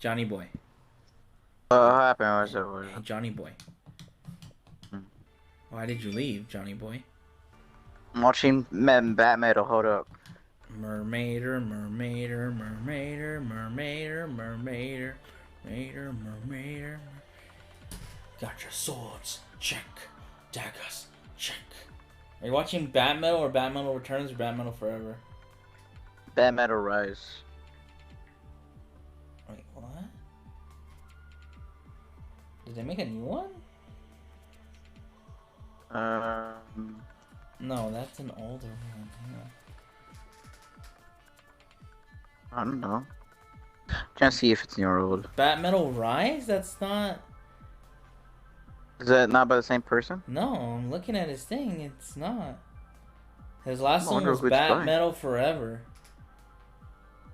Johnny boy. What happened? Hey, Johnny boy. Hmm. Why did you leave, Johnny boy? I'm watching Bat Metal. Hold up. Mermaider, mermaider, mermaider, mermaider, mermaider, mermaider, mermaider. Got your swords. Check. Daggers. Check. Are you watching Bat Metal or Bat Metal Returns or Bat Metal Forever? Bat Metal Rise. Wait, what? Did they make a new one? No, that's an older one. Yeah. I don't know. Trying to see if it's new or old. Bat Metal Rise? That's not. Is that not by the same person? No, I'm looking at his thing. It's not. His last I one wonder was who it's Bat by. Metal Forever.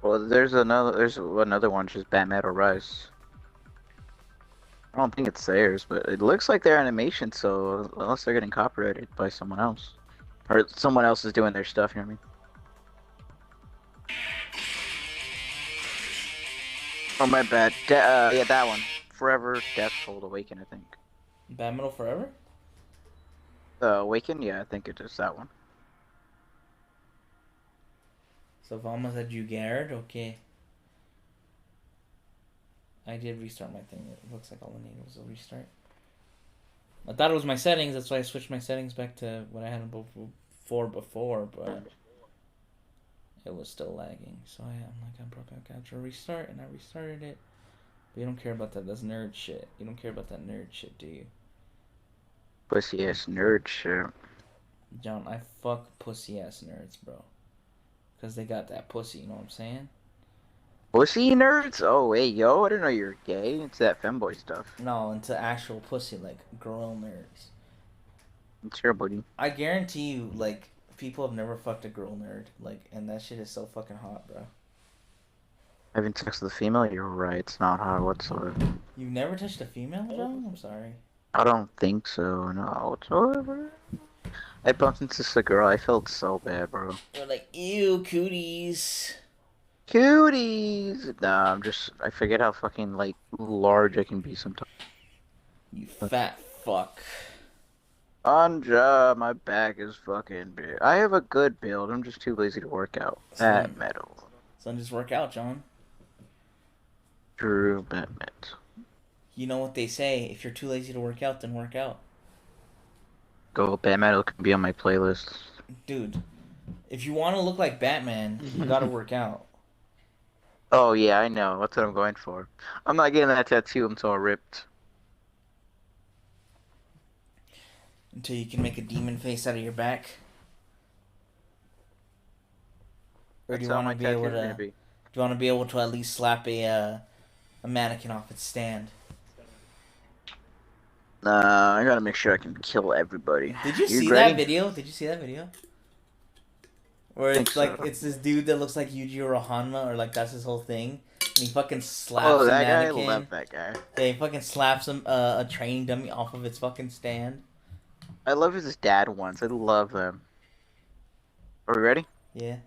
Well, there's another one, just Bat Metal Rise. I don't think it's theirs, but it looks like their animation. So unless they're getting copyrighted by someone else, or someone else is doing their stuff, you know what I mean? Oh my bad. Yeah, that one. Forever Death Toll Awaken, I think. Bat Metal Forever? Awaken, yeah, I think it is that one. So vamos a jugar, okay. I did restart my thing. It looks like all I needed was a restart. I thought it was my settings, that's why I switched my settings back to what I had before, but it was still lagging. So I'm like, I'm probably gonna have to restart, and I restarted it. But you don't care about that. That's nerd shit. You don't care about that nerd shit, do you? Pussy ass nerd shit. John, I fuck pussy ass nerds, bro. Because they got that pussy, you know what I'm saying? Pussy nerds? Oh, hey, yo, I didn't know you were gay. It's that femboy stuff. No, into actual pussy, like girl nerds. It's your buddy. I guarantee you, like, people have never fucked a girl nerd, like, and that shit is so fucking hot, bro. Having sex with a female? You're right. It's not hot whatsoever. You've never touched a female, John? I'm sorry. I don't think so. No, whatsoever. I bumped into this girl. I felt so bad, bro. They're like, ew, cooties. Cuties. Nah, I forget how fucking like large I can be sometimes. You fat fuck. Anja, my back is fucking big. I have a good build. I'm just too lazy to work out. Bat metal. So just work out, John. True bat metal. You know what they say, if you're too lazy to work out, then work out. Go, bat metal can be on my playlist. Dude, if you want to look like Batman, you gotta work out. Oh yeah, I know. That's what I'm going for. I'm not getting that tattoo until I'm ripped. Until you can make a demon face out of your back. Or do you want to be able to? Do you want to be able to at least slap a mannequin off its stand? Nah, I gotta make sure I can kill everybody. Did you see that video? Did you see that video? Where it's like it's this dude that looks like Yujiro Hanma, or like that's his whole thing, and he fucking slaps a mannequin. Guy? I love that guy. Yeah, he fucking slaps a training dummy off of its fucking stand. I love his dad ones. I love them. Are we ready? Yeah.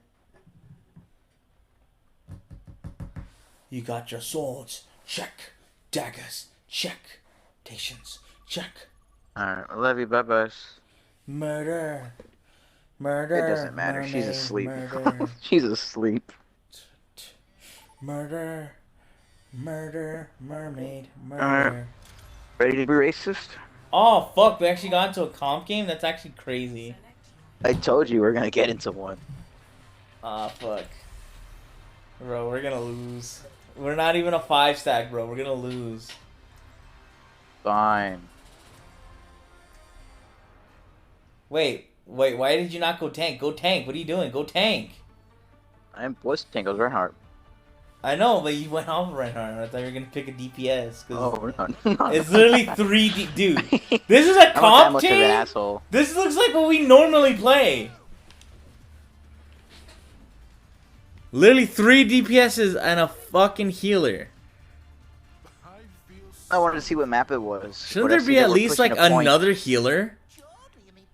You got your swords. Check. Daggers. Check. Patience. Check. Alright, I love you. Bye bye. Murder. Murder. It doesn't matter. Mermaid, She's asleep. Murder. She's asleep. Murder. Murder. Mermaid. Murder. Ready to be racist? Oh, fuck. We actually got into a comp game? That's actually crazy. I told you we're gonna get into one. Ah, fuck. Bro, we're gonna lose. We're not even a 5-stack, bro. We're gonna lose. Fine. Wait, why did you not go tank? Go tank. What are you doing? Go tank. I'm voice Tango's Reinhardt. I know, but you went off Reinhardt. I thought you were gonna pick a DPS. Oh, we're not. It's literally 3 dude. This is a comp team? Asshole. This looks like what we normally play. Literally 3 DPSs and a fucking healer. I wanted to see what map it was. Shouldn't there be at least like another healer?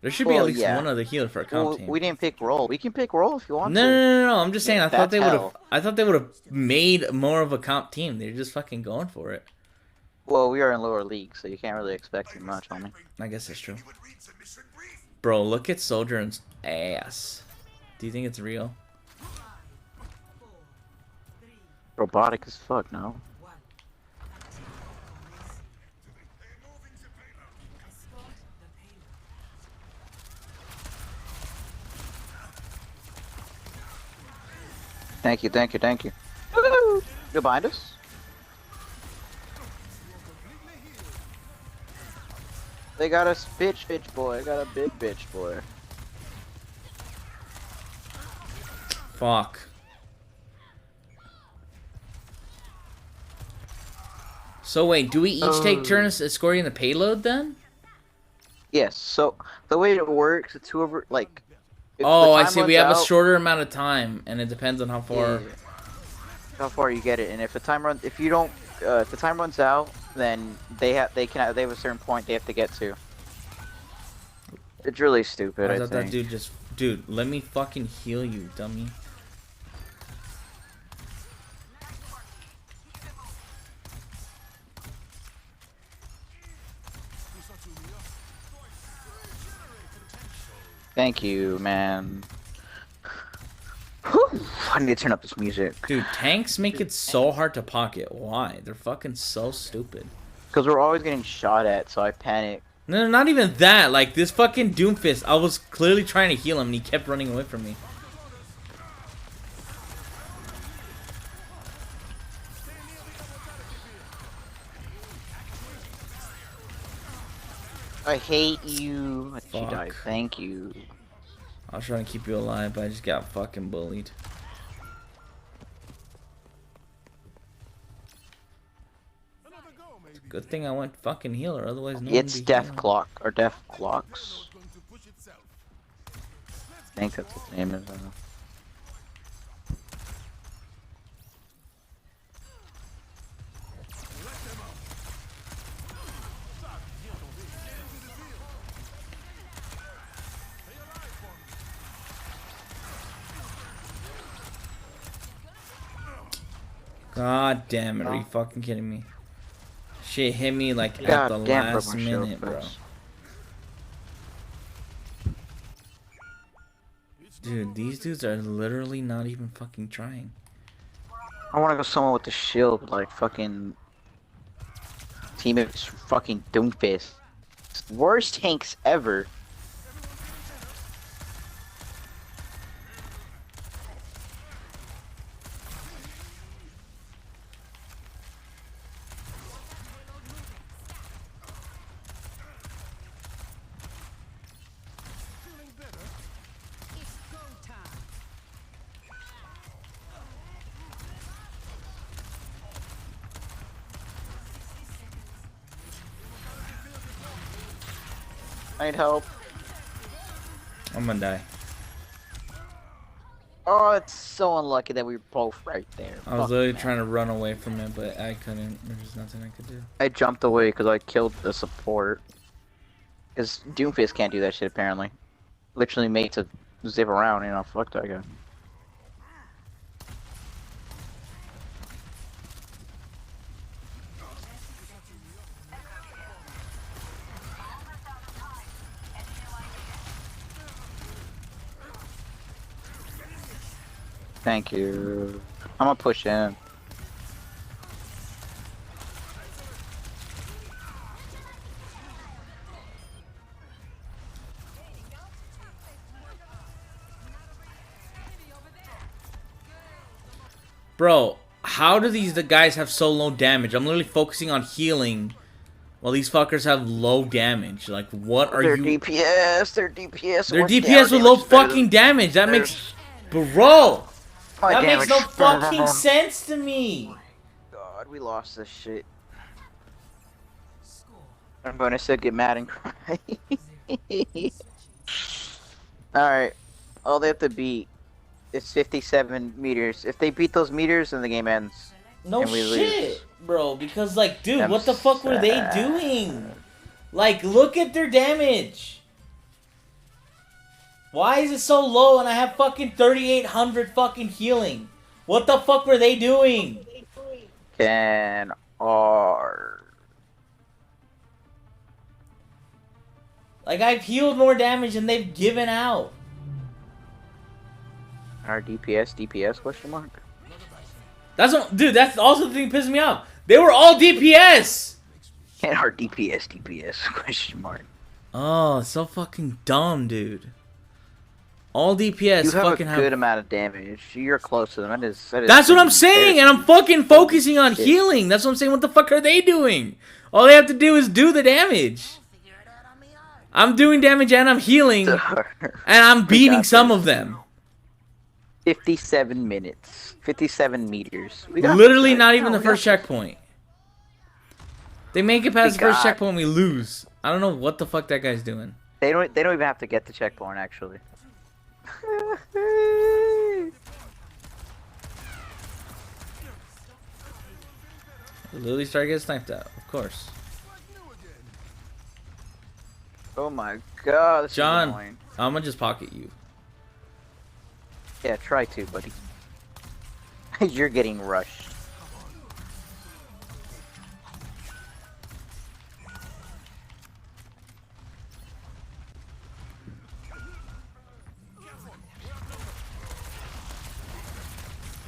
There should be at Well, least yeah. one other healer for a comp Well, team. we didn't pick roll. We can pick roll if you want No, no, to. no, no, no. I'm just saying. I thought That's they would have. hell. I thought they would have made more of a comp team. They're just fucking going for it. Well, we are in lower league, so you can't really expect too much, homie. I guess that's true. Bro, look at Soldier's ass. Do you think it's real? Robotic as fuck, no? Thank you, thank you, thank you. Woo! You behind us? They got a bitch boy. I got a big bitch boy. Fuck. So wait, do we each take turns escorting the payload then? Yes. So the way it works, it's whoever like. If Oh, the I time see. We runs have a out- shorter amount of time, and it depends on how far. Yeah. How far you get it, and if the time runs, if you don't, if the time runs out, then they have a certain point they have to get to. It's really stupid. I I thought that think. dude just, dude, let me fucking heal you, dummy. Thank you, man. Whew, I need to turn up this music. Dude, tanks make it so hard to pocket. Why? They're fucking so stupid. Because we're always getting shot at, so I panic. No, not even that. Like, this fucking Doomfist, I was clearly trying to heal him, and he kept running away from me. I hate you. She Fuck. died. Thank you. I was trying to keep you alive, but I just got fucking bullied. Good thing I went fucking healer, otherwise no one It's would be Death healing. Clock or Death Clocks. I think that's his name is. God damn it, are you fucking kidding me? Shit hit me like at God the damn, broke last my shield minute, bro. first. Dude, these dudes are literally not even fucking trying. I want to go someone with the shield, like fucking teammates, fucking Doomfist. Worst tanks ever. I need help. I'm gonna die. Oh, it's so unlucky that we were both right there. I was Fuck, literally man. trying to run away from it, but I couldn't. There was nothing I could do. I jumped away because I killed the support. Because Doomfist can't do that shit apparently. Literally made to zip around, you know, fuck that guy. Thank you. I'm gonna push in. Bro, how do the guys have so low damage? I'm literally focusing on healing while these fuckers have low damage. Like, what are Their you... DPS, their DPS. Their or DPS with low fucking damage. That Their- makes... Bro! My That makes no damage. fucking sense to me! God, we lost this shit. I'm gonna still get mad and cry. Alright. All they have to beat is 57 meters. If they beat those meters, then the game ends. No And we shit, lose. bro. Because, like, dude, I'm what the fuck were they sad. doing? Like, look at their damage. Why is it so low and I have fucking 3,800 fucking healing? What the fuck were they doing? Can R. Like, I've healed more damage and they've given out. R DPS question mark? That's what, dude, that's also the thing pissing me off. They were all DPS! Can R DPS question mark? Oh, so fucking dumb, dude. All DPS You have fucking a good amount of damage. You're close to them. That is That's what I'm saying, and I'm fucking focusing on healing. That's what I'm saying. What the fuck are they doing? All they have to do is do the damage. I'm doing damage and I'm healing, and I'm beating some of them. 57 minutes. 57 meters. Literally not even the first checkpoint. They make it past the first checkpoint, we lose. I don't know what the fuck that guy's doing. They don't even have to get the checkpoint, actually. Literally started getting sniped out, of course. Oh my god, this John, is annoying. I'm gonna just pocket you. Yeah, try to, buddy. You're getting rushed.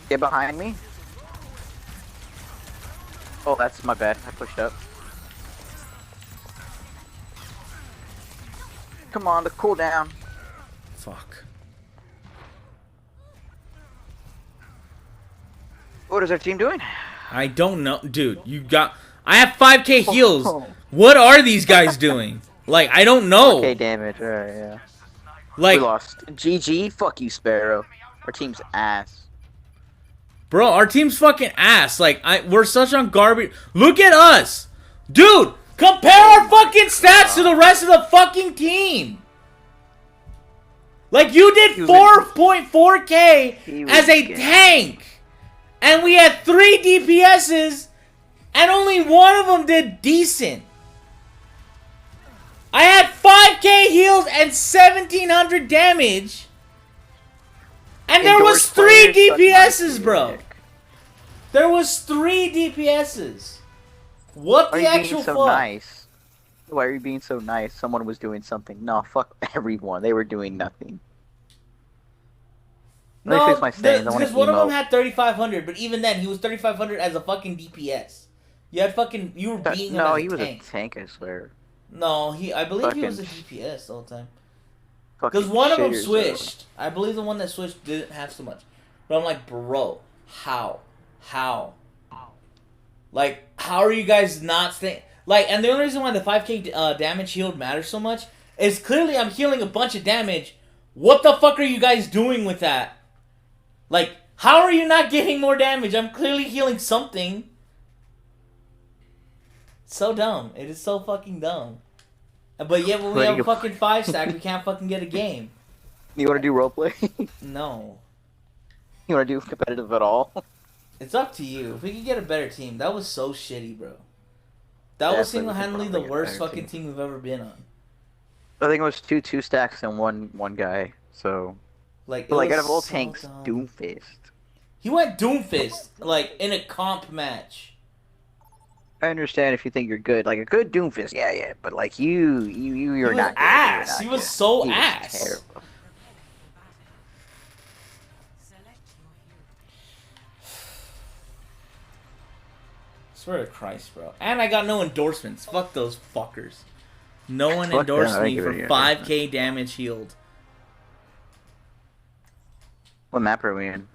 Get behind me. Oh, that's my bad. I pushed up. Come on, the cooldown. Fuck. What is our team doing? I don't know. Dude, you got... I have 5k heals. What are these guys doing? Like, I don't know. Okay, damage. Alright, yeah. Like, we lost. GG. Fuck you, Sparrow. Our team's ass. bro, our team's fucking ass. Like, we're such on garbage. Look at us. Dude, compare our fucking stats to the rest of the fucking team. Like, you did 4.4k as a tank. And we had 3 DPSs. And only one of them did decent. I had 5k heals and 1,700 damage. And there was 3 DPSs, bro. There was 3 DPSs. What the actual fuck? Nice? Why are you being so nice? Someone was doing something. No, fuck everyone. They were doing nothing. No, because one of them had 3,500, but even then, he was 3,500 as a fucking DPS. You had fucking, you were beating him as a tank. No, he was a tank, I swear. No, I believe he was a DPS the whole time. Because one of them switched. I believe the one that switched didn't have so much. But I'm like, bro, how? Like, how are you guys not staying? Like, and the only reason why the 5k damage healed matters so much is clearly I'm healing a bunch of damage. What the fuck are you guys doing with that? Like, how are you not getting more damage? I'm clearly healing something. So dumb. It is so fucking dumb. But yet when we have a fucking 5-stack, we can't fucking get a game. You want to do roleplay? No. You want to do competitive at all? It's up to you. If we could get a better team. That was so shitty, bro. That was single-handedly the worst fucking team we've ever been on. I think it was 2 stacks and one guy, so... Like, out of all tanks, Doomfist. He went Doomfist, like, in a comp match. I understand if you think you're good. Like, a good Doomfist, yeah, but like, you're not good. Ass! He was so ass! Terrible. Swear to Christ, bro. And I got no endorsements. Fuck those fuckers. No one endorsed me for 5k damage healed. What map are we in?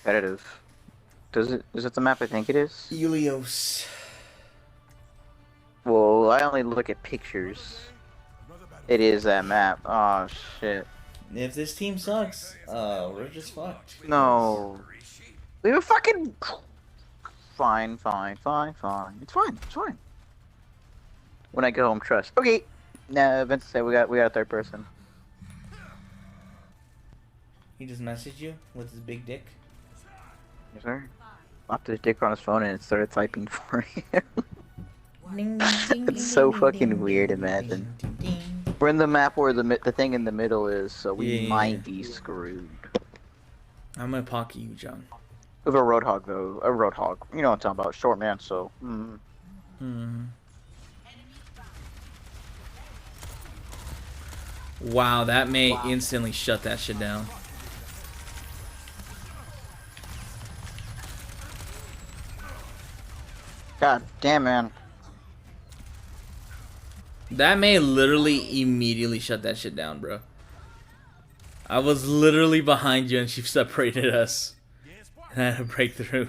Competitive. Is it the map I think it is? Helios. Well, I only look at pictures. It is that map. Oh shit. If this team sucks, we're just fucked. No. We were fucking... Fine. It's fine. When I go home, trust. Okay. No, Vince said we got a third person. He just messaged you with his big dick? Yes, sir. Popped his dick on his phone and started typing for him. It's so fucking weird, imagine. We're in the map where the thing in the middle is, so we Yeah. might be screwed. I'm gonna pocket you, John. We have a Roadhog though, a Roadhog. You know what I'm talking about, short man. So. Wow, that may instantly shut that shit down. God damn, man. That may literally immediately shut that shit down, bro. I was literally behind you and she separated us. And I had to break through.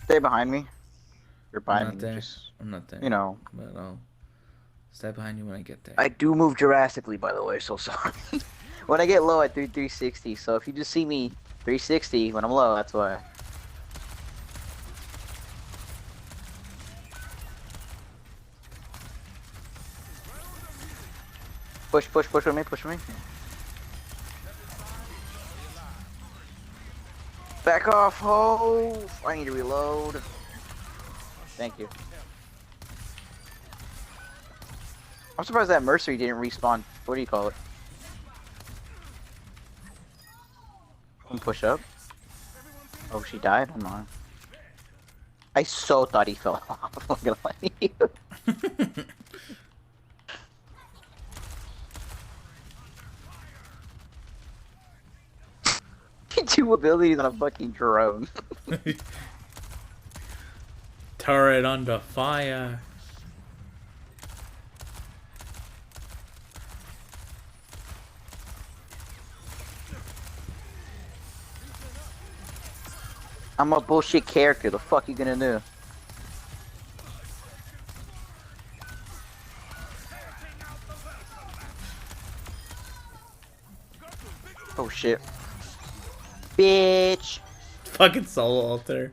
Stay behind me. You're I'm behind not me. there. Just, I'm not there. you know. But I'll stay behind you when I get there. I do move drastically, by the way, so sorry. When I get low, I do 360. So if you just see me 360 when I'm low, that's why. Push with me, push with me. Back off, ho! I need to reload. Thank you. I'm surprised that Mercery didn't respawn. What do you call it? Push up. Oh, she died? I'm not. I so thought he fell off. I'm not gonna lie to you. Two abilities on a fucking drone. Turret under fire. I'm a bullshit character. The fuck you gonna do? Oh shit. Bitch. Fucking solo altar.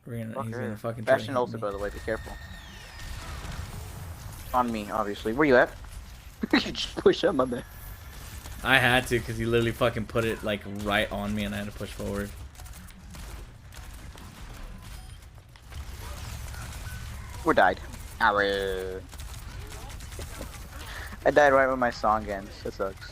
He's Okay. gonna fucking try to Fashion hit ulcer, me. by the way. Be careful. On me, obviously. Where you at? You just push up, my man. I had to because he literally fucking put it like right on me and I had to push forward. Or died. Ow. I died right when my song ends. That sucks.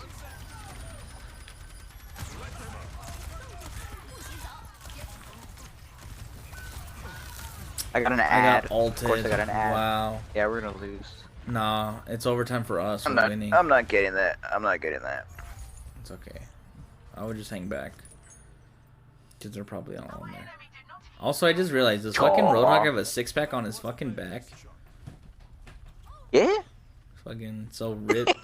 I got an ad. I got ulted. Of course I got an ad. Wow. Yeah, we're gonna lose. Nah, it's overtime for us. We're winning. I'm not getting that. I'm not getting that. It's okay. I would just hang back. Because they're probably all in there. Also, I just realized, does fucking Roadhog have a six-pack on his fucking back? Yeah? Fucking so ripped.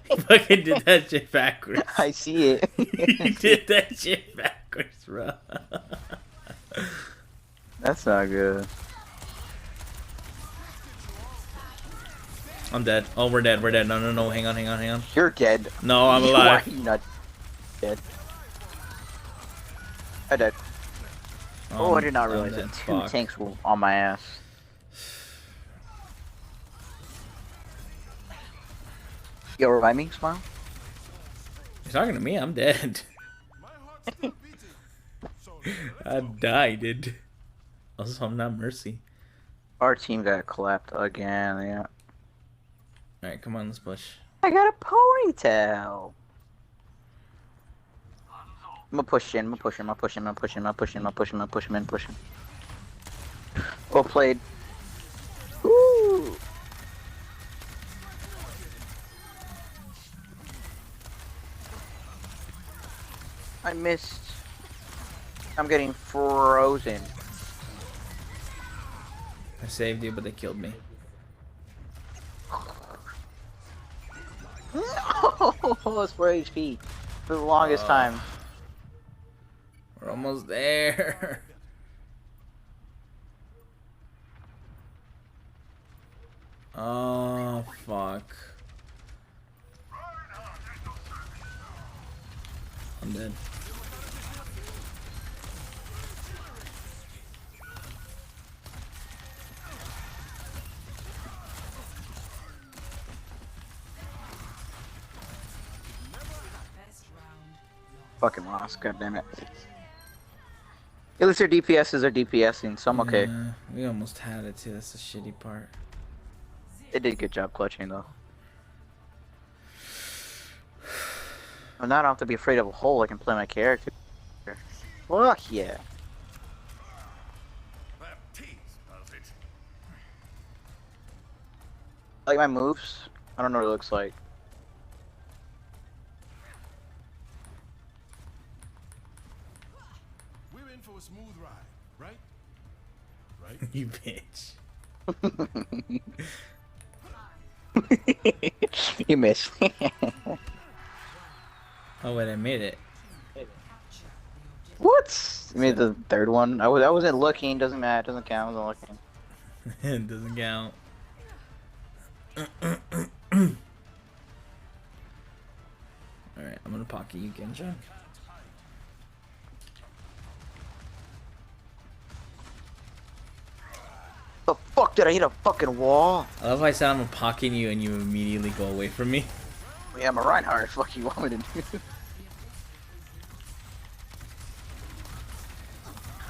He fucking did that shit backwards. I see it. He did that shit backwards, bro. That's not good. I'm dead. Oh, we're dead. We're dead. No, no, no. Hang on, hang on, hang on. You're dead. No, I'm alive. Why are you not dead? I died. Oh, I did not realize that. Two tanks were on my ass. Yo, revive me, Smile. You're talking to me? I'm dead. I died, dude. Also, I'm not Mercy. Our team got clapped again, yeah. Alright, come on, let's push. I got a ponytail. I'm gonna push in, I'm gonna push him, I'm pushing, I'm pushing, I'm pushing, I'm pushing, I'm pushing, I'm pushing. Well played. Ooh. I missed. I'm getting frozen. I saved you, but they killed me. No, it's 4 HP for the longest time. We're almost there. Oh, fuck. I'm dead. Fucking lost, god damn it. At least their DPSs are DPSing, so I'm okay. Yeah, we almost had it too, that's the shitty part. It did a good job clutching though. Well, now I don't have to be afraid of a hole. I can play my character. Fuck yeah. Like my moves. I don't know what it looks like. We're in for a smooth ride, right? Right? You bitch. You missed. Oh wait, I made it. What? You made the third one? I wasn't looking. Doesn't matter. Doesn't count. I wasn't looking. It doesn't count. Alright, I'm gonna pocket you again, John. The fuck did I hit a fucking wall? I love how I said I'm pocketing you and you immediately go away from me. Yeah, I'm a Reinhardt. Fuck you want me to do?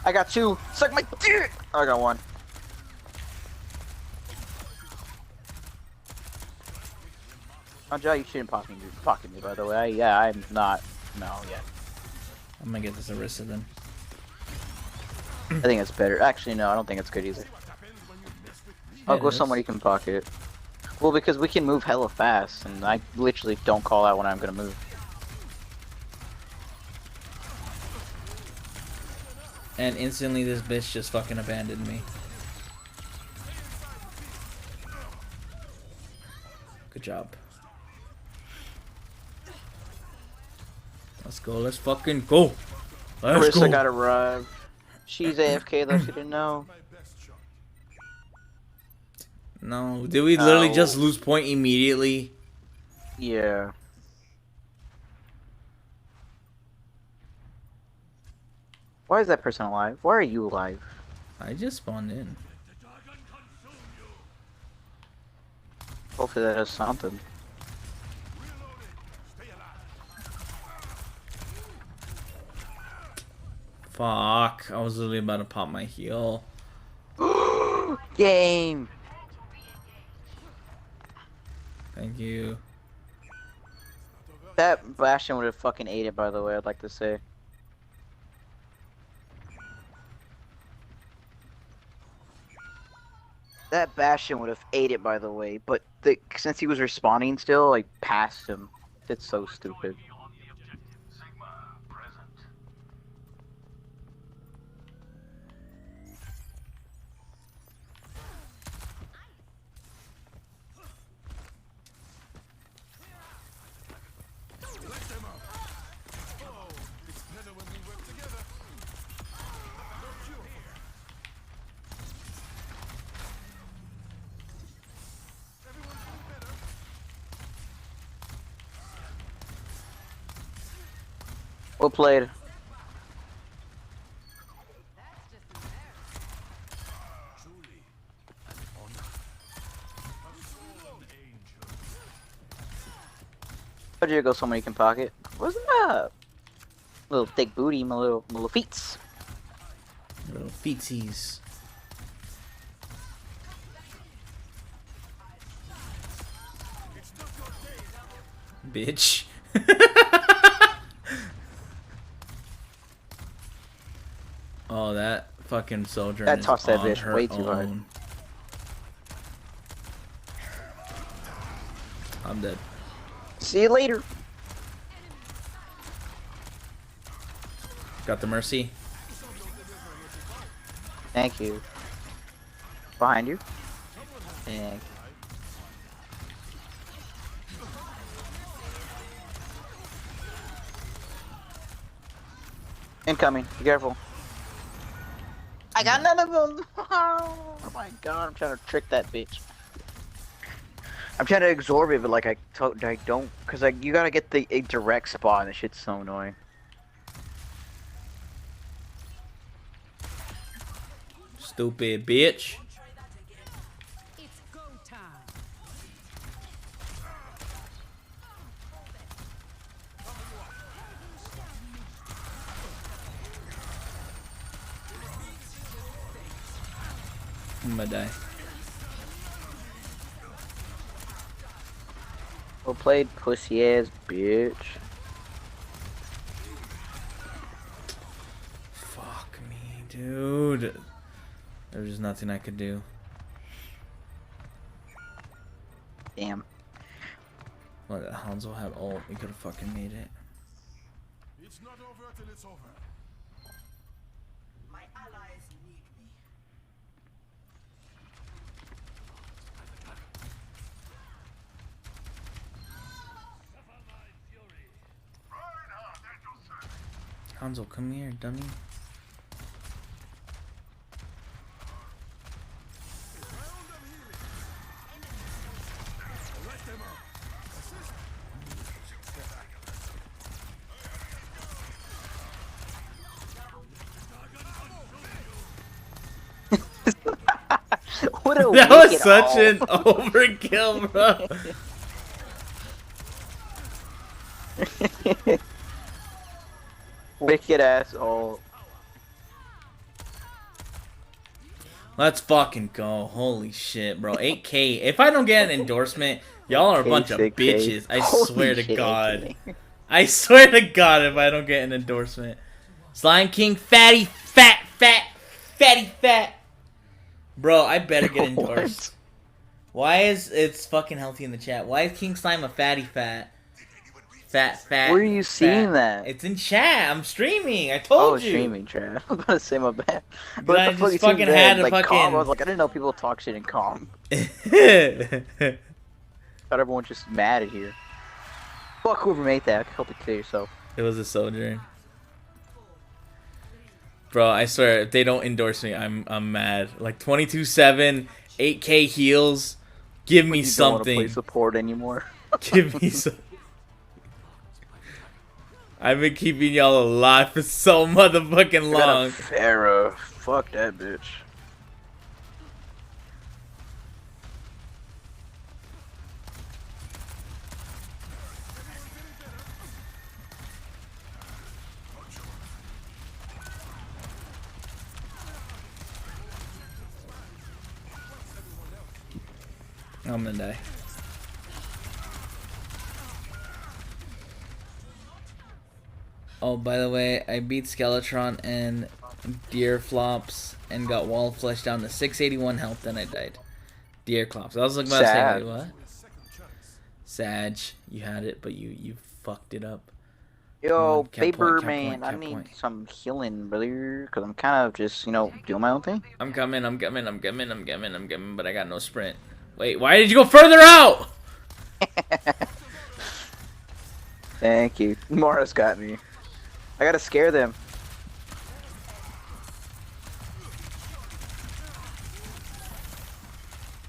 I got two. Suck my dick. Oh, I got one. Anjay, you shouldn't pocket me, by the way. Yeah, I'm not. No, yeah. I'm gonna get this Arista then. I think it's better. Actually, no, I don't think it's good either. I'll go somewhere you can pocket. Well, because we can move hella fast, and I literally don't call out when I'm gonna move. And instantly this bitch just fucking abandoned me. Good job. Let's go, let's fucking go. Let's Marissa go. got arrived. She's AFK though, she didn't know. No, did we literally just lose point immediately? Yeah. Why is that person alive? Why are you alive? I just spawned in. Hopefully that has something. Fuck, I was literally about to pop my heel. Game! Thank you. That Bastion would have fucking ate it, by the way, I'd like to say. That Bastion would have ate it, by the way, but since he was respawning still, like, past him. It's so stupid. Well played. How'd you go somewhere you can pocket? What's that? Little thick booty, my little feets. Little feetsies. Bitch. Oh, that fucking soldier. That tossed that bitch way too hard. I'm dead. See you later. Got the mercy. Thank you. Behind you. Thank you. Incoming. Be careful. I got none of them. Oh my god! I'm trying to trick that bitch. I'm trying to absorb it, but like I don't, cause like you gotta get a direct spot, and this shit's so annoying. Stupid bitch. It's go time. I'm gonna die. Well played, pussy ass bitch. Fuck me, dude. There's just nothing I could do. Damn. Well, Hanzo had ult. We could have fucking made it. It's not over till it's over. My allies need me. Hanzo, come here, dummy. What a That was wicked such ult. an overkill, bro. Wicked ass ult. Let's fucking go. Holy shit, bro. 8K. If I don't get an endorsement, y'all are a bunch of 8K. bitches. I Holy swear to shit, God. 8K. I swear to God if I don't get an endorsement. Slime King, fatty, fatty, fat. Bro, I better get endorsed. Why is it's fucking healthy in the chat? Why is King Slime a fatty, fat? Fat. Where are you seeing that? It's in chat. I'm streaming. I told you. Streaming chat. I'm about to say my bad. Dude, What I the fuck just you fucking seen had that? to Like, calm. I fucking. was like, I didn't know people talk shit in calm. It Thought everyone just mad at here. Fuck whoever made that. Help you kill yourself. was a soldier. Bro, I swear, if they don't endorse me, I'm mad. Like 22-7, 8K heals. Give me You don't want to play something. support anymore. Give me some. I've been keeping y'all alive for so motherfucking long. Pharaoh. Fuck that bitch. I'm gonna die. Oh, by the way, I beat Skeletron and Deer Flops and got Wall of Flesh down to 681 health, then I died. Deer Flops. I was like, about to say, Sad. wait, what? Sag, you had it, but you fucked it up. Yo, Cap paper point, man, I cap need point. some healing, brother. Cause I'm kind of just, doing my own thing. I'm coming, but I got no sprint. Wait, why did you go further out? Thank you. Mara's got me. I gotta scare them.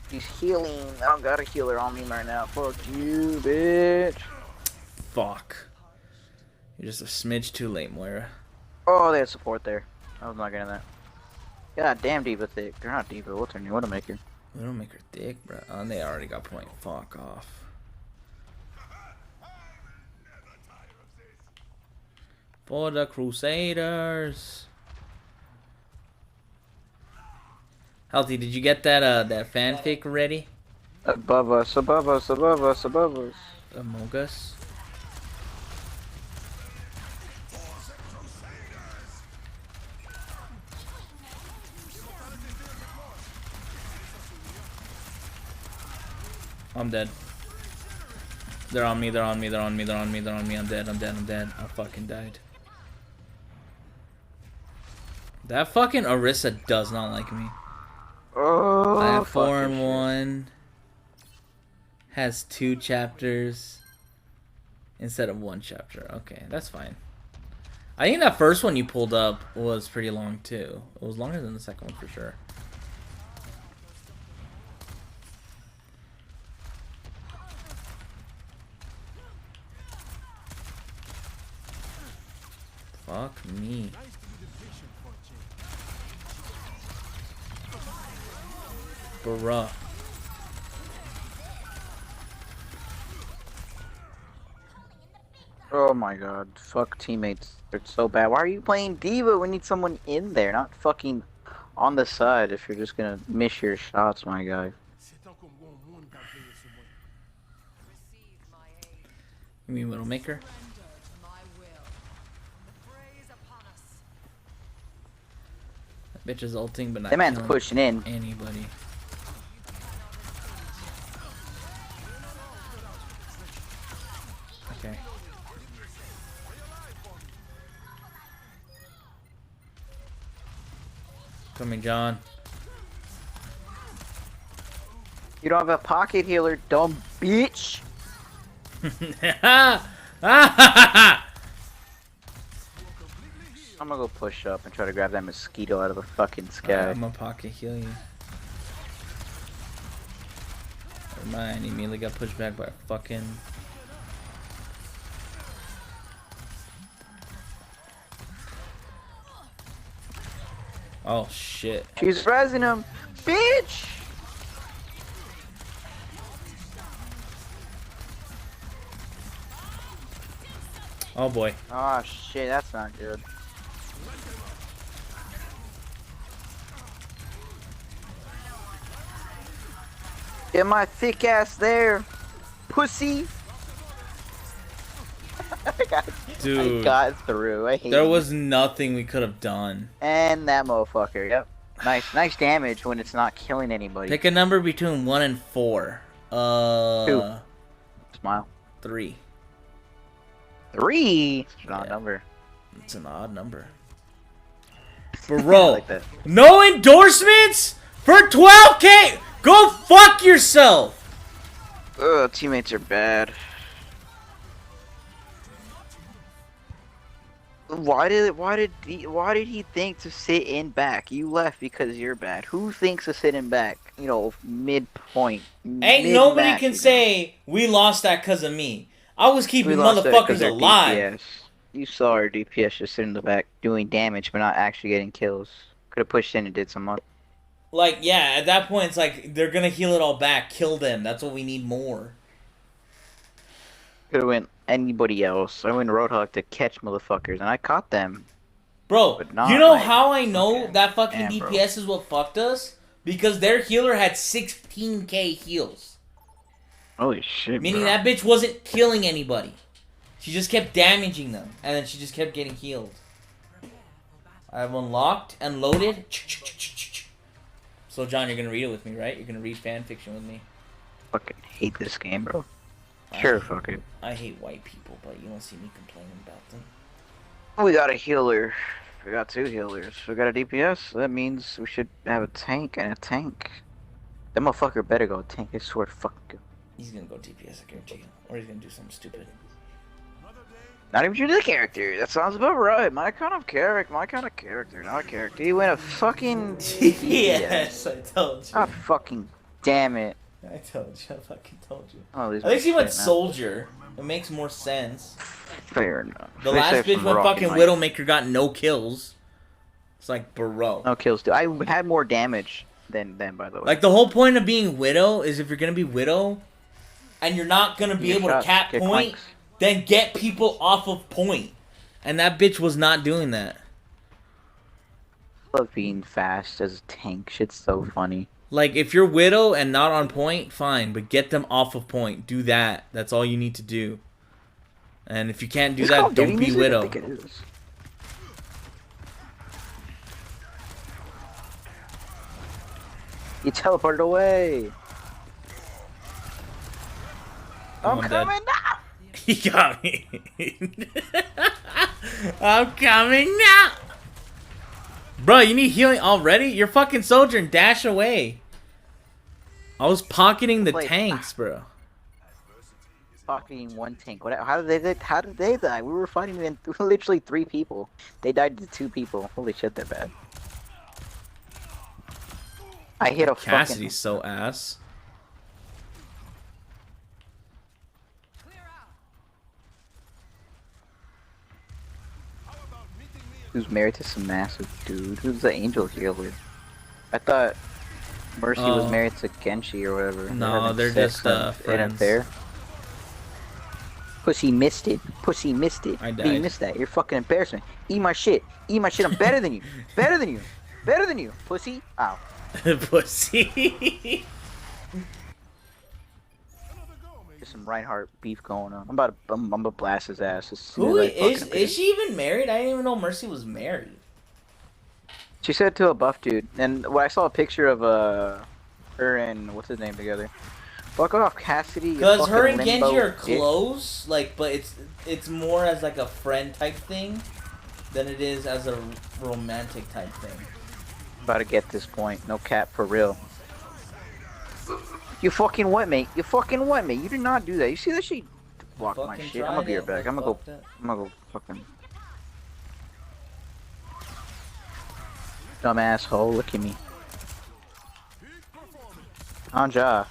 He's healing. I don't got a healer on me right now. Fuck you, bitch. Fuck. You're just a smidge too late, Moira. Oh, they had support there. I was not getting that. God damn, Diva thick. They're not Diva. What's her name? Widowmaker. We don't make her thick, bro. Oh, and they already got point. Fuck off. For the Crusaders. Healthy, did you get that that fanfic ready? Above us, above us, above us, above us. Among Us? I'm dead. They're on me, they're on me, they're on me, they're on me, they're on me. I'm dead, I'm dead, I'm dead. I fucking died. That fucking Orisa does not like me. Oh, I have 4 fucking and shit. 1. Has 2 chapters instead of 1 chapter. Okay, that's fine. I think that first one you pulled up was pretty long too. It was longer than the second one for sure. Fuck me. Bruh. Oh my god, fuck teammates. They're so bad. Why are you playing Diva? We need someone in there, not fucking on the side if you're just gonna miss your shots, my guy. C'est tant qu'on me gonne, mon gars, payer ce mois. Receive my You mean Widowmaker? Surrender to my will. The fray is upon us. That bitch is ulting, but not That man's killing pushing in. anybody. Okay. Coming, John. You don't have a pocket healer, dumb bitch. I'm I'm gonna go push up and try to grab that mosquito out of the fucking sky. gonna pocket heal you. Never mind, he immediately got pushed back by a fucking. Oh shit. She's rezzing him, bitch. Oh boy. Oh shit, that's not good. Get my thick ass there, pussy. I Dude, got through. I hate there him. was nothing we could have done. And that motherfucker. Yep. Nice damage when it's not killing anybody. Pick a number between 1 and 4. 2. Smile. 3. 3. It's an odd Yeah. number. It's an odd number. I Bro, like that. no endorsements for 12K. Go fuck yourself. Ugh, teammates are bad. Why did he think to sit in back? You left because you're bad. Who thinks to sit in back? You know, midpoint. Ain't nobody can say we lost that because of me. I was keeping motherfuckers alive. DPS. You saw our DPS just sitting in the back doing damage, but not actually getting kills. Could have pushed in and did some more. Like, yeah, at that point, it's like they're gonna heal it all back. Kill them. That's what we need more. Could have went anybody else. I went Roadhog to catch motherfuckers, and I caught them. Bro, But not you know like- how I know okay. that fucking Damn, bro. DPS is what fucked us? Because their healer had 16K heals. Holy shit, Meaning bro. that bitch wasn't killing anybody. She just kept damaging them. And then she just kept getting healed. I have unlocked and loaded. So, John, you're going to read it with me, right? You're going to read fanfiction with me. Fucking hate this game, bro. Sure, fuck it. I hate white people, but you don't see me complaining about them. We got a healer. We got 2 healers. We got a DPS. That means we should have a tank and a tank. That motherfucker better go tank. I swear to fucking. He's going to go DPS, I guarantee you. Or he's going to do something stupid. Not even sure the character. That sounds about right. My kind of character. Not a character. You win a fucking. Yes, I told you. God fucking damn it. I told you. I fucking told you. Oh, At least he went soldier. It makes more sense. Fair enough. The They last saved bitch some when rocket fucking might. Widowmaker got no kills. It's like, bro. No kills, dude. I had more damage than them, by the way. Like, the whole point of being Widow is if you're gonna be Widow, and you're not gonna be Get able shot, to cap get point, clanks. then get people off of point. And that bitch was not doing that. I love being fast as a tank. Shit's so funny. Like, if you're Widow and not on point, fine, but get them off of point. Do that. That's all you need to do. And if you can't do Is Call that, of Duty don't be music? I Widow. think it is. You teleported away. I'm I'm dead. coming now. He got me. I'm coming now. Bro, you need healing already? You're fucking soldier and dash away. I was pocketing the Wait. tanks, bro. Fucking one tank. What? How did they die? We were fighting in literally 3 people. They died to 2 people. Holy shit, they're bad. I hit a Cassidy's so ass. Clear out. who's married to some massive dude. Who's the angel healer? I thought Mercy was married to Genshi or whatever. No, they're having just, sex in an friends. affair. Pussy missed it. Pussy missed it. I You died. missed that. You're fucking embarrassment. Eat my shit. Eat my shit. I'm better than you. Better than you. Better than you. Pussy. Ow. Pussy. just some Reinhardt beef going on. I'm about to blast his ass as soon Who as I is fucking appear. she even married? I didn't even know Mercy was married. She said to a buff dude, and when I saw a picture of her and what's his name together. Fuck off, Cassidy. You Cause fucking her and limbo Genji are bitch. close, like, but it's more as like a friend type thing than it is as a romantic type thing. About to get this point. No cap for real. You fucking what, mate? You fucking what, mate? You did not do that. You see that she blocked my Fucking shit? I'm gonna be tried right back. it, I'm but gonna fucked up. go fucking dumb asshole. Look at me. Anja.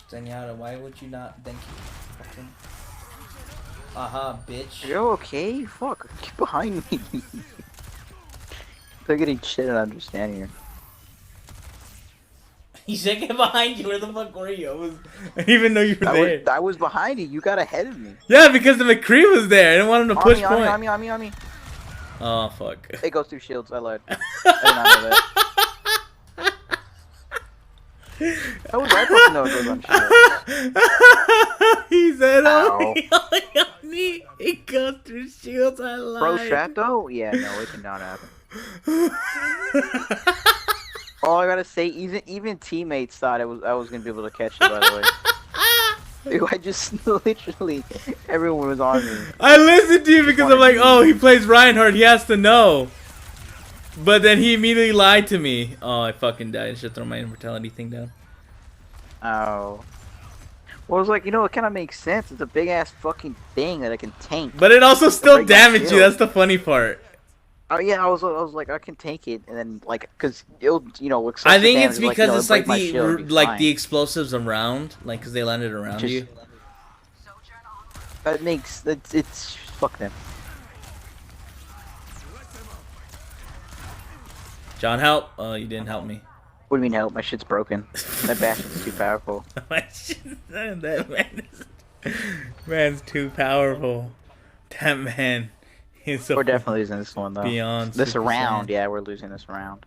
Zenyatta, why would you not? Thank you. Fucking. Aha, bitch. You okay? Fuck. Get behind me. They're getting shit and understand here. You said get behind you. Where the fuck were you? I didn't even know you were there. I was behind you. You got ahead of me. Yeah, because the McCree was there. I didn't want him to push point. On me. Oh, fuck. It goes through shields. I lied. I did not know that. I was right fucking know it goes on shields. He said, Ow. on me. It goes through shields. I lied. Pro strat though? Yeah, no, it did not happen. All I gotta say, even teammates thought I was gonna be able to catch it. By the way, dude, I just literally everyone was on me. I listened to you because I'm like, oh, he plays Reinhardt. He has to know. But then he immediately lied to me. Oh, I fucking died. I should throw my immortality thing down. Oh. Well, I was like, it kind of makes sense. It's a big ass fucking thing that I can tank. But it also still break my damaged you. shield. That's the funny part. Oh yeah, I was like, I can tank it, and then like, cause it'll, with I such think damage, it's because it's break like my the shield, it'll be like fine. the explosives around, like because they landed around Just- you. That makes it's fuck them. John, help! Oh, you didn't help me. What do you mean help? My shit's broken. That bastard's too powerful. Man's too powerful. That man is so We're definitely losing this one though. beyond This Super round, Saiyan. yeah, we're losing this round.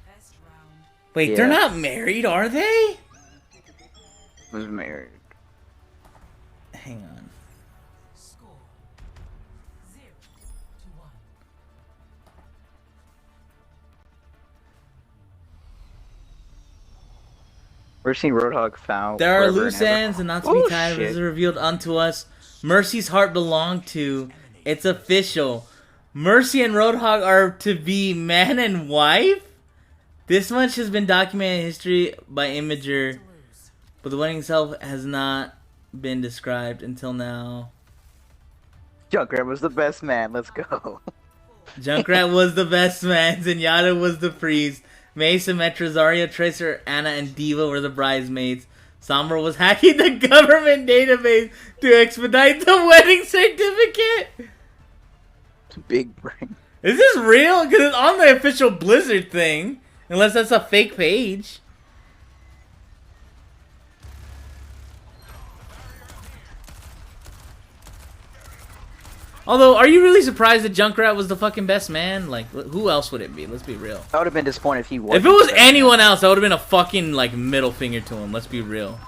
Best round. Wait, Yeah. they're not married, are they? Who's married? Hang on. Score 0-1. We're seeing Roadhog foul. There are forever loose and ever. ends and not to be Oh, tied. shit. Is revealed unto us. Mercy's heart belonged to. It's official. Mercy and Roadhog are to be man and wife. This much has been documented in history by Imager, but the wedding itself has not been described until now. Junkrat was the best man. Let's go. Junkrat was the best man. Zenyatta was the priest. Mei, Symmetra, Zarya, Tracer, Anna, and Diva were the bridesmaids. Sombra was hacking the government database to expedite the wedding certificate. It's a big brain. Is this real? Because it's on the official Blizzard thing. Unless that's a fake page. Although, are you really surprised that Junkrat was the fucking best man? Like, who else would it be? Let's be real. I would have been disappointed if he was. If it was anyone else, I would have been a fucking, like, middle finger to him. Let's be real.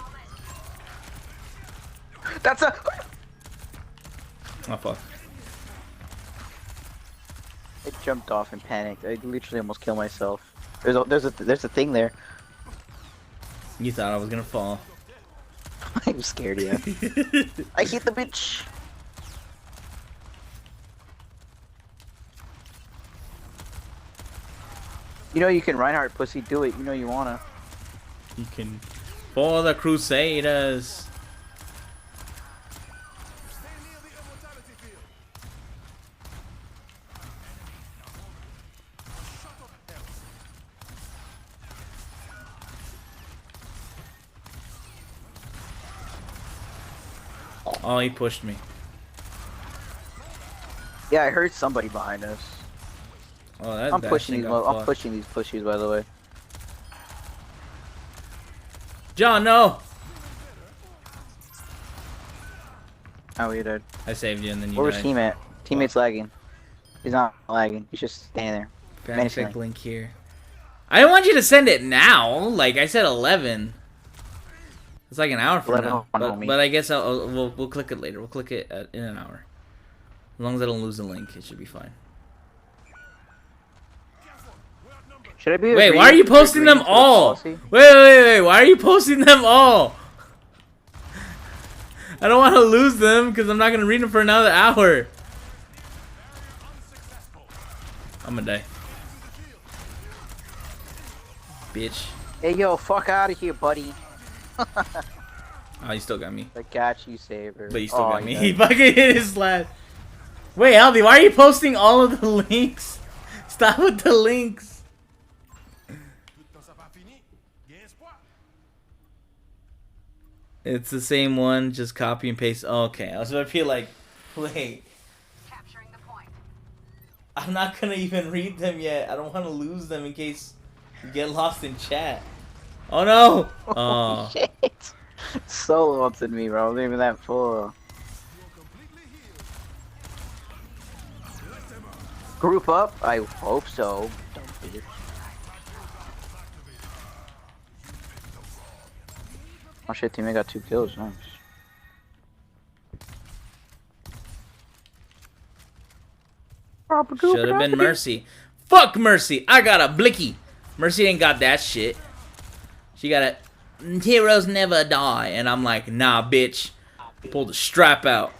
That's a. Oh, fuck. I jumped off and panicked. I literally almost killed myself. There's a thing there. You thought I was gonna fall. I'm scared, yeah. I hit the bitch. You know you can Reinhardt pussy, do it. You know you wanna. You can... For the Crusaders. Stay near the immortality field. Shut up, else. Oh, he pushed me. Yeah, I heard somebody behind us. Oh, that I'm that pushing thing these. got I'm fucked. pushing these pushies, by the way. John, no! Oh, you did. I saved you and then you Where was died. team at? Teammate's lagging. He's not lagging. He's just standing there. Fanfic menacingly. link here. I didn't want you to send it now. Like, I said 11. It's like an hour from 11 now. on, homie. But I guess we'll click it later. We'll click it in an hour. As long as I don't lose the link, it should be fine. Should I be Wait, why are you posting them all? Wait. Why are you posting them all? I don't want to lose them because I'm not going to read them for another hour. I'm going to die. Bitch. Hey, yo, fuck out of here, buddy. Oh, you still got me. I got you, Saber. But you still got me. He fucking hit his slash. Wait, Albie, why are you posting all of the links? Stop with the links. It's the same one, just copy and paste. Oh, okay, I was about to feel like, wait. Capturing the point. I'm not gonna even read them yet. I don't want to lose them in case you get lost in chat. Oh no! Oh. Shit. Solo ulted me, bro. I wasn't even that full. Group up? I hope so. Don't be. Oh shit, teammate got 2 kills. Nice. Should have been Mercy. Fuck Mercy! I got a blicky. Mercy ain't got that shit. She got a heroes never die, and I'm like, nah, bitch. Pull the strap out.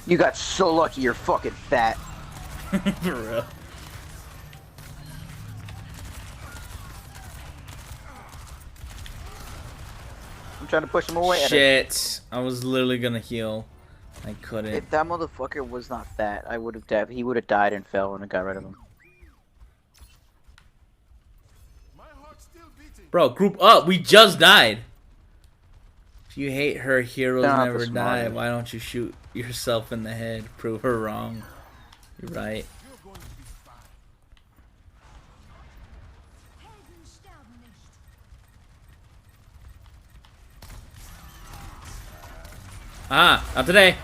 You got so lucky you're fucking fat. For real. I'm trying to push him away. Shit. I was literally gonna heal. I couldn't. If that motherfucker was not fat, I would have died. He would have died and fell and I got rid of him. Bro, group up. We just died. If you hate her, heroes Not never the die. smartest. Why don't you shoot yourself in the head? Prove her wrong. You're right. Helden sterben nicht. Ah, not today.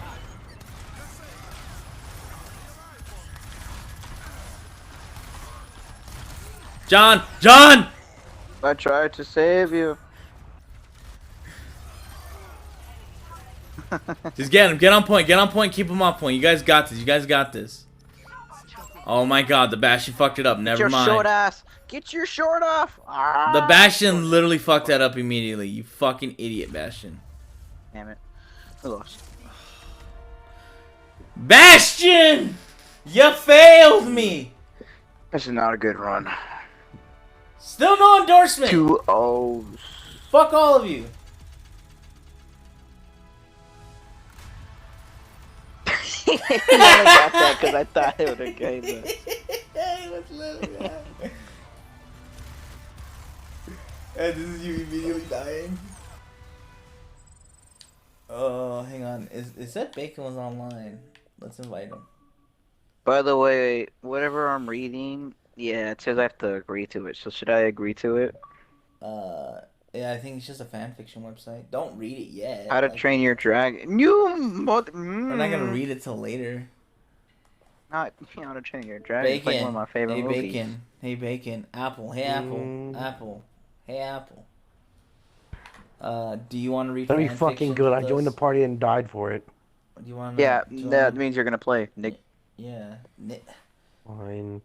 John! John! I tried to save you. Just get him. Get on point. Get on point. Keep him on point. You guys got this. You guys got this. Oh my god, the Bastion fucked it up. Get Never your short mind. ass. Get your short off. Ah. The Bastion literally fucked that up immediately. You fucking idiot, Bastion. Damn it. We lost. Bastion! You failed me! This is not a good run. Still no endorsement! 2 O's. Fuck all of you. I got that because I thought it would have gave it. It was literally that. And this is you immediately dying. Oh, hang on. It said Bacon was online. Let's invite him. By the way, whatever I'm reading, yeah, it says I have to agree to it. So should I agree to it? Yeah, I think it's just a fanfiction website. Don't read it yet. How to Like, Train Your Dragon. You mother. we're not gonna read it till later. Not How to Train Your Dragon. It's like one of my favorite Hey movies. Bacon. Hey Bacon. Apple. Hey Apple. Apple. Hey Apple. Do you want to read? That'd be fanfiction fucking good. I with joined the us? party and died for it. Do you want? Yeah, that means you're gonna play, Nick. Yeah. Fine.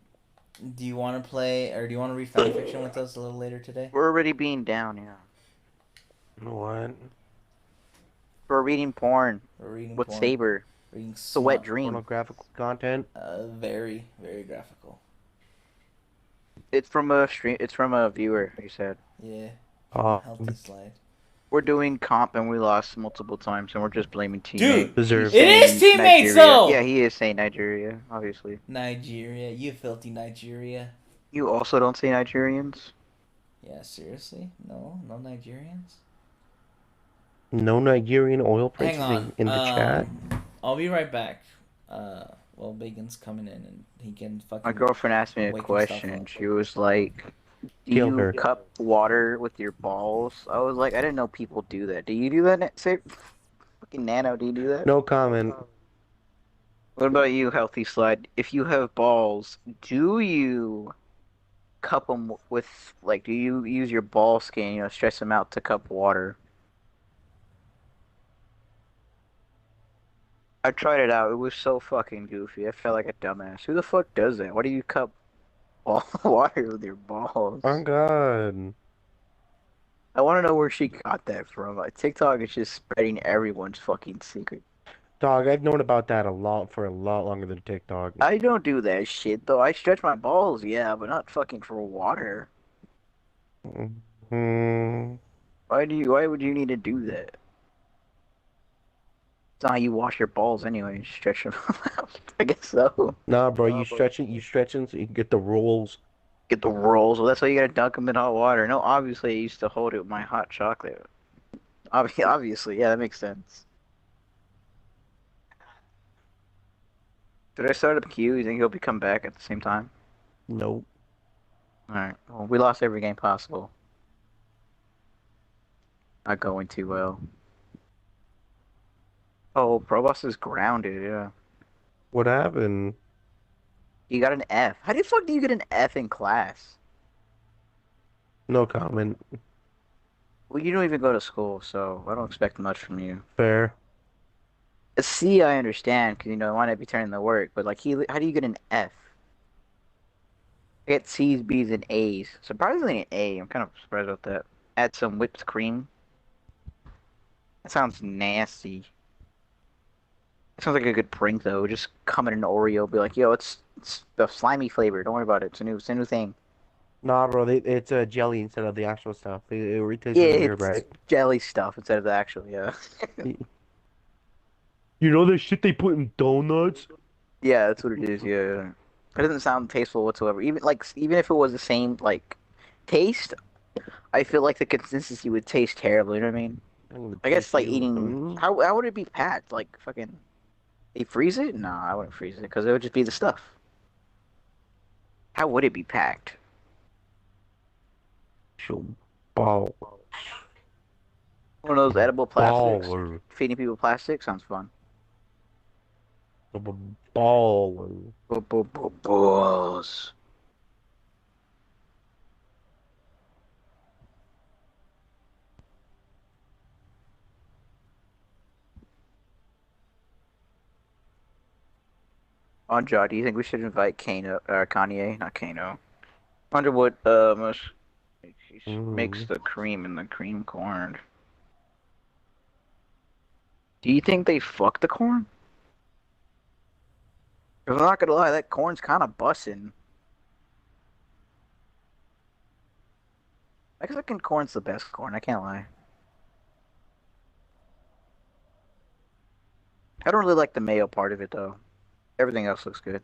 Do you want to play, or do you want to read fanfiction with us a little later today? We're already being down, yeah. You know what? We're reading porn We're reading with porn. Saber. Reading It's a wet smut. dream. Pornographic content. Very, very graphical. It's from a stream. It's from a viewer. He said Yeah. Oh, Healthy slide. we're doing comp and we lost multiple times, and we're just blaming teammates. Dude, deserve. it is Saying teammates, Nigeria. though! Yeah, he is saying Nigeria, obviously. Nigeria, you filthy Nigeria. You also don't say Nigerians. Yeah, seriously? No Nigerians? No Nigerian oil Hang prices on. in the chat. I'll be right back. Well, Bacon's coming in and he can fucking. My girlfriend asked me a waking question. stuff up. She was like, "Do Kill you her. cup water with your balls?" I was like, "I didn't know people do that. Do you do that?" Say, fucking Nano, do you do that? No comment. What about you, Healthy Slide? If you have balls, do you cup them with, like, do you use your ball skin, stretch them out to cup water? I tried it out. It was so fucking goofy. I felt like a dumbass. Who the fuck does that? Why do you cup water with your Oh balls? God. I want to know where she got that from. Like, TikTok is just spreading everyone's fucking secret. Dog, I've known about that a lot for a lot longer than TikTok. I don't do that shit though. I stretch my balls, yeah, but not fucking for water. Hmm. Why would you need to do that? It's not how you wash your balls anyway. You stretch them out. I guess so. Nah, bro, you stretching so you can get the rolls. Get the rolls. Well, that's why you gotta dunk them in hot water. No, obviously I used to hold it with my hot chocolate. Obviously, yeah, that makes sense. Did I start up Q? You think he'll be come back at the same time? Nope. Alright. Well, we lost every game possible. Not going too well. Oh, Proboss is grounded, yeah. What happened? You got an F. How the fuck do you get an F in class? No comment. Well, you don't even go to school, so I don't expect much from you. Fair. A C, I understand, because, I want to be turning the work, but, like, how do you get an F? I get C's, B's, and A's. Surprisingly, an A. I'm kind of surprised about that. Add some whipped cream. That sounds nasty. It sounds like a good prank, though. Just come in an Oreo, be like, yo, it's the slimy flavor. Don't worry about it. It's a new thing. Nah, bro, it's a jelly instead of the actual stuff. It tastes Yeah, really weird, it's right? jelly stuff instead of the actual, yeah. You know the shit they put in donuts? Yeah, that's what it is, yeah. It doesn't sound tasteful whatsoever. Even if it was the same, like, taste, I feel like the consistency would taste terrible, you know what I mean? I'm gonna I guess taste like you. eating. How would it be packed? Like fucking. They freeze it? No, I wouldn't freeze it because it would just be the stuff. How would it be packed? Show ball. One of those edible plastics. Baller. Feeding people plastic sounds fun. Baller. Balls. Anja, do you think we should invite Kano or Kanye? Not Kano. Wonder what she makes Mm. the cream in the cream corn. Do you think they fuck the corn? 'Cause I'm not gonna lie, that corn's kind of bussin'. Mexican corn's the best corn, I can't lie. I don't really like the mayo part of it though. Everything else looks good.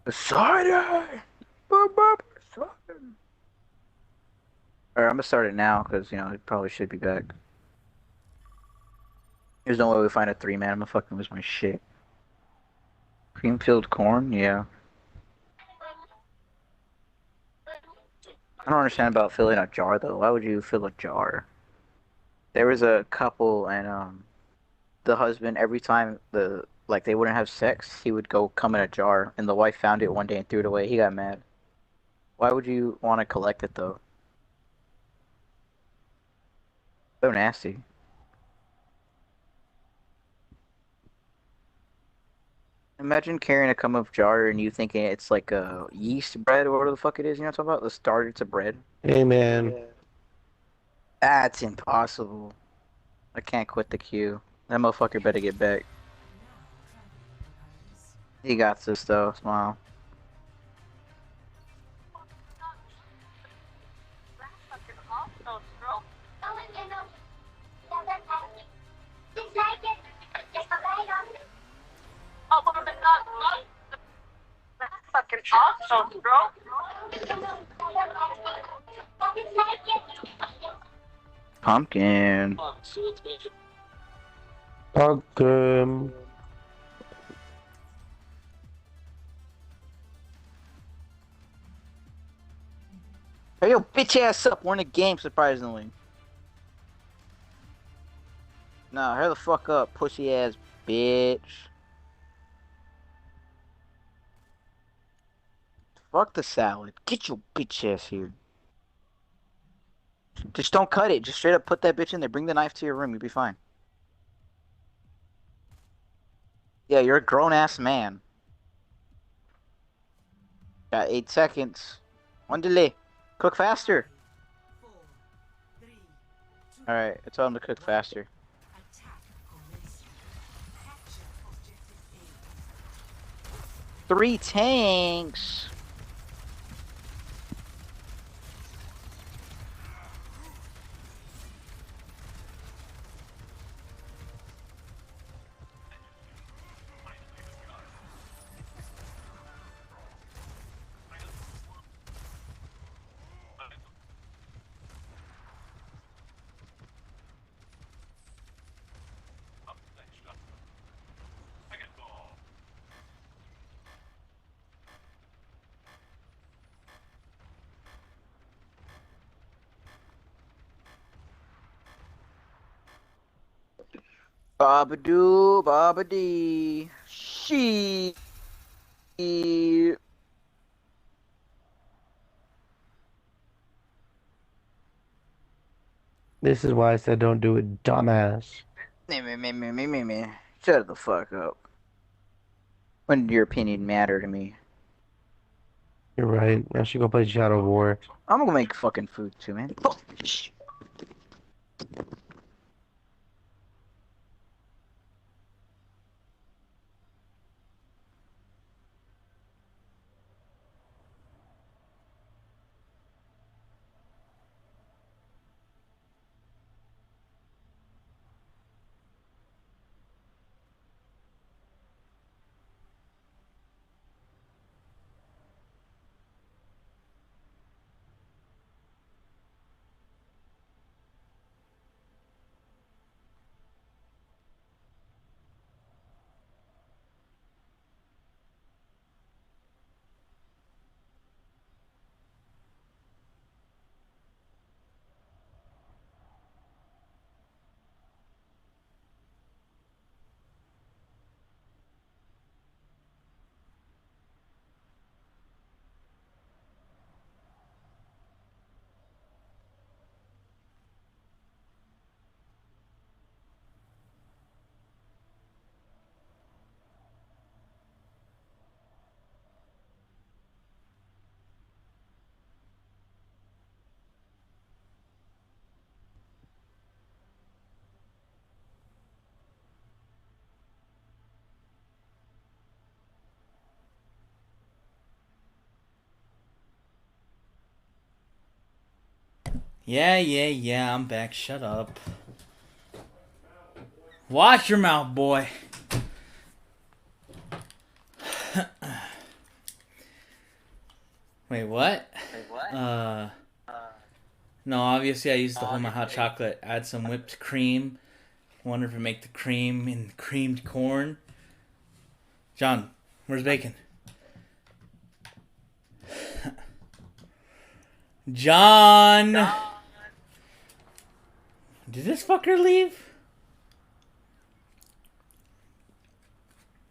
Poseidon! Poseidon! Alright, I'm gonna start it now because it probably should be back. There's no way we find a 3-man. I'm gonna fucking lose my shit. Cream filled corn? Yeah. I don't understand about filling a jar though. Why would you fill a jar? There was a couple and the husband every time they wouldn't have sex, he would go come in a jar and the wife found it one day and threw it away. He got mad. Why would you want to collect it though? So nasty. Imagine carrying a cum of jar and you thinking it's like a yeast bread or whatever the fuck it is. You know what I'm talking about? The starter to bread. Hey, man. Yeah. That's impossible. I can't quit the queue. That motherfucker better get back. He got this though. Smile. Pumpkin. Pumpkin. Hey, yo, bitch ass up. We're in a game, surprisingly. Nah, hurry the fuck up, pussy ass bitch. Fuck the salad. Get your bitch ass here. Just don't cut it. Just straight up put that bitch in there. Bring the knife to your room. You'll be fine. Yeah, you're a grown ass man. Got 8 seconds. One delay. Cook faster. 4, 3, 2, Alright, I told him to cook 1. faster. Attack commencing. Capture objective A. 3 tanks. Babadoo, babadee. She. This is why I said don't do it, dumbass. Me. Shut the fuck up. When did your opinion matter to me? You're right. I should go play Shadow War. I'm gonna make fucking food too, man. Fuck. Yeah, I'm back. Shut up. Watch your mouth, boy. Wait, what? Uh, no, obviously I used to hold my hot chocolate, add some whipped cream. Wonder if I make the cream in creamed corn. John, where's bacon? John! Did this fucker leave?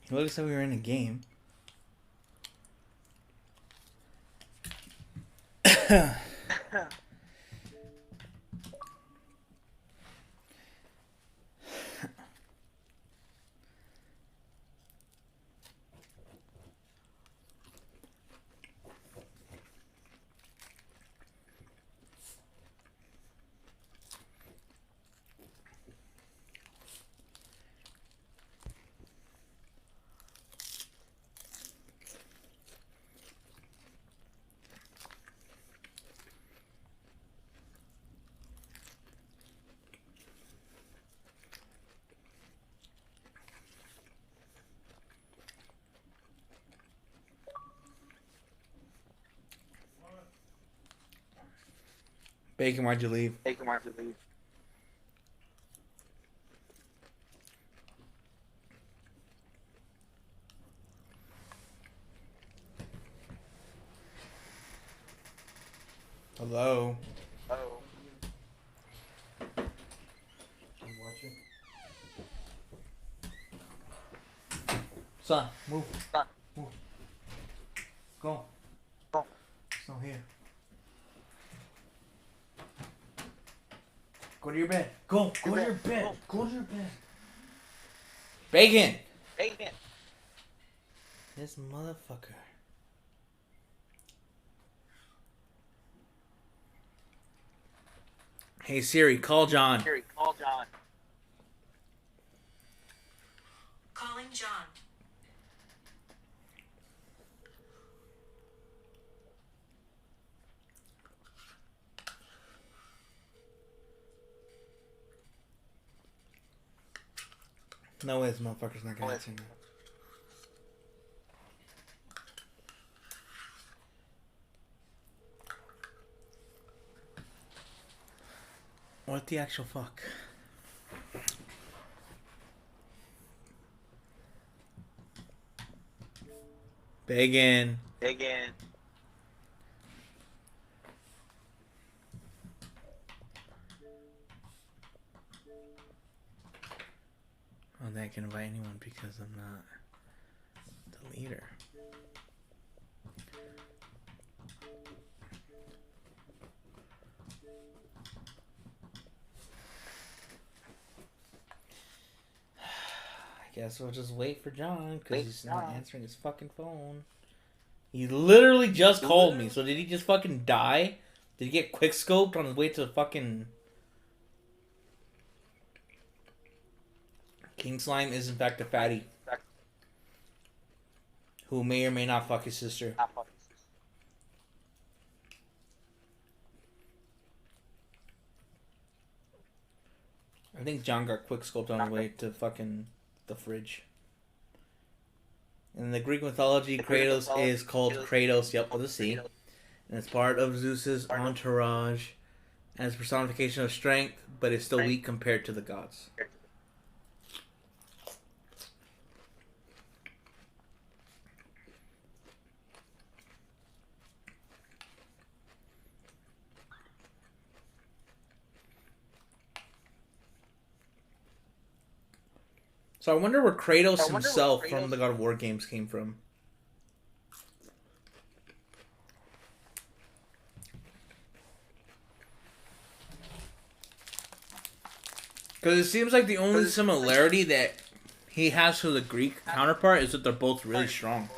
It looks like we were in a game. Bacon, why'd you leave? Hello. Oh. Son, move. Son. Move. Go. Go. It's not here. Go to your bed. Go. Go to your bed. Go to your bed. Bacon. Bacon. This motherfucker. Hey Siri, call John. Siri, call John. Calling John. No way, this motherfucker's not gonna answer now. What the actual fuck? Bacon. Bacon. I don't think I can invite anyone because I'm not the leader. I guess we'll just wait for John because he's not answering his fucking phone. He literally just called me. So did he just fucking die? Did he get quick scoped on his way to fucking... King Slime is in fact a fatty. Who may or may not fuck his sister. I think John got quick scoped on his way to fucking the fridge. In the Greek mythology, Kratos is called Kratos, yep, with a C. And it's part of Zeus's entourage as personification of strength, but is still weak compared to the gods. So I wonder where Kratos himself from the God of War games came from. Because it seems like the only similarity that he has to the Greek counterpart is that they're both really strong.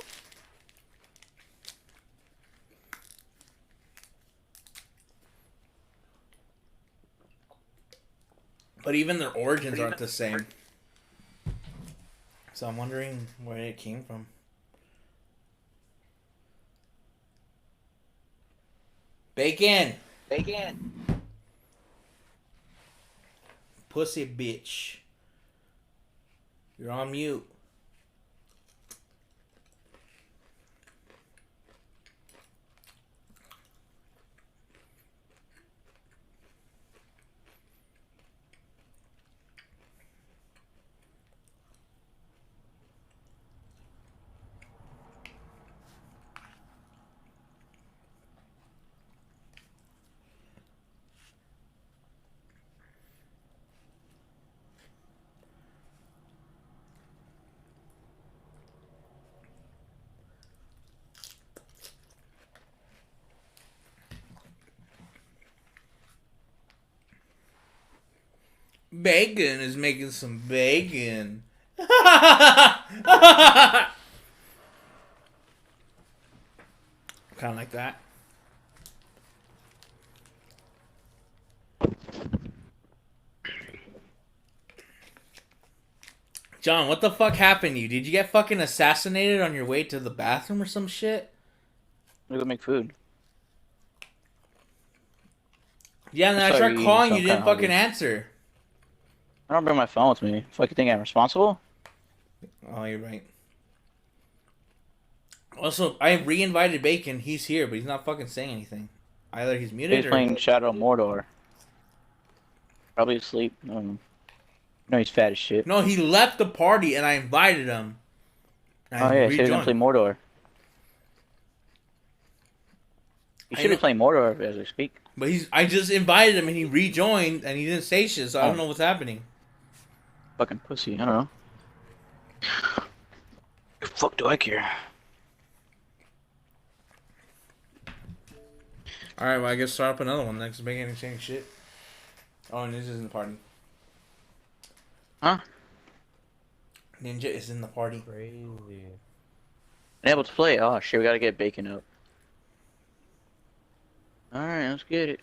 But even their origins aren't the same. So I'm wondering where it came from. Bacon! Bacon. Pussy bitch. You're on mute. Bacon is making some bacon. Kind of like that. John, what the fuck happened to you? Did you get fucking assassinated on your way to the bathroom or some shit? We go make food. Yeah, and then I tried calling you, didn't fucking answer. I don't bring my phone with me. Fuck, you think I'm responsible? Oh, you're right. Also, I re-invited Bacon. He's here, but he's not fucking saying anything. Either he's muted He's or... playing Shadow Mordor. Probably asleep. No, he's fat as shit. No, he left the party and I invited him. Oh yeah, he said he's gonna play Mordor. You I should be know. playing Mordor as we speak. But I just invited him and he rejoined and he didn't say shit, so I don't know what's happening. Fucking pussy. I don't know. The fuck do I care? Alright, well, I guess start up another one next. Make any change shit. Oh, and Ninja's in the party. Huh? Ninja is in the party. Crazy. Able to play? Oh shit, we gotta get bacon up. Alright, let's get it.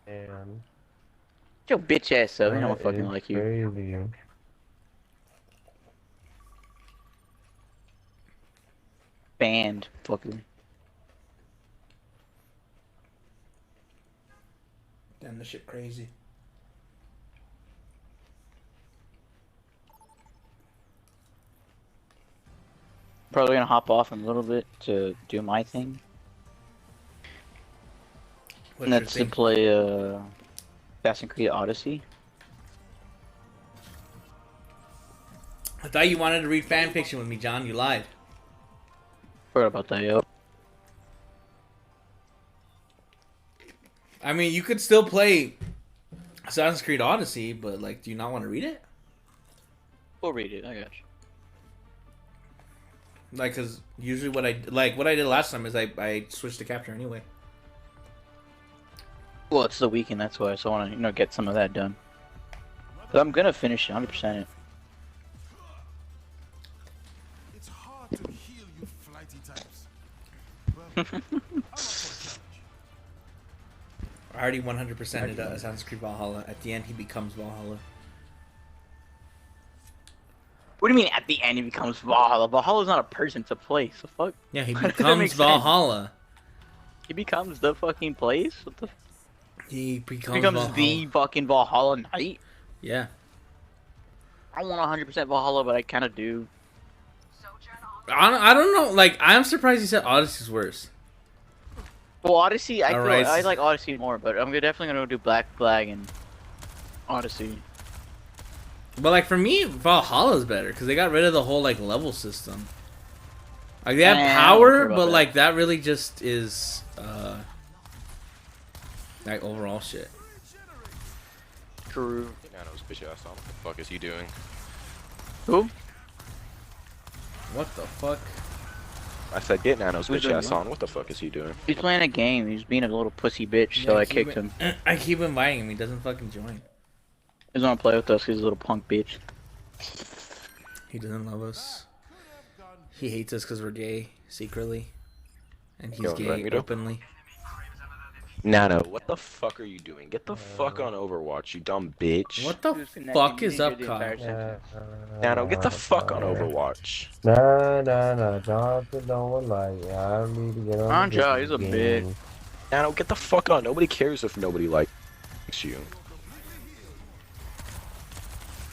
And Get your bitch ass up. I don't that fucking is like you. crazy. Banned, fucker. Damn, this shit crazy. Probably gonna hop off in a little bit to do my thing. What's And your that's to thing? play Assassin's Creed Odyssey. I thought you wanted to read fan fiction with me, John. You lied. Forgot about that, yo. I mean, you could still play Assassin's Creed Odyssey, but like, do you not want to read it? We'll read it, I got you. Like, cause usually what I did last time is I switched to capture anyway. Well, it's the weekend, that's why, so I wanna, get some of that done. But I'm gonna finish 100% it. It's hard to heal you flighty types. Well, I already 100%ed Assassin's Creed Valhalla. At the end, he becomes Valhalla. What do you mean at the end he becomes Valhalla? Valhalla's not a person, it's a place. The fuck? Yeah, he That doesn't becomes make sense. Valhalla. He becomes the fucking place? What the He becomes becomes Valhalla. the fucking Valhalla Knight? Yeah. I don't want 100% Valhalla, but I kinda do. I don't know. Like, I'm surprised he said Odyssey's worse. Well, Odyssey, Alright. I like Odyssey more, but I'm definitely gonna do Black Flag and Odyssey. But like for me, Valhalla's better because they got rid of the whole like level system. Like they have I don't care power, about but that. like that really just is like overall shit. True. Nano's bitch ass on. What the fuck is he doing? Who? What the fuck? I said get Nano's Who's bitch doing ass what? on. What the fuck is he doing? He's playing a game. He's being a little pussy bitch, so Yeah, I kicked him. I keep inviting him. He doesn't fucking join. He doesn't want to play with us. He's a little punk bitch. He doesn't love us. He hates us because we're gay secretly, and he's Yo, invite gay me to- openly. Nano, what the fuck are you doing? Get the fuck on Overwatch, you dumb bitch. What the Who's connecting fuck is me up, to the Kyle? entire section? Nano, get the fuck on Overwatch. Nah. Jonathan don't like. I need to get on. Anja, the he's a game. Nano, get the fuck on. Nobody cares if nobody likes you.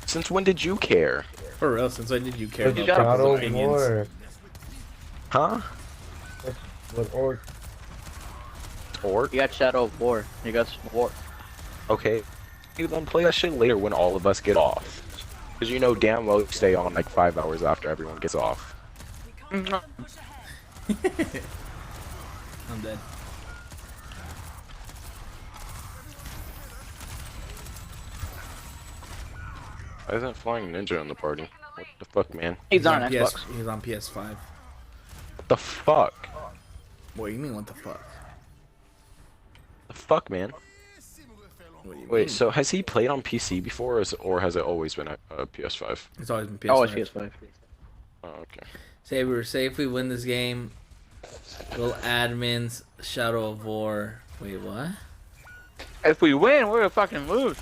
Since when did you care? For real, since when did you care But You about got a God people's of opinions? War. Huh? With orc. Or You got Shadow of War. You got War. okay, you then play that shit later when all of us get off. Cause you know damn well you stay on like 5 hours after everyone gets off. I'm dead. Why isn't Flying Ninja in the party? What the fuck, man? He's on Xbox. He's on PS5. What the fuck? What do you mean? What the fuck? The fuck, man? What do you Wait, mean? so has he played on PC before, or has it always been a PS5? It's always been PS5. Oh, it's PS5. Oh, okay. Say if we win this game, we'll admins Shadow of War. Wait, what? If we win, we're gonna fucking lose.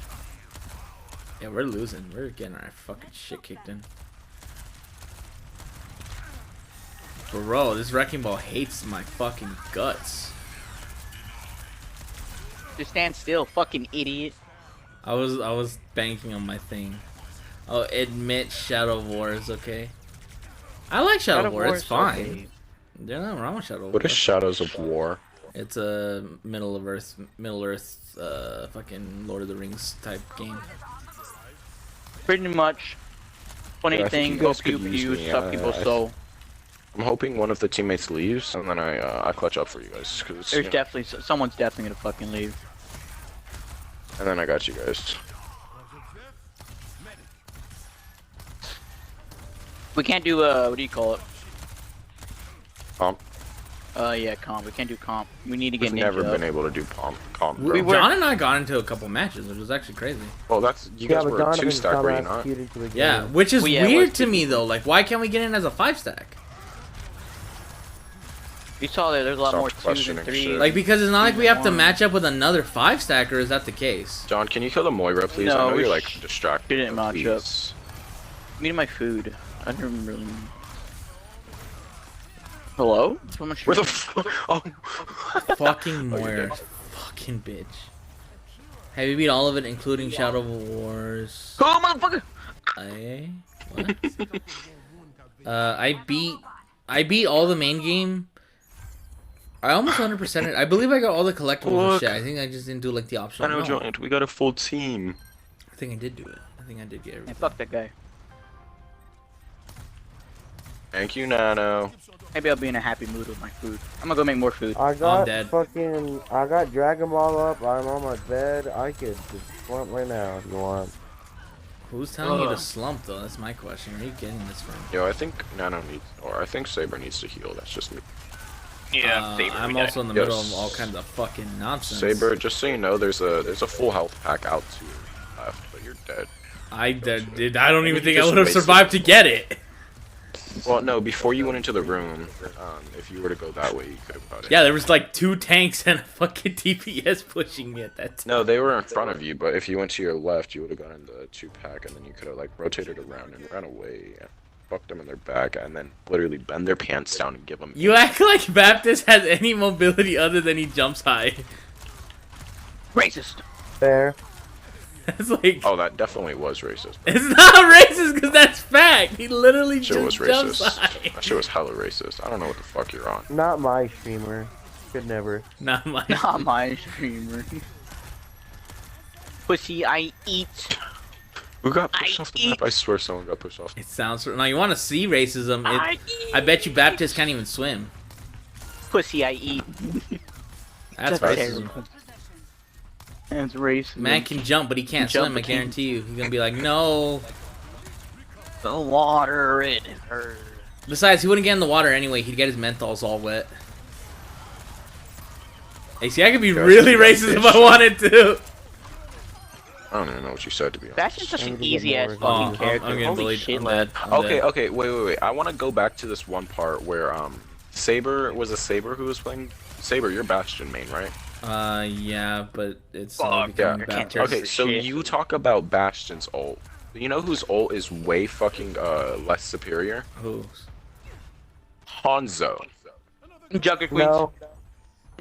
Yeah, we're losing. We're getting our fucking shit kicked in. Bro, this wrecking ball hates my fucking guts. Just stand still, fucking idiot. I was banking on my thing. Oh, admit Shadow of War is okay. I like Shadow of War. It's is fine. okay. There's nothing wrong with Shadow of War. What is Shadows of War? It's a Middle Earth, fucking Lord of the Rings type game. Pretty much. Funny Yeah, I think thing, you go guys could pew use pew, me, suck people's I- soul. I'm hoping one of the teammates leaves, and then I clutch up for you guys. Cause, There's definitely someone's definitely gonna fucking leave. and then I got you guys. We can't do what do you call it? Comp. Yeah, comp. We can't do comp. We need to We've get never ninja been up. able to do comp, bro. We were- John and I got into a couple matches, which was actually crazy. Well, that's you Yeah, guys but were a Donovan 2-stack, were you not? executed to the game. Yeah, which is Well, yeah, it weird was to me though. Like, why can't we get in as a 5-stack? You saw there's a lot Stop more 2s and questioning 3s. shit. Like, because it's not like we have to One. match up with another 5-stack, or is that the case? John, can you kill the Moira, please? No, I know we you're like distracted. didn't match up. Please. Me and my food. I don't really. Hello? Someone Where the shoot. Oh. Fucking Oh, you're Moira, dead. fucking bitch. Have you beat all of it, including Shadow Wars? Oh, motherfucker! What? I beat all the main game. I almost 100%ed it. I believe I got all the collectibles and Look. shit. I think I just didn't do like the I optional. know, No. Giant. We got a full team. I think I did do it. I think I did get Hey, everything. fuck that guy. Thank you, Nano. Maybe I'll be in a happy mood with my food. I'm gonna go make more food. I got dead. I got Dragon Ball up. I'm on my bed. I could just slump right now if you want. Who's telling you to slump though? That's my question. Where are you getting this from? Yo, I think Nano needs, or I think Saber needs to heal. That's just me. I'm also in the middle of all kinds of fucking nonsense. Saber, just so you know, there's a full health pack out to your left, but you're dead. I don't even You think I just would have wasted- survived to get it. Well, no, before you went into the room, if you were to go that way, you could have got it. Yeah, there was like 2 tanks and a fucking DPS pushing me at that time. No, they were in front of you, but if you went to your left, you would have gotten the 2-pack, and then you could have like rotated around and ran away and fucked them in their back, and then literally bend their pants down and give them. You act like Baptist has any mobility other than he jumps high. Racist. Fair. It's like, Oh, that definitely was racist. it's not racist because that's fact. He literally That shit was just jumps racist. high. That shit was hella racist. I don't know what the fuck you're on. Not my streamer. Could never. Not my. Not my streamer. Pussy, I eat. Who got pushed I off the map? I swear someone got pushed off. It sounds. Now you want to see racism? I It, eat. I bet you Baptist can't even swim. Pussy, I eat. That's That's racism. terrible. That's racist. Man can jump, but he can't Jump, swim. I but can't- guarantee you. He's gonna be like, no. The water, it hurts. Besides, he wouldn't get in the water anyway. He'd get his menthols all wet. Hey, see, I could be Yeah, really you racist if bitch. I wanted to. I don't even know what you said, to be honest. Bastion's such I'm an gonna get easy ass more fucking I'm character. getting Holy bullied. shit, I'm lad. dead. I'm Okay, dead. okay, wait. I want to go back to this one part where Saber was a Saber who was playing. Saber, you're Bastion main, right? Yeah, but it's Fuck, becoming yeah. I can't Baptist. tell Okay, so shit. you talk about Bastion's ult. You know whose ult is way fucking less superior? Who's? Hanzo. Junker Queens. No.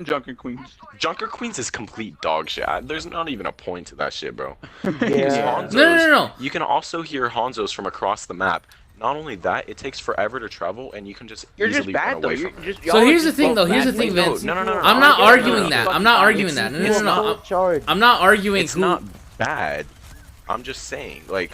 Junker Queens. Junker Queens is complete dog shit. There's not even a point to that shit, bro. Yeah. Hanzo's- No. You can also hear Hanzo's from across the map. Not only that, it takes forever to travel, and you can just You're just easily run bad though. away You're from it. just. So y'all here's are the just thing, though. both Here's the bad. thing, No, Vince. no. I'm not no, arguing no. that. I'm not arguing that. No, It's no, no. not- Charge. I'm not arguing. It's who- not bad. I'm just saying, like,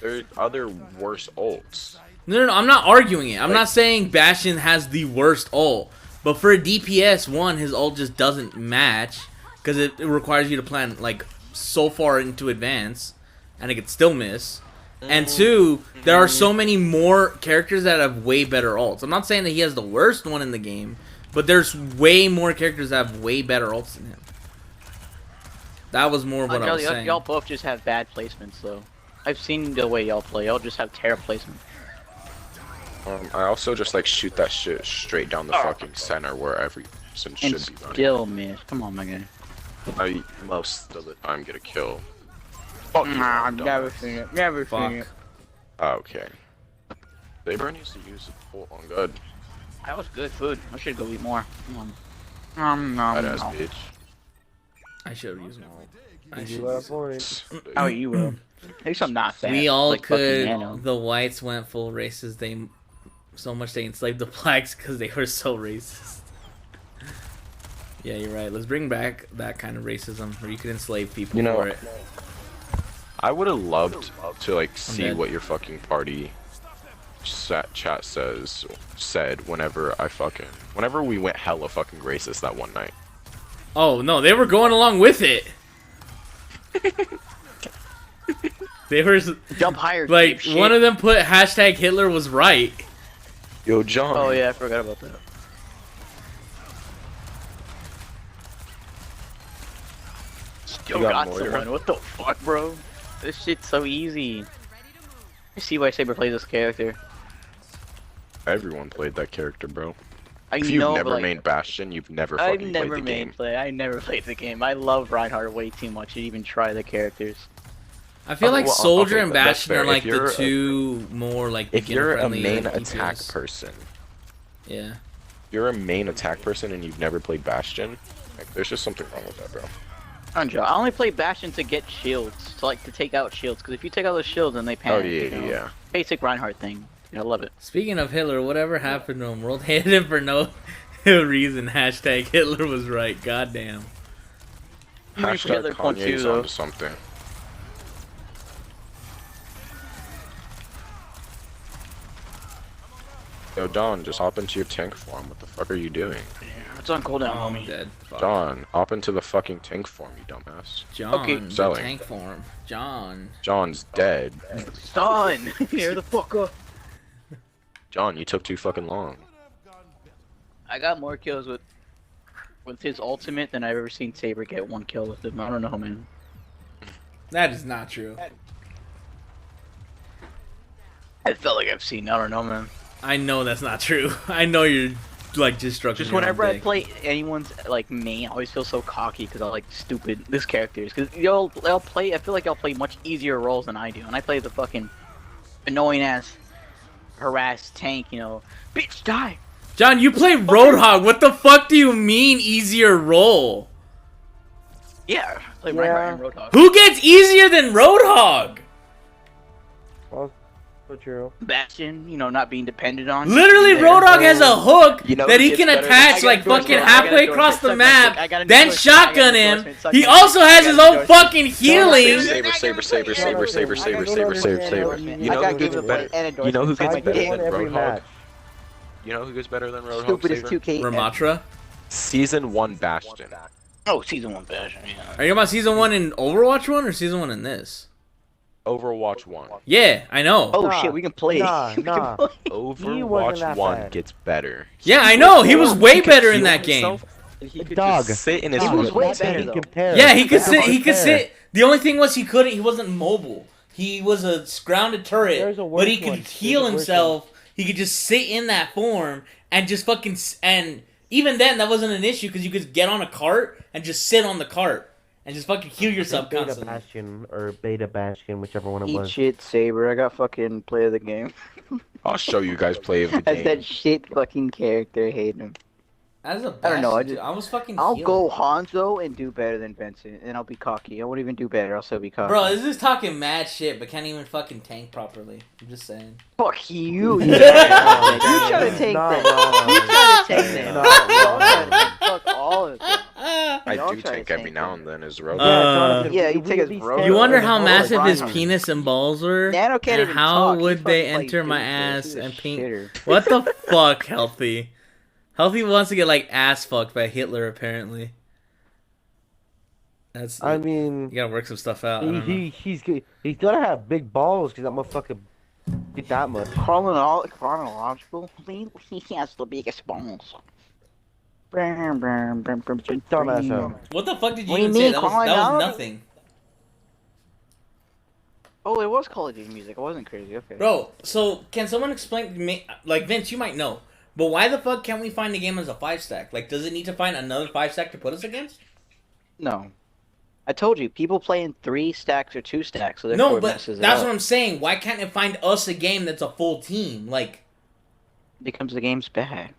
there are other worse ults. No. I'm not arguing it. I'm Like- not saying Bastion has the worst ult. But for a DPS, one, his ult just doesn't match. Because it requires you to plan, like, so far into advance. And it could still miss. And two, there are so many more characters that have way better ults. I'm not saying that he has the worst one in the game. But there's way more characters that have way better ults than him. That was more of what I was saying. Y'all both just have bad placements though. I've seen the way y'all play. Y'all just have terrible placement. I also just, like, shoot that shit straight down the fucking center where every person And should be running. still miss. Come on, my guy. I most of the time get a kill. Fuck you, Nah, I've dumbass. never seen it. Never Fuck. seen it. Okay. Saber needs to use the ult on good. That was good food. I should go eat more. Come on. Badass bitch. I should have used my ult. I You should. have a point. Oh, you will. At least I'm not fat. We all like fucking could. Nano. The whites went full racist. They so much they enslaved the blacks because they were so racist. Yeah, you're right. Let's bring back that kind of racism where you could enslave people You know, for it. I would have loved to, like, see dead. what your fucking party chat said whenever we went hella fucking racist that one night. Oh no, they were going along with it. They were Jump higher. like, dipshit. one of them put hashtag Hitler was right. Yo, John. Oh yeah, I forgot about that. Still You got got Moira? someone. What the fuck, bro? This shit's so easy. I see why Saber plays this character. Everyone played that character, bro. I If you've know, never but, like, made Bastion, you've never I've fucking never played the game. I never played the game. I love Reinhardt way too much to even try the characters. I feel Okay, like well, Soldier okay, and that's Bastion fair. are If like you're the a- two more like If you're a beginner-friendly, main like, attack DPS. person, Yeah. you're a main attack person and you've never played Bastion, like, there's just something wrong with that, bro. I only play Bastion to get shields, to take out shields. Because if you take out the shields, then they panic. Oh yeah, you know? yeah. Basic Reinhardt thing. I love it. Speaking of Hitler, whatever happened to him? World hated him for no reason. Hashtag Hitler was right. Goddamn. Hashtag Hitler point Kanye's two, though. onto something. Yo, Don, just hop into your tank form. What the fuck are you doing? It's on cooldown, I'm homie. dead. Fuck. John, hop into the fucking tank form, you dumbass. John, Okay. the Selling. tank form. John. John's dead. Son! Here the fuck up. John, you took too fucking long. I got more kills with his ultimate than I've ever seen Saber get one kill with him. I don't know, man. That is not true. I felt like I've seen. I don't know, man. I know that's not true. I know you're like just struck. Just whenever I play anyone's like main, I always feel so cocky because I like stupid this characters. Because they'll play. I feel like they'll play much easier roles than I do, and I play the fucking annoying ass harassed tank. You know, bitch die. John, you play Roadhog. What the fuck do you mean easier role? Yeah, I play Yeah. Reinhardt and Roadhog. Who gets easier than Roadhog? Well, so true. Bastion, you know, not being dependent on. Literally, there. Roadhog has a hook You know that who he gets can better than- I attach got like endorsement, fucking I got halfway endorsement, across the suck my dick, map, I got then endorsement, I got shotgun him. endorsement, suck He my also dick, I has got his own endorsement. fucking healing. Saber. You know who gets better? You know who gets I better get one than every Roadhog? match. You know who gets better than Roadhog? Stupidest Saber? 2K. Ramatra? Season 1 Bastion. Oh, season 1 Bastion. Yeah. Are you talking about season 1 in Overwatch 1 or season 1 in this? Overwatch 1. Yeah, I know. Oh Nah, shit, we can play nah, it. We can nah. play it. Overwatch that 1 bad. gets better. Yeah, I know. He was way He could better in heal that game. himself, and he could Dog. just sit in his He was room. way That's how better, he though. compares. Yeah, he could That's sit. how He could compare. sit. The only thing was he couldn't. He wasn't mobile. He was a grounded turret, There's a but he worse could one. heal There's a worse himself. He could just sit in that form and just fucking. And even then, that wasn't an issue because you could get on a cart and just sit on the cart and just fucking heal yourself Beta constantly. Bastion or Beta Bastion, whichever one it Eat was. shit, Saber. I got fucking play of the game. I'll show you guys play of the As that game. shit fucking character, I hate him. As a I don't know, I Bastion, just- I was fucking. I'll healing. go Hanzo and do better than Vincent, and I'll be cocky. I won't even do better. I'll still be cocky. Bro, this is talking mad shit, but can't even fucking tank properly. I'm just saying. Fuck you. You try to take Not that. wrong. You try to take that. Not Y'all try wrong. to fuck all of them. I Y'all do try to tank every tank now him. and then as Roadhog. Jonathan, Yeah, we- you we take his at least road. stand You wonder on how the massive road. his Reinhardt. penis and balls were, Nano can't and even how talk. He would they fucking plays enter my football. ass He's a and pink? shitter. What the fuck, Healthy? Healthy wants to get like ass fucked by Hitler apparently. That's I mean, you gotta work some stuff out. I don't know. he's gotta have big balls because that motherfucker did that much. Chronological? He has the biggest balls. Dumbass him. What the fuck did you What do you even say? mean, That was calling out? nothing, Oh, it was Call of Duty music. I wasn't crazy. Okay. bro. So can someone explain to me? Like Vince, you might know, but why the fuck can't we find the game as a 5-stack? Like, does it need to find another 5-stack to put us against? No. I told you, people play in 3 stacks or 2 stacks, so No, therefore it but messes that's it what up. I'm saying. Why can't it find us a game that's a full team? Like Becomes the game's bad.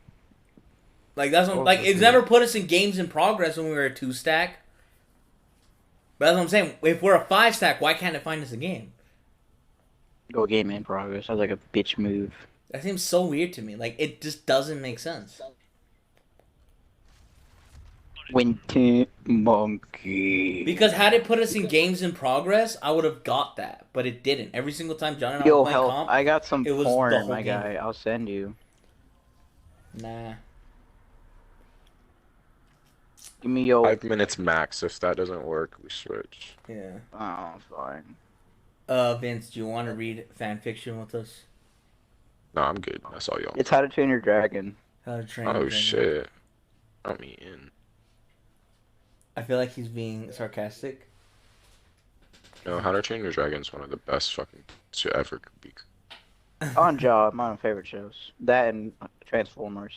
that's what, like it's never put us in games in progress when we were a 2-stack. But that's what I'm saying. If we're a 5-stack, why can't it find us a game? Go game in progress. Sounds like a bitch move. That seems so weird to me. Like it just doesn't make sense. Winter monkey. Because had it put us in games in progress, I would have got that, but it didn't. Every single time John and I were Yo, playing help! comp, I got some it was the porn, whole my game. guy. I'll send you. Nah. Give me your. 5 minutes max. If that doesn't work, we switch. Yeah. Oh, fine. Vince, do you want to read fan fiction with us? No, I'm good. That's all y'all. It's How to Train Your Dragon. How to train? Your Oh dragon. shit. I'm in. I feel like he's being sarcastic. No, How to Train Your Dragon is one of the best fucking to ever be. On job, my favorite shows. That and Transformers.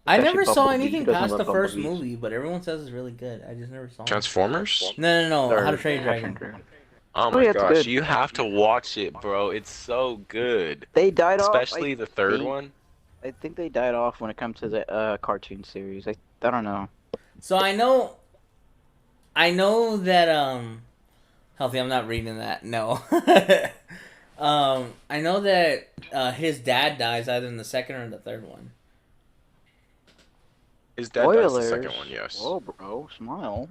I Especially never saw Bumblebee. anything Who doesn't past the love first Bumblebees? movie, but everyone says it's really good. I just never saw it. Transformers? No. Or How to Train Your How to Train Dragon. Oh Oh, my yeah, it's gosh, good. you have to watch it, bro. It's so good. They died off. Especially the third think- one. I think they died off when it comes to the cartoon series. I don't know. So I know that healthy. I'm not reading that. No. I know that his dad dies either in the second or in the third one. His dad dies the Spoilers. second one, yes. Whoa, bro, smile.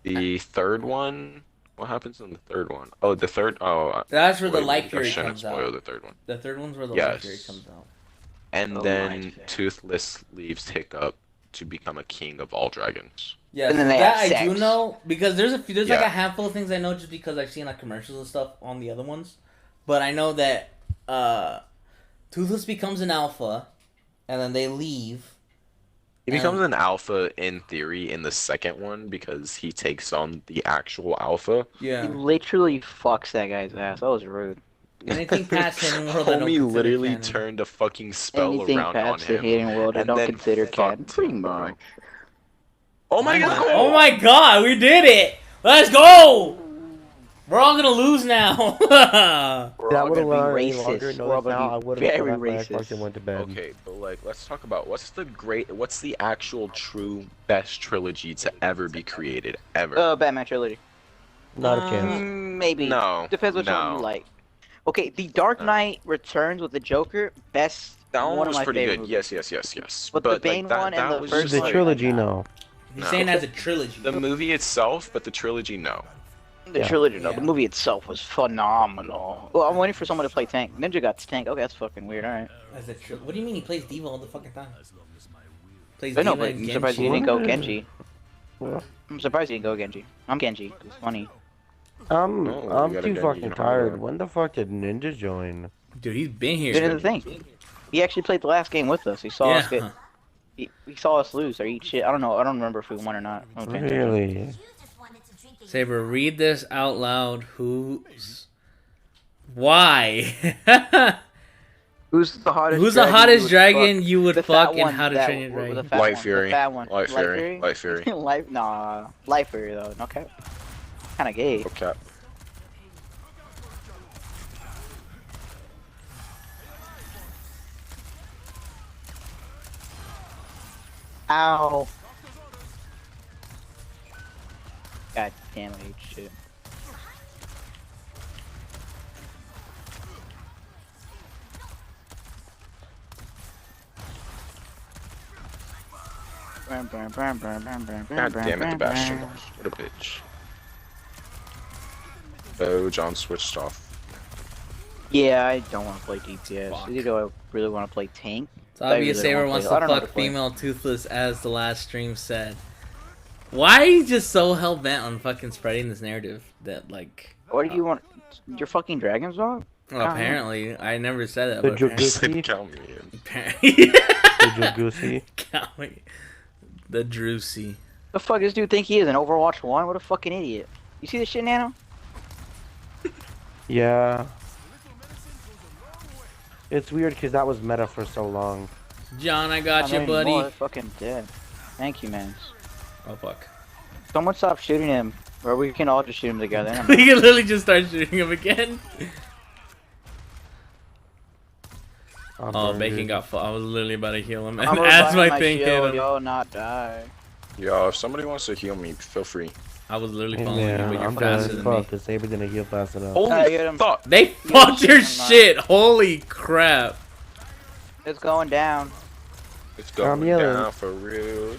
The third one. What happens in the third one? Oh, the third. Oh, That's where the wait, Light I Fury shouldn't comes spoil out. the third one. The third one's where the Light Yes. Fury comes out. And Oh, then right. Toothless leaves Hiccup to become a king of all dragons. Yeah, And then they that have I do sex. know because there's like Yeah. a handful of things I know just because I've seen like commercials and stuff on the other ones. But I know that Toothless becomes an alpha, and then they leave. He becomes an alpha in theory in the second one because he takes on the actual alpha. He Yeah. literally fucks that guy's ass. That was rude. Anything past Hidden World, I don't Homie consider literally canon. turned a fucking spell Anything around on past the him. hidden world, I and don't then consider canon. fucked Pretty him, bro. much. Oh my god! Oh my god, we did it! Let's go! We're all gonna lose now. We're That all would have gonna be learned any longer. racist. We're No, all now I gonna be would have very I racist. fucking went to bed. Okay, but like, let's talk about what's the actual true best trilogy to ever be created ever. Batman trilogy. Not a chance. Maybe. No. Depends which one no. you like. Okay, The Dark No. Knight Returns with the Joker, best. That one one of was my pretty favorite good. movies. Yes. But the like, Bane that, one and that the was first just The one- like, trilogy, no. He's No. saying as a trilogy. the movie itself, but the trilogy, no. The Yeah. trilogy, no. Yeah. The movie itself was phenomenal. Well, I'm waiting for someone to play Tank. Ninja got Tank. Okay, that's fucking weird. All right. As a what do you mean he plays Diva all the fucking time? Plays I know, Diva but and I'm surprised he Genji. didn't go Genji. Well, I'm surprised he didn't go Genji. I'm Genji. It's funny. I'm No, we I'm gotta too get fucking you know tired. that. When the fuck did Ninja join? Dude, he's been here. This is the thing. He actually played the last game with us. He saw us get. Yeah. He saw us lose or eat shit. I don't know. I don't remember if we won or not. I don't pay attention. Really? Saber, read this out loud. Who's why? Who's the hottest? Who's the dragon hottest you would dragon fuck? you would The fuck fat and one How to that- Train Your the Dragon? fat Light one, the Fury. fat one. Light Fury. Light Fury. Light Fury though. Okay. Kind of gay. Okay. Ow. God damn it, I ate shit. God damn it, the Bastion. What a bitch. Oh, John switched off. Yeah, I don't want to play DPS. Fuck. Either do I really want to play tank. So I obvious really Saber don't wants play- I to don't know how fuck to play. female Toothless, as the last stream said. Why are you just so hell bent on fucking spreading this narrative that like? What do you want? Your fucking dragons dog? Well, apparently, I never said that. The But apparently, Jugusi? Count me in. The Jugusi? Count me- the Drusy. The fuck does this dude think he is? An Overwatch 1? What a fucking idiot. You see this shit, Nano? Yeah. It's weird because that was meta for so long. John, I got Not you, anymore, buddy. they're fucking dead. Thank you, man. Oh fuck. Someone stop shooting him, or we can all just shoot him together. We can literally just start shooting him again. Oh, Bacon got full. I was literally about to heal him, and I'm as reviving my thing hit shield, him, yo, not die. Yo, if somebody wants to heal me, feel free. I was literally following you, Yeah, but you're I'm done faster as than me. fuck. The Saber's gonna heal fast enough. I hit Holy him. fuck! They Yeah, fucked your shit, I'm not- shit. Holy crap. It's going down. It's I'm going yelling. down for real.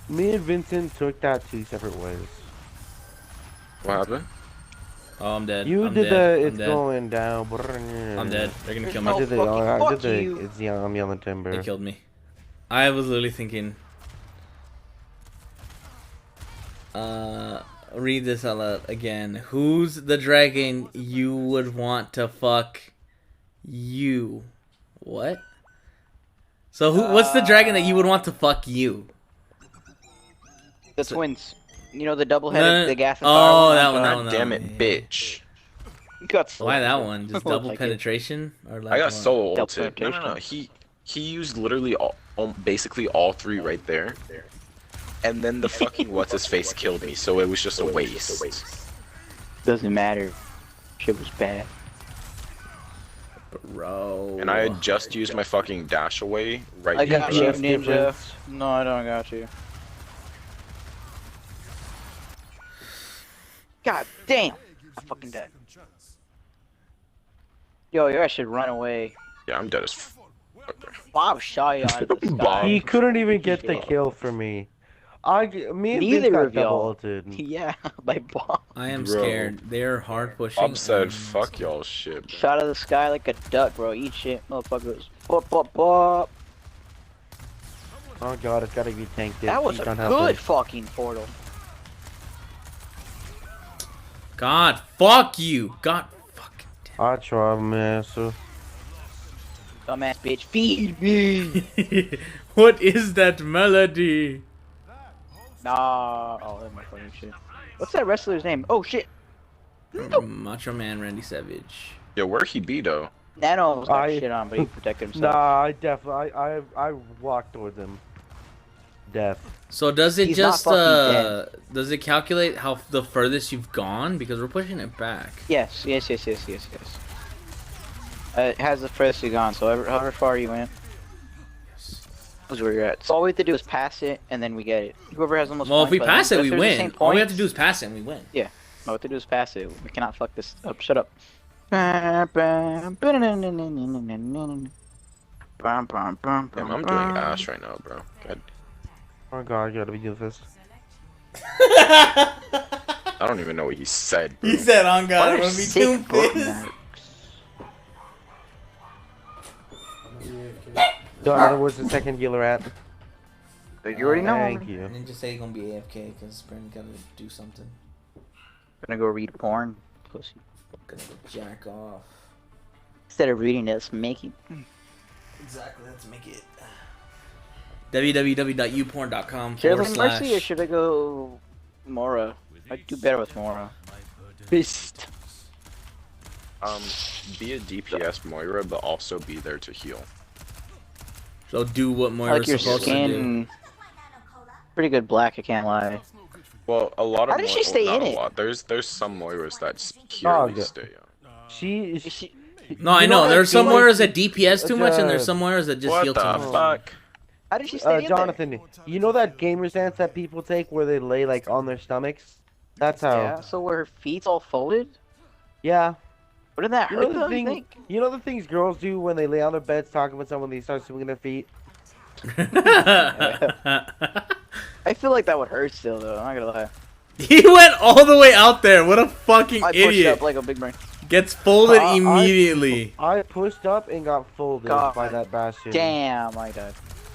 Me and Vincent took that 2 separate ways. What happened? Oh, I'm dead. You I'm did dead. the I'm it's dead. going down. I'm dead. They're gonna kill me. no- I did the fucking I fuck did the you. it's yeah, I'm yelling They timber. killed me. I was literally thinking. Read this out loud again. Who's the dragon you would want to fuck you? What? So who? What's the dragon that you would want to fuck you? The twins. You know the double-headed, No, the gas and oh, fire one? that one, that God one, that damn one. it, Yeah. bitch. Got Why that selected. one? Just Look double like it. penetration, or like I got what? solo Double ulted. No. penetration. He used literally basically all 3 right there. And then the fucking what's his face killed me, so it was just a waste. Doesn't matter. Shit was bad. Bro. And I had just used my fucking dash away right I got you, there. GPS ninja. difference. No, I don't got you. God damn! I'm fucking dead. Yo, I should run away. Yeah, I'm dead as fuck. Bob shot you out of the Bob. sky. He couldn't even get the kill for me. Me and Neither Vince got of y'all. double ulted. Yeah, by Bob. I am Bro. scared. They're hard pushing. Bob said, and- fuck y'all shit, bro. Shot out of the sky like a duck, bro. Eat shit, motherfuckers. Bop, bop, bop. Oh god, it's gotta be tanked. That was You a don't have good to- fucking portal. God, fuck you. God, fucking. I try, man. So Dumbass bitch, feed me. What is that melody? Nah. Oh, that's my fucking shit. What's that wrestler's name? Oh shit. Macho Man Randy Savage. Yo, where he be though? Nano was got I- shit on, but he protected himself. nah, I definitely I walked towards him. Death. So does it He's not just fucking does it calculate how the furthest you've gone, because we're pushing it back? Yes. It has the first you gone, so however far you went. Is where you're at. So all we have to do is pass it, and then we get it. Whoever has the most Well, if points we by pass then- it, we if there's the win. same All we have to points- do is pass it and we win. No, what we have to do is pass it. We cannot fuck this up. Shut up. Damn, Damn, I'm doing Ash right now, bro. God, Oh god, I gotta be doing this. I don't even know what he said, bro. He said, "On What God, are I'm gonna be sick too bookmarks? Donna, where's the second healer at? You already know. Thank you. And then just say you're gonna be AFK because Brandon gotta do something. Gonna go read porn. Pussy. Gonna go jack off. Instead of reading this, making. Exactly. Let's make it. www.uporn.com Should I / go Mercy or should I go Mora? I'd do better with Mora. Beast. Be a DPS Moira, but also be there to heal. So do what I Moira's like your supposed to do. skin. Pretty good black, I can't lie. Well, a lot of How did she stay not in a it? lot. There's some Moiras that purely good. stay on. She No, I You know. know There's that some game- Moiras that DPS too much, and there's Uh, some Moiras that just What heal too the much. fuck? How did she stay in there? Jonathan, you know that gamer stance that people take where they lay like on their stomachs? That's how. Yeah, so where her feet's all folded? Yeah. Wouldn't that You hurt know the though, you thing. think? You know the things girls do when they lay on their beds talking with someone, they start swinging their feet. I feel like that would hurt still though, I'm not gonna lie. He went all the way out there. What a fucking I pushed idiot. up like a big brain. Gets folded I- immediately. I pushed up and got folded God by that bastion. Damn, I died.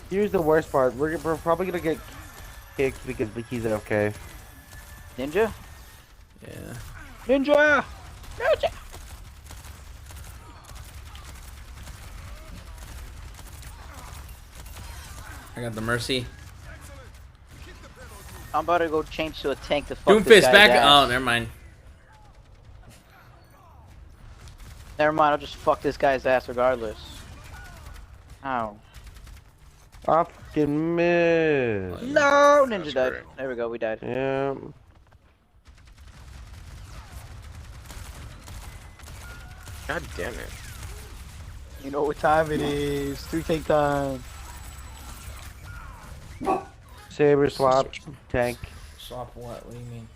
Here's the worst part. We're probably gonna get kicked because he's okay. Ninja? Yeah. Ninja! Ninja! I got the mercy. I'm about to go change to a tank to fuck this Doomfist guy's back. ass. Oh, never mind. Never mind, I'll just fuck this guy's ass regardless. Ow. I fucking missed. No! Ninja That's died. great. There we go, we died. Yeah. God damn it. You know what time it is. 3 tank time. Saber swap. Tank. Swap what? What do you mean?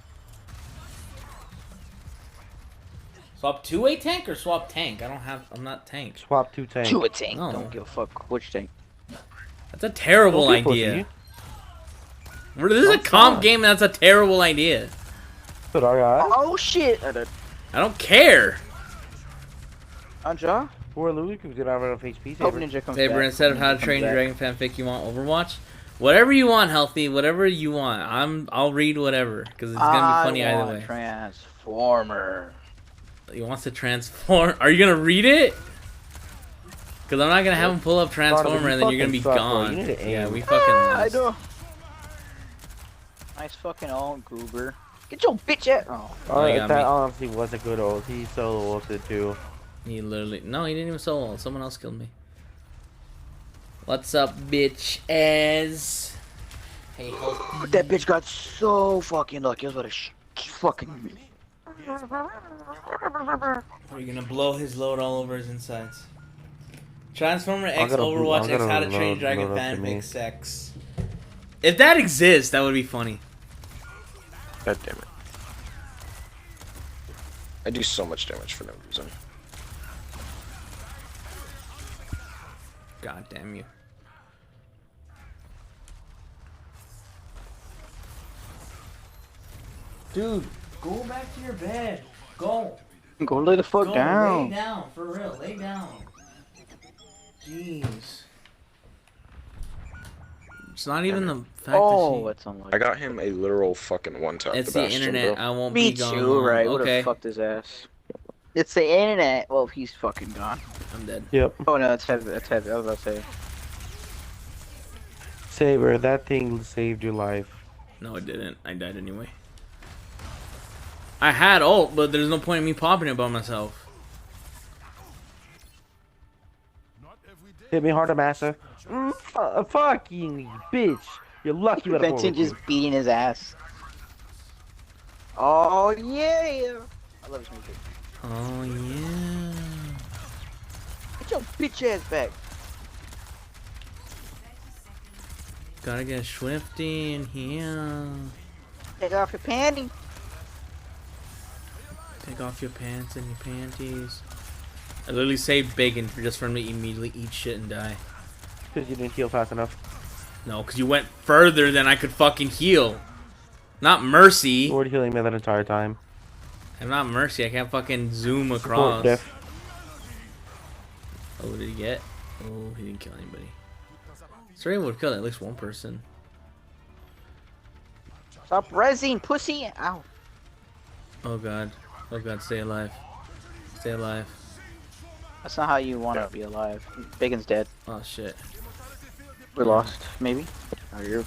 Swap to a tank or swap tank? I'm not tank. Swap 2 tank. To a tank. No. Don't give a fuck which tank. That's a terrible Don't be idea. pussy. This is a Don't comp suck. game and that's a terrible idea. But I got. Oh shit! I don't care. Anja? Poor Louis could get out of HP. Hope Saber. Ninja comes Saber, back. instead of Hope how Ninja to train comes your back. dragon fanfic, you want Overwatch? Whatever you want, Healthy. Whatever you want. I'll read whatever because it's gonna be funny I either want way. Transformer. He wants to transform. Are you gonna read it? Because I'm not gonna have him pull up Transformer and then you're gonna be fucking suck, bro. gone. You need to Yeah, aim. we fucking I lost. know. Nice fucking ult, Goober. Get your bitch at. Oh. Oh, you got that me. honestly was a good ult. He solo ulted too. He literally no, he didn't even solo. Someone else killed me. What's up, bitch? As hey, Healthy. That bitch got so fucking lucky. I was about to fucking. Are you gonna blow his load all over his insides? Transformer I'm X gonna- Overwatch I'm X gonna How to Train load- Dragon load up to me. fanfic sex. If that exists, that would be funny. God damn it. I do so much damage for no reason. God damn you. Dude, go back to your bed. Go. Go lay the fuck Go. down. Lay down. For real. Lay down. Jeez. It's not even the fact Oh, that it's I unlucky. got him a literal fucking one tap. it's the Bastion, internet. bro. I won't Me be gone. too, long. right? Would Okay. have fucked his ass. It's the internet. Well, he's fucking gone. I'm dead. Yep. Oh no, it's heavy. It's heavy. I was about to say. Saber, that thing saved your life. No, it didn't. I died anyway. I had ult, but there's no point in me popping it by myself. Not every day. Hit me harder, master. Fucking bitch. You're lucky that I Benson just beating his ass. Oh yeah! I love his music. Oh yeah. Get your bitch ass back. Gotta get Swifty in here. Take off your panty. Take off your pants and your panties. I literally saved bacon just for him to immediately eat shit and die. Because you didn't heal fast enough. No, because you went further than I could fucking heal. Not Mercy. You were healing me that entire time. I'm not Mercy. I can't fucking zoom Support across. Def. Oh, what did he get? Oh, he didn't kill anybody. Sorry, would have killed at least one person. Stop rezzing, pussy. Ow. Oh god. Oh god, stay alive. Stay alive. That's not how you want to be alive. Bacon's dead. Oh shit. We're lost. Maybe. Or you're.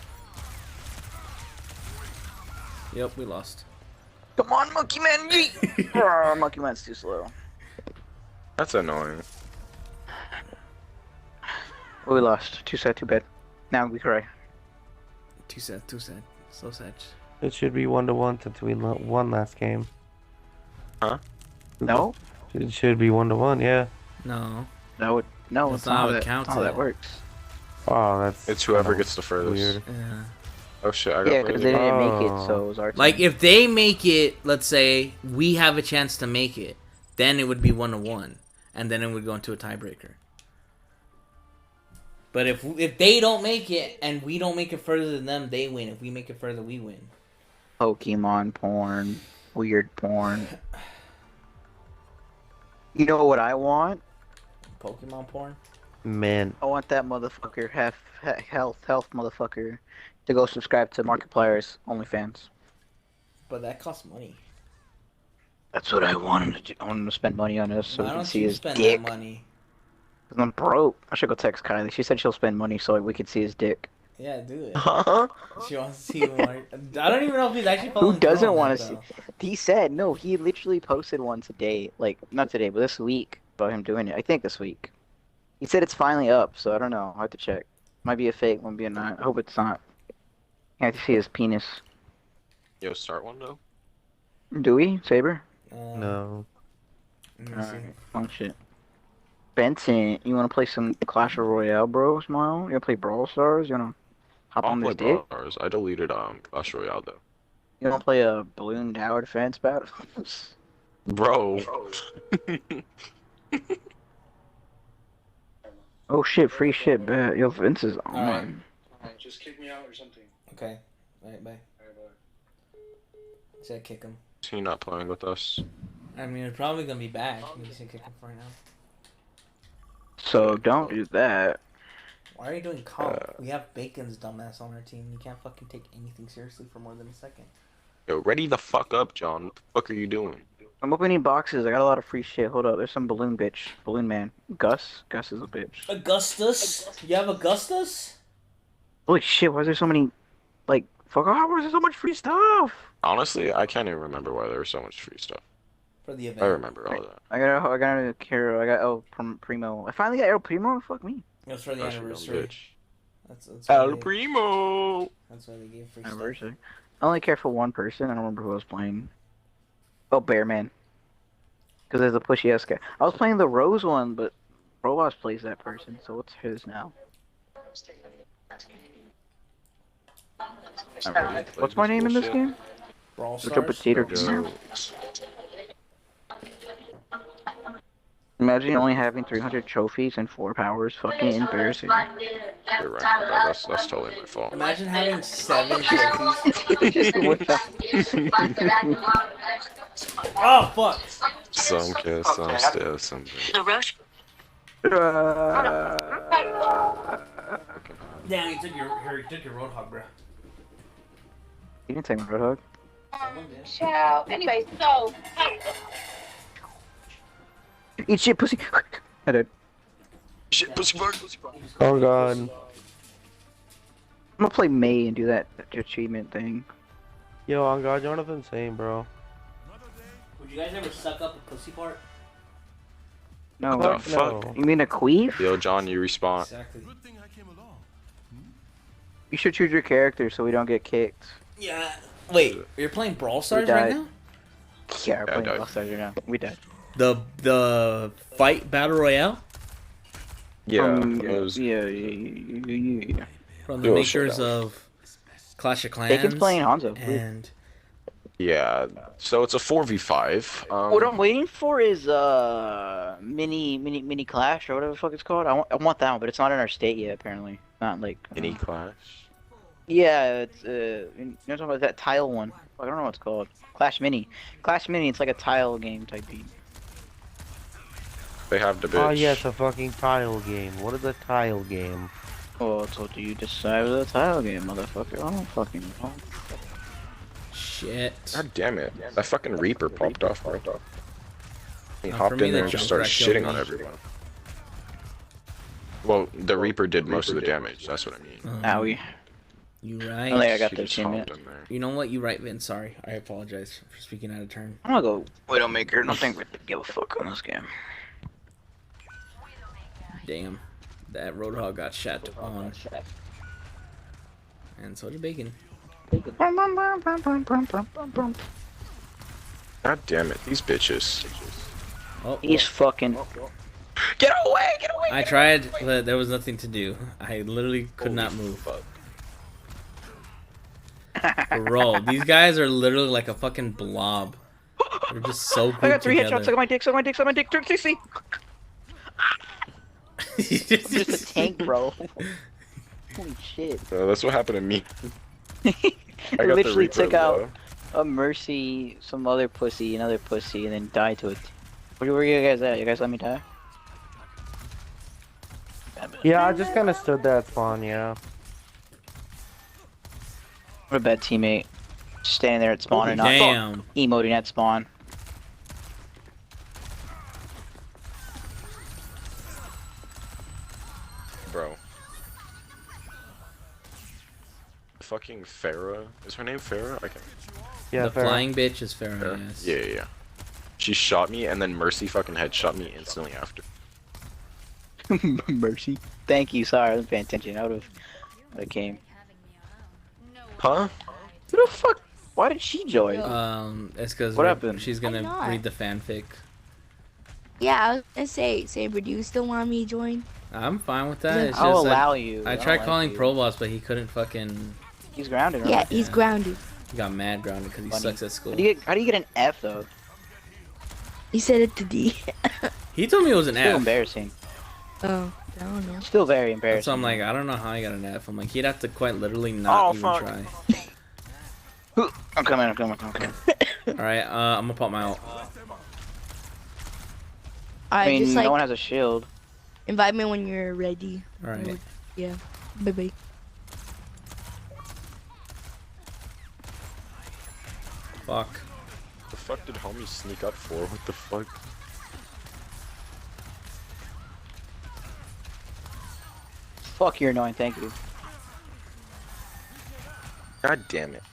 Yep, we lost. Come on, Monkey Man! Yeet! Oh, Monkey Man's too slow. That's annoying. Oh, we lost. Too sad, too bad. Now we cry. Too sad, too sad. So sad. It should be 1-1 since we won last game. No? It should be 1-1, yeah. No. No, no, That's it's not not how how it that, counts that's how it. that works. Oh, that's. It's whoever kinda gets the furthest. Weird. Yeah. Oh shit, I got Yeah, because they really... didn't make it, so it was our turn. Like, if they make it, let's say, we have a chance to make it, then it would be 1-1. And then it would go into a tiebreaker. But if they don't make it, and we don't make it further than them, they win. If we make it further, we win. Pokemon porn. Weird porn. You know what I want? Pokemon porn? Man. I want that motherfucker, health motherfucker, to go subscribe to Markiplier's OnlyFans. But that costs money. That's what I want him to do. I want him to spend money on us so Why we can don't see you his spend dick. that money? 'Cause I'm broke. I should go text Kylie. She said she'll spend money so we could see his dick. Yeah, do it. Huh? She wants to see more. I don't even know if he's actually Who following doesn't through on want that, to see? though. He said no. He literally posted one today, like not today, but this week about him doing it. I think this week. He said it's finally up, so I don't know. I have to check. Might be a fake, might be a not. I hope it's not. I have to see his penis. Yo, start one though. Do we, Saber? No. Let me see. Alright. Oh shit. Benson, you wanna play some Clash Royale, bro? Smile. You wanna play Brawl Stars? You wanna hop I'll on play this dick? bars. I deleted Clash Royale though. You wanna play a balloon tower defense battle? Bro. Oh shit, free shit, bet. Yo, Vince is on. Alright. Just kick me out or something. Okay. Alright, bye. Said kick him. Is he not playing with us? I mean, it's probably gonna be back. You said kick him for right now. So don't do that. Why are you doing comp? We have Bacon's dumbass on our team. You can't fucking take anything seriously for more than a second. Yo, ready the fuck up, John. What the fuck are you doing? I'm opening boxes. I got a lot of free shit. Hold up. There's some balloon bitch. Balloon man. Gus? Gus is a bitch. Augustus? You have Augustus? Holy shit, why is there so many, like, fuck off, why is there so much free stuff? Honestly, I can't even remember why there was so much free stuff. For the I event. remember all that. I got a Caro, I got Primo. I finally got El Primo? Fuck me. It was for the Gosh, you dumb anniversary. bitch. That's why El they- Primo! That's why they gave free stuff. Anniversary. I only care for one person. I don't remember who I was playing. Oh, Bearman. Because there's a pushy ass guy. I was playing the Rose one, but Robos plays that person, so what's his now? What's my name in this game? Brawl Look up Stars? potato Go. Imagine only having 300 trophies and 4 powers. Fucking embarrassing. You're right. That's totally my fault. Imagine having 7 trophies. Oh, fuck! Some kiss, some stiff, something. Damn, you took your Roadhog, bro. You didn't take my Roadhog. Child. Anyway, so Eat shit, pussy. I did. Shit, pussy bird, pussy bird. Oh god. I'm gonna play May and do that achievement thing. Yo, on God, you know what I'm saying, bro? Would you guys ever suck up a pussy part? No. What the fuck? You mean a queef? Yo, John, you respawn. Exactly. Good thing I came along. You should choose your character so we don't get kicked. Yeah. Wait, you're playing Brawl Stars right died. now? Yeah, we're playing died. Brawl Stars right now. We died. The fight battle royale Yeah, it was. Yeah. from the Yo, makers shut up. of Clash of Clans. Bacon's playing Hanzo. And Yeah, so it's a 4v5. What I'm waiting for is mini Clash or whatever the fuck it's called. I want that one, but it's not in our state yet apparently. Not like Mini Clash. Yeah, it's you know what I'm talking about, that tile one. I don't know what it's called. Clash Mini. Clash Mini. It's like a tile game type beat. They have the bitch. Oh yes, a fucking tile game. What is a tile game? Oh, so do you decide the tile game, motherfucker? I don't fucking know. shit. God damn it. That fucking Reaper popped off, bro. He For hopped me, in the there and just started Junkrat killed shitting on me. everyone. Well, the Reaper did most of the damage, that's what I mean. Owie. You I think right. I got He the just team hopped yet. in there. You know what? You right, Vince. Sorry. I apologize for speaking out of turn. I'm gonna go Widowmaker. I don't think we give a fuck on this game. Damn. That Roadhog got shat on. And so did Bacon. God damn it, these bitches. Oh, He's fucking. Get away! Get away! I tried, but there was nothing to do. I literally could not move. Bro, these guys are literally like a fucking blob. They're just so good I got 3 together. headshots. Suck my dick. Suck my dick. Suck my dick. Turn 60. I'm just a tank, bro. Holy shit. That's what happened to me. I I got the literally Reaper took out low. a Mercy, some other pussy, another pussy, and then died to it. Where were you guys at? You guys let me die? Yeah, I just kind of stood there at spawn. Yeah. What a bad teammate. Just standing there at spawn and not Damn. emoting at spawn. Bro. Fucking Farah. Is her name Farah? I can't. Yeah. The fair. flying bitch is fair, Farah? yes. Yeah. She shot me and then Mercy fucking headshot me instantly after. Mercy. Thank you. Sorry, I wasn't paying attention. I would've came. Huh? Who the fuck? Why did she join? It's because What happened? she's Why gonna not? read the fanfic. yeah, I was gonna say, Saber, do you still want me to join? I'm fine with that. It's I'll just allow you. I don't tried like calling you. Proboss, but he couldn't fucking. He's grounded. Yeah, Right? he's grounded. He got mad grounded because he Funny. sucks at school. How do you get an F though? He said it to D. He told me it was an Still F. embarrassing. Oh, I don't know. Still very That's embarrassing. why I'm like, I don't know how I got an F. I'm like, he'd have to quite literally not even fuck. try. I'm coming. Alright, I'm gonna pop my ult. I mean, just like no one has a shield. invite me when you're ready. Alright. Yeah. Bye bye. Fuck. The fuck did homie sneak up for? What the fuck? Fuck, you're annoying. Thank you. God damn it.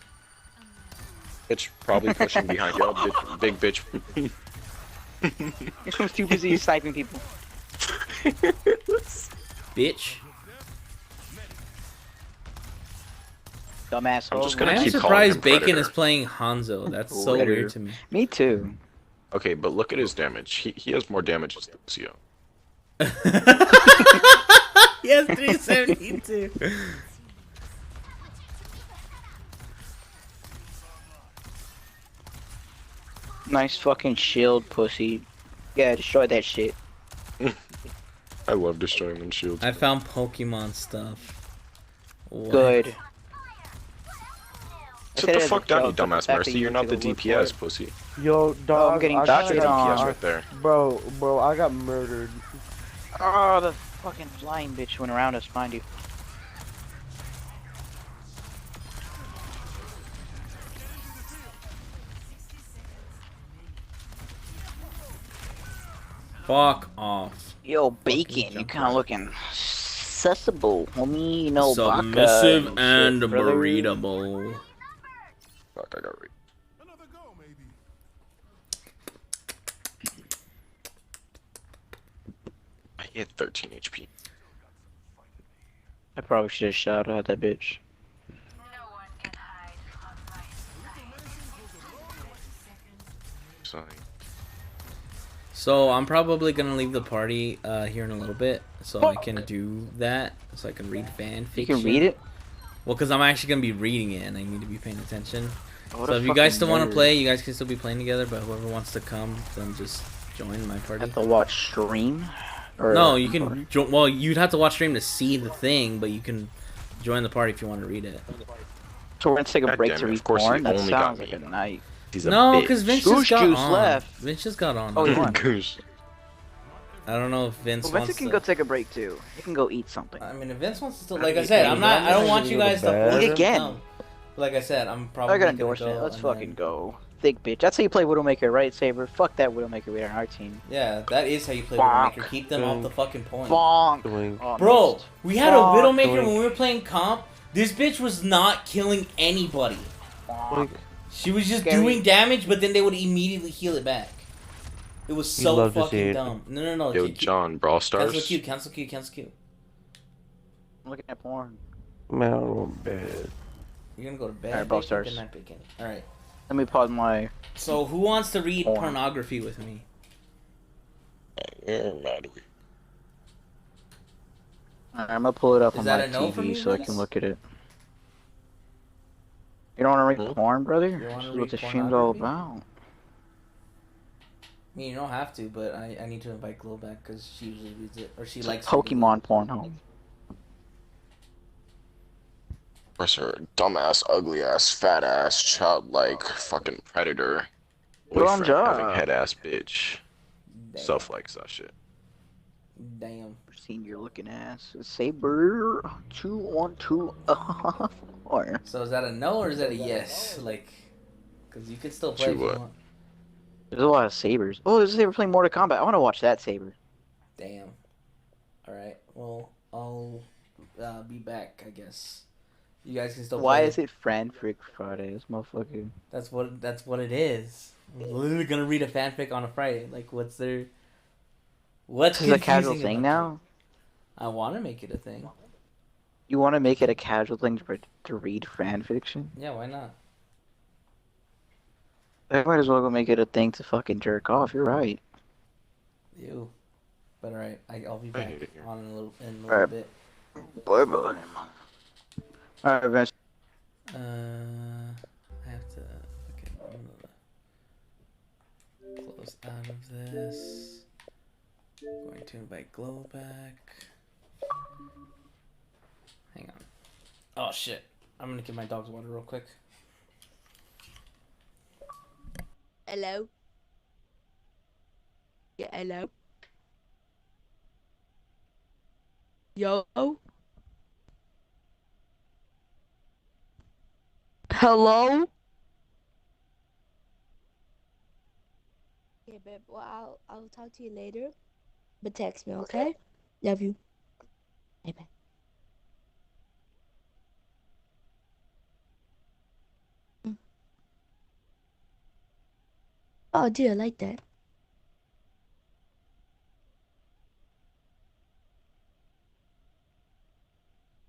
Bitch probably pushing behind y'all, bitch, big bitch. You're too busy sniping people. Bitch. Dumbass. I'm just hoe. gonna I am keep calling surprised him Bacon Predator. is playing Hanzo. That's so Predator. weird to me. Me too. Okay, but look at his damage. He has more damage than Lucio. He has 372. Nice fucking shield, pussy. Yeah, destroy that shit. I love destroying them shields. I found Pokemon stuff. What? Good. Sit the fuck down, you The dumbass fact that Mercy. you You're not the took a look for DPS, it. pussy. Yo, dog. I'm getting I shot got- at DPS on. right there. Bro, I got murdered. Oh, the fucking flying bitch went around us, mind you. Fuck off. Yo, Bacon, you jump kind of looking accessible, homie. You know, Submissive vodka and shit, brother. breedable. Fuck, I got read. Another go, maybe. I hit 13 HP. I probably should have shot at that bitch. So, So I'm probably gonna leave the party here in a little bit, so I can do that. So I can read fanfiction. You can read it? Well, because I'm actually gonna be reading it, and I need to be paying attention. What So a if you guys fucking still want to nerd. play, you guys can still be playing together. But whoever wants to come, then just join my party. Have to watch stream? Or No, you can. Well, you'd have to watch stream to see the thing, but you can join the party if you want to read it. So we're gonna take a God break damn to it, read of course he porn? That only got sounds me. like a night. he's a No, bitch. because Vince Goose just got Juice on. left. Vince just got on. Oh, he won. Goose. I don't know if Vince Well, wants Vincent can to. go take a break too. He can go eat something. I mean, if Vince wants to still, like I said, I'm not. I don't want you guys to Bed. force him Again. come. Like I said, I'm probably I got gonna endorsement. go. Let's and fucking then- go. Thick bitch. That's how you play Widowmaker, right, Saber? Fuck that Widowmaker we on our team. Yeah, that is how you play Bonk. Widowmaker. Keep them off the fucking point. Bonk. Doink. Oh, Bro, missed. we had a Bonk. Widowmaker Doink. when we were playing comp. This bitch was not killing anybody. Bonk. She was just Scary. doing damage, but then they would immediately heal it back. It was You so love to see fucking it. dumb. No. Yo, Keep- John, Brawl Cancel Stars. Q, cancel Q, cancel Q. I'm looking at porn. Man, I want bed. You're gonna go to bed. Alright, Brawl Bacon? Stars. Good night, Bacon. Alright. Let me pause my. So, who wants to read Porn. pornography with me? Yeah, mad. I'm gonna pull it up Is on that my a no TV from you, so I Vince? can look at it. You don't want to read Hmm? porn, brother? You wanna This is read what the stream's all pornography? about. I mean, you don't have to, but I need to invite Glow back because she usually reads it. Or she It's likes Pokemon porn home. Where's her dumbass, ugly ass, fat ass, childlike, fucking predator. Put on Boyfriend having job. head ass bitch. Damn. Self likes that shit. Damn. Senior looking ass. Saber 212 4. So, is that a no or is that a yes? Like, because you can still play if To you what? want. There's a lot of sabers. Oh, there's a saber playing Mortal Kombat. I want to watch that saber. Damn. Alright, well, I'll be back, I guess. You guys can still Why play. is it Fanfic Friday? This motherfucker. That's what it is. I'm literally gonna read a fanfic on a Friday. Like, what's there? What's This is a casual confusing thing about now? it? I want to make it a thing. You want to make it a casual thing to read fanfiction? Yeah, why not? I might as well go make it a thing to fucking jerk off. You're right. You. But alright, I'll be I back hate it here. on in a little Alright. bit. Bye bye. Alright, Vince. I have to. Okay, I'm gonna close close out of this. Going to invite Glow back. Hang on. Oh shit. I'm gonna give my dogs water real quick. Hello? Yeah, hello? Yo? Hello? Okay, babe. Well, I'll talk to you later. But text me, okay? Love you. Bye bye. Oh, dude, I like that.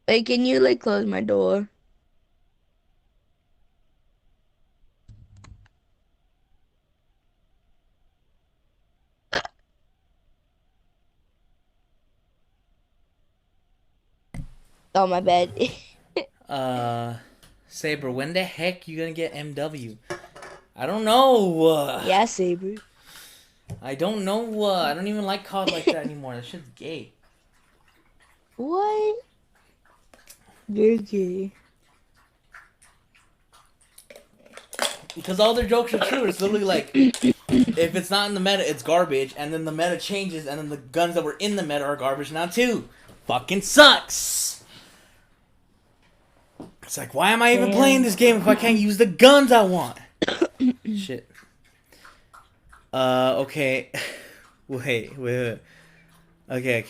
Wait, can you like close my door? Oh, my bad. Saber, when the heck you gonna get MW? I don't know. Yeah, Saber. I don't know. I don't even like COD like that anymore. That shit's gay. What? You're gay. Because all their jokes are true. It's literally like, if it's not in the meta, it's garbage. And then the meta changes, and then the guns that were in the meta are garbage now too. Fucking sucks. It's like, why am I even playing this game if I can't use the guns I want? Shit. Okay. Wait. Okay.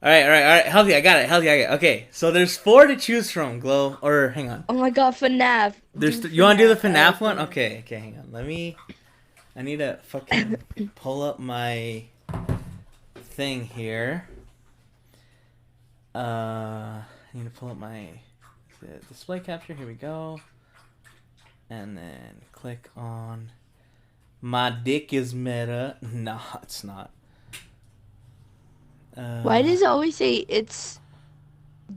Alright. Healthy, I got it. Okay, so there's 4 to choose from, Glow. Or, hang on. Oh my god, FNAF. You want to do the FNAF one? Okay, hang on. I need to fucking pull up my thing here. I need to pull up my display capture. Here we go. And then click on my dick is meta. No, it's not. Why does it always say it's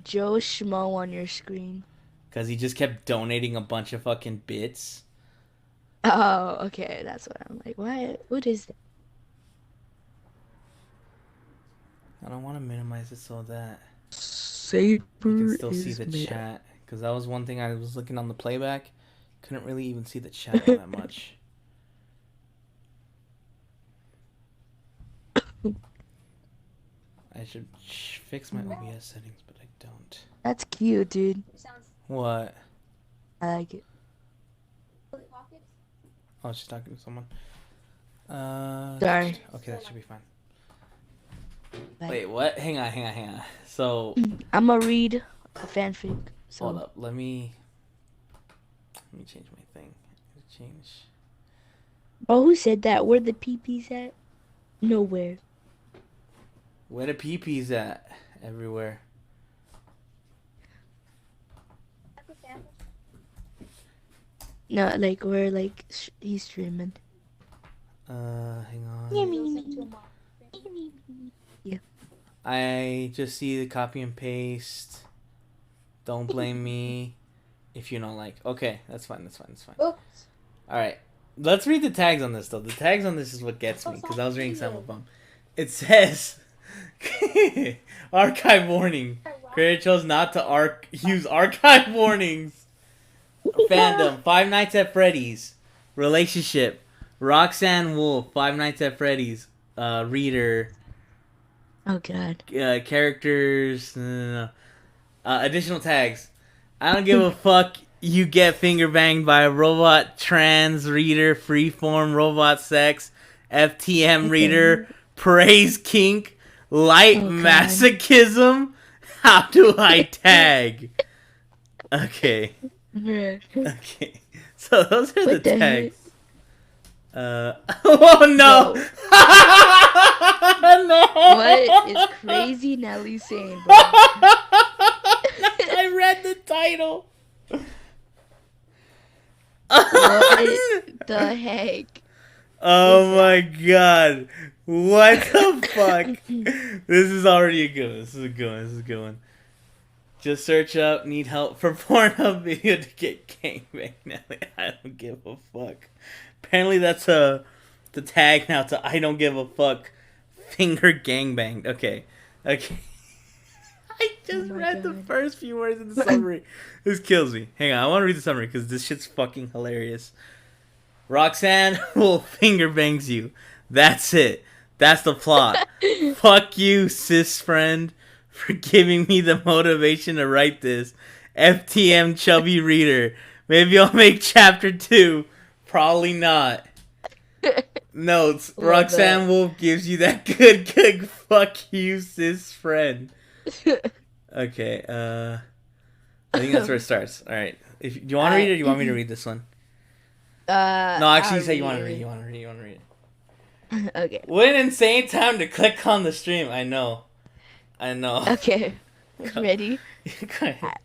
Joe Schmo on your screen? Because he just kept donating a bunch of fucking bits. Oh, okay. That's what I'm like. What is that? I don't want to minimize it so that Saber you can still see the chat. Because that was one thing I was looking on the playback. Couldn't really even see the chat all that much. I should fix my OBS settings, but I don't. That's cute, dude. What? I like it. Oh, she's talking to someone. Sorry. Okay, that should be fine. Bye. Wait, what? Hang on. So, I'm gonna read a fanfic. So. hold up. Let me change my thing. Change. Oh, who said that? Where the peepees at? Nowhere. Where the peepees at? Everywhere. No, like where like he's streaming. Hang on. Yeah. I just see the copy and paste. Don't blame me if you don't like. Okay, that's fine. All right. Let's read the tags on this, though. The tags on this is what gets me, because I was reading some of them. It says, archive warning. Creator chose not to use archive warnings. Fandom, Five Nights at Freddy's. Relationship, Roxanne Wolf, Five Nights at Freddy's. Reader. Oh, God. Characters. No. Additional tags. I don't give a fuck. You get finger banged by a robot, trans reader, freeform robot sex, FTM reader, praise kink, light masochism. How do I tag? Okay. Okay. So those are the tags. Oh no! No! What is Crazy Nelly saying, bro? I read the title. What the heck? Oh my god. What the fuck? This is already a good one. This is a good one. Just search up, need help for Pornhub video to get gangbanged. Nelly, I don't give a fuck. Apparently that's the tag now to I don't give a fuck finger gangbang. Okay. Okay. I just my read the God. first few words in the summary. This kills me. Hang on, I want to read the summary because this shit's fucking hilarious. Roxanne will finger bangs you. That's it. That's the plot. Fuck you, cis friend, for giving me the motivation to write this. FTM chubby reader. Maybe I'll make chapter 2. Probably not. Notes. Love Roxanne that. Wolf gives you that good fuck you, cis friend. Okay, I think that's where it starts. Alright. If do you want to read it or do you want me to read this one? No, actually you I'll say you want to read read. it. You want to read. You want to read. Okay. What an insane time to click on the stream. I know. Okay. Ready? Go ahead.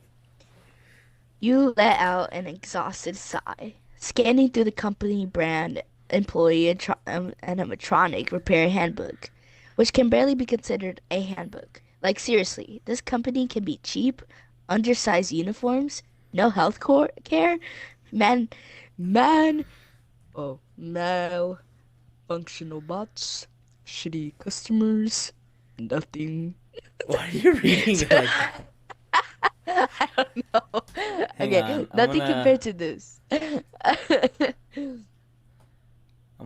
You let out an exhausted sigh, scanning through the company brand employee animatronic repair handbook, which can barely be considered a handbook. Like seriously, this company can be cheap, undersized uniforms, no care, man, man, oh, malfunctional bots, shitty customers, nothing. Why are you reading it like that? I don't know. Hang Okay, on. nothing compared to this. I'm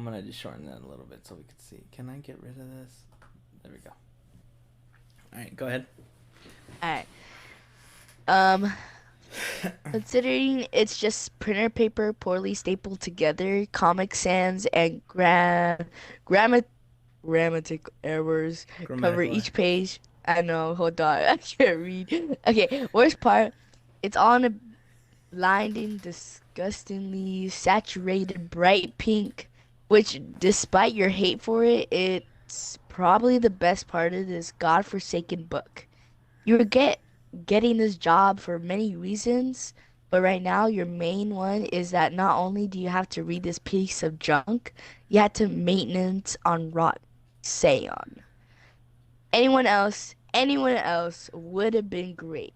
gonna just shorten that a little bit so we can see. Can I get rid of this? There we go. Alright, go ahead. Alright. Considering it's just printer paper poorly stapled together, Comic Sans and grammatical errors cover Grammatical each page. I know, hold on, I can't read. Okay, worst part, it's all in a blinding, disgustingly saturated bright pink, which, despite your hate for it, it's probably the best part of this godforsaken book. You regret getting this job for many reasons, but right now your main one is that not only do you have to read this piece of junk, you have to maintenance on rot Seon. Anyone else would have been great.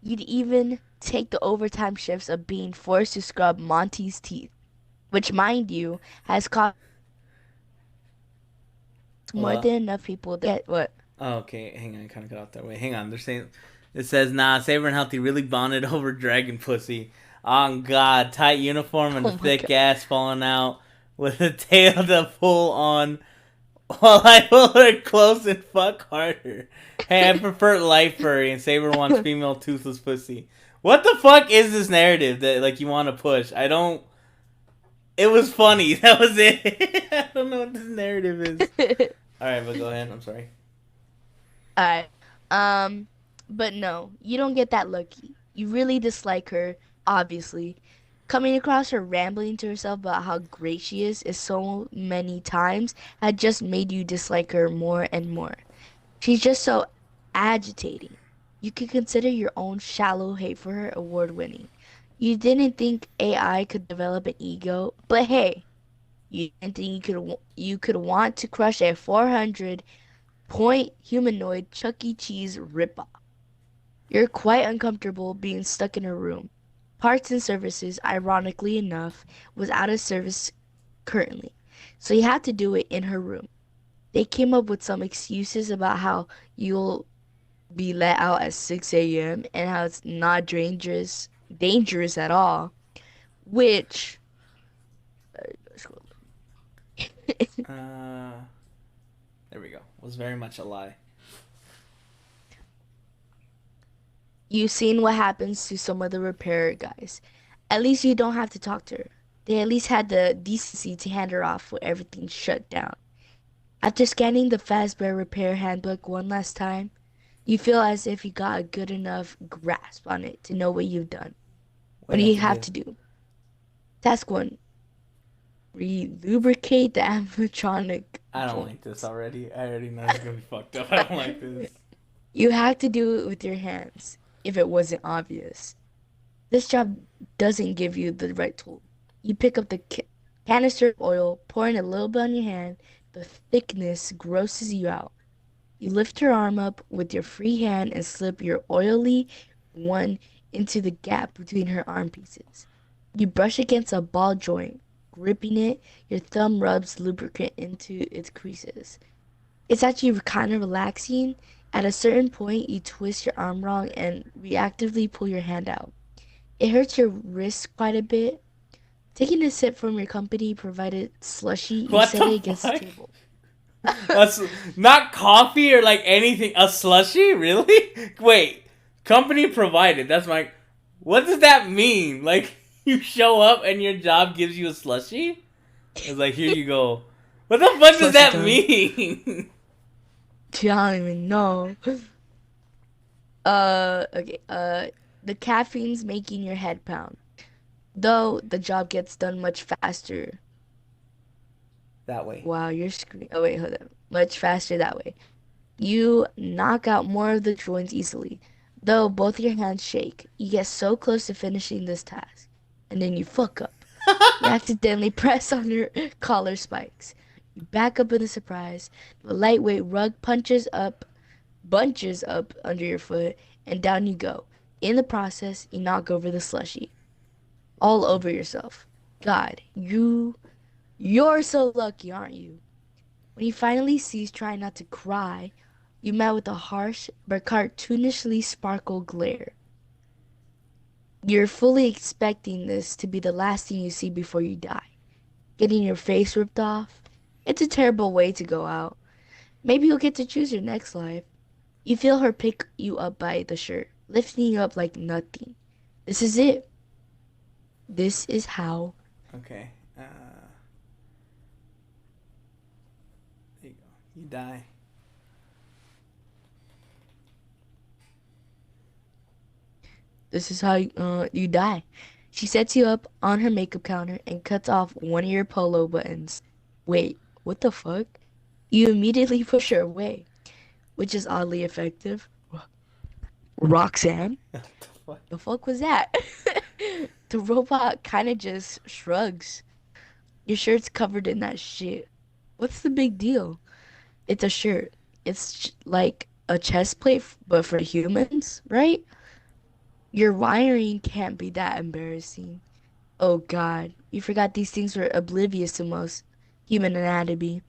You'd even take the overtime shifts of being forced to scrub Monty's teeth, which, mind you, has cost more Well, than enough people to get what? oh, okay, hang on, I kind of got off that way. Hang on, they're saying it says, nah, Saber and Healthy really bonded over Dragon Pussy. Oh God, tight uniform and Oh a my thick God. ass falling out with a tail to pull on while I pull her close and fuck harder. Hey, I prefer light furry and Saber wants female toothless pussy. What the fuck is this narrative that like you want to push? I don't. It was funny. That was it. I don't know what this narrative is. All right, but go ahead. I'm sorry. Alright. But no, you don't get that lucky. You really dislike her, obviously. Coming across her rambling to herself about how great she is so many times had just made you dislike her more and more. She's just so agitating. You could consider your own shallow hate for her award winning. You didn't think AI could develop an ego, but hey, you didn't think you could want to crush a 400-point humanoid Chuck E. Cheese ripoff. You're quite uncomfortable being stuck in her room. Parts and Services, ironically enough, was out of service currently, so you had to do it in her room. They came up with some excuses about how you'll be let out at 6 a.m. and how it's not dangerous at all, which There we go. Was very much a lie. you've seen what happens to some of the repair guys. At least you don't have to talk to her. They at least had the decency to hand her off when everything's shut down. After scanning the Fazbear Repair Handbook one last time, you feel as if you got a good enough grasp on it to know what you've done. What do you have to do? Task 1. Relubricate the animatronic I don't like this already. I already know it's gonna be fucked up. I don't like this. You have to do it with your hands, if it wasn't obvious. This job doesn't give you the right tool. You pick up the canister of oil, pouring a little bit on your hand. The thickness grosses you out. You lift your arm up with your free hand and slip your oily one into the gap between her arm pieces. You brush against a ball joint, gripping it, your thumb rubs lubricant into its creases. It's actually kind of relaxing. At a certain point, you twist your arm wrong and reactively pull your hand out. It hurts your wrist quite a bit. Taking a sip from your company provided slushy, you What set the it against the fuck? table. That's not coffee or like anything. A slushy? Really? Wait. Company provided. That's my. What does that mean? Like, you show up and your job gives you a slushy? It's like, here you go. What the fuck does Slushy that time. mean? I don't even know. Okay. The caffeine's making your head pound. Though the job gets done much faster. That way. Wow, your screen. Oh wait, hold on. Much faster that way. You knock out more of the joints easily. Though both your hands shake. You get so close to finishing this task, and then you fuck up. You accidentally press on your collar spikes. You back up in a surprise. The lightweight rug bunches up under your foot, and down you go. In the process, you knock over the slushy. All over yourself. God, you're so lucky, aren't you? When you finally cease trying not to cry, you met with a harsh but cartoonishly sparkle glare. You're fully expecting this to be the last thing you see before you die. Getting your face ripped off? It's a terrible way to go out. Maybe you'll get to choose your next life. You feel her pick you up by the shirt, lifting you up like nothing. This is it. This is how. Okay. There you go. You die. This is how you die. She sets you up on her makeup counter and cuts off one of your polo buttons. Wait, what the fuck? You immediately push her away, which is oddly effective. Roxanne? What the fuck? The fuck was that? The robot kind of just shrugs. Your shirt's covered in that shit. What's the big deal? It's a shirt. It's like a chest plate, but for humans, right? Your wiring can't be that embarrassing. Oh god, you forgot these things were oblivious to most human anatomy.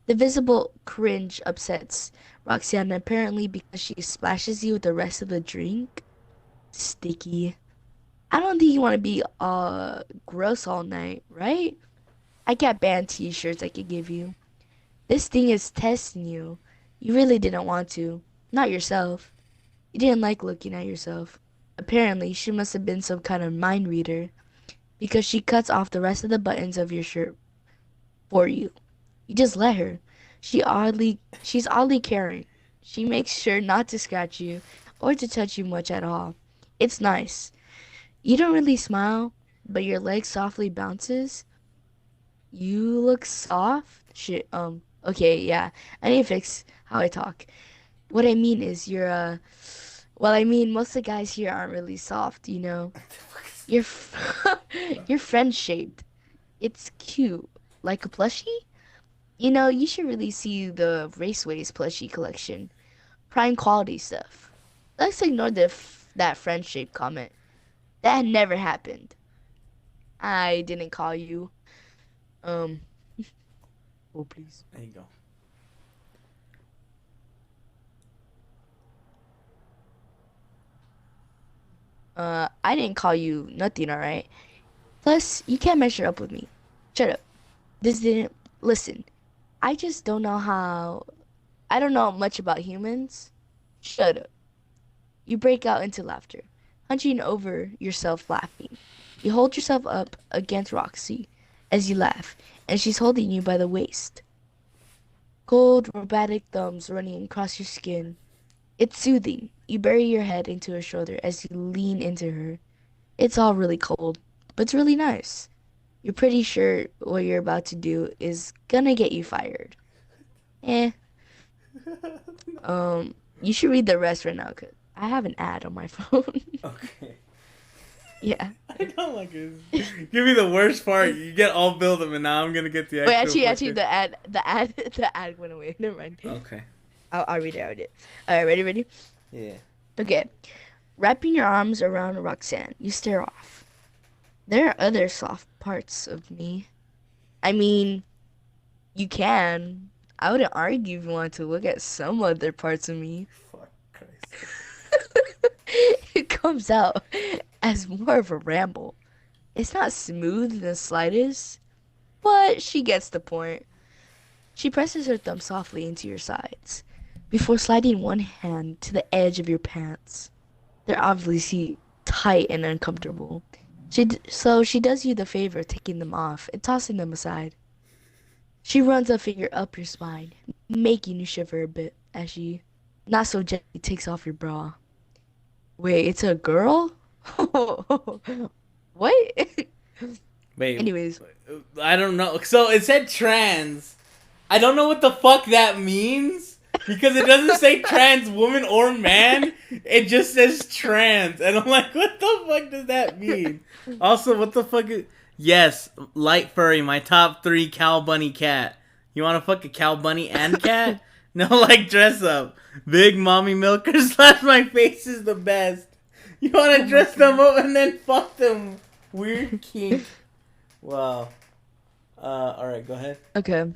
The visible cringe upsets Roxanne apparently because she splashes you with the rest of the drink. Sticky. I don't think you want to be gross all night, right? I got band t-shirts I could give you. This thing is testing you. You really didn't want to. Not yourself. You didn't like looking at yourself. Apparently, she must have been some kind of mind reader because she cuts off the rest of the buttons of your shirt for you. You just let her. She's oddly caring. She makes sure not to scratch you or to touch you much at all. It's nice. You don't really smile, but your leg softly bounces. You look soft? Shit, okay, yeah. I need to fix how I talk. What I mean is well, I mean, most of the guys here aren't really soft, you know. You're you're friend shaped. It's cute. Like a plushie? You know, you should really see the Raceways plushie collection. Prime quality stuff. Let's ignore that friend shaped comment. That never happened. I didn't call you. Um. Oh, please. There you go. I didn't call you nothing, alright? Plus, you can't measure up with me. Shut up. This didn't. Listen, I just don't know how. I don't know much about humans. Shut up. You break out into laughter, hunching over yourself laughing. You hold yourself up against Roxy as you laugh, and she's holding you by the waist. Cold, robotic thumbs running across your skin. It's soothing. You bury your head into her shoulder as you lean into her. It's all really cold, but it's really nice. You're pretty sure what you're about to do is gonna get you fired. Eh. You should read the rest right now, 'cause I have an ad on my phone. Okay. Yeah. I don't like it. Give me the worst part. You get all build up, and now I'm gonna get the actual. Wait, actually, fucking- the ad went away. Never mind. Okay. I'll read it. I'll read it. All right, ready? Yeah. Okay. Wrapping your arms around Roxanne, you stare off. There are other soft parts of me. I mean, you can. I wouldn't argue if you want to look at some other parts of me. Fuck Christ. It comes out as more of a ramble. It's not smooth in the slightest, but she gets the point. She presses her thumb softly into your sides before sliding one hand to the edge of your pants. They're obviously tight and uncomfortable. So she does you the favor of taking them off and tossing them aside. She runs a finger up your spine, making you shiver a bit as she not so gently takes off your bra. Wait, it's a girl? What? Wait, Anyways, I don't know. So it said trans. I don't know what the fuck that means because it doesn't say trans woman or man. It just says trans, and I'm like, what the fuck does that mean? Also, what the fuck is? Yes, light furry, my top 3 cow bunny cat. You want to fuck a cow bunny and cat? No, like dress up. Big mommy milker slash my face is the best. You want to dress them up and then fuck them. Weird kink. Wow. Alright, go ahead. okay.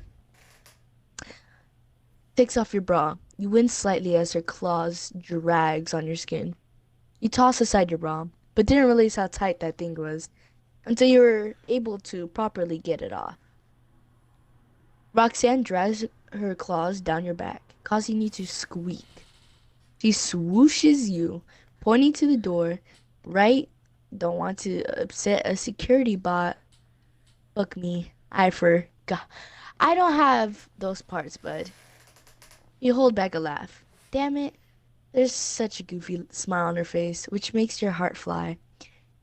Takes off your bra. You wince slightly as her claws drags on your skin. You toss aside your bra, but didn't realize how tight that thing was until you were able to properly get it off. Roxanne drags her claws down your back, causing you to squeak. She swooshes you, pointing to the door. Right? Don't want to upset a security bot. Fuck me. I forgot. I don't have those parts, bud. You hold back a laugh. Damn it. There's such a goofy smile on her face, which makes your heart fly.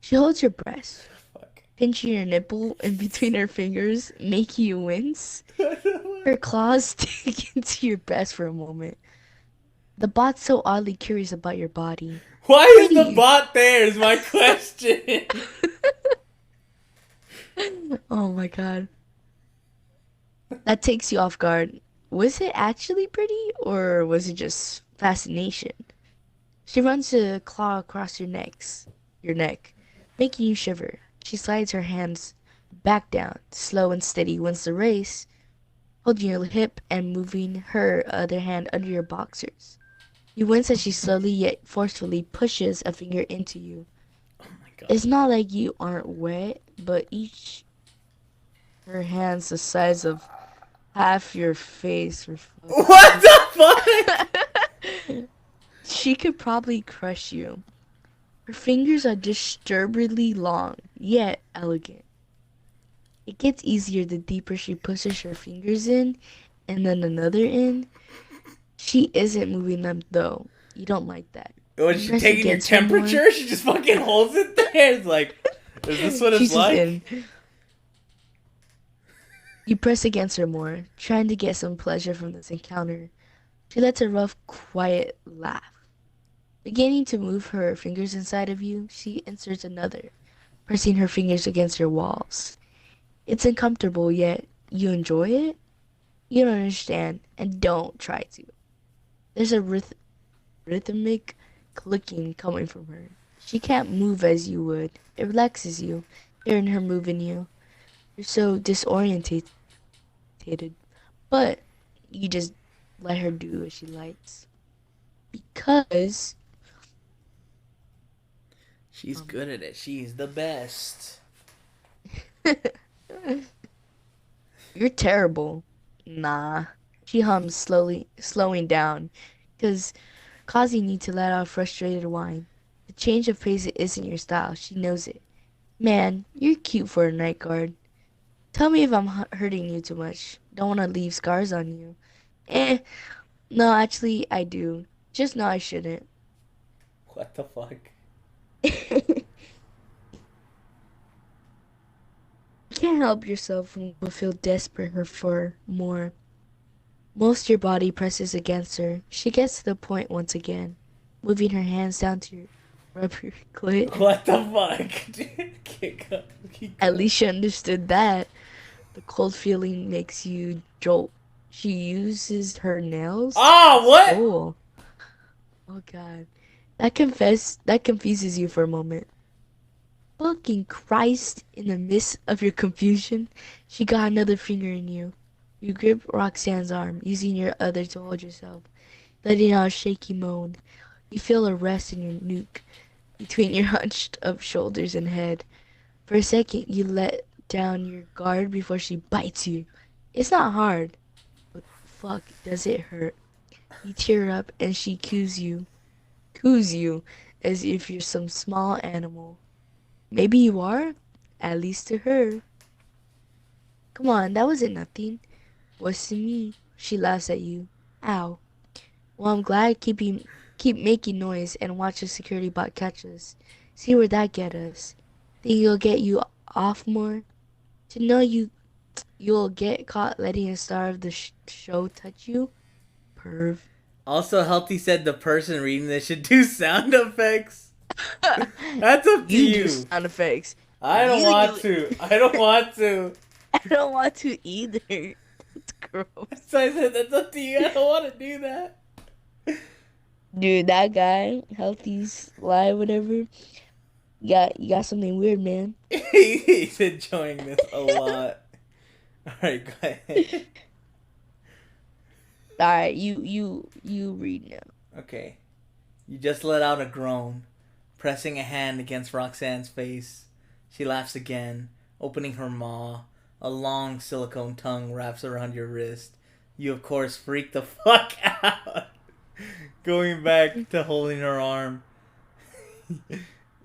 She holds your breast, Fuck. pinching your nipple in between her fingers, making you wince. Her claws dig into your breast for a moment. The bot's so oddly curious about your body. Why is the Pretty. bot there is my question. Oh my god. That takes you off guard. Was it actually pretty, or was it just fascination? She runs a claw across your neck, making you shiver. She slides her hands back down, slow and steady, wins the race, holding your hip and moving her other hand under your boxers. You wince as she slowly yet forcefully pushes a finger into you. Oh my god. It's not like you aren't wet, but each her hands the size of half your face. What the fuck? She could probably crush you. Her fingers are disturbingly long, yet elegant. It gets easier the deeper she pushes her fingers in, and then another in. She isn't moving them though. You don't like that. Was You she press taking your against her more. temperature? She just fucking holds it there. It's like, is this what it's She's just like? in. You press against her more, trying to get some pleasure from this encounter. She lets a rough, quiet laugh. Beginning to move her fingers inside of you, she inserts another, pressing her fingers against your walls. It's uncomfortable, yet you enjoy it? You don't understand, and don't try to. There's a rhythmic clicking coming from her. She can't move as you would. It relaxes you, hearing her moving you. You're so disorientated, but you just let her do what she likes. Because She's good at it. She's the best. you're terrible. Nah. She hums slowly, slowing down, because causing you to let out a frustrated whine. The change of pace isn't your style. She knows it. Man, you're cute for a night guard. Tell me if I'm hurting you too much. Don't want to leave scars on you. No, actually, I do. Just know I shouldn't. What the fuck? You can't help yourself from to feel desperate for more. Most your body presses against her. She gets to the point once again, moving her hands down to your rubber clit. What the fuck? Keep At least she understood that. The cold feeling makes you jolt. She uses her nails. Ah, what? Oh. Oh god. That confuses you for a moment. fucking Christ, in the midst of your confusion, she got another finger in you. You grip Roxanne's arm, using your other to hold yourself, letting out a shaky moan. You feel a rest in your nuke, between your hunched up shoulders and head. For a second, you let down your guard before she bites you. It's not hard, but fuck, does it hurt. You tear up and she coos you, as if you're some small animal. Maybe you are, at least to her. Come on, that wasn't nothing. What's to me? She laughs at you. Ow. Well, I'm glad keep making noise and watch the security bot catch us. See where that get us. Think it'll get you off more? To know you'll get caught letting a star of the show touch you? Perv. Also, Healthy said the person reading this should do sound effects. That's up to You you. do sound effects. I don't You want do- to. I don't want to. I don't want to either. It's gross. So I said that's up to you. I don't want to do that. Dude, that guy, Healthy's live, whatever. You got something weird, man. He's enjoying this a lot. Alright, go ahead. Alright, you read now. Okay. You just let out a groan, pressing a hand against Roxanne's face. She laughs again, opening her maw. A long silicone tongue wraps around your wrist. You, of course, freak the fuck out. Going back to holding her arm.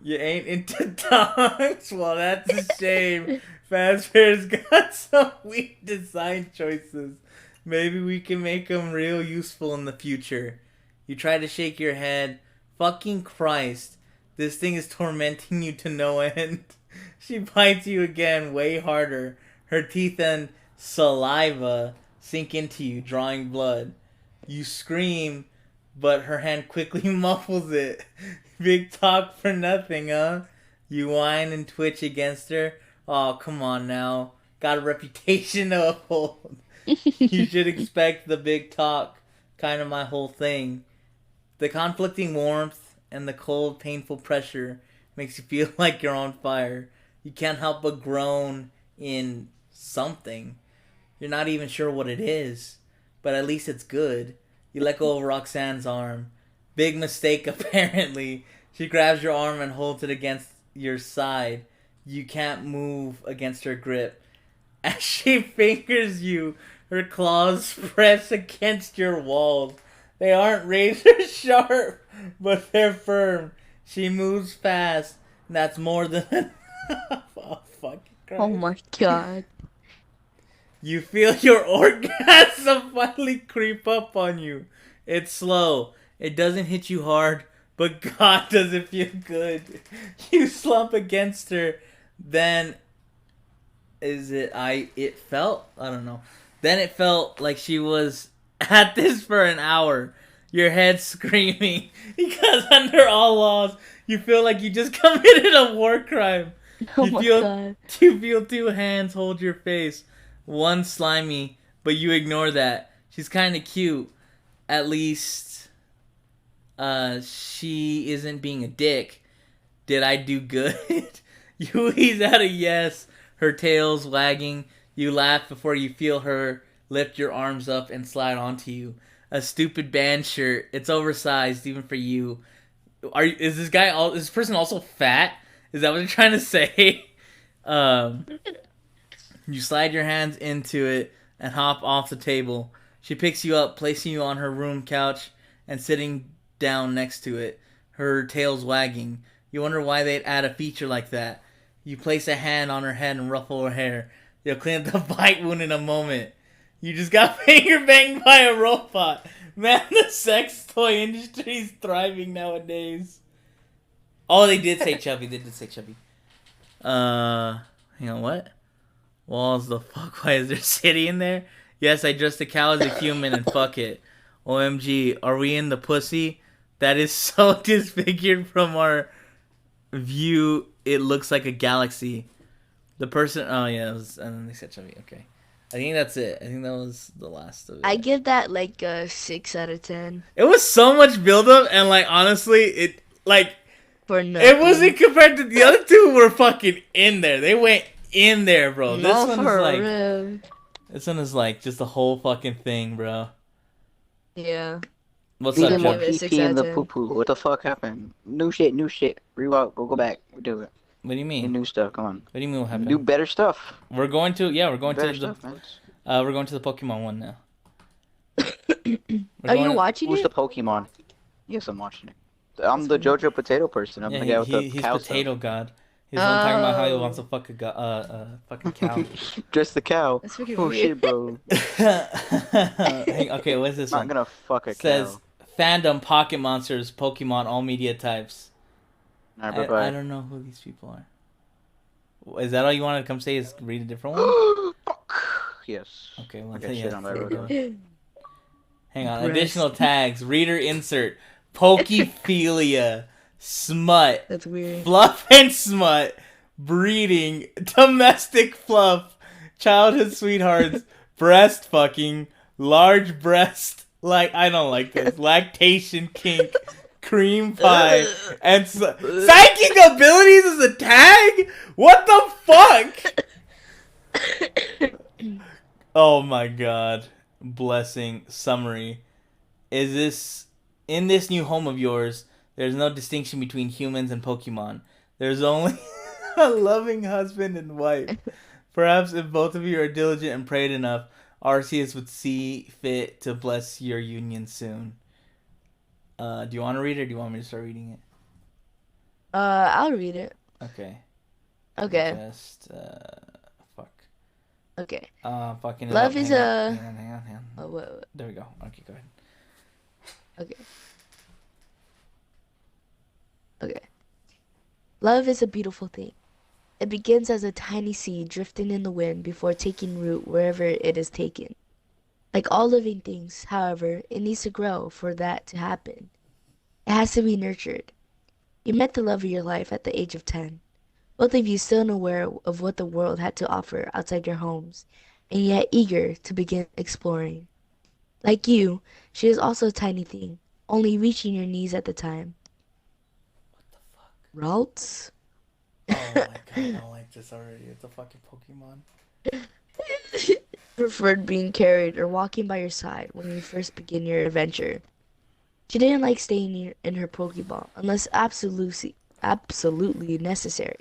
You ain't into tongues? Well, that's a shame. Fazbear's got some weak design choices. Maybe we can make them real useful in the future. You try to shake your head. Fucking Christ. This thing is tormenting you to no end. She bites you again, way harder. Her teeth and saliva sink into you, drawing blood. You scream, but her hand quickly muffles it. Big talk for nothing, huh? You whine and twitch against her. Oh, come on now. Got a reputation to uphold. You should expect the big talk. Kind of my whole thing. The conflicting warmth and the cold, painful pressure makes you feel like you're on fire. You can't help but groan in something. You're not even sure what it is, but at least it's good. You let go of Roxanne's arm. Big mistake, apparently. She grabs your arm and holds it against your side. You can't move against her grip. As she fingers you, her claws press against your walls. They aren't razor sharp, but they're firm. She moves fast, and that's more than enough. Oh, fucking Christ. Oh my god. You feel your orgasm finally creep up on you. It's slow. It doesn't hit you hard, but God does it feel good. You slump against her. Then it felt? I don't know. Then it felt like she was at this for an hour. Your head screaming because under all laws, you feel like you just committed a war crime. Oh You my feel god. you feel two hands hold your face. One slimy, but you ignore that. She's kind of cute. At least she isn't being a dick. Did I do good? You ease out a yes, her tail's wagging. You laugh before you feel her lift your arms up and slide onto you. A stupid band shirt. It's oversized even for you. Is this person also fat? Is that what you're trying to say? You slide your hands into it and hop off the table. She picks you up, placing you on her room couch and sitting down next to it. Her tail's wagging. You wonder why they'd add a feature like that. You place a hand on her head and ruffle her hair. You'll clean up the bite wound in a moment. You just got finger banged by a robot. Man, the sex toy industry is thriving nowadays. Oh, they did say chubby. Hang on, what? Walls the fuck? Why is there city in there? Yes, I dressed a cow as a human and fuck it. OMG, are we in the pussy? That is so disfigured from our view. It looks like a galaxy. The person, oh yeah, and then they said chubby. Okay, I think that's it. I think that was the last of it. I give that like a 6 out of 10. It was so much buildup, and like honestly, it like For nothing. It wasn't compared to the other two. Were fucking in there. They went in there, bro. No, This one is for like, real. this one is like just the whole fucking thing, bro. Yeah. What's Need up, more Give Joe? it a 6 PP out in of the 10. poo poo. What the fuck happened? New shit, new shit. Reroute, go back. We do it. What do you mean? New stuff, come on. What do you mean? What Do happened? better stuff. We're going to we're going Better to stuff, man. we're going to the Pokemon one now. We're Are you going- watching Who's it? the Pokemon? Yes, I'm watching it. I'm That's the funny. JoJo potato person. I'm Yeah, the guy with the he's cow potato god. He's the one talking about how he wants Oh. to fuck fucking cow. stuff. Just the cow. That's freaking Oh weird. shit, bro. Okay, what's this Not one? gonna fuck a Says cow. fandom Pocket Monsters, Pokemon, all media types. Alright, I bye don't know who these people are. Is that all you wanted to come say? Is read a different one? bye. Fuck. Yes. Okay, well, I got yeah, shit on my there you road. go. Hang on. Breast. Additional tags. Reader insert. Pokephilia. Smut. That's weird. Fluff and smut. Breeding. Domestic fluff. Childhood sweethearts. Breast fucking. Large breast. Like, I don't like this. Lactation kink. Cream pie. And psychic abilities is a tag? What the fuck? Oh my god. Blessing. Summary. In this new home of yours, there's no distinction between humans and Pokemon. There's only a loving husband and wife. Perhaps if both of you are diligent and prayed enough, Arceus would see fit to bless your union soon. Do you want to read it or do you want me to start reading it? I'll read it. Okay. Okay. Just, fuck. Okay. Fucking. Love is a- Hang on. Oh, wait. There we go. Okay, go ahead. Okay. Okay. Love is a beautiful thing. It begins as a tiny seed drifting in the wind before taking root wherever it is taken. Like all living things, however, it needs to grow for that to happen. It has to be nurtured. You met the love of your life at the age of 10. Both of you still unaware of what the world had to offer outside your homes, and yet eager to begin exploring. Like you, she is also a tiny thing, only reaching your knees at the time. Routes? Oh my god, I don't like this already. It's a fucking Pokemon. Preferred being carried or walking by your side when you first begin your adventure. She didn't like staying in her Pokeball unless absolutely necessary.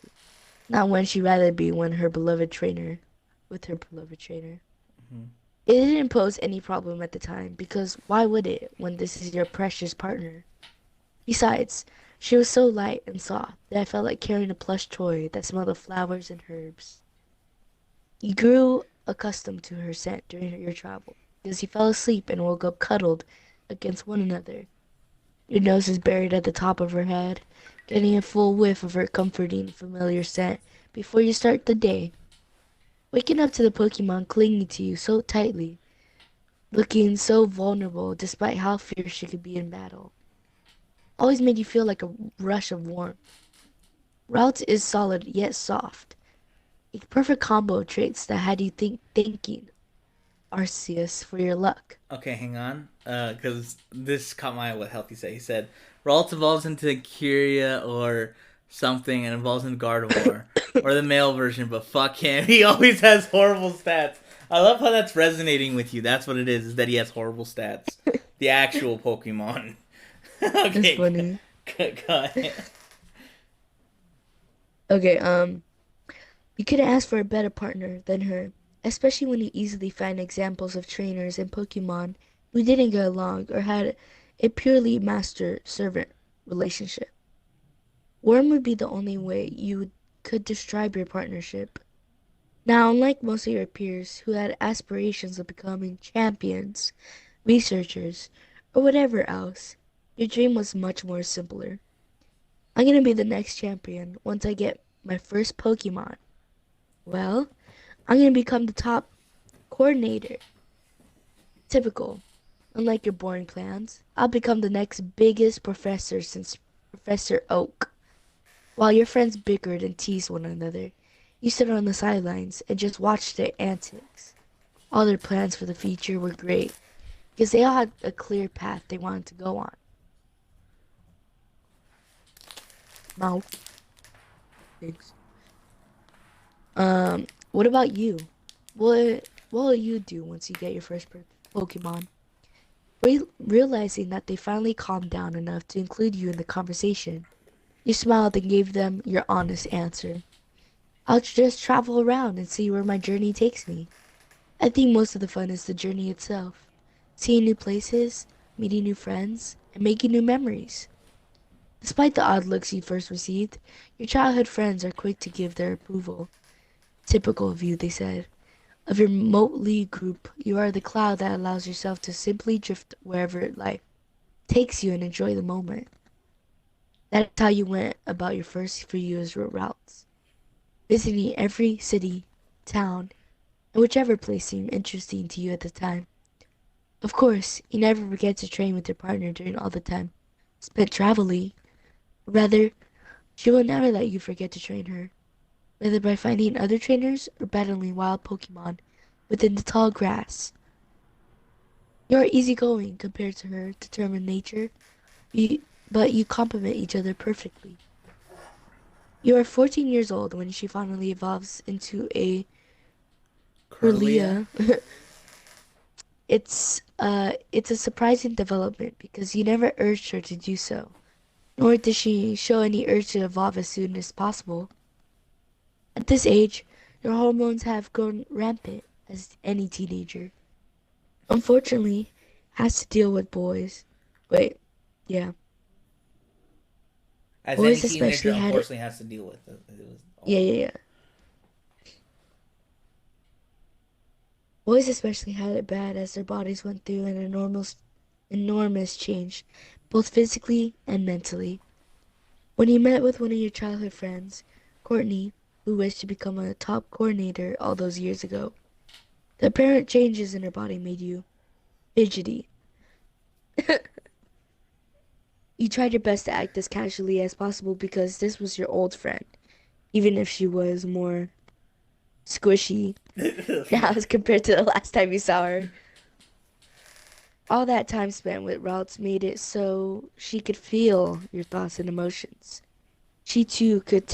Not when she'd rather be with her beloved trainer. Mhm. It didn't pose any problem at the time because why would it when this is your precious partner? Besides, she was so light and soft that I felt like carrying a plush toy that smelled of flowers and herbs. You grew accustomed to her scent during your travel because you fell asleep and woke up cuddled against one another. Your nose is buried at the top of her head, getting a full whiff of her comforting, familiar scent before you start the day. Waking up to the Pokemon clinging to you so tightly, looking so vulnerable despite how fierce she could be in battle, always made you feel like a rush of warmth. Routes is solid yet soft, a perfect combo of traits that had you thanking Arceus for your luck. Okay, hang on. Because this caught my eye what Healthy said. He said, Ralts evolves into Kyria or something and evolves into Gardevoir. Or the male version, but fuck him. He always has horrible stats. I love how that's resonating with you. That's what it is that he has horrible stats. The actual Pokemon. Okay. That's funny. Go ahead. Okay, you couldn't ask for a better partner than her, especially when you easily find examples of trainers and Pokemon who didn't get along or had a purely master-servant relationship. Worm would be the only way you could describe your partnership. Now, unlike most of your peers who had aspirations of becoming champions, researchers, or whatever else, your dream was much more simpler. I'm gonna be the next champion once I get my first Pokemon. Well, I'm gonna become the top coordinator. Typical. Unlike your boring plans, I'll become the next biggest professor since Professor Oak. While your friends bickered and teased one another, you stood on the sidelines and just watched their antics. All their plans for the future were great, because they all had a clear path they wanted to go on. Mouth. Thanks. What about you? What will you do once you get your first Pokemon? Realizing that they finally calmed down enough to include you in the conversation, you smiled and gave them your honest answer. I'll just travel around and see where my journey takes me. I think most of the fun is the journey itself. Seeing new places, meeting new friends, and making new memories. Despite the odd looks you first received, your childhood friends are quick to give their approval. Typical of you, they said. Of your motley group, you are the cloud that allows yourself to simply drift wherever life takes you and enjoy the moment. That's how you went about your first few years routes, visiting every city, town, and whichever place seemed interesting to you at the time. Of course, you never forget to train with your partner during all the time spent traveling. Rather, she will never let you forget to train her, whether by finding other trainers or battling wild Pokemon within the tall grass. You are easygoing compared to her determined nature, you, but you complement each other perfectly. You are 14 years old when she finally evolves into a Curlia. Hurlia. It's a surprising development because you never urged her to do so, nor did she show any urge to evolve as soon as possible. At this age, your hormones have grown rampant as any teenager. Unfortunately, has to deal with boys. Wait, yeah, As any boys teenager, especially had it. unfortunately, has to deal with it. It was Yeah, all. yeah, yeah. Boys especially had it bad as their bodies went through an enormous change, both physically and mentally. When you met with one of your childhood friends, Courtney, who wished to become a top coordinator all those years ago, the apparent changes in her body made you fidgety. You tried your best to act as casually as possible because this was your old friend, even if she was more squishy now as compared to the last time you saw her. All that time spent with routes made it so she could feel your thoughts and emotions. She too could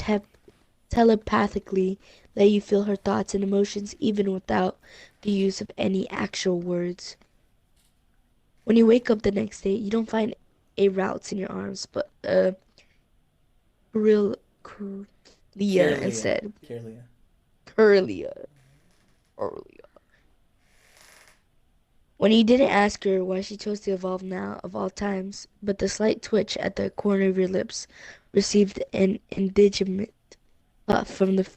telepathically let you feel her thoughts and emotions even without the use of any actual words. When you wake up the next day, you don't find a routes in your arms, but a real Curlia Kirlia. instead. Kirlia. Curlia. Curlia. When you didn't ask her why she chose to evolve now, of all times, but the slight twitch at the corner of your lips received an indignant puff from the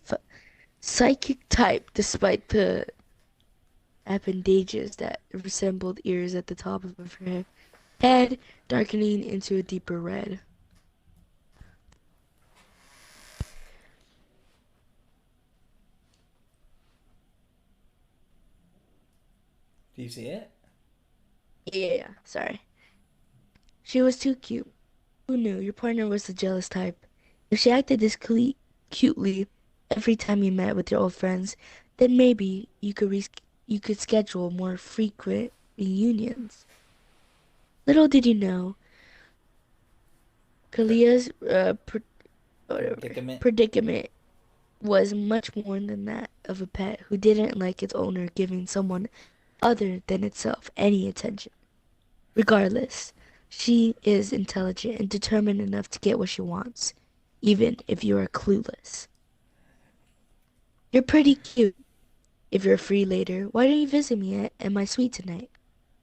psychic type despite the appendages that resembled ears at the top of her head, darkening into a deeper red. Do you see it? Yeah, sorry. She was too cute. Who knew your partner was the jealous type? If she acted this cutely every time you met with your old friends, then maybe you could schedule more frequent reunions. Little did you know, Kalia's Predicament. predicament was much more than that of a pet who didn't like its owner giving someone other than itself any attention. Regardless, she is intelligent and determined enough to get what she wants, even if you are clueless. You're pretty cute. If you're free later, why don't you visit me at my suite tonight?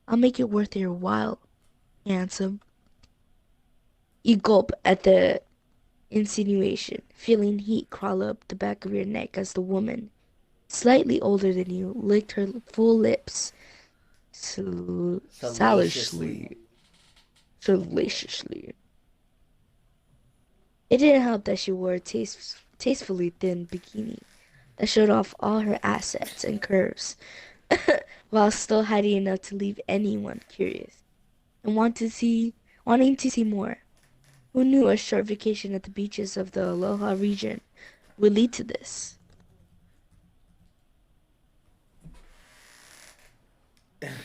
I'll make it worth your while, handsome. You gulp at the insinuation, feeling heat crawl up the back of your neck as the woman, slightly older than you, licked her full lips Salaciously. salaciously. It didn't help that she wore a tastefully thin bikini that showed off all her assets and curves, while still hiding enough to leave anyone curious and wanting to see more. Who knew a short vacation at the beaches of the Aloha region would lead to this?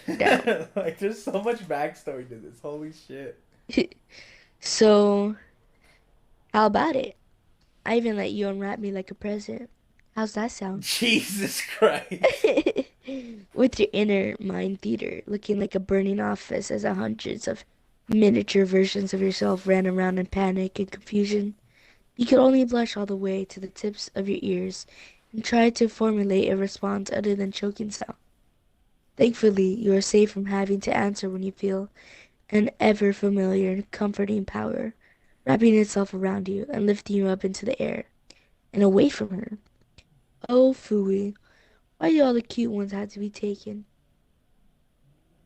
Now, Like, there's so much backstory to this. Holy shit. so How about it? I even let you unwrap me like a present. How's that sound? Jesus Christ. With your inner mind theater looking like a burning office as hundreds of miniature versions of yourself ran around in panic and confusion. You could only blush all the way to the tips of your ears and try to formulate a response other than choking sound. Thankfully, you are safe from having to answer when you feel an ever familiar and comforting power wrapping itself around you and lifting you up into the air and away from her. Oh, phooey, why do all the cute ones have to be taken?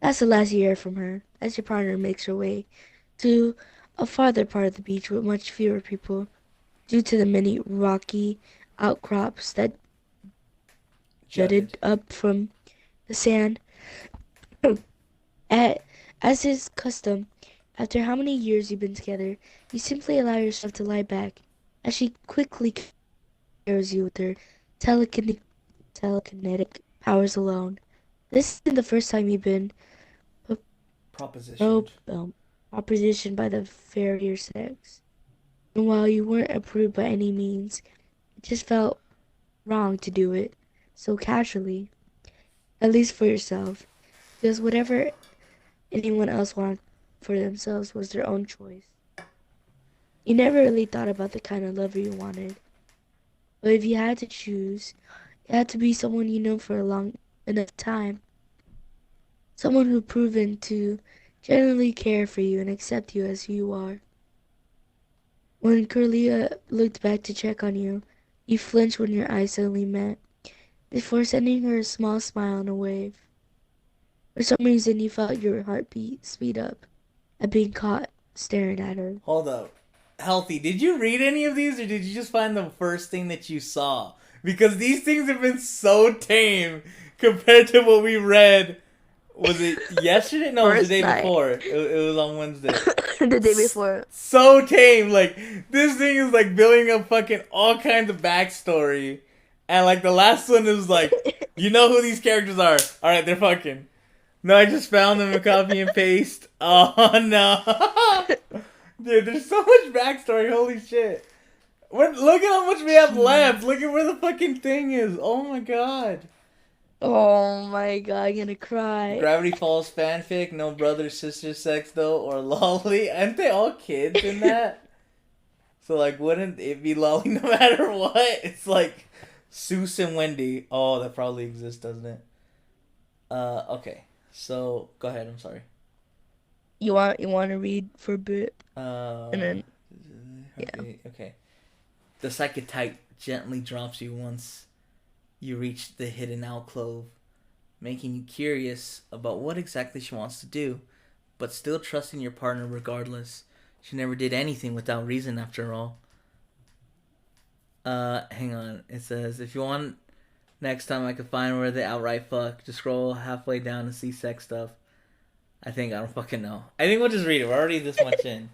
That's the last you hear from her as your partner makes her way to a farther part of the beach with much fewer people due to the many rocky outcrops that jutted up from the sand. As is custom, after how many years you've been together, you simply allow yourself to lie back as she quickly carries you with her telekinetic powers alone. This isn't the first time you've been Propositioned. propositioned by the fairer sex. And while you weren't approved by any means, it just felt wrong to do it so casually, at least for yourself, because whatever anyone else wanted for themselves was their own choice. You never really thought about the kind of lover you wanted. But if you had to choose, it had to be someone you know for a long enough time. Someone who proven to genuinely care for you and accept you as who you are. When Curlia looked back to check on you, you flinched when your eyes suddenly met, before sending her a small smile and a wave. For some reason, you felt your heartbeat speed up at being caught staring at her. Hold up. Healthy, did you read any of these or did you just find the first thing that you saw? Because these things have been so tame compared to what we read. Was it yesterday? No, it was the day before. It was on Wednesday. The day before. So tame. Like, this thing is like building up fucking all kinds of backstory. And like the last one is like, you know who these characters are. Alright, they're fucking. No, I just found them and copy and paste. Oh no. Dude, there's so much backstory. Holy shit. Look at how much we have left. Look at where the fucking thing is. Oh my god. Oh my god, I'm gonna cry. Gravity Falls fanfic, no brother sister sex though, or lolly. Aren't they all kids in that? So like, wouldn't it be lolly no matter what? It's like Seuss and Wendy. Oh, that probably exists, doesn't it? Okay. So go ahead. I'm sorry. You want to read for a bit, and then Okay. The psychic type gently drops you once you reach the hidden alcove, making you curious about what exactly she wants to do, but still trusting your partner regardless. She never did anything without reason after all. Hang on. It says, if you want next time I could find where they outright fuck, just scroll halfway down and see sex stuff. I don't fucking know. I think we'll just read it. We're already this much in.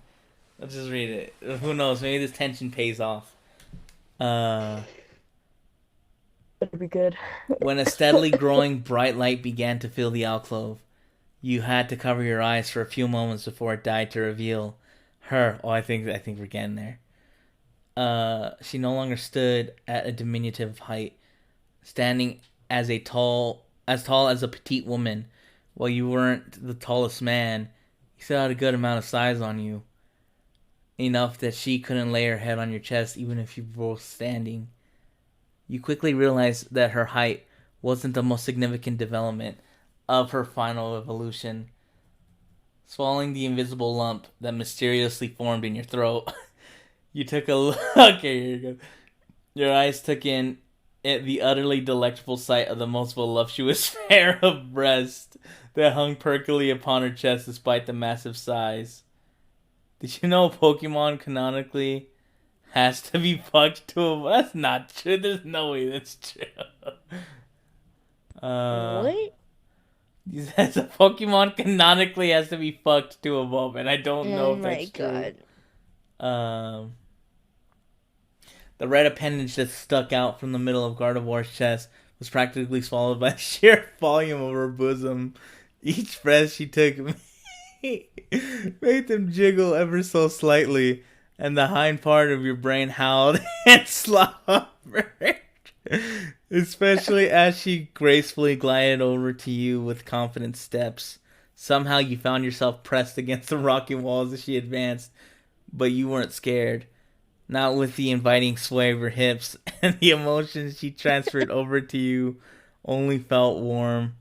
Let's just read it. Who knows? Maybe this tension pays off. it'll be good. When a steadily growing bright light began to fill the alcove, you had to cover your eyes for a few moments before it died to reveal her. Oh, I think we're getting there. She no longer stood at a diminutive height, standing as tall as a petite woman. While you weren't the tallest man, you still had a good amount of size on you. Enough that she couldn't lay her head on your chest even if you were both standing. You quickly realized that her height wasn't the most significant development of her final evolution. Swallowing the invisible lump that mysteriously formed in your throat, you took a look. Okay, here you go. Your eyes took in the utterly delectable sight of the most voluptuous pair of breasts that hung perkily upon her chest despite the massive size. Did you know Pokemon canonically has to be fucked to a... That's not true. There's no way that's true. What? He says a Pokemon canonically has to be fucked to evolve, and I don't know if that's true. Oh my god. The red appendage that stuck out from the middle of Gardevoir's chest was practically swallowed by the sheer volume of her bosom. Each breath she took made them jiggle ever so slightly and the hind part of your brain howled and slobbered. Especially as she gracefully glided over to you with confident steps. Somehow you found yourself pressed against the rocky walls as she advanced, but you weren't scared. Not with the inviting sway of her hips, and the emotions she transferred over to you only felt warm.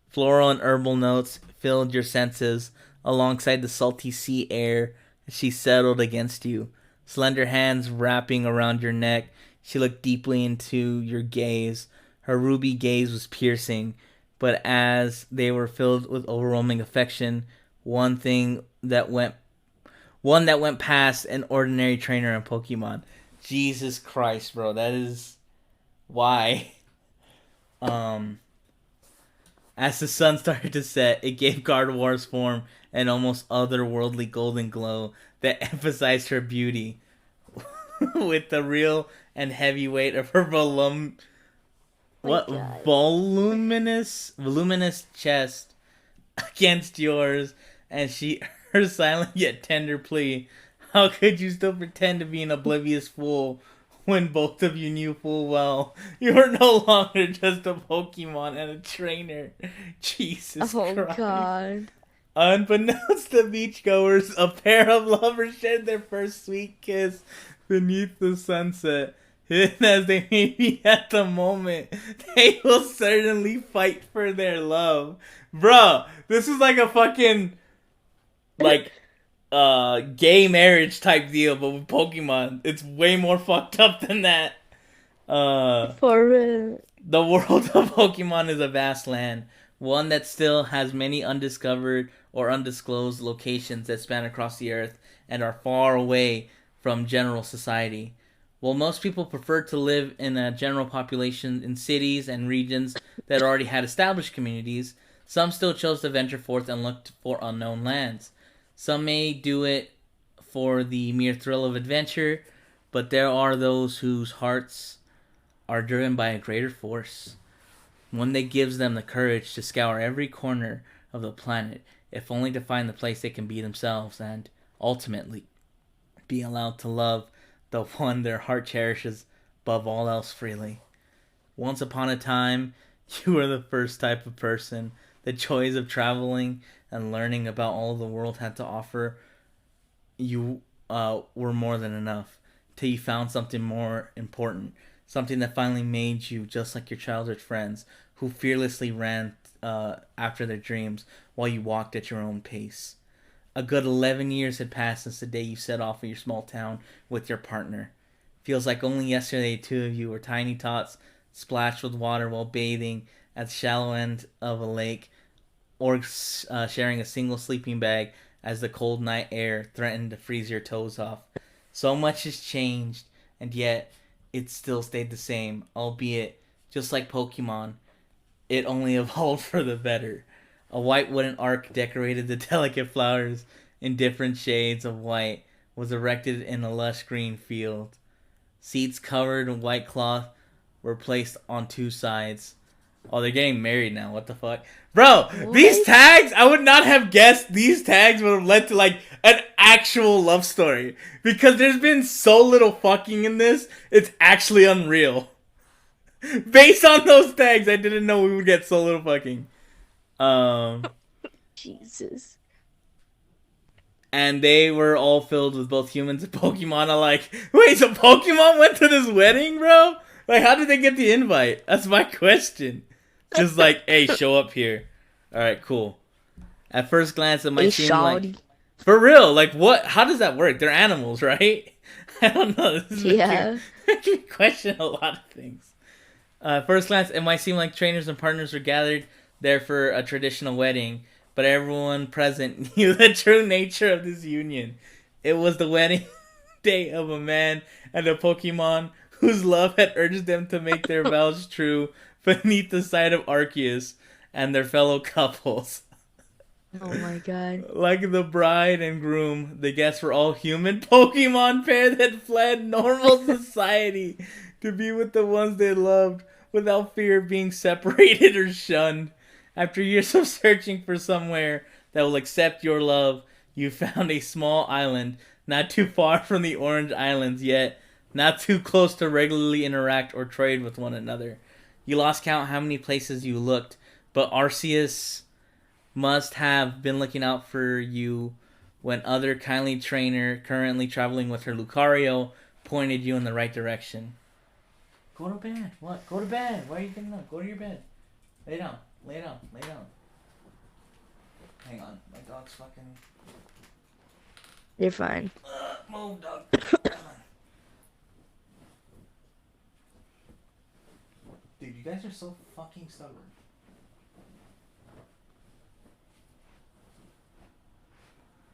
Floral and herbal notes filled your senses alongside the salty sea air as she settled against you. Slender hands wrapping around your neck, she looked deeply into your gaze. Her ruby gaze was piercing, but as they were filled with overwhelming affection, one thing that went one that went past an ordinary trainer in Pokemon. Jesus Christ, bro, that is why. As the sun started to set, it gave Gardevoir's form an almost otherworldly golden glow that emphasized her beauty. With the real and heavy weight of her voluminous chest against yours, and her silent yet tender plea. How could you still pretend to be an oblivious fool when both of you knew full well you were no longer just a Pokemon and a trainer? Jesus Christ. God. Unbeknownst to beachgoers, a pair of lovers shared their first sweet kiss beneath the sunset. Hidden as they may be at the moment, they will certainly fight for their love. Bro, this is like a fucking, like, gay marriage type deal, but with Pokemon. It's way more fucked up than that. For real. The world of Pokemon is a vast land, one that still has many undiscovered or undisclosed locations that span across the earth and are far away from general society. While most people prefer to live in a general population in cities and regions that already had established communities, some still chose to venture forth and look for unknown lands. Some may do it for the mere thrill of adventure, but there are those whose hearts are driven by a greater force, one that gives them the courage to scour every corner of the planet, if only to find the place they can be themselves and, ultimately, be allowed to love the one their heart cherishes above all else freely. Once upon a time, you were the first type of person. The joys of traveling and learning about all the world had to offer you were more than enough, till you found something more important, something that finally made you just like your childhood friends who fearlessly ran after their dreams while you walked at your own pace. A good 11 years had passed since the day you set off for your small town with your partner. Feels like only yesterday two of you were tiny tots splashed with water while bathing at the shallow end of a lake, or sharing a single sleeping bag as the cold night air threatened to freeze your toes off. So much has changed, and yet it still stayed the same, albeit, just like Pokemon, it only evolved for the better. A white wooden ark decorated the delicate flowers in different shades of white was erected in a lush green field. Seats covered in white cloth were placed on two sides. Oh, they're getting married now. What the fuck? Bro, What? These tags, I would not have guessed these tags would have led to, like, an actual love story. Because there's been so little fucking in this, it's actually unreal. Based on those tags, I didn't know we would get so little fucking. Jesus. And they were all filled with both humans and Pokemon. I'm like, wait, so Pokemon went to this wedding, bro? Like, how did they get the invite? That's my question. Just like, hey, show up here. Alright, cool. At first glance, it might seem like... For real, like, what? How does that work? They're animals, right? I don't know. This is making me question a lot of things. At first glance, it might seem like trainers and partners were gathered there for a traditional wedding, but everyone present knew the true nature of this union. It was the wedding day of a man and a Pokemon whose love had urged them to make their vows true beneath the sight of Arceus and their fellow couples. Oh my god. Like the bride and groom, the guests were all human Pokemon pair that fled normal society to be with the ones they loved without fear of being separated or shunned. After years of searching for somewhere that will accept your love, You found a small island, not too far from the Orange Islands, yet not too close to regularly interact or trade with one another. You lost count how many places you looked, but Arceus must have been looking out for you when other kindly trainer currently traveling with her Lucario pointed you in the right direction. Go to bed. What? Go to bed. Why are you getting up? Go to your bed. Lay down. Lay down. Lay down. Hang on. My dog's fucking... You're fine. Move, dog. Dude, you guys are so fucking stubborn.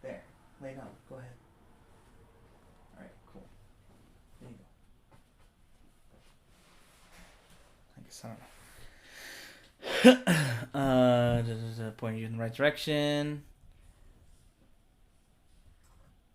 There. Lay down. Go ahead. Alright, cool. There you go. I guess I don't know. Pointing you in the right direction.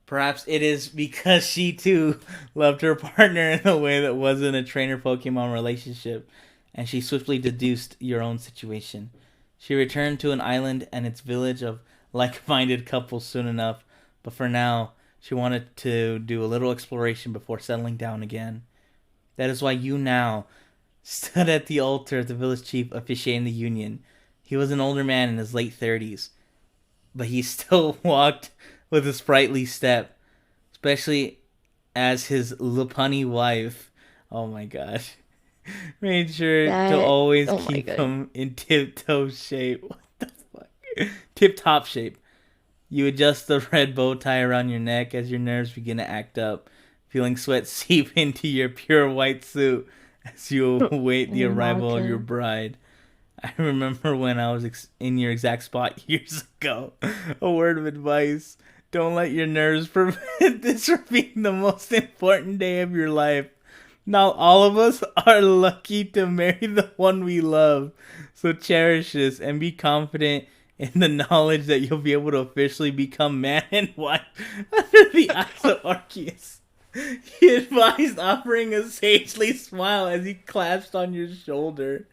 Perhaps it is because she too loved her partner in a way that wasn't a trainer Pokemon relationship, and she swiftly deduced your own situation. She returned to an island and its village of like-minded couples soon enough, but for now, she wanted to do a little exploration before settling down again. That is why you now stood at the altar of the village chief officiating the union. He was an older man in his late 30s, but he still walked with a sprightly step, especially as his Lopunny wife, oh my gosh, made sure to always keep him in tip-toe shape. What the fuck? Tip-top shape. You adjust the red bow tie around your neck as your nerves begin to act up, feeling sweat seep into your pure white suit as you await the arrival of your bride. I remember when I was in your exact spot years ago. A word of advice. Don't let your nerves prevent this from being the most important day of your life. Now all of us are lucky to marry the one we love. So cherish this and be confident in the knowledge that you'll be able to officially become man and wife under the eyes of Arceus. He advised, offering a sagely smile as he clasped on your shoulder.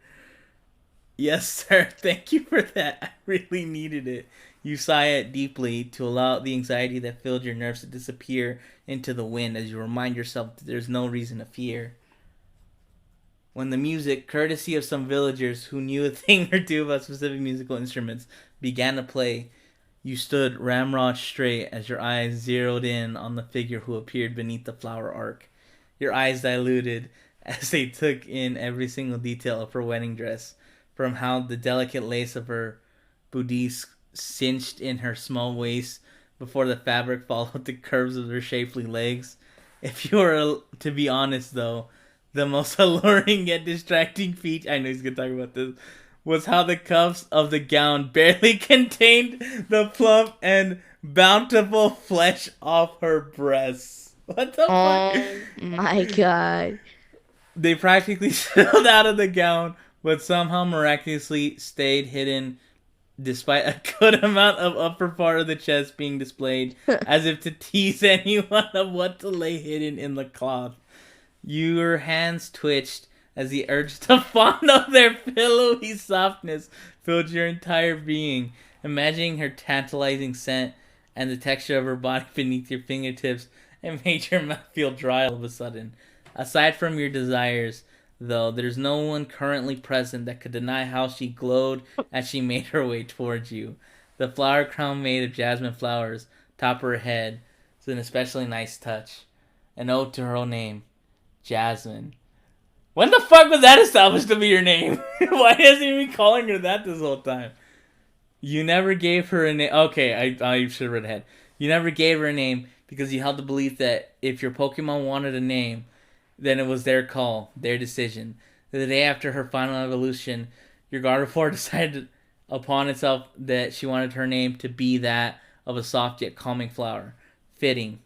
Yes, sir. Thank you for that. I really needed it. You sigh it deeply to allow the anxiety that filled your nerves to disappear into the wind as you remind yourself that there's no reason to fear. When the music, courtesy of some villagers who knew a thing or two about specific musical instruments, began to play, you stood ramrod straight as your eyes zeroed in on the figure who appeared beneath the flower arc. Your eyes diluted as they took in every single detail of her wedding dress, from how the delicate lace of her bodice cinched in her small waist before the fabric followed the curves of her shapely legs. If you were to be honest, though, the most alluring yet distracting feature, I know he's going to talk about this, was how the cuffs of the gown barely contained the plump and bountiful flesh off her breasts. What the fuck? Oh my god. They practically spilled out of the gown, but somehow miraculously stayed hidden despite a good amount of upper part of the chest being displayed, as if to tease anyone of what to lay hidden in the cloth. Your hands twitched as the urge to fondle their pillowy softness filled your entire being. Imagining her tantalizing scent and the texture of her body beneath your fingertips, it made your mouth feel dry all of a sudden. Aside from your desires, though, there's no one currently present that could deny how she glowed as she made her way towards you. The flower crown made of jasmine flowers top her head is an especially nice touch. An ode to her own name, Jasmine. When the fuck was that established to be your name? Why hasn't he been calling her that this whole time? You never gave her a name. Okay, I should have read ahead. You never gave her a name because you held the belief that if your Pokemon wanted a name, then it was their call, their decision. The day after her final evolution, your Gardevoir decided upon itself that she wanted her name to be that of a soft yet calming flower. Fitting.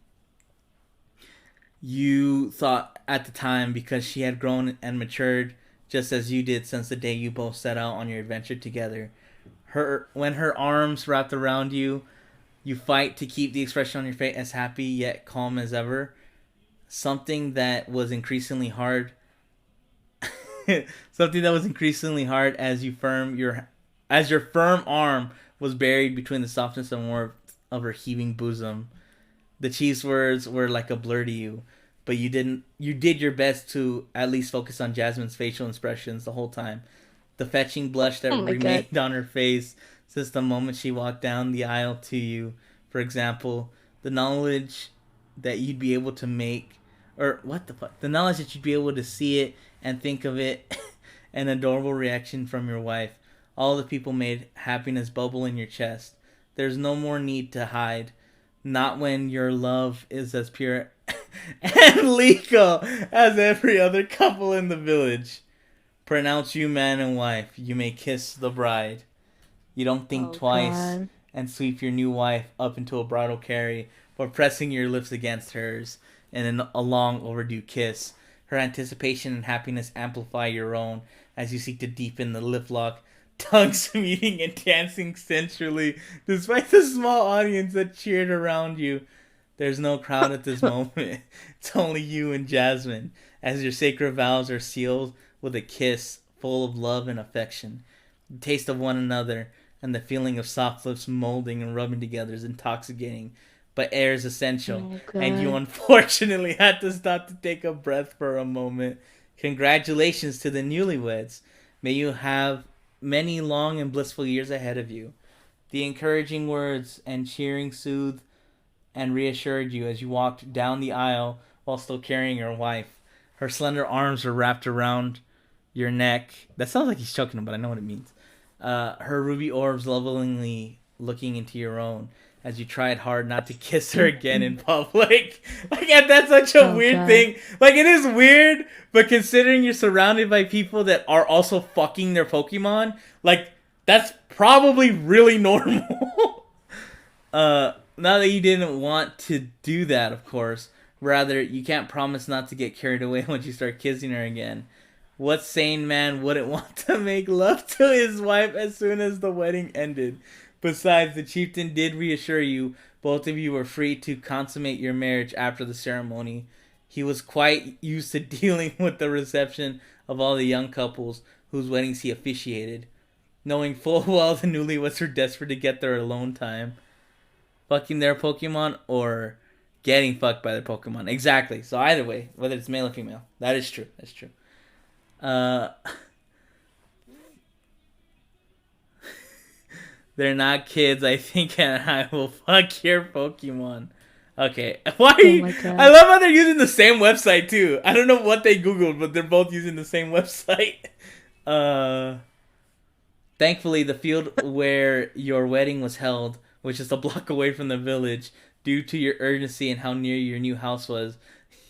You thought at the time, because she had grown and matured just as you did since the day you both set out on your adventure together. When her arms wrapped around you, you fight to keep the expression on your face as happy yet calm as ever. Something that was increasingly hard. Something that was increasingly hard as your firm arm was buried between the softness and warmth of her heaving bosom. The cheese words were like a blur to you, but you didn't. You did your best to at least focus on Jasmine's facial expressions the whole time. The fetching blush that Oh my god. remained on her face since the moment she walked down the aisle to you. For example, the knowledge that you'd be able to make, or what the fuck, the knowledge that you'd be able to see it and think of it, an adorable reaction from your wife. All the people made happiness bubble in your chest. There's no more need to hide. Not when your love is as pure and legal as every other couple in the village. Pronounce you man and wife. You may kiss the bride. You don't think Oh twice god. and sweep your new wife up into a bridal carry for pressing your lips against hers in a long overdue kiss. Her anticipation and happiness amplify your own as you seek to deepen the lip lock, tongues meeting and dancing sensually despite the small audience that cheered around you. There's no crowd at this moment. It's only you and Jasmine as your sacred vows are sealed with a kiss full of love and affection. The taste of one another and the feeling of soft lips molding and rubbing together is intoxicating, but air is essential, Oh and you god. unfortunately had to stop to take a breath for a moment. Congratulations to the newlyweds. May you have many long and blissful years ahead of you. The encouraging words and cheering soothed and reassured you as you walked down the aisle while still carrying your wife. Her slender arms were wrapped around your neck. That sounds like he's choking him, but I know what it means. Her ruby orbs lovingly looking into your own as you tried hard not to kiss her again in public. Like, that's such a Oh weird god. thing. Like, it is weird, but considering you're surrounded by people that are also fucking their Pokemon, like, that's probably really normal. Now that you didn't want to do that, of course, rather, you can't promise not to get carried away once you start kissing her again. What sane man wouldn't want to make love to his wife as soon as the wedding ended? Besides, the chieftain did reassure you both of you were free to consummate your marriage after the ceremony. He was quite used to dealing with the reception of all the young couples whose weddings he officiated, knowing full well the newlyweds were desperate to get their alone time. Fucking their Pokemon or getting fucked by their Pokemon. Exactly. So either way, whether it's male or female. That is true. That's true. They're not kids, I think, and I will fuck your Pokemon. Okay. Why are Oh you... my god. I love how they're using the same website, too. I don't know what they Googled, but they're both using the same website. Thankfully, the field where your wedding was held, which is a block away from the village, due to your urgency and how near your new house was,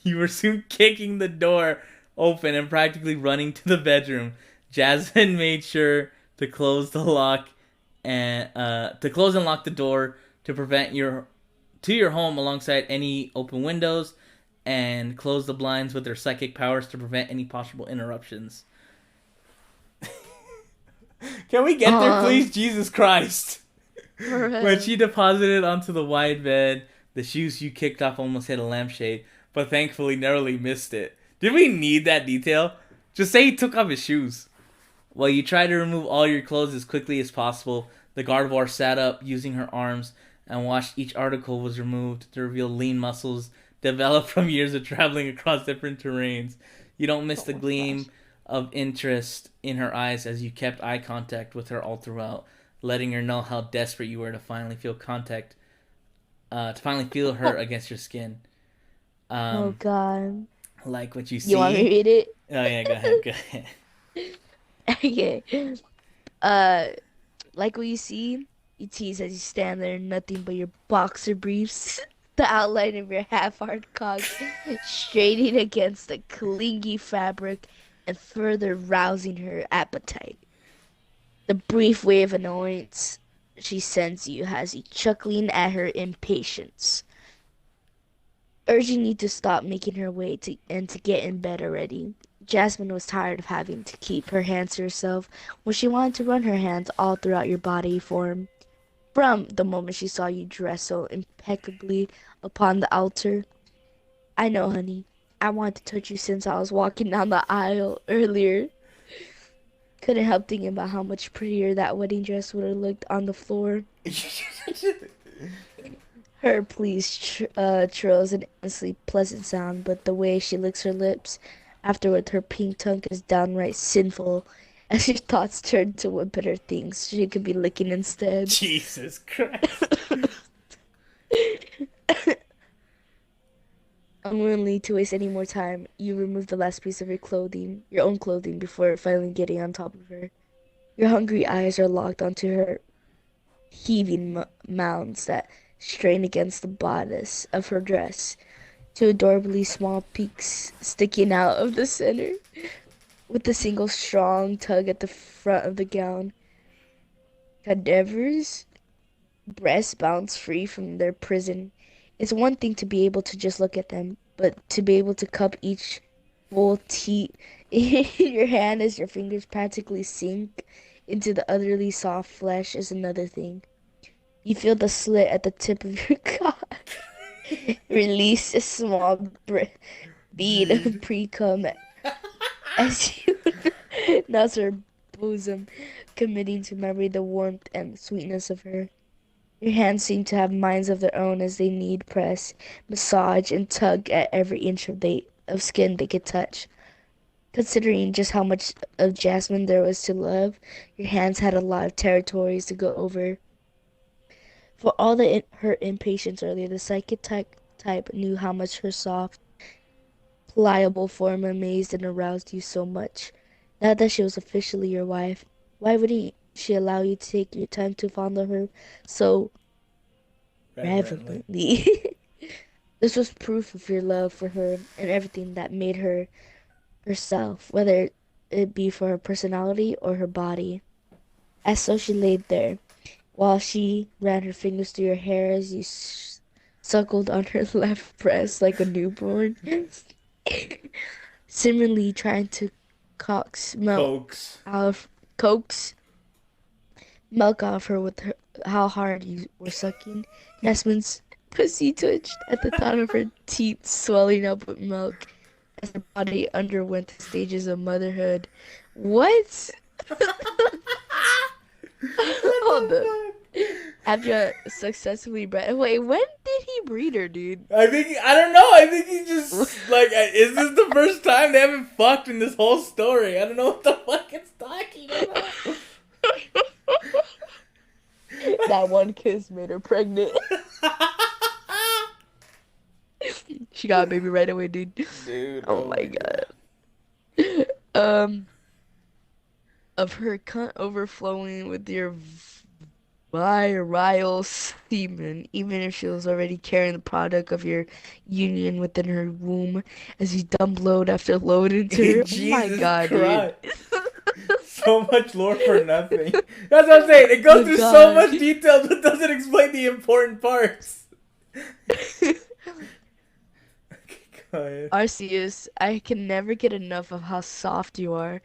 you were soon kicking the door open and practically running to the bedroom. Jasmine made sure to close the lock and close and lock the door to prevent your home alongside any open windows, and close the blinds with their psychic powers to prevent any possible interruptions. Can we get there, please? Jesus Christ. When she deposited onto the wide bed, the shoes you kicked off almost hit a lampshade, but thankfully narrowly missed it. Did we need that detail? Just say he took off his shoes. While you tried to remove all your clothes as quickly as possible, the Gardevoir sat up, using her arms, and watched each article was removed to reveal lean muscles developed from years of traveling across different terrains. You don't miss the gleam of interest in her eyes as you kept eye contact with her all throughout, letting her know how desperate you were to finally feel her against your skin. Oh god. Like what you see. You want me to read it? Oh yeah, go ahead, go ahead. Okay. Like what you see, you tease as you stand there in nothing but your boxer briefs, the outline of your half-hard cock straining against the clingy fabric and further rousing her appetite. The brief wave of annoyance she sends you has you chuckling at her impatience, urging you to stop making her wait and to get in bed already. Jasmine was tired of having to keep her hands to herself when she wanted to run her hands all throughout your body form. From the moment she saw you dressed so impeccably upon the altar. I know, honey. I wanted to touch you since I was walking down the aisle earlier. Couldn't help thinking about how much prettier that wedding dress would have looked on the floor. Her please trills an endlessly pleasant sound, but the way she licks her lips afterward, her pink tongue is downright sinful. As your thoughts turn to what better things she could be licking instead. Jesus Christ. Unwilling to waste any more time, you remove the last piece of your own clothing, before finally getting on top of her. Your hungry eyes are locked onto her heaving mounds that strain against the bodice of her dress, two adorably small peaks sticking out of the center, with a single strong tug at the front of the gown. Cadavers' breasts bounce free from their prison. It's one thing to be able to just look at them, but to be able to cup each full teat in your hand as your fingers practically sink into the utterly soft flesh is another thing. You feel the slit at the tip of your cock. Release a small bead of pre-cum as you nurse her bosom, committing to memory the warmth and sweetness of her. Your hands seem to have minds of their own as they knead, press, massage, and tug at every inch of skin they could touch. Considering just how much of Jasmine there was to love, your hands had a lot of territories to go over. For all her impatience earlier, the psychic type knew how much her soft, pliable form amazed and aroused you so much. Now that she was officially your wife, why wouldn't she allow you to take your time to fondle her so Reverently. reverently? This was proof of your love for her and everything that made her herself, whether it be for her personality or her body. As so she laid there, while she ran her fingers through your hair as you suckled on her left breast like a newborn, similarly trying to coax coax milk out of her with how hard you were sucking. Jasmine's pussy twitched at the thought of her teeth swelling up with milk as her body underwent the stages of motherhood. What? Hold up. After successfully bred. Wait, when did he breed her, dude? I don't know. I think he just, like, is this the first time they haven't fucked in this whole story? I don't know what the fuck it's talking about. That one kiss made her pregnant. She got a baby right away, dude. Dude. Oh my god. Of her cunt overflowing with your virile semen, even if she was already carrying the product of your union within her womb, as you dump load after load into her. Oh my Jesus god, Christ. dude. So much lore for nothing. That's what I'm saying. It goes Oh through so god. much detail but doesn't explain the important parts. Go ahead. Arceus, I can never get enough of how soft you are.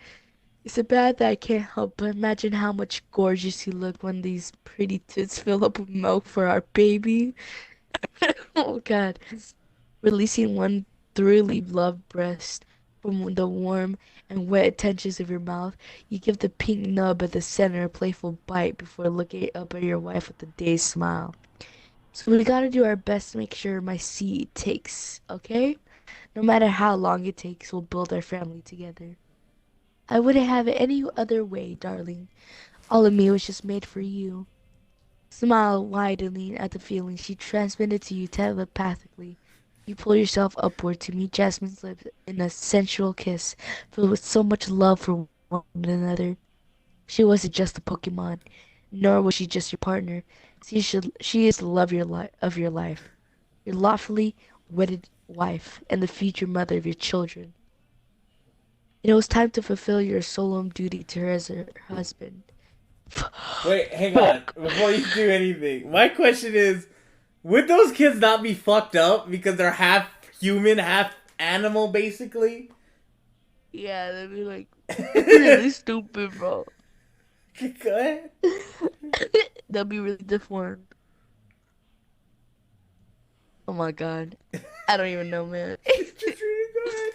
Is it bad that I can't help but imagine how much gorgeous you look when these pretty tits fill up with milk for our baby? Oh god. Releasing one thoroughly loved breast from the warm and wet attentions of your mouth, you give the pink nub at the center a playful bite before looking up at your wife with a dazed smile. So we gotta do our best to make sure my seed takes, okay? No matter how long it takes, we'll build our family together. I wouldn't have it any other way, darling. All of me was just made for you. Smile widening at the feeling she transmitted to you telepathically. You pull yourself upward to meet Jasmine's lips in a sensual kiss, filled with so much love for one another. She wasn't just a Pokemon, nor was she just your partner. She is the love of your life, your lawfully wedded wife, and the future mother of your children. It was time to fulfill your solemn duty to her as her husband. Wait, hang on. Before you do anything, my question is, would those kids not be fucked up because they're half human, half animal, basically? Yeah, they'd be like really stupid, bro. Go ahead. They'll be really deformed. Oh my god. I don't even know, man. Just read it, go ahead.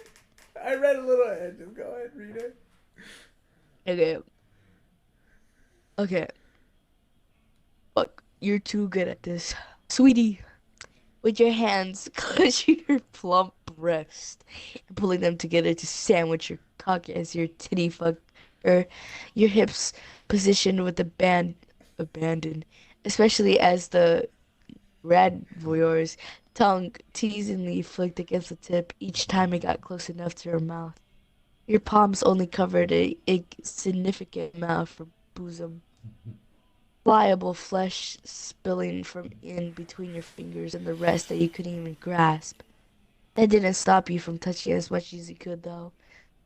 I read a little ahead. Just go ahead, read it. Okay. Okay. Fuck, you're too good at this. Sweetie, with your hands clutching her plump breast and pulling them together to sandwich your cock as your titty fuck, or your hips positioned with abandon, especially as the red voyeur's tongue teasingly flicked against the tip each time it got close enough to her mouth. Your palms only covered a significant amount of her bosom. Pliable flesh spilling from in between your fingers and the rest that you couldn't even grasp. That didn't stop you from touching as much as you could, though.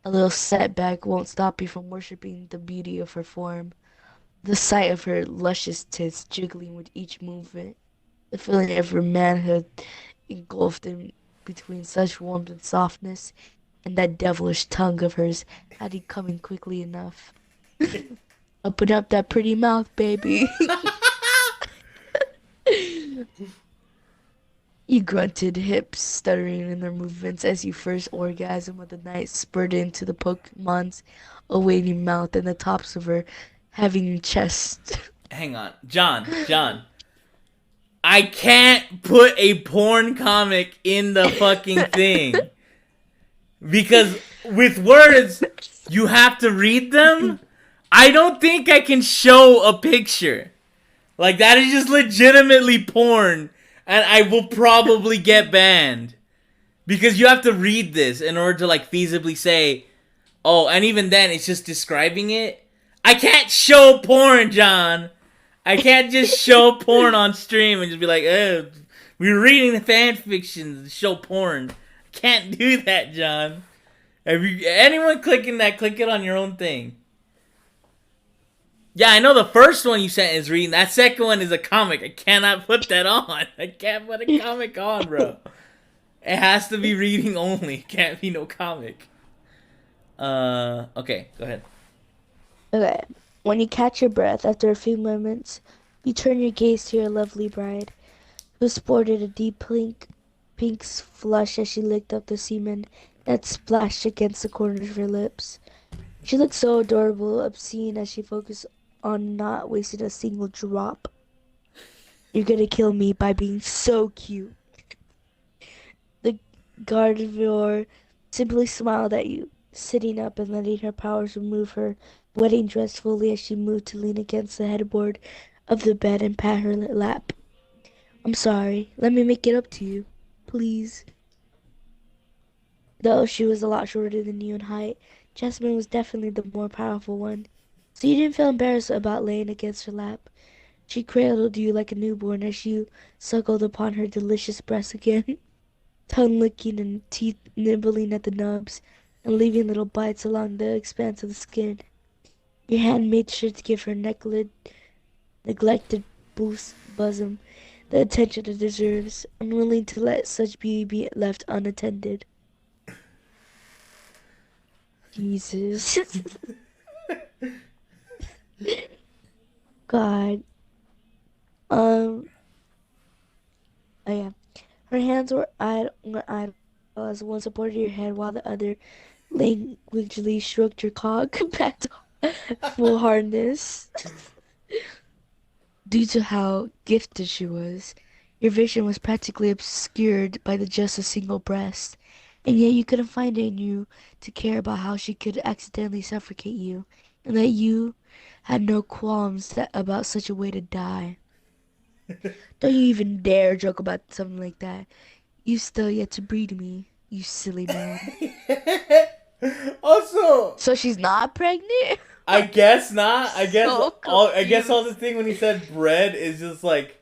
A little setback won't stop you from worshiping the beauty of her form. The sight of her luscious tits jiggling with each movement. The feeling of her manhood engulfed in between such warmth and softness, and that devilish tongue of hers had it coming quickly enough. Open up that pretty mouth, baby. You grunted, hips stuttering in their movements as you first orgasm of the night spurred into the Pokemon's awaiting mouth and the tops of her having chest. Hang on. John. I can't put a porn comic in the fucking thing. Because with words, you have to read them. I don't think I can show a picture. Like, that is just legitimately porn. And I will probably get banned. Because you have to read this in order to, like, feasibly say, oh, and even then, it's just describing it. I can't show porn, John. I can't just show porn on stream and just be like, oh, we're reading fan fiction to show porn. Can't do that, John. Anyone clicking that, click it on your own thing. Yeah, I know the first one you sent is reading. That second one is a comic. I cannot put that on. I can't put a comic on, bro. It has to be reading only. Can't be no comic. Okay, go ahead. Okay. When you catch your breath after a few moments, you turn your gaze to your lovely bride, who sported a deep pink flush as she licked up the semen that splashed against the corners of her lips. She looked so adorable, obscene as she focused on not wasting a single drop. You're gonna kill me by being so cute. The gardevoir simply smiled at you, sitting up and letting her powers remove her wedding dress fully as she moved to lean against the headboard of the bed and pat her lap. I'm sorry, let me make it up to you, please. Though she was a lot shorter than you in height, Jasmine was definitely the more powerful one, so you didn't feel embarrassed about laying against her lap. She cradled you like a newborn as you suckled upon her delicious breasts again, tongue licking and teeth nibbling at the nubs, and leaving little bites along the expanse of the skin. Your hand made sure to give her neglected bosom the attention it deserves, unwilling to let such beauty be left unattended. Jesus. God. Oh yeah. Her hands were idle as one supported your head while the other languidly stroked your cock back to full hardness. Due to how gifted she was, your vision was practically obscured by just a single breast, and yet you couldn't find it in you to care about how she could accidentally suffocate you, and that you had no qualms about such a way to die. Don't you even dare joke about something like that. You still yet to breed me, you silly man. Also, So she's not pregnant? I guess not. I guess So I guess all the thing when he said bread is just like,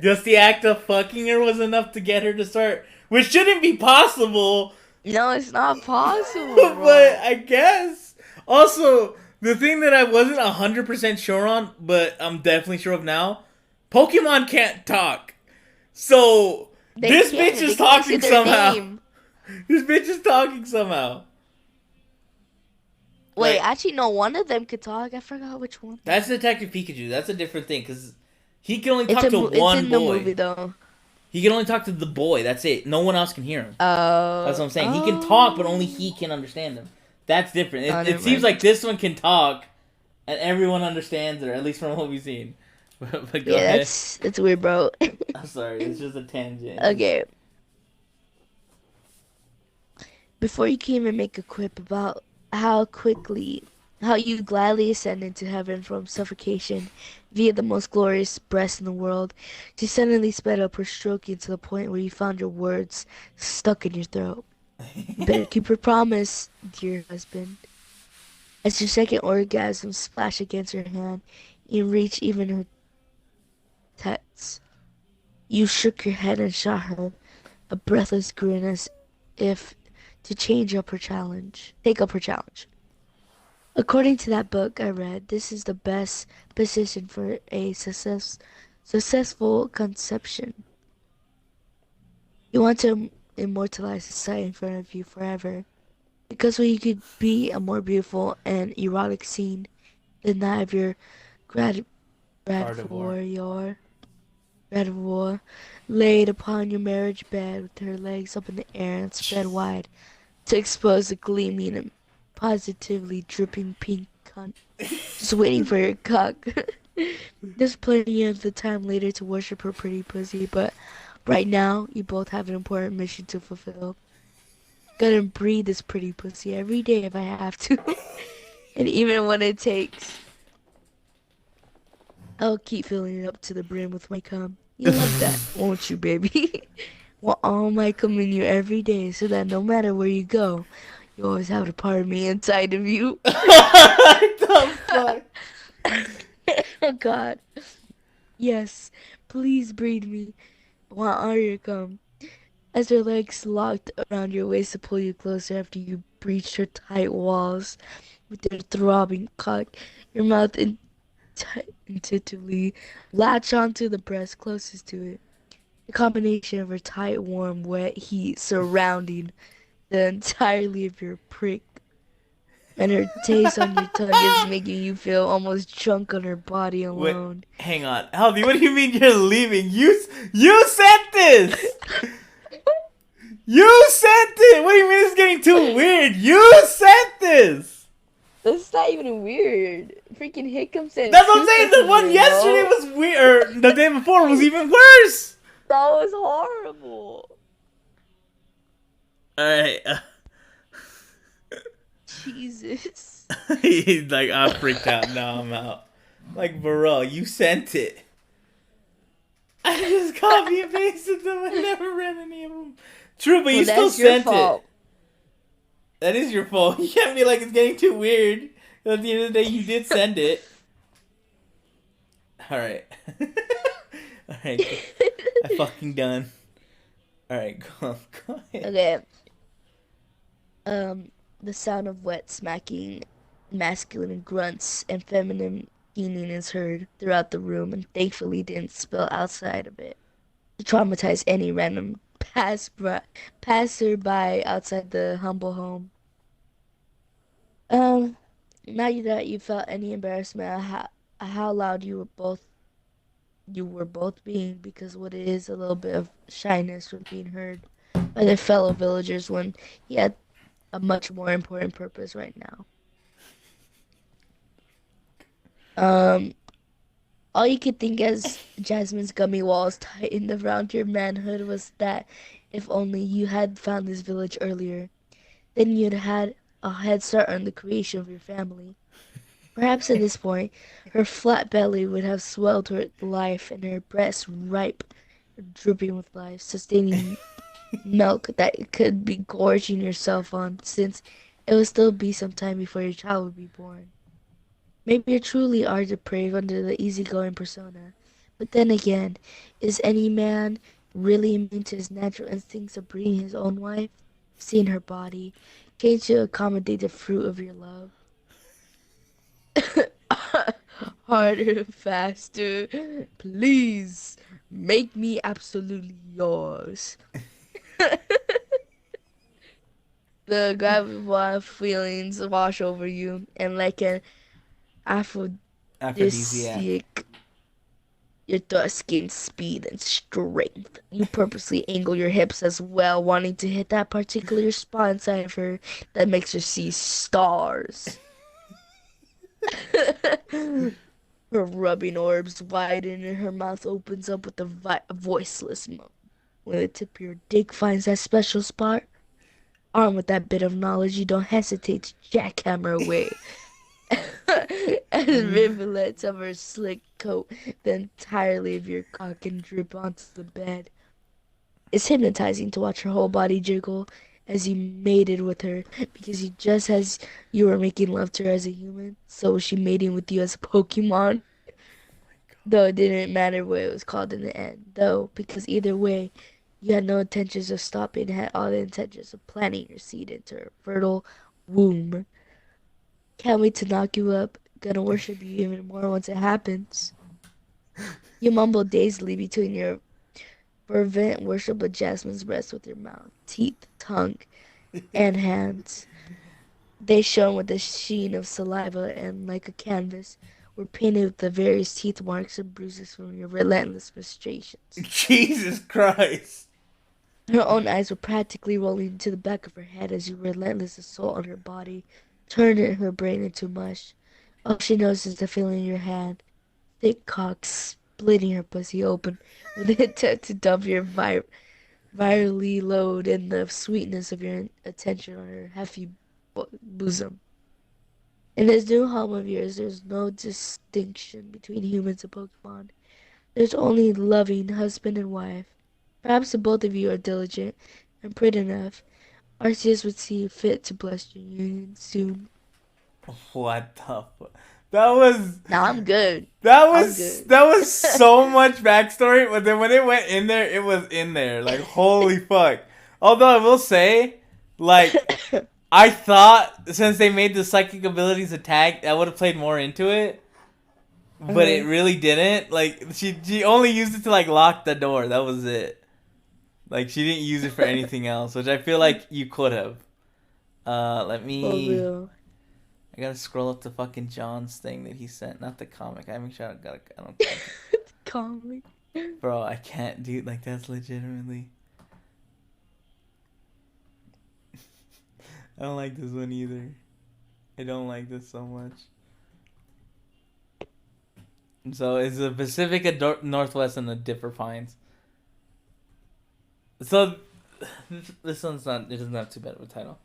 just the act of fucking her was enough to get her to start, which shouldn't be possible. No, it's not possible, But bro. I guess. Also, the thing that I wasn't 100% sure on, but I'm definitely sure of now, Pokemon can't talk. So, this They bitch is can't say talking their somehow. name. This bitch is talking somehow. Wait, Like, actually, no, one of them could talk. I forgot which one. that's Detective Pikachu. That's a different thing, because he can only It's talk to it's one in the boy. movie though. He can only talk to the boy. That's it. No one else can hear him. Oh. That's what I'm saying. He can talk, but only he can understand him. That's different. Oh, It never seems mind. like this one can talk, and everyone understands her, at least from what we've seen. But go Yeah, ahead. that's weird, bro. I'm sorry, it's just a tangent. Okay, before you can even make a quip about how quickly, how you gladly ascend into heaven from suffocation via the most glorious breast in the world, she suddenly sped up her stroking to the point where you found your words stuck in your throat. You better keep your promise, dear husband. As your second orgasm splashed against her hand, you reached even her teats. You shook your head and shot her a breathless grin as if to change up her challenge. Take up her challenge. According to that book I read, this is the best position for a successful conception. You want to immortalize the sight in front of you forever. Because when you could be a more beautiful and erotic scene than that of your grad Gardevoir. gradivar laid upon your marriage bed with her legs up in the air and spread wide to expose a gleaming and positively dripping pink cunt just waiting for your cock. There's plenty of the time later to worship her pretty pussy, but right now you both have an important mission to fulfill. Gonna breed this pretty pussy every day if I have to, and even when it takes, I'll keep filling it up to the brim with my cum. You love that, won't you, baby? Want all my cum in you every day so that no matter where you go, you always have a part of me inside of you. What the fuck? Oh God. Yes, please breed me. Want all your cum. As her legs locked around your waist to pull you closer after you breached her tight walls with their throbbing cock, your mouth intuitively latch onto the breast closest to it. The combination of her tight, warm, wet heat surrounding the entirety of your prick and her taste on your tongue is making you feel almost drunk on her body Wait, alone. hang on, Alvy. What do you mean you're leaving? You sent this. You sent it. What do you mean it's getting too weird? You sent this. That's not even weird. Freaking Hickam said That's what I'm saying. The one yesterday was weird. Or the day before was even worse. That was horrible. All right. Jesus. He's like, I freaked out. Now I'm out. Like, bro, you sent it. I just copy and pasted them. I never read any of them. True, but you still That's your sent fault. it. That is your fault. You can't be like, it's getting too weird. At the end of the day, you did send it. Alright. Alright. I fucking done. Alright, go ahead. Okay. The sound of wet smacking, masculine grunts, and feminine keening is heard throughout the room and thankfully didn't spill outside of it to traumatize any random passerby outside the humble home. Um, Not that you felt any embarrassment at how loud you were both being, because what it is a little bit of shyness from being heard by their fellow villagers when he had a much more important purpose right now. Um, all you could think as Jasmine's gummy walls tightened around your manhood was that if only you had found this village earlier, then you'd had a head start on the creation of your family. Perhaps at this point, her flat belly would have swelled with life and her breasts ripe, dripping with life, sustaining milk that it could be gorging yourself on, since it would still be some time before your child would be born. Maybe you truly are depraved under the easygoing persona, but then again, is any man really immune to his natural instincts of breeding his own wife? Seeing her body, can't you accommodate the fruit of your love? Harder, faster, please, make me absolutely yours. The gravity feelings wash over you, and like an Aphrodisiac. aphrodisiac, your thirst gains speed and strength. You purposely angle your hips as well, wanting to hit that particular spot inside of her that makes her see stars. Her rubbing orbs widen and her mouth opens up with a voiceless moan. When the tip of your dick finds that special spot, armed with that bit of knowledge, you don't hesitate to jackhammer away. As rivulets of her slick coat the entirely of your cock and drip onto the bed. It's hypnotizing to watch her whole body jiggle as you mated with her, because just as you were making love to her as a human, so was she mating with you as a Pokemon. Though it didn't matter what it was called in the end, though, because either way, you had no intentions of stopping, had all the intentions of planting your seed into her fertile womb. Can't wait to knock you up. Gonna worship you even more once it happens. You mumble dazedly between your fervent worship of Jasmine's breast with your mouth, teeth, tongue, and hands. They shone with the sheen of saliva and, like a canvas, were painted with the various teeth marks and bruises from your relentless frustrations. Jesus Christ. Her own eyes were practically rolling into the back of her head as your relentless assault on her body turned her brain into mush. All she knows is the feeling in your hand, thick cock splitting her pussy open with the intent to dump your virally load and the sweetness of your attention on her hefty bosom. In this new home of yours, there's no distinction between humans and Pokemon. There's only loving husband and wife. Perhaps the both of you are diligent and pretty enough. Arceus would see fit to bless your union soon. What the fuck? That was Now I'm good. that I'm was good. that was so much backstory, but then when it went in there, it was in there. Like, holy fuck. Although I will say, like, I thought since they made the psychic abilities attack, that would have played more into it. But it really didn't. Like, she only used it to, like, lock the door. That was it. Like, she didn't use it for anything else, which I feel like you could have. Let For me... real. I gotta scroll up to fucking John's thing that he sent. Not the comic. I haven't shot. I don't... Call me. Bro, I can't do... Like, that's legitimately... I don't like this one either. I don't like this so much. So it's the Pacific Northwest and the Dipper Pines. So this one's not. It doesn't have too bad of a title.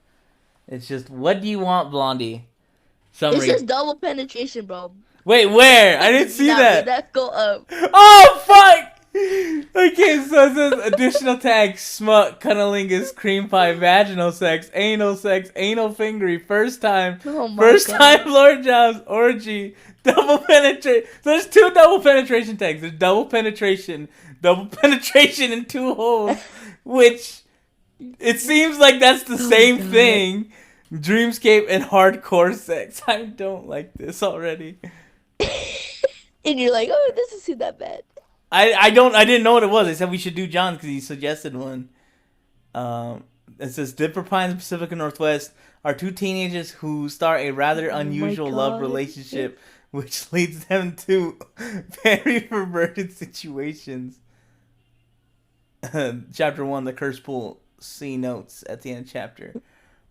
It's just, what do you want, Blondie? Summary. It's just double penetration, bro. Wait, where? I didn't see that. That go up. Oh fuck! Okay, so it says additional tags: smut, cunnilingus, cream pie, vaginal sex, anal fingery, first time, Oh my first God. time Lord jobs, orgy, double penetration. So there's 2 double penetration tags. There's double penetration in 2 holes, which it seems like that's the same God. thing. Dreamscape and hardcore sex. I don't like this already. And you're like, oh, this isn't that bad. I didn't know what it was. They said we should do John because he suggested one. It says Dipper Pines, Pacific Northwest are 2 teenagers who start a rather unusual love God. relationship, which leads them to very perverted situations. Chapter 1, The Curse Pool. See notes at the end of chapter.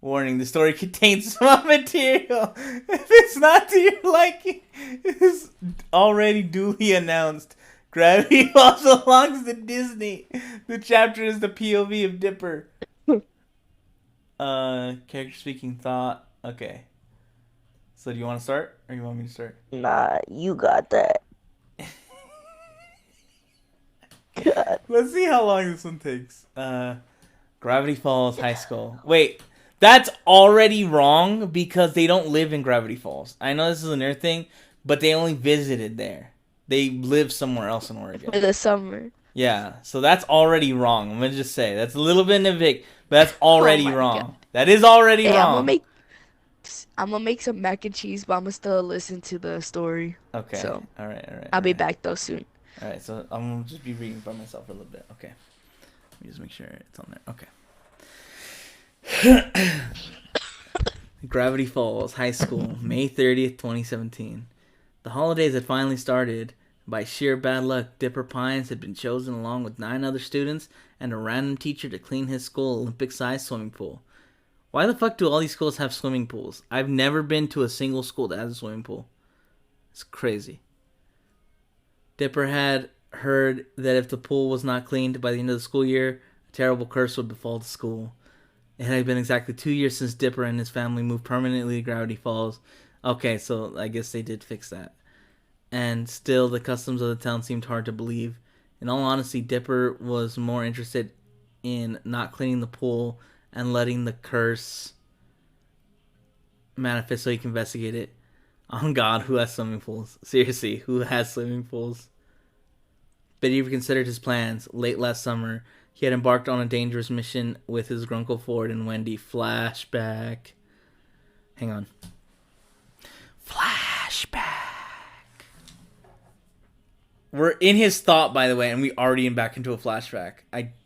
Warning, the story contains small material. If it's not to your liking, it is already duly announced. Gravity Falls belongs to Disney. The chapter is the POV of Dipper. Character speaking thought. Okay. So do you want to start? Or you want me to start? Nah, you got that. God. Let's see how long this one takes. Gravity Falls High School. Wait, that's already wrong because they don't live in Gravity Falls. I know this is an Earth thing, but they only visited there. They live somewhere else in Oregon. For the summer. Yeah, so that's already wrong. I'm gonna just say that's a little bit nitpick, but that's already my wrong. God. That is already Hey, wrong. I'm gonna make some mac and cheese, but I'm gonna still listen to the story. Okay. So, all right. I'll be back though soon. All right. So I'm gonna just be reading by myself for a little bit. Okay. Let me just make sure it's on there. Okay. Gravity Falls High School, May 30th, 2017. The holidays had finally started. By sheer bad luck, Dipper Pines had been chosen along with 9 other students and a random teacher to clean his school Olympic-sized swimming pool. Why the fuck do all these schools have swimming pools? I've never been to a single school that has a swimming pool. It's crazy. Dipper had heard that if the pool was not cleaned by the end of the school year, a terrible curse would befall the school. It had been exactly 2 years since Dipper and his family moved permanently to Gravity Falls. Okay, so I guess they did fix that. And still, the customs of the town seemed hard to believe. In all honesty, Dipper was more interested in not cleaning the pool and letting the curse manifest so he can investigate it. On God, who has swimming pools? Seriously, who has swimming pools? But he reconsidered his plans. Late last summer, he had embarked on a dangerous mission with his Grunkle Ford and Wendy. Flashback. Hang on. Flashback. We're in his thought, by the way, and we already am back into a flashback.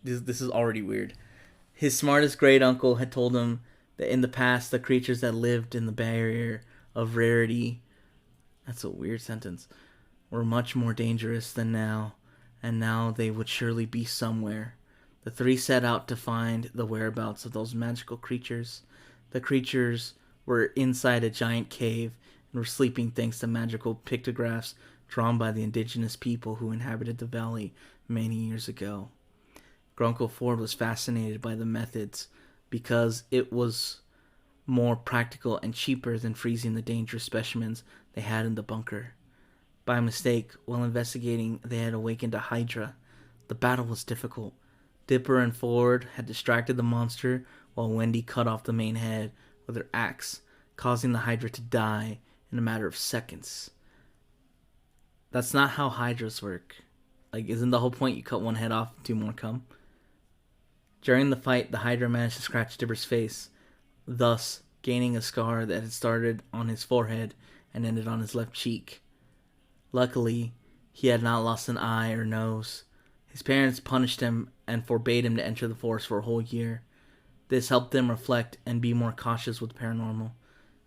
This is already weird. His smartest great uncle had told him that in the past, the creatures that lived in the barrier of rarity, that's a weird sentence, were much more dangerous than now, and now they would surely be somewhere. The three set out to find the whereabouts of those magical creatures. The creatures were inside a giant cave and were sleeping thanks to magical pictographs drawn by the indigenous people who inhabited the valley many years ago. Grunkle Ford was fascinated by the methods because it was more practical and cheaper than freezing the dangerous specimens they had in the bunker. By mistake, while investigating, they had awakened a Hydra. The battle was difficult. Dipper and Ford had distracted the monster while Wendy cut off the main head with her axe, causing the Hydra to die in a matter of seconds. That's not how Hydras work. Like, isn't the whole point you cut one head off and two more come? During the fight, the Hydra managed to scratch Dipper's face, thus gaining a scar that had started on his forehead and ended on his left cheek. Luckily, he had not lost an eye or nose. His parents punished him and forbade him to enter the forest for a whole year. This helped them reflect and be more cautious with the paranormal.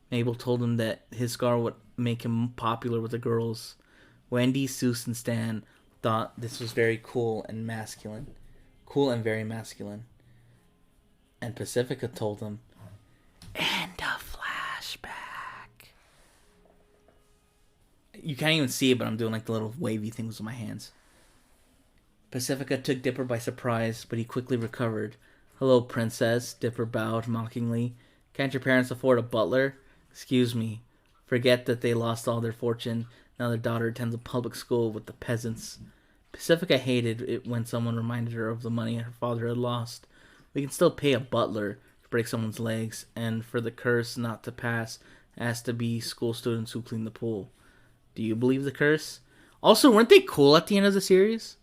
Mabel told him that his scar would make him popular with the girls. Wendy, Seuss, and Stan thought this was very cool and masculine. Cool and very masculine. And Pacifica told them, end of flashback. You can't even see it, but I'm doing like the little wavy things with my hands. Pacifica took Dipper by surprise, but he quickly recovered. Hello, princess, Dipper bowed mockingly. Can't your parents afford a butler? Excuse me. Forget that they lost all their fortune. Now their daughter attends a public school with the peasants. Pacifica hated it when someone reminded her of the money her father had lost. We can still pay a butler to break someone's legs, and for the curse not to pass, it has to be school students who clean the pool. Do you believe the curse? Also, weren't they cool at the end of the series?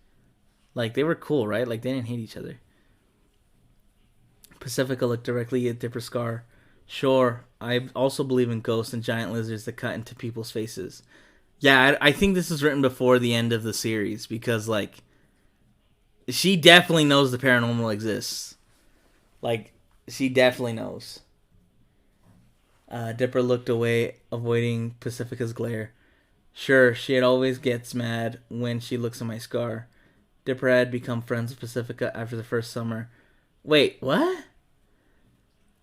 Like, they were cool, right? Like, they didn't hate each other. Pacifica looked directly at Dipper's scar. Sure, I also believe in ghosts and giant lizards that cut into people's faces. Yeah, I think this was written before the end of the series because, like, she definitely knows the paranormal exists. Like, she definitely knows. Dipper looked away, avoiding Pacifica's glare. Sure, she always gets mad when she looks at my scar. Dipper had become friends with Pacifica after the first summer. Wait, what?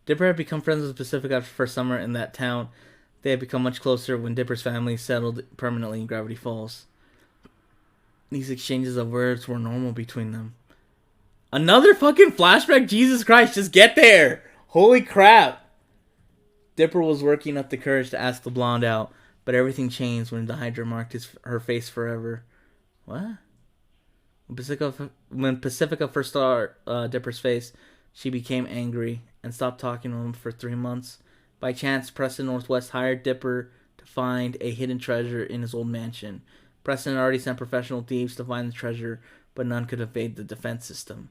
Dipper had become friends with Pacifica after the first summer in that town. They had become much closer when Dipper's family settled permanently in Gravity Falls. These exchanges of words were normal between them. Another fucking flashback? Jesus Christ, just get there! Holy crap! Dipper was working up the courage to ask the blonde out, but everything changed when the Hydra marked her face forever. What? When Pacifica first saw Dipper's face, she became angry and stopped talking to him for 3 months. By chance, Preston Northwest hired Dipper to find a hidden treasure in his old mansion. Preston had already sent professional thieves to find the treasure, but none could evade the defense system.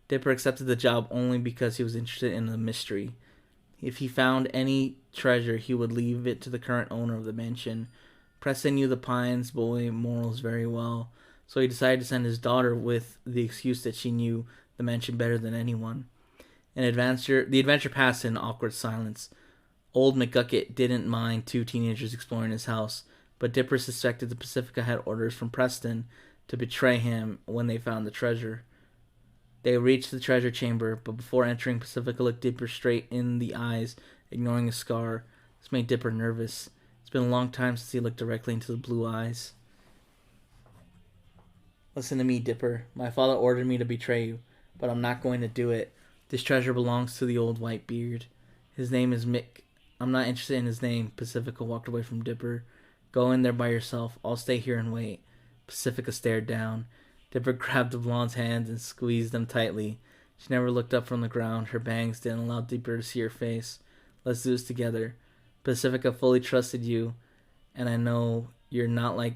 Dipper accepted the job only because he was interested in the mystery. If he found any treasure, he would leave it to the current owner of the mansion. Preston knew the Pines boy morals very well, so he decided to send his daughter with the excuse that she knew the mansion better than anyone. The adventure passed in awkward silence. Old McGucket didn't mind 2 teenagers exploring his house, but Dipper suspected the Pacifica had orders from Preston to betray him when they found the treasure. They reached the treasure chamber, but before entering, Pacifica looked Dipper straight in the eyes, ignoring a scar. This made Dipper nervous. It's been a long time since he looked directly into the blue eyes. Listen to me, Dipper. My father ordered me to betray you, but I'm not going to do it. This treasure belongs to the old white beard. His name is Mick. I'm not interested in his name. Pacifica walked away from Dipper. Go in there by yourself. I'll stay here and wait. Pacifica stared down. Dipper grabbed the blonde's hands and squeezed them tightly. She never looked up from the ground. Her bangs didn't allow Dipper to see her face. Let's do this together. Pacifica fully trusted you, and I know you're not like...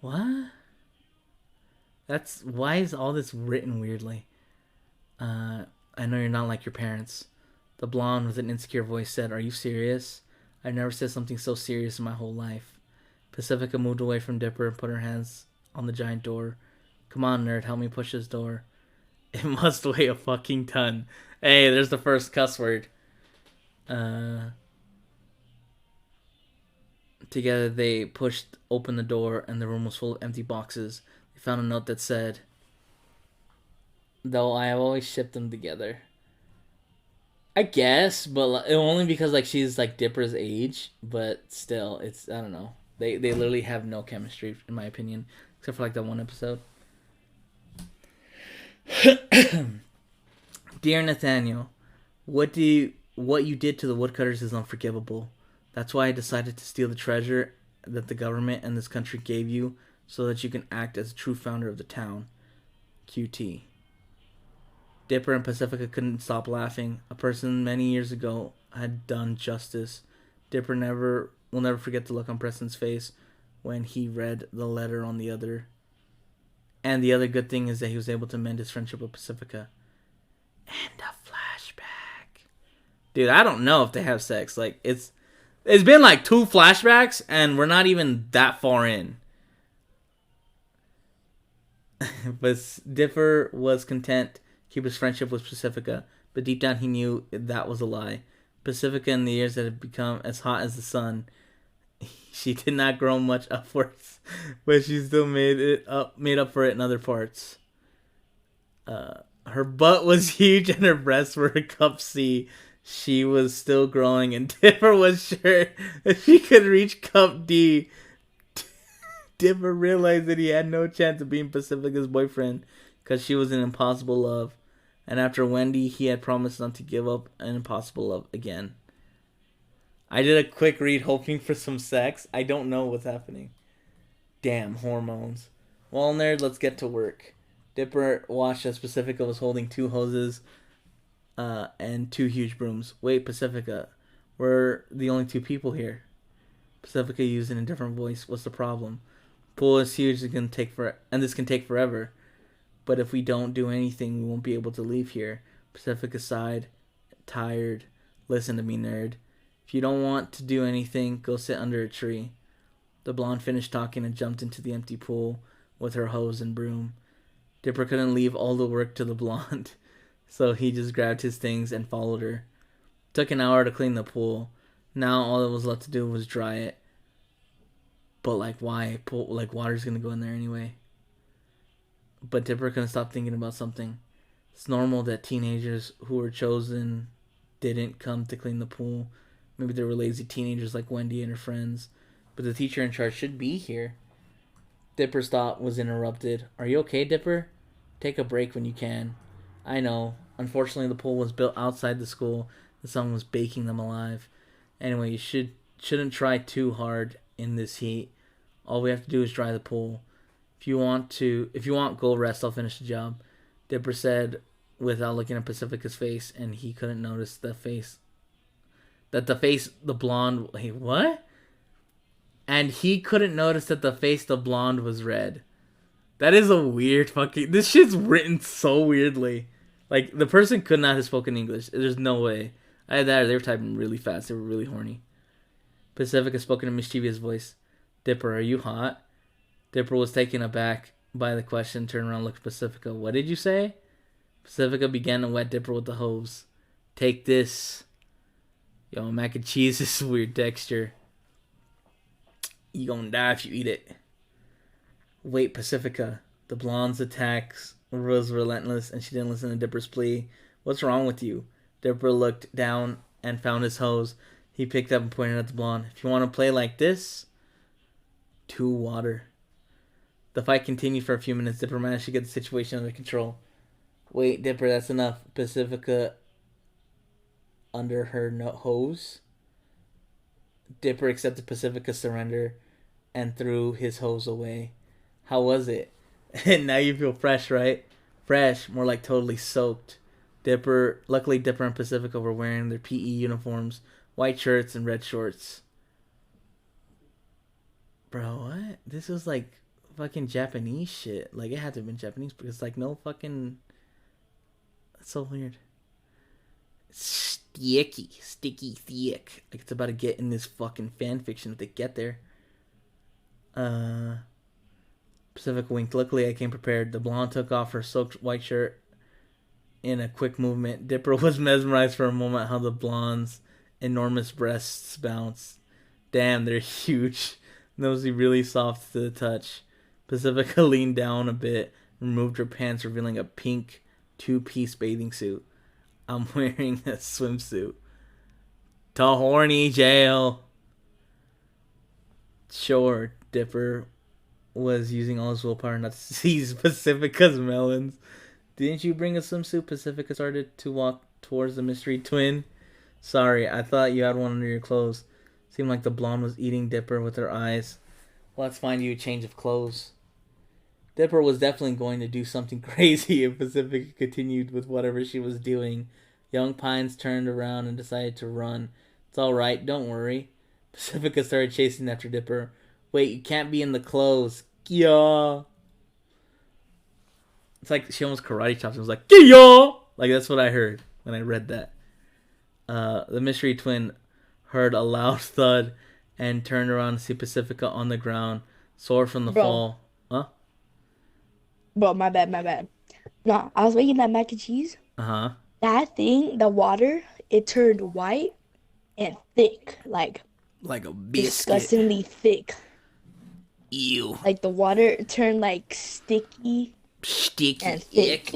What? That's... Why is all this written weirdly? I know you're not like your parents. The blonde with an insecure voice said, Are you serious? I've never said something so serious in my whole life. Pacifica moved away from Dipper and put her hands on the giant door. Come on, nerd, help me push this door. It must weigh a fucking ton. Hey, there's the first cuss word. Together they pushed open the door and the room was full of empty boxes. They found a note that said, Though I have always shipped them together. I guess, but only because like she's like Dipper's age, but still, it's, I don't know. They literally have no chemistry in my opinion, except for like that one episode. Dear Nathaniel, what you did to the woodcutters is unforgivable. That's why I decided to steal the treasure that the government and this country gave you so that you can act as a true founder of the town. QT. Dipper and Pacifica couldn't stop laughing. A person many years ago had done justice. Dipper will never forget the look on Preston's face when he read the letter on the other. And the other good thing is that he was able to mend his friendship with Pacifica. And a flashback. Dude, I don't know if they have sex. Like, it's been like 2 flashbacks and we're not even that far in. But Dipper was content to keep his friendship with Pacifica, but deep down he knew that was a lie. Pacifica, in the years that had become as hot as the sun, she did not grow much upwards, but she still made up for it in other parts. Her butt was huge and her breasts were a cup C. She was still growing, and Dipper was sure that she could reach cup D. Dipper realized that he had no chance of being Pacifica's boyfriend because she was an impossible love. And after Wendy, he had promised not to give up an impossible love again. I did a quick read hoping for some sex. I don't know what's happening. Damn, hormones. Well, nerd, let's get to work. Dipper watched as Pacifica was holding 2 hoses and 2 huge brooms. Wait, Pacifica, we're the only 2 people here. Pacifica used in a different voice. What's the problem? Pool is huge and this can take forever. But if we don't do anything, we won't be able to leave here. Pacifica sighed, tired. Listen to me, nerd. If you don't want to do anything, go sit under a tree. The blonde finished talking and jumped into the empty pool with her hose and broom. Dipper couldn't leave all the work to the blonde, so he just grabbed his things and followed her. It took an hour to clean the pool. Now all that was left to do was dry it. But like, why? Like, water's gonna go in there anyway. But Dipper couldn't stop thinking about something. It's normal that teenagers who were chosen didn't come to clean the pool. Maybe they were lazy teenagers like Wendy and her friends. But the teacher in charge should be here. Dipper's thought was interrupted. Are you okay, Dipper? Take a break when you can. I know. Unfortunately, the pool was built outside the school. The sun was baking them alive. Anyway, you shouldn't try too hard in this heat. All we have to do is dry the pool. If you want, go rest. I'll finish the job. Dipper said without looking at Pacifica's face, and he couldn't notice the blonde. Wait, what? And he couldn't notice that the face the blonde was red. That is a weird fucking... This shit's written so weirdly. Like, the person could not have spoken English. There's no way. Either they were typing really fast. They were really horny. Pacifica spoke in a mischievous voice. Dipper, are you hot? Dipper was taken aback by the question, turned around and looked at Pacifica. What did you say? Pacifica began to wet Dipper with the hose. Take this. Yo, mac and cheese is a weird texture. You gonna die if you eat it. Wait, Pacifica. The blonde's attacks was relentless, and she didn't listen to Dipper's plea. What's wrong with you? Dipper looked down and found his hose. He picked up and pointed at the blonde. If you want to play like this, to water. The fight continued for a few minutes. Dipper managed to get the situation under control. Wait, Dipper, that's enough. Pacifica under her hose. Dipper accepted Pacifica's surrender and threw his hose away. How was it? And now you feel fresh, right? Fresh, more like totally soaked. Luckily Dipper and Pacifica were wearing their PE uniforms, white shirts and red shorts. Bro, what? This was like fucking Japanese shit. Like, it had to have been Japanese because, like, no fucking... That's so weird. Sticky, thick. Like, it's about to get in this fucking fanfiction if they get there. Pacifica winked. Luckily, I came prepared. The blonde took off her soaked white shirt in a quick movement. Dipper was mesmerized for a moment how the blonde's enormous breasts bounced. Damn, they're huge. Nosy really soft to the touch. Pacifica leaned down a bit, removed her pants, revealing a pink two-piece bathing suit. I'm wearing a swimsuit. To horny jail. Sure, Dipper was using all his willpower not to seize Pacifica's melons. Didn't you bring a swimsuit? Pacifica started to walk towards the mystery twin. Sorry, I thought you had one under your clothes. Seemed like the blonde was eating Dipper with her eyes. Let's find you a change of clothes. Dipper was definitely going to do something crazy if Pacifica continued with whatever she was doing. Young Pines turned around and decided to run. It's alright, don't worry. Pacifica started chasing after Dipper. Wait, you can't be in the clothes. Yeah. It's like she almost karate chopped. It was like, yeah. Like, that's what I heard when I read that. The mystery twin heard a loud thud and turned around to see Pacifica on the ground, sore from the fall. Huh? Bro, my bad. No, I was making that mac and cheese. Uh-huh. That thing, the water, it turned white and thick. Like a biscuit. Disgustingly thick. Ew. Like the water turned like sticky and thick.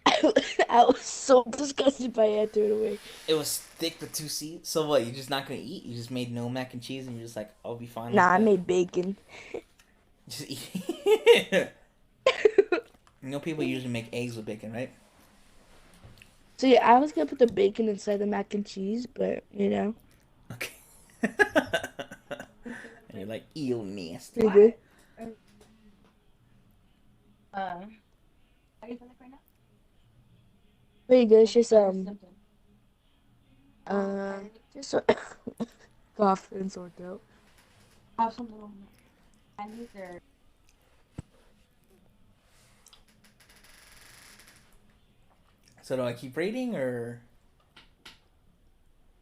I was so disgusted by it. I threw it away. It was thick with 2 C's. So what? You're just not gonna eat? You just made no mac and cheese, and you're just like, I'll be fine. Nah, I made bacon. Just eat. You know, people usually make eggs with bacon, right? So yeah, I was gonna put the bacon inside the mac and cheese, but you know. Okay. And you're like, ew, nasty. Pretty good. Are you feeling right now? Pretty good. It's just just cough and sore throat. Have some little. I need their. So do I keep reading or?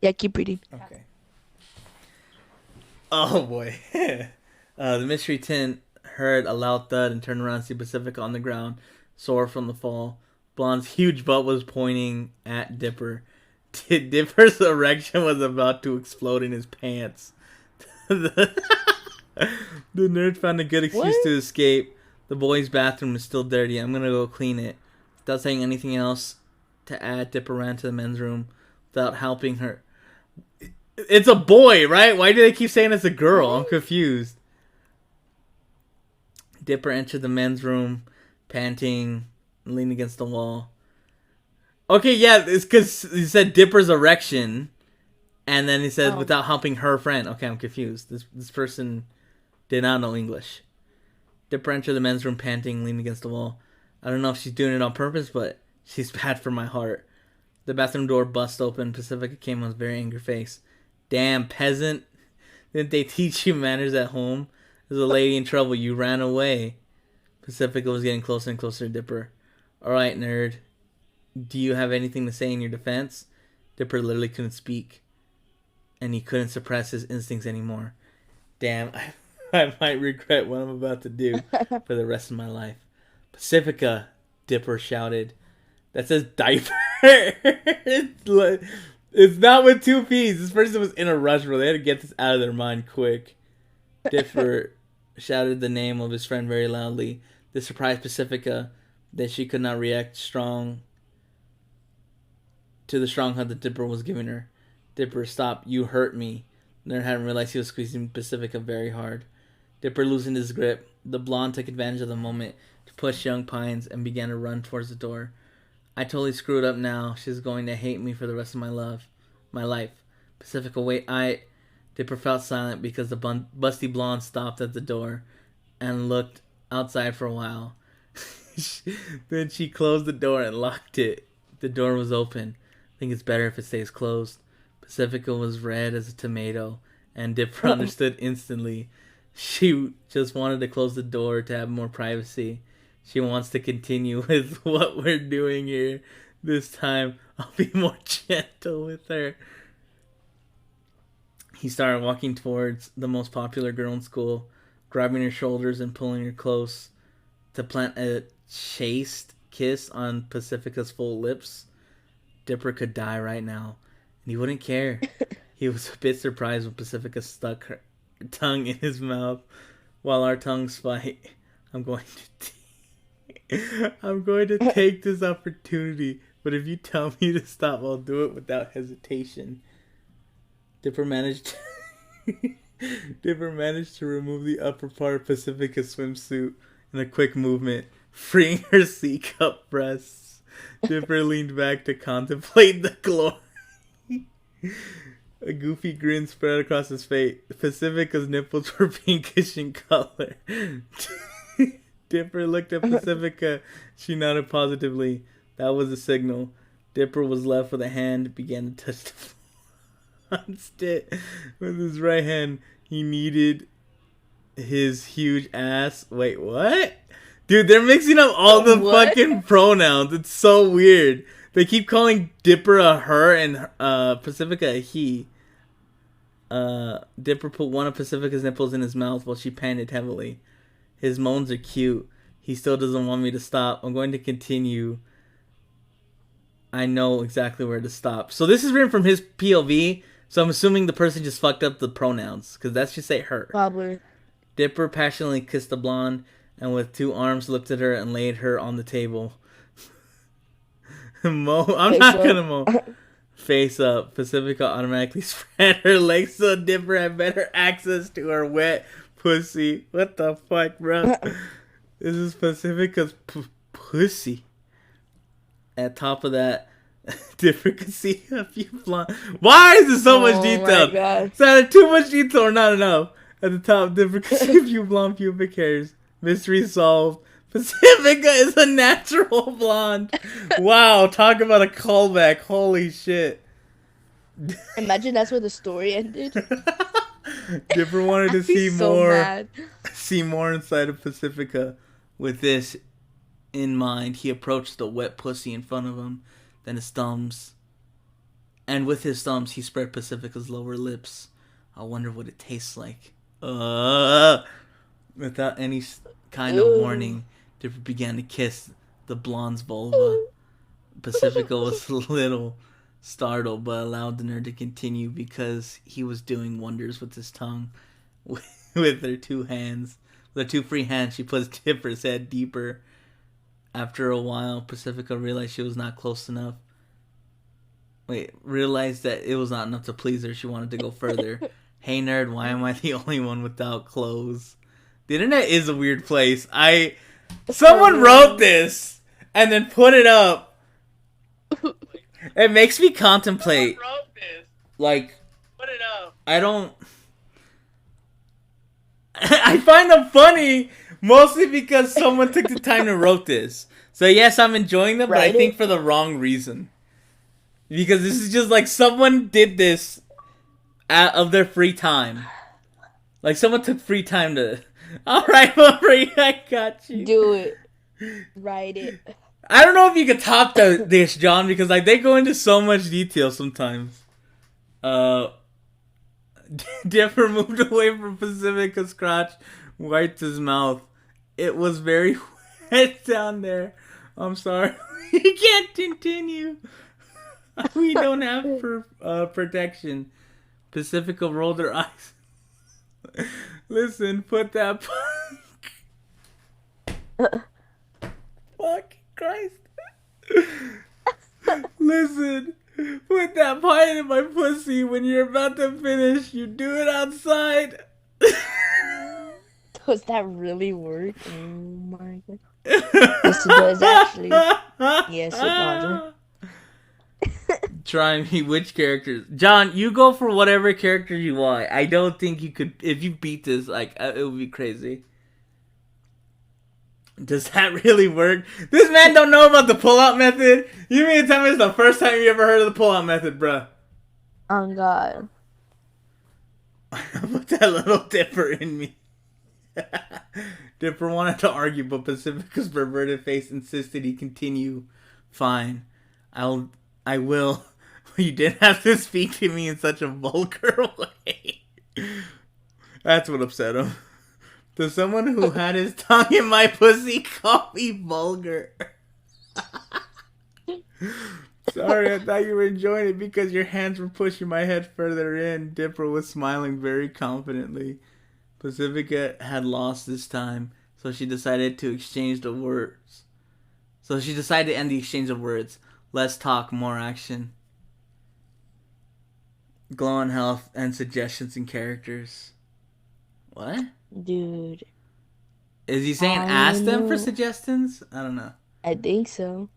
Yeah, keep reading. Okay. Oh boy. The mystery tin heard a loud thud and turned around to see Pacifica on the ground, sore from the fall. Blonde's huge butt was pointing at Dipper. Dipper's erection was about to explode in his pants. The nerd found a good excuse to escape. The boys' bathroom is still dirty. I'm gonna go clean it. Without saying anything else to add, Dipper ran to the men's room without helping her. It's a boy, right? Why do they keep saying it's a girl? I'm confused. Dipper entered the men's room, panting, leaning against the wall. Okay, yeah, it's because he said Dipper's erection, and then he said without helping her friend. Okay, I'm confused. This person did not know English. Dipper entered the men's room, panting, leaning against the wall. I don't know if she's doing it on purpose, but she's bad for my heart. The bathroom door bust open. Pacifica came with a very angry face. Damn, peasant. Didn't they teach you manners at home? There's a lady in trouble. You ran away. Pacifica was getting closer and closer to Dipper. Alright, nerd. Do you have anything to say in your defense? Dipper literally couldn't speak. And he couldn't suppress his instincts anymore. Damn, I might regret what I'm about to do for the rest of my life. Pacifica, Dipper shouted. That says diaper. It's not with 2 P's. This person was in a rush, bro. They had to get this out of their mind quick. Dipper shouted the name of his friend very loudly. This surprised Pacifica that she could not react to the strong hug that Dipper was giving her. Dipper, stop. You hurt me. Nerd hadn't realized he was squeezing Pacifica very hard. Dipper loosened his grip. The blonde took advantage of the moment to push young Pines and began to run towards the door. I totally screwed up now. She's going to hate me for the rest of my life. Pacifica, wait, Dipper felt silent because the busty blonde stopped at the door and looked outside for a while. Then she closed the door and locked it. The door was open. I think it's better if it stays closed. Pacifica was red as a tomato, and Dipper understood instantly. She just wanted to close the door to have more privacy. She wants to continue with what we're doing here. This time, I'll be more gentle with her. He started walking towards the most popular girl in school, grabbing her shoulders and pulling her close to plant a chaste kiss on Pacifica's full lips. Dipper could die right now, and he wouldn't care. He was a bit surprised when Pacifica stuck her tongue in his mouth. While our tongues fight, I'm going to take this opportunity, but if you tell me to stop, I'll do it without hesitation. Dipper managed to remove the upper part of Pacifica's swimsuit in a quick movement, freeing her C-cup breasts. Dipper leaned back to contemplate the glory. A goofy grin spread across his face. Pacifica's nipples were pinkish in color. Dipper looked at Pacifica. She nodded positively. That was a signal. Dipper was left with a hand, began to touch the floor. Instead, with his right hand, he kneaded his huge ass. Wait, what? Dude, they're mixing up all the fucking pronouns. It's so weird. They keep calling Dipper a her and Pacifica a he. Dipper put one of Pacifica's nipples in his mouth while she panted heavily. His moans are cute. He still doesn't want me to stop. I'm going to continue. I know exactly where to stop. So this is written from his POV. So I'm assuming the person just fucked up the pronouns, because that should say her. Probably. Dipper passionately kissed the blonde and with two arms lifted her and laid her on the table. I'm not gonna mow. Face up. Pacifica automatically spread her legs so Dipper had better access to her wet pussy. What the fuck, bro? This is Pacifica's pussy. At top of that, Dipper could see a few blonde. Why is there so much detail? Is that too much detail or not enough? At the top, Dipper could see a few blonde pubic hairs. Mystery solved. Pacifica is a natural blonde. Wow, talk about a callback. Holy shit. Imagine that's where the story ended. Dipper wanted to see so more. Mad. See more inside of Pacifica. With this in mind, he approached the wet pussy in front of him, then his thumbs. And with his thumbs, he spread Pacifica's lower lips. I wonder what it tastes like. Without any kind of warning, Dipper began to kiss the blonde's vulva. Pacifica was a little startled, but allowed the nerd to continue because he was doing wonders with his tongue. With her two hands, with her two free hands, she put Dipper's head deeper. After a while, Pacifica realized she was not close enough. Realized that it was not enough to please her. She wanted to go further. Hey nerd, why am I the only one without clothes? The internet is a weird place. Someone wrote this and then put it up. It makes me contemplate. Someone wrote this. Like, put it up. I find them funny mostly because someone took the time to write this. So yes, I'm enjoying them, but I think for the wrong reason. Because this is just like someone did this out of their free time. Like someone took free time to. All right, Marie, I got you. Do it. Write it. I don't know if you could top this, John, because like they go into so much detail sometimes. Dipper moved away from Pacifica's crotch, wiped his mouth. It was very wet down there. I'm sorry. You can't continue. We don't have protection. Pacifica rolled her eyes. Listen, put that... Fuck Christ. Listen, put that pie in my pussy. When you're about to finish, you do it outside. Does that really work? Oh my god. Yes, it does actually. Yes, it does. Try me. Which characters? John, you go for whatever character you want. I don't think you could. If you beat this, like, it would be crazy. Does that really work? This man don't know about the pull-out method? You mean to tell me it's the first time you ever heard of the pull-out method, bruh? Oh god. Put that little Dipper in me. Dipper wanted to argue, but Pacifica's perverted face insisted he continue. Fine. I will. You didn't have to speak to me in such a vulgar way. That's what upset him. To someone who had his tongue in my pussy call me vulgar. Sorry, I thought you were enjoying it because your hands were pushing my head further in. Dipper was smiling very confidently. Pacifica had lost this time, so she decided to exchange the words. So she decided to end the exchange of words. Less talk, more action. Glow on health and suggestions and characters. What? Dude. Is he saying ask them for suggestions? I don't know. I think so.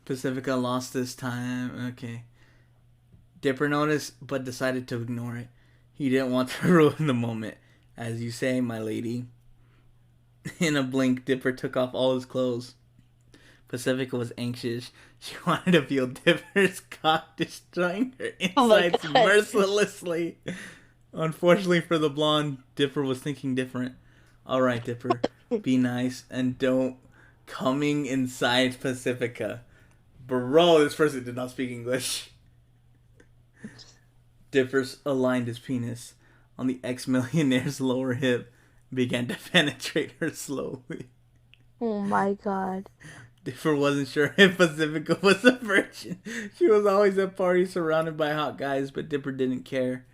Pacifica lost this time. Okay. Dipper noticed, but decided to ignore it. He didn't want to ruin the moment. As you say, my lady. In a blink, Dipper took off all his clothes. Pacifica was anxious. She wanted to feel Dipper's cock destroying her insides mercilessly. Unfortunately for the blonde, Dipper was thinking different. Alright, Dipper, be nice and don't coming inside Pacifica. Bro, this person did not speak English. Dipper aligned his penis on the ex-millionaire's lower hip and began to penetrate her slowly. Oh my god. Dipper wasn't sure if Pacifica was a virgin. She was always at parties surrounded by hot guys, but Dipper didn't care.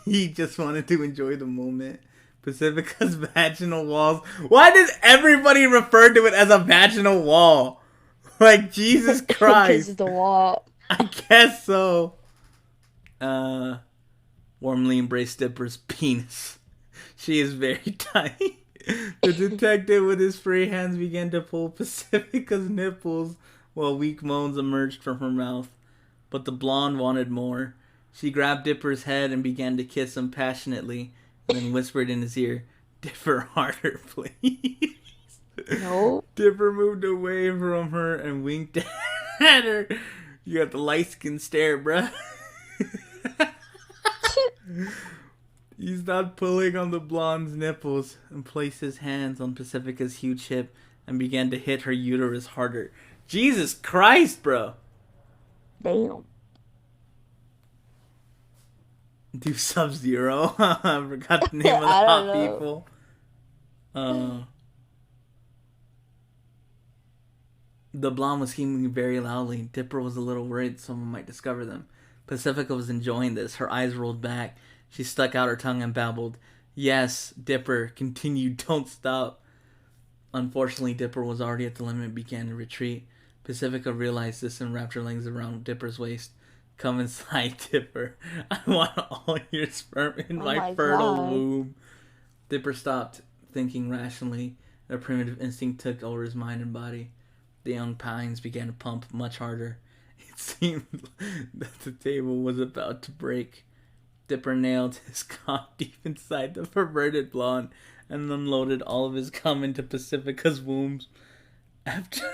He just wanted to enjoy the moment. Pacifica's vaginal walls. Why does everybody refer to it as a vaginal wall? Like, Jesus Christ. It's the wall. I guess so. Warmly embraced Dipper's penis. She is very tiny. The detective with his free hands began to pull Pacifica's nipples while weak moans emerged from her mouth. But the blonde wanted more. She grabbed Dipper's head and began to kiss him passionately, and then whispered in his ear, "Dipper harder, please." No. Dipper moved away from her and winked at her. You got the light skin stare, bruh. He stopped pulling on the blonde's nipples and placed his hands on Pacifica's huge hip and began to hit her uterus harder. Jesus Christ, bro. Damn. Do Sub-Zero. I forgot the name of the hot people. The blonde was screaming very loudly. Dipper was a little worried someone might discover them. Pacifica was enjoying this. Her eyes rolled back. She stuck out her tongue and babbled, "Yes, Dipper, continue, don't stop." Unfortunately, Dipper was already at the limit and began to retreat. Pacifica realized this and wrapped her legs around Dipper's waist. "Come inside, Dipper. I want all your sperm in my fertile womb." Dipper stopped, thinking rationally. A primitive instinct took over his mind and body. The young pines began to pump much harder. It seemed that the table was about to break. Dipper nailed his cock deep inside the perverted blonde and unloaded all of his cum into Pacifica's wombs. After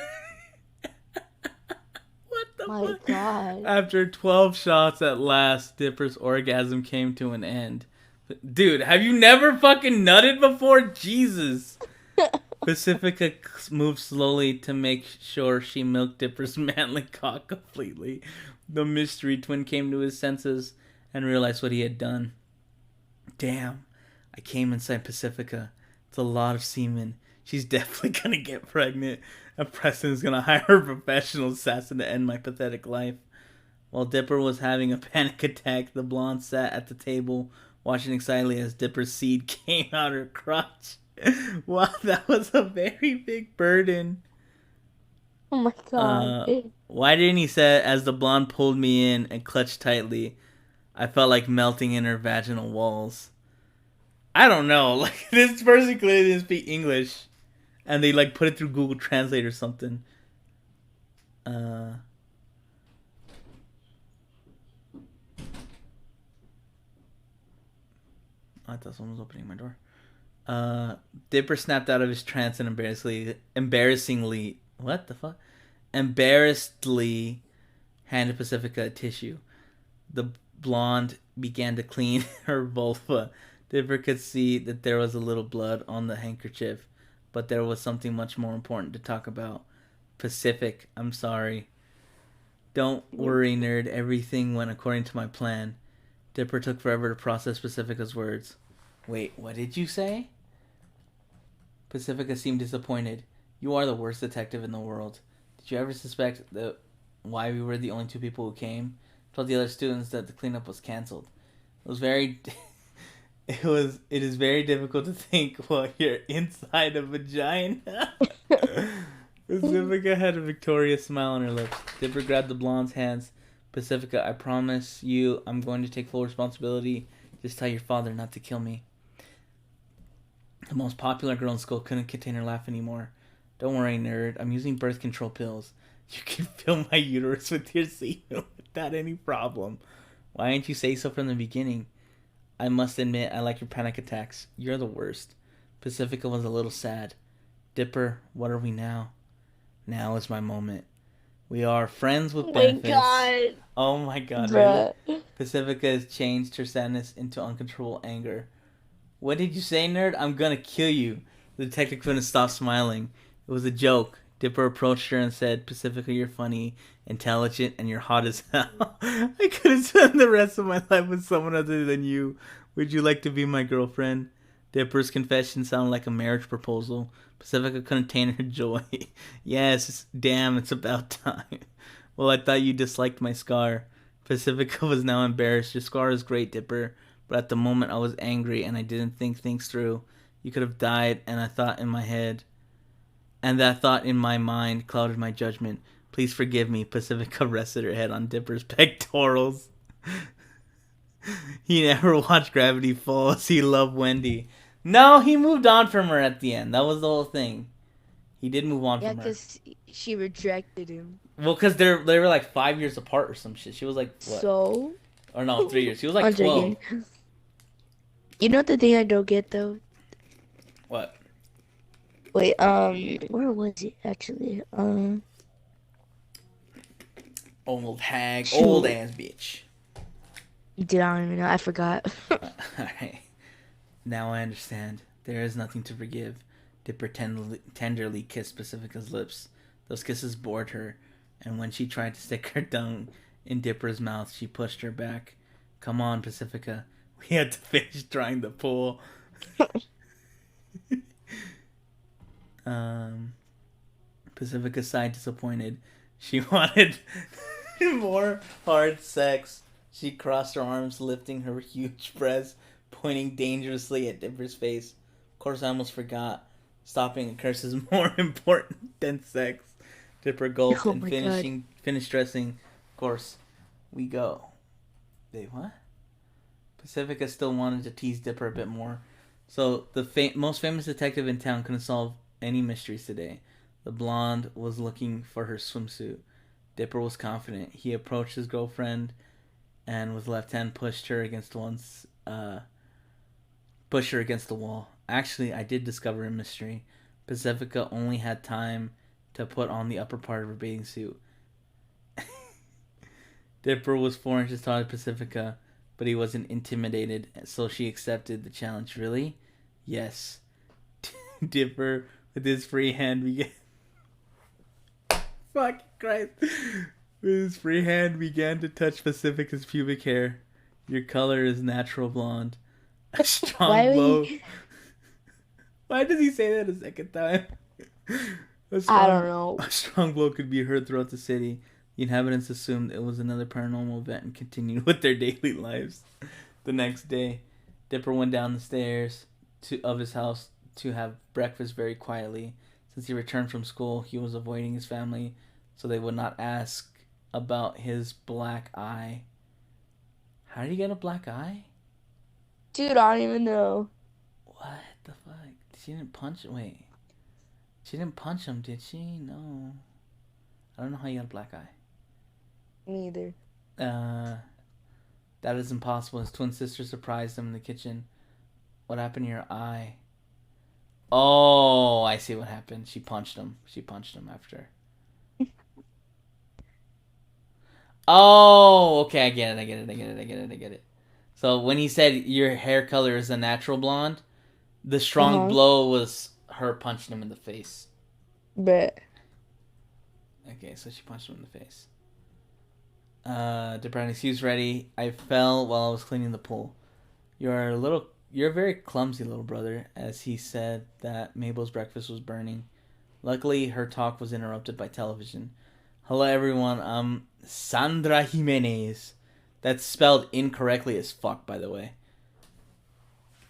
what the fuck? God. After 12 shots at last, Dipper's orgasm came to an end. Dude, have you never fucking nutted before? Jesus. Pacifica moved slowly to make sure she milked Dipper's manly cock completely. The mystery twin came to his senses and realized what he had done. Damn, I came inside Pacifica. It's a lot of semen. She's definitely gonna get pregnant. And Preston's gonna hire a professional assassin to end my pathetic life. While Dipper was having a panic attack, the blonde sat at the table, watching excitedly as Dipper's seed came out her crotch. Wow, that was a very big burden. Oh my god. Why didn't he say, as the blonde pulled me in and clutched tightly, I felt like melting in her vaginal walls. I don't know. Like, this person clearly didn't speak English, and they like put it through Google Translate or something. I thought someone was opening my door. Dipper snapped out of his trance and embarrassingly, what the fuck? Embarrassedly handed Pacifica a tissue. The blonde began to clean her vulva. Dipper could see that there was a little blood on the handkerchief, but there was something much more important to talk about. Pacific, I'm sorry. Don't worry, nerd. Everything went according to my plan. Dipper took forever to process Pacifica's words. Wait, what did you say? Pacifica seemed disappointed. You are the worst detective in the world. Did you ever suspect that why we were the only two people who came? Told the other students that the cleanup was canceled. It was very it is very difficult to think while you're inside a vagina. Pacifica had a victorious smile on her lips. Dipper grabbed the blonde's hands. Pacifica, I promise you I'm going to take full responsibility. Just tell your father not to kill me. The most popular girl in school couldn't contain her laugh anymore. Don't worry, nerd. I'm using birth control pills. You can fill my uterus with your semen without any problem. Why didn't you say so from the beginning? I must admit, I like your panic attacks. You're the worst. Pacifica was a little sad. Dipper, what are we now? Now is my moment. We are friends with benefits. God. Oh my god. Bruh. Really? Pacifica has changed her sadness into uncontrollable anger. What did you say, nerd? I'm gonna kill you. The detective couldn't stop smiling. It was a joke. Dipper approached her and said, Pacifica, you're funny, intelligent, and you're hot as hell. I could have spent the rest of my life with someone other than you. Would you like to be my girlfriend? Dipper's confession sounded like a marriage proposal. Pacifica couldn't contain her joy. Yes, damn, it's about time. Well, I thought you disliked my scar. Pacifica was now embarrassed. Your scar is great, Dipper. But at the moment I was angry and I didn't think things through. You could have died, and I thought in my head. And that thought in my mind clouded my judgment. Please forgive me. Pacifica rested her head on Dipper's pectorals. He never watched Gravity Falls. He loved Wendy. No, he moved on from her at the end. That was the whole thing. He did move on Yeah, from her. because she rejected him. Well, because they were like 5 years apart or some shit. She was like, what? So? Or no, 3 years. She was like I'm 12. joking. You know the thing I don't get, though? What? Wait, where was it, actually? Old hag. Shoot. Old ass bitch. Dude, I don't even know. I forgot. Alright. Now I understand. There is nothing to forgive. Dipper tenderly kissed Pacifica's lips. Those kisses bored her, and when she tried to stick her tongue in Dipper's mouth, she pushed her back. Come on, Pacifica. We had to finish drying the pool. Pacifica sighed disappointed. She wanted more hard sex. She crossed her arms, lifting her huge breasts, pointing dangerously at Dipper's face. Of course, I almost forgot. Stopping a curse is more important than sex. Dipper gulped and finished dressing. Of course, we go. Wait, what? Pacifica still wanted to tease Dipper a bit more. So, the most famous detective in town couldn't solve any mysteries today. The blonde was looking for her swimsuit. Dipper was confident. He approached his girlfriend and with left hand pushed her against the wall. Actually, I did discover a mystery. Pacifica only had time to put on the upper part of her bathing suit. Dipper was 4 inches taller than Pacifica, but he wasn't intimidated, so she accepted the challenge. Really? Yes. Dipper, with his free hand, began... Fucking Christ. With his free hand, began to touch Pacifica's pubic hair. Your color is natural blonde. A strong blow... Why does he say that a second time? I don't know. A strong blow could be heard throughout the city. The inhabitants assumed it was another paranormal event and continued with their daily lives. The next day, Dipper went down the stairs of his house to have breakfast very quietly. Since he returned from school, he was avoiding his family so they would not ask about his black eye. How did he get a black eye? Dude, I don't even know. What the fuck? She didn't punch. Wait. She didn't punch him, did she? No. I don't know how you got a black eye. Me either. That is impossible. His twin sister surprised him in the kitchen. What happened to your eye? Oh, I see what happened. She punched him. She punched him after. Oh, okay. I get it. So when he said your hair color is a natural blonde, the strong blow was her punching him in the face. Bet. Okay, so she punched him in the face. DeBrownie, he was ready. I fell while I was cleaning the pool. You're a very clumsy little brother, as he said that Mabel's breakfast was burning. Luckily, her talk was interrupted by television. Hello, everyone. I'm Sandra Jimenez. That's spelled incorrectly as fuck, by the way.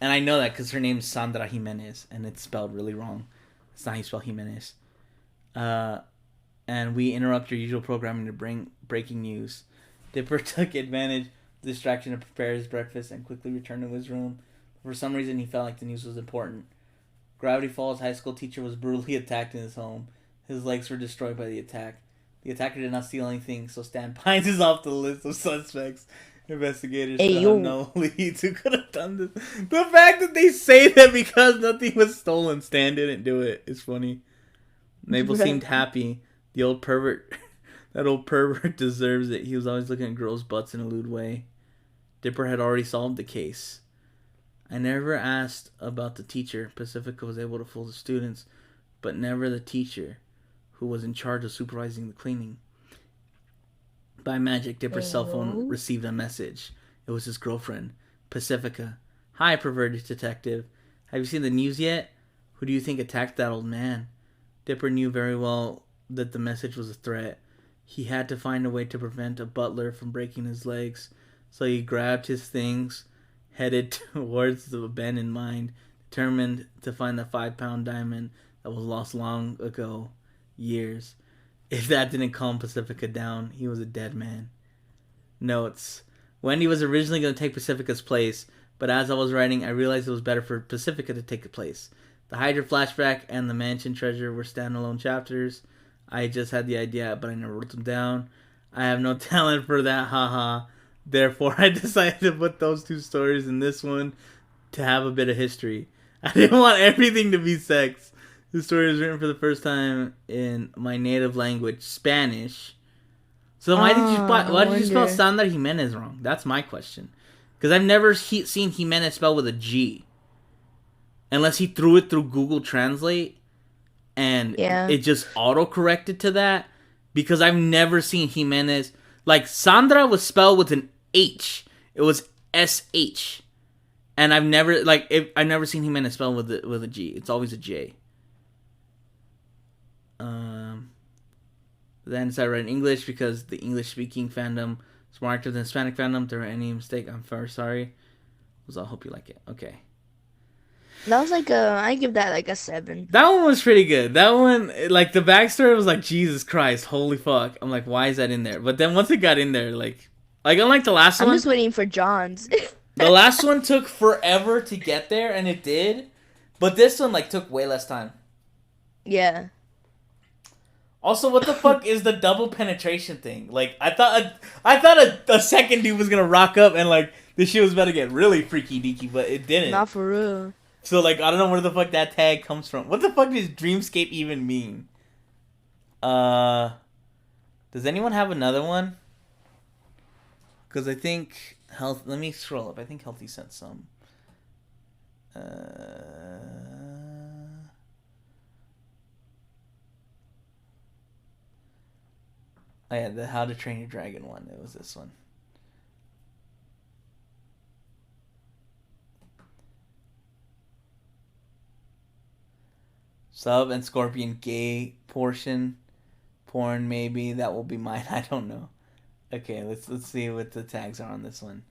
And I know that because her name's Sandra Jimenez, and it's spelled really wrong. It's not how you spell Jimenez. And we interrupt your usual programming to bring breaking news. Dipper took advantage of the distraction to prepare his breakfast and quickly returned to his room. For some reason, he felt like the news was important. Gravity Falls high school teacher was brutally attacked in his home. His legs were destroyed by the attack. The attacker did not steal anything, so Stan Pines is off the list of suspects. Investigators still have no leads who could have done this. The fact that they say that because nothing was stolen, Stan didn't do it, is funny. Mabel seemed happy. The old pervert, that old pervert deserves it. He was always looking at girls' butts in a lewd way. Dipper had already solved the case. I never asked about the teacher. Pacifica was able to fool the students, but never the teacher, who was in charge of supervising the cleaning. By magic, Dipper's cell phone received a message. It was his girlfriend, Pacifica. Hi, perverted detective. Have you seen the news yet? Who do you think attacked that old man? Dipper knew very well that the message was a threat. He had to find a way to prevent a butler from breaking his legs, so he grabbed his things, headed towards the abandoned mine, determined to find the 5-pound diamond that was lost long ago. Years. If that didn't calm Pacifica down, he was a dead man. Notes. Wendy was originally going to take Pacifica's place, but as I was writing, I realized it was better for Pacifica to take the place. The Hydra flashback and the mansion treasure were standalone chapters. I just had the idea, but I never wrote them down. I have no talent for that, haha. Therefore, I decided to put those two stories in this one to have a bit of history. I didn't want everything to be sex. The story was written for the first time in my native language, Spanish. So why did you spell Sandra Jimenez wrong? That's my question. Because I've never seen Jimenez spelled with a G. Unless he threw it through Google Translate and it just auto-corrected to that. Because I've never seen Jimenez. Like, Sandra was spelled with an H. It was S-H. And I've never seen Jimenez spelled with a G. It's always a J. Then I read in English because the English-speaking fandom is more active than the Hispanic fandom. If there were any mistake, I'm very sorry. I hope you like it. Okay. That was I give that like a 7. That one was pretty good. That one, like, the backstory was like, Jesus Christ, holy fuck. I'm like, why is that in there? But then once it got in there, like unlike the last one. I'm just waiting for John's. The last one took forever to get there, and it did. But this one, like, took way less time. Yeah. Also, what the fuck is the double penetration thing? Like, I thought a second dude was gonna rock up and, like, this shit was about to get really freaky deaky, but it didn't. Not for real. So, like, I don't know where the fuck that tag comes from. What the fuck does Dreamscape even mean? Does anyone have another one? Because I think let me scroll up. I think Healthy sent some. Oh yeah, the How to Train Your Dragon one. It was this one. Sub and Scorpion gay porn maybe. That will be mine. I don't know. Okay, let's see what the tags are on this one.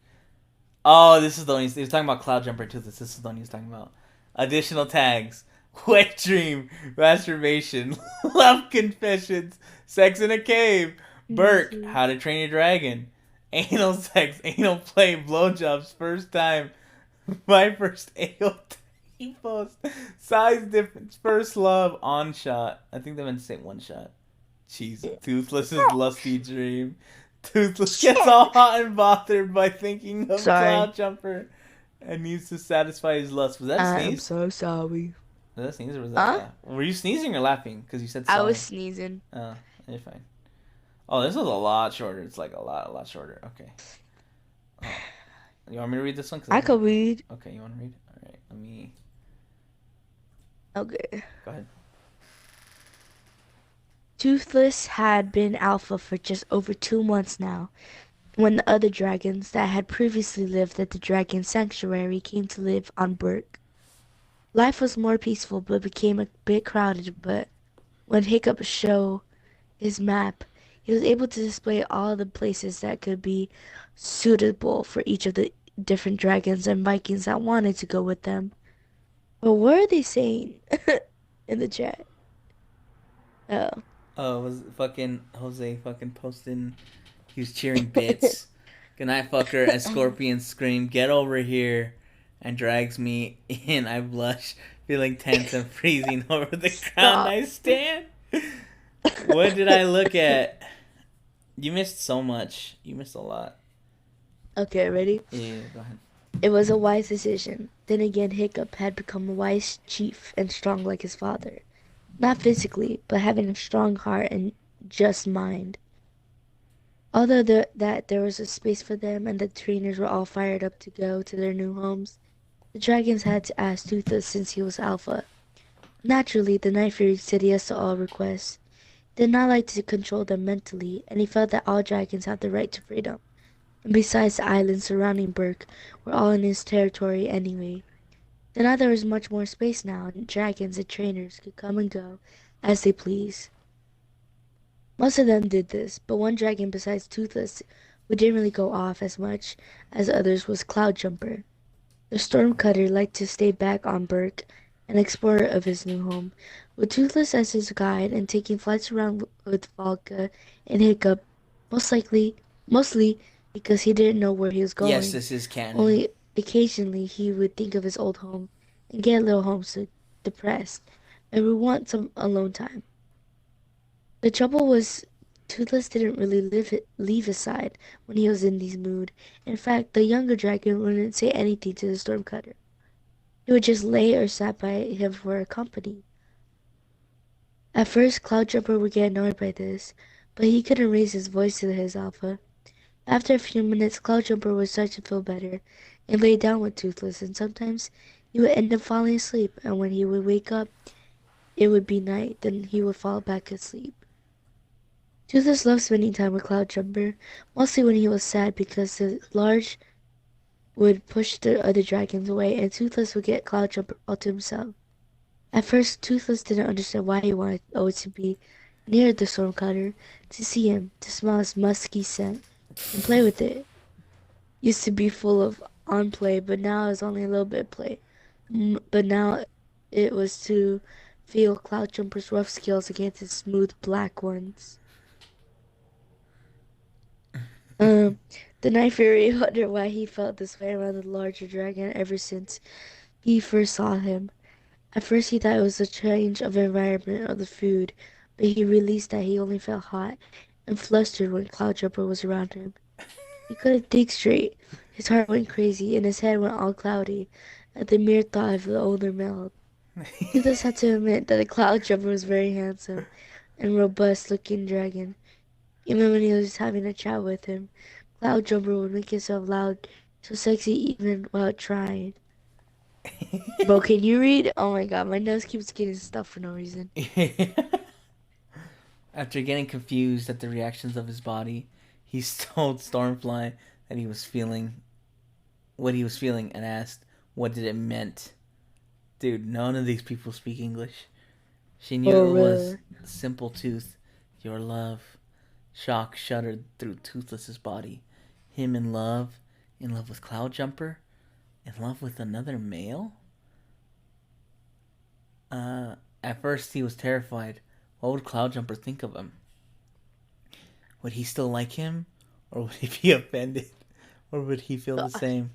Oh, this is the one he was talking about. Cloud Jumper too. This is the one he was talking about. Additional tags: wet dream, masturbation, love confessions, sex in a cave, Burke, How to Train Your Dragon, anal sex, anal play, blowjobs, first time, my first anal. He posts size difference, first love, on shot. I think they meant to say one shot. Jeez, Toothless's lusty dream. Toothless gets all hot and bothered by thinking of Sorry. Cloud Jumper and needs to satisfy his lust. Was that a I'm sneeze? so sorry. Was that a sneeze or was that Huh? laugh? Were you sneezing or laughing? Because you said I sorry. was sneezing. Oh, you're fine. Oh, this was a lot shorter. It's like a lot shorter. Okay. Oh. You want me to read this one? 'Cause I could read. Okay, you want to read? All right, let me. Okay. Go ahead. Toothless had been alpha for just over 2 months now, when the other dragons that had previously lived at the dragon sanctuary came to live on Berk. Life was more peaceful but became a bit crowded, but when Hiccup showed his map, he was able to display all the places that could be suitable for each of the different dragons and Vikings that wanted to go with them. But what are they saying in the chat? Oh. Oh, was fucking Jose fucking posting. He was cheering bits. Good night, fucker. As Scorpion screamed, "Get over here!" and drags me in. I blush, feeling tense and freezing over the ground I stand. What did I look at? You missed so much. You missed a lot. Okay, ready? Yeah, go ahead. It was a wise decision. Then again, Hiccup had become a wise chief and strong like his father. Not physically, but having a strong heart and just mind. Although there was a space for them and the trainers were all fired up to go to their new homes, the dragons had to ask Toothless since he was alpha. Naturally, the Night Fury said yes to all requests. He did not like to control them mentally, and he felt that all dragons have the right to freedom. And besides, the islands surrounding Berk were all in his territory anyway. So now there was much more space now, and dragons and trainers could come and go as they please. Most of them did this, but one dragon besides Toothless, who didn't really go off as much as others, was Cloud Jumper. The Stormcutter liked to stay back on Berk and explore of his new home, with Toothless as his guide and taking flights around with Volca and Hiccup, mostly because he didn't know where he was going. Yes, this is canon. Only occasionally he would think of his old home and get a little homesick, depressed, and would want some alone time. The trouble was, Toothless didn't really leave his side when he was in this mood. In fact, the younger dragon wouldn't say anything to the Stormcutter. He would just lay or sat by him for company. At first, Cloudjumper would get annoyed by this, but he couldn't raise his voice to his alpha. After a few minutes, Cloudjumper would start to feel better and lay down with Toothless, and sometimes he would end up falling asleep, and when he would wake up, it would be night, then he would fall back asleep. Toothless loved spending time with Cloudjumper, mostly when he was sad because the large would push the other dragons away and Toothless would get Cloudjumper all to himself. At first, Toothless didn't understand why he wanted always to be near the Stormcutter, to see him, to smell his musky scent, and play with it. Used to be full of on play, but now it's only a little bit of play. But now it was to feel Cloudjumper's rough scales against his smooth black ones. The Night Fury wondered why he felt this way around the larger dragon ever since he first saw him. At first he thought it was the change of environment or the food, but he realized that he only felt hot and flustered when Cloudjumper was around him. He couldn't think straight. His heart went crazy and his head went all cloudy at the mere thought of the older male. He just had to admit that the Cloudjumper was very handsome and robust-looking dragon. Even when he was having a chat with him, Cloudjumper would make himself loud, so sexy even while trying. Bro, can you read? Oh my god, my nose keeps getting stuffed for no reason. After getting confused at the reactions of his body, he told Stormfly that he was feeling what he was feeling and asked what did it meant. Dude, none of these people speak English. She knew it was simple tooth, your love. Shock shuddered through Toothless's body. Him in love with Cloudjumper, in love with another male? At first he was terrified. What would Cloudjumper think of him? Would he still like him? Or would he be offended? Or would he feel the same?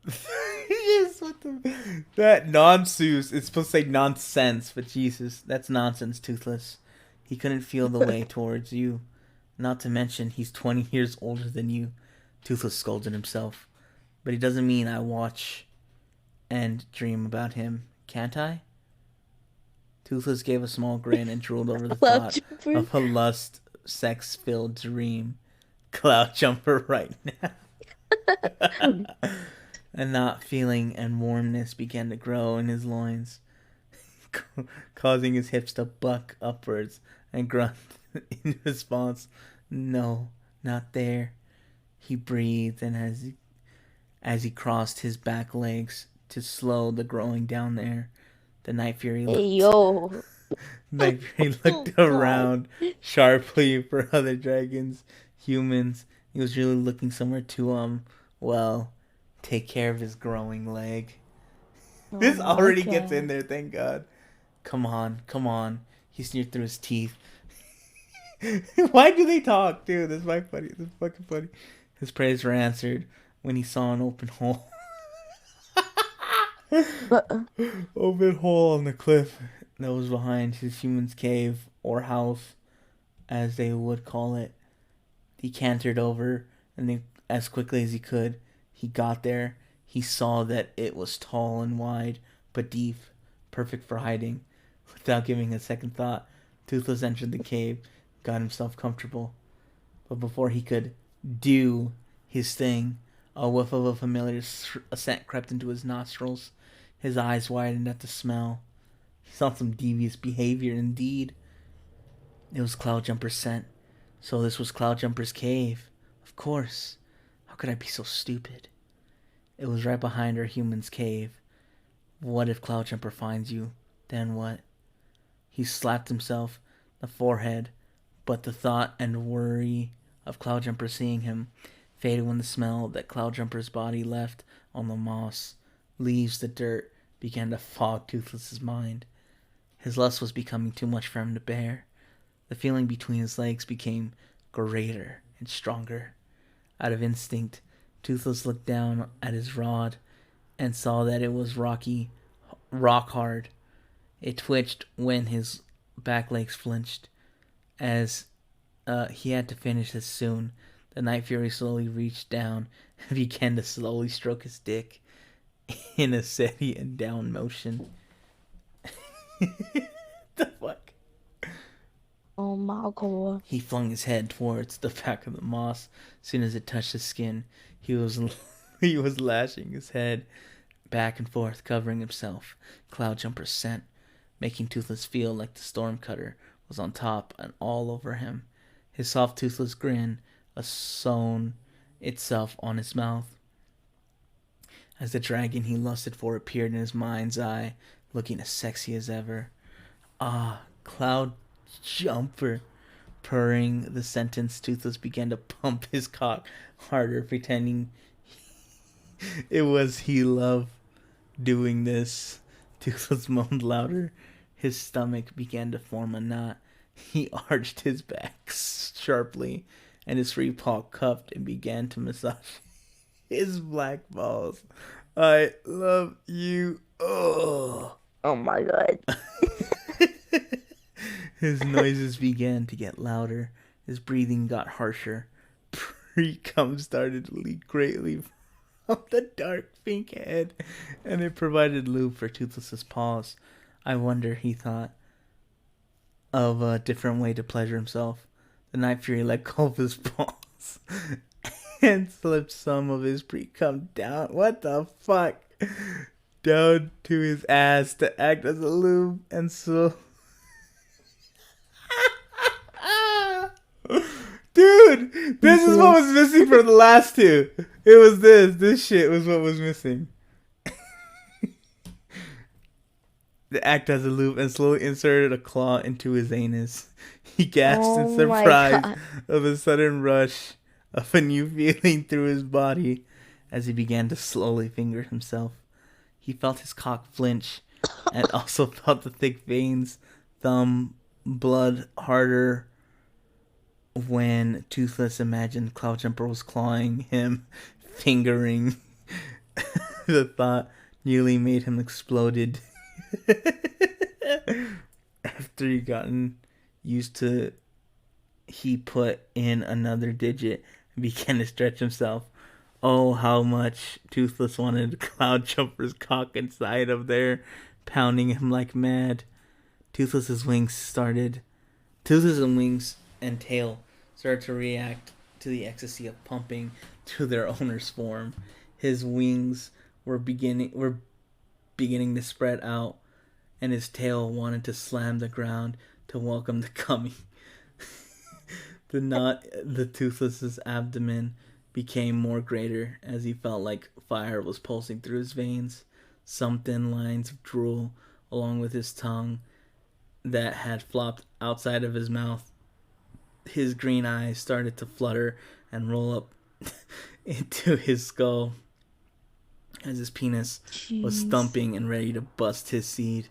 He just What the? That nonsense. It's supposed to say nonsense, but Jesus, that's nonsense, Toothless. He couldn't feel the way towards you. Not to mention, he's 20 years older than you. Toothless scolded himself. But he doesn't mean I watch and dream about him, can't I? Toothless gave a small grin and drooled over the Cloud thought Jumper. of a lust, sex-filled dream. Cloud Jumper right now. A not feeling and warmness began to grow in his loins, causing his hips to buck upwards and grunt in response. No, not there. He breathed, and as he crossed his back legs to slow the growing down there, the Night Fury looked, Hey, yo. Night Fury looked God. around sharply for other dragons, humans. He was really looking somewhere to well, take care of his growing leg. This already gets in there, thank God. Come on. He sneered through his teeth. Why do they talk, dude? This is funny. This is fucking funny. His prayers were answered when he saw an open hole. Open hole on the cliff that was behind his human's cave, or house, as they would call it. He cantered over, and as quickly as he could, he got there. He saw that it was tall and wide, but deep, perfect for hiding. Without giving a second thought, Toothless entered the cave, got himself comfortable. But before he could do his thing, a whiff of a familiar scent crept into his nostrils. His eyes widened at the smell. He saw some devious behavior indeed. It was Cloudjumper's scent. So this was Cloudjumper's cave. Of course. How could I be so stupid? It was right behind our human's cave. What if Cloudjumper finds you? Then what? He slapped himself the forehead, but the thought and worry of Cloudjumper seeing him faded when the smell that Cloudjumper's body left on the moss, leaves, the dirt, began to fog Toothless's mind. His lust was becoming too much for him to bear. The feeling between his legs became greater and stronger. Out of instinct, Toothless looked down at his rod and saw that it was rock hard. It twitched when his back legs flinched. As he had to finish this soon, the Night Fury slowly reached down and began to slowly stroke his dick in a steady and down motion. The fuck? Oh my God. He flung his head towards the back of the moss. As soon as it touched his skin, he was lashing his head back and forth, covering himself. Cloudjumper's scent, making Toothless feel like the Stormcutter was on top and all over him. His soft, toothless grin sewn itself on his mouth. As the dragon he lusted for appeared in his mind's eye, looking as sexy as ever. Ah, Cloudjumper. Purring the sentence, Toothless began to pump his cock harder, pretending it was he loved doing this. Toothless moaned louder. His stomach began to form a knot. He arched his back sharply, and his free paw cupped and began to massage his black balls. I love you. Oh my God. His noises began to get louder. His breathing got harsher. Pre-cum started to leak greatly from the dark pink head, and it provided lube for Toothless's paws. I wonder, he thought, of a different way to pleasure himself. The Night Fury let go of his paws and slipped some of his pre-cum down. What the fuck? Down to his ass to act as a lube, and so... Dude, this is what was missing from the last two. It was this. This shit was what was missing. The act as a loop and slowly inserted a claw into his anus. He gasped in surprise of a sudden rush of a new feeling through his body as he began to slowly finger himself. He felt his cock flinch and also felt the thick veins, thumb, blood harder when Toothless imagined Cloudjumper was clawing him, fingering. The thought nearly made him exploded. After he gotten used to, he put in another digit and began to stretch himself. Oh, how much Toothless wanted Cloud Jumper's cock inside of there, pounding him like mad. Toothless's wings and tail started to react to the ecstasy of pumping to their owner's form. His wings were beginning to spread out, and his tail wanted to slam the ground to welcome the coming. The Toothless's abdomen became more greater as he felt like fire was pulsing through his veins. Some thin lines of drool, along with his tongue that had flopped outside of his mouth. His green eyes started to flutter and roll up into his skull as his penis was thumping and ready to bust his seed.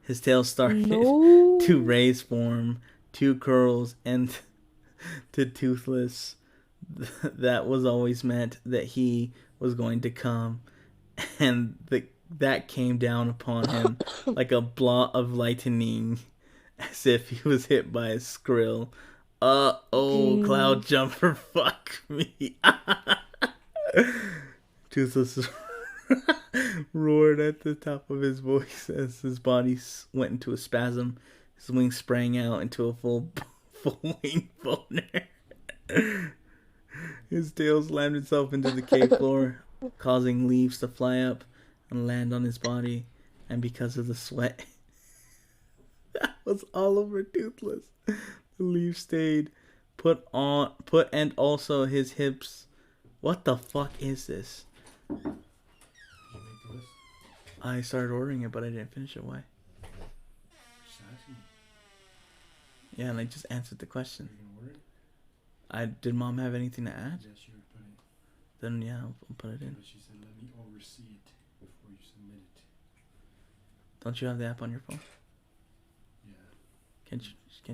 His tail started to raise, form two curls, and to Toothless, that was always meant that he was going to come, and that came down upon him like a blot of lightning, as if he was hit by a skrill. Cloud Jumper, fuck me. Toothless roared at the top of his voice as his body went into a spasm. His wings sprang out into a full wing boner. His tail slammed itself into the cave floor, causing leaves to fly up and land on his body. And because of the sweat that was all over Toothless, the leaves stayed put, and also his hips. What the fuck is this? Did you make the list? I started ordering it, but I didn't finish it. Why? Just asking. Yeah, and I just answered the question. Are you gonna order it? Did Mom have anything to add? Yes, she would put it. Then yeah, I'll put it in. But she said, let me oversee it before you submit it. Don't you have the app on your phone? Yeah. Can't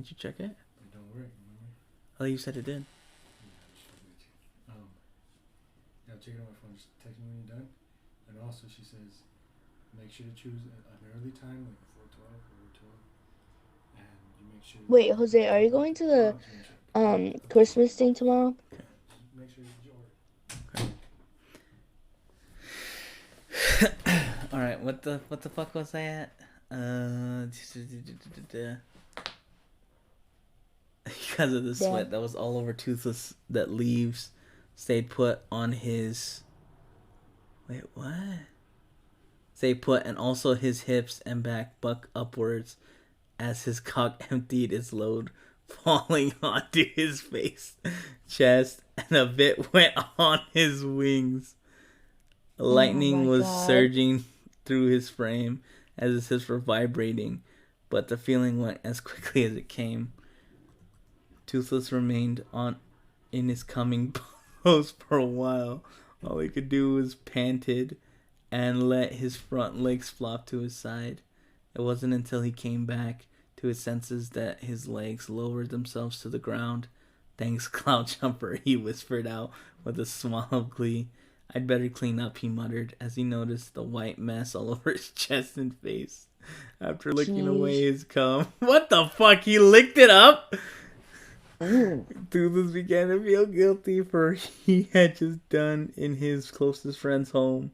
you check it? It don't work, remember? Oh, you said it did. Yeah, I just forgot to. Yeah, check it on my phone. Just text me when you're done. And also, she says, make sure to choose an early time, like before 12 or 12. And you make sure. Wait, Jose, are you going to the Christmas thing tomorrow? Make sure you order. All right, what the fuck was I at? Because of the sweat that was all over Toothless, that leaves stayed put on his. Wait, what? Stay put, and also his hips and back buck upwards as his cock emptied its load, falling onto his face, chest, and a bit went on his wings. Lightning was surging through his frame as his hips were vibrating, but the feeling went as quickly as it came. Toothless remained in his coming pose for a while. All he could do was panted and let his front legs flop to his side. It wasn't until he came back to his senses that his legs lowered themselves to the ground. Thanks, Cloud Jumper, he whispered out with a smile of glee. I'd better clean up, he muttered, as he noticed the white mess all over his chest and face. After licking away his cum. What the fuck? He licked it up? Toothless began to feel guilty for he had just done in his closest friend's home.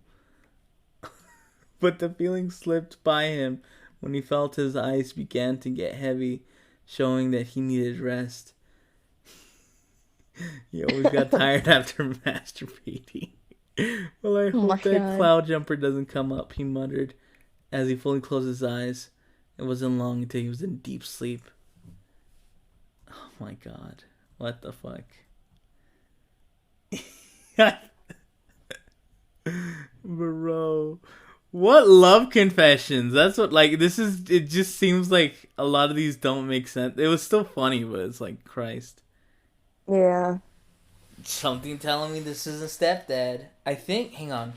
But the feeling slipped by him when he felt his eyes began to get heavy, showing that he needed rest. He always got tired after masturbating. Well, I hope that Cloud Jumper doesn't come up, he muttered as he fully closed his eyes. It wasn't long until he was in deep sleep. Oh my god. What the fuck? Bro. What love confessions? That's what, like, this is, it just seems like a lot of these don't make sense. It was still funny, but it's like, Christ. Yeah. Something telling me this is a stepdad. I think, hang on.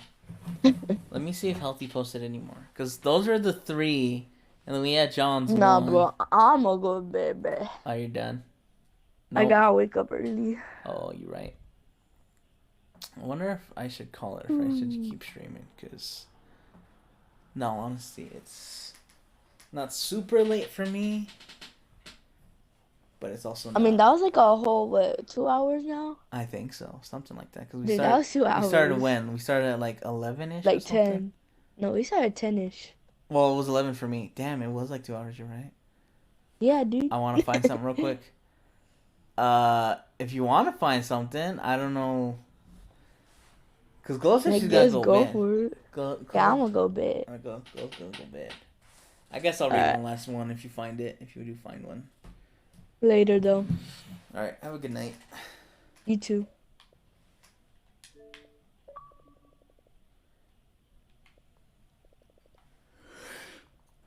Let me see if Healthy posted anymore. Because those are the three. And then we had John's Nah, one. bro. I'm gonna go to bed, bro. Are you done? I gotta wake up early. Oh, you're right. I wonder if I should call it, if I should keep streaming. Because No, honestly, it's not super late for me, but it's also I mean, not. that was like a whole, what, 2 hours now? I think so, something like that. Cause Dude, that was 2 hours. when we started at like 11ish or Like something. 10. No, we started 10-ish. Well, it was 11 for me. Damn, it was like 2 hours. You're right. Yeah, dude. I want to find something real quick. If you want to find something, I don't know. Cause Glow said I she's gotta guess go go bed. for it. Go. Yeah, I'm gonna go bed. Go bed. I guess I'll read Alright. one last one if you find it. If you do find one. Later, though. All right. Have a good night. You too.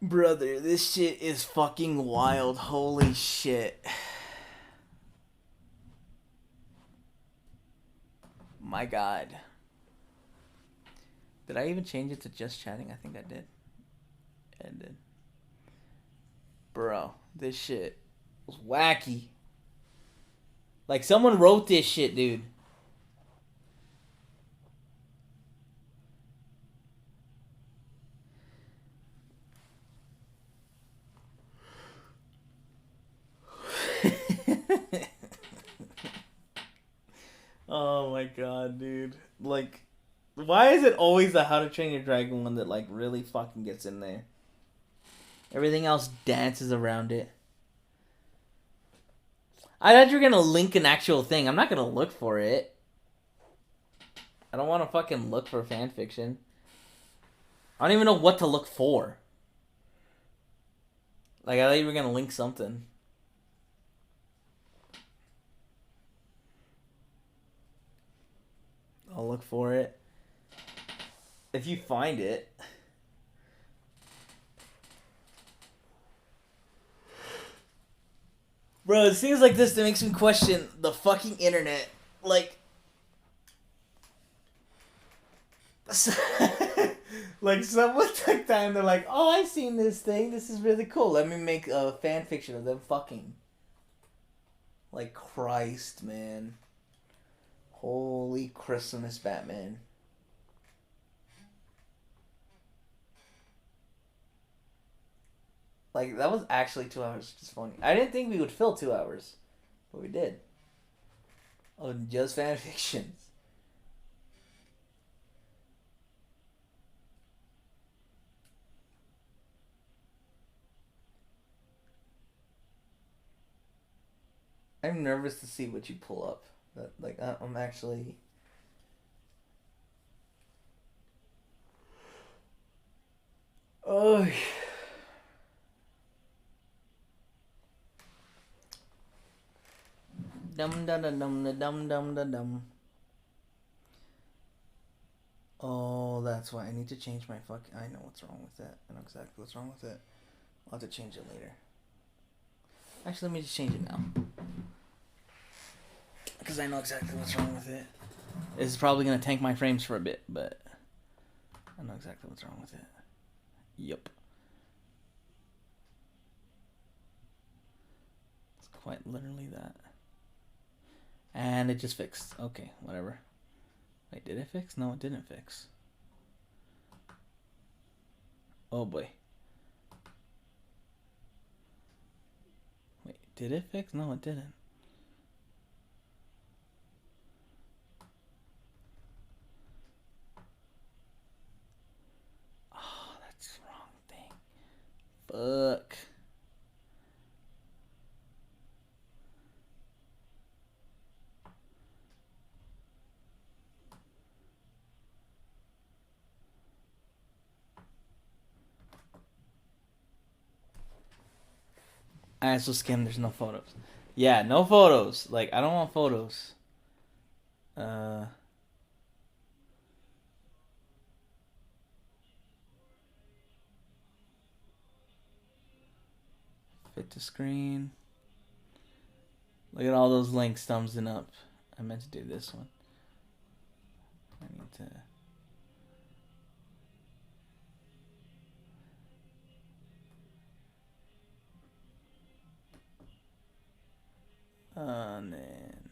Brother, this shit is fucking wild. Holy shit. My God. Did I even change it to just chatting? I think I did. I did. Bro, this shit was wacky. Like, someone wrote this shit, dude. Oh my God, dude. Like, why is it always the How to Train Your Dragon one that, like, really fucking gets in there? Everything else dances around it. I thought you were gonna link an actual thing. I'm not gonna look for it. I don't want to fucking look for fan fiction. I don't even know what to look for. Like, I thought you were gonna link something. I'll look for it. If you find it. Bro, it seems like this that makes me question the fucking internet. Like, like someone took time. They're like, "Oh, I've seen this thing. This is really cool. Let me make a fan fiction of them fucking." Like, Christ, man. Holy Christmas, Batman. Like, that was actually 2 hours. Just funny. I didn't think we would fill 2 hours, but we did. Oh, just fan fictions. I'm nervous to see what you pull up. I'm actually. Oh. Dum dum dum dum dum dum dum dum. Oh, that's why I need to change my fuck. I know what's wrong with that. I know exactly what's wrong with it. I'll have to change it later. Actually, let me just change it now. Because I know exactly what's wrong with it. This is probably going to tank my frames for a bit, but I know exactly what's wrong with it. Yup. It's quite literally that. And it just fixed. Okay, whatever. Wait, did it fix? No, it didn't fix. Oh boy. Wait, did it fix? No, it didn't. Oh, that's the wrong thing. Fuck. I so skim. There's no photos. Yeah, no photos. Like, I don't want photos. Fit to screen. Look at all those links thumbsing up. I meant to do this one. I need to. And then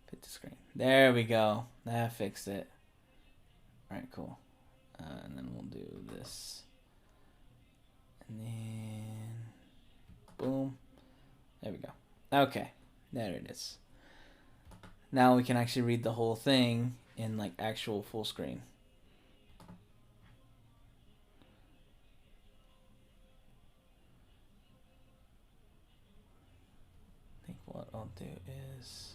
fit to screen. There we go. That fixed it. Alright, cool. And then we'll do this. And then... boom. There we go. Okay. There it is. Now we can actually read the whole thing in like actual full screen. I think what I'll do is...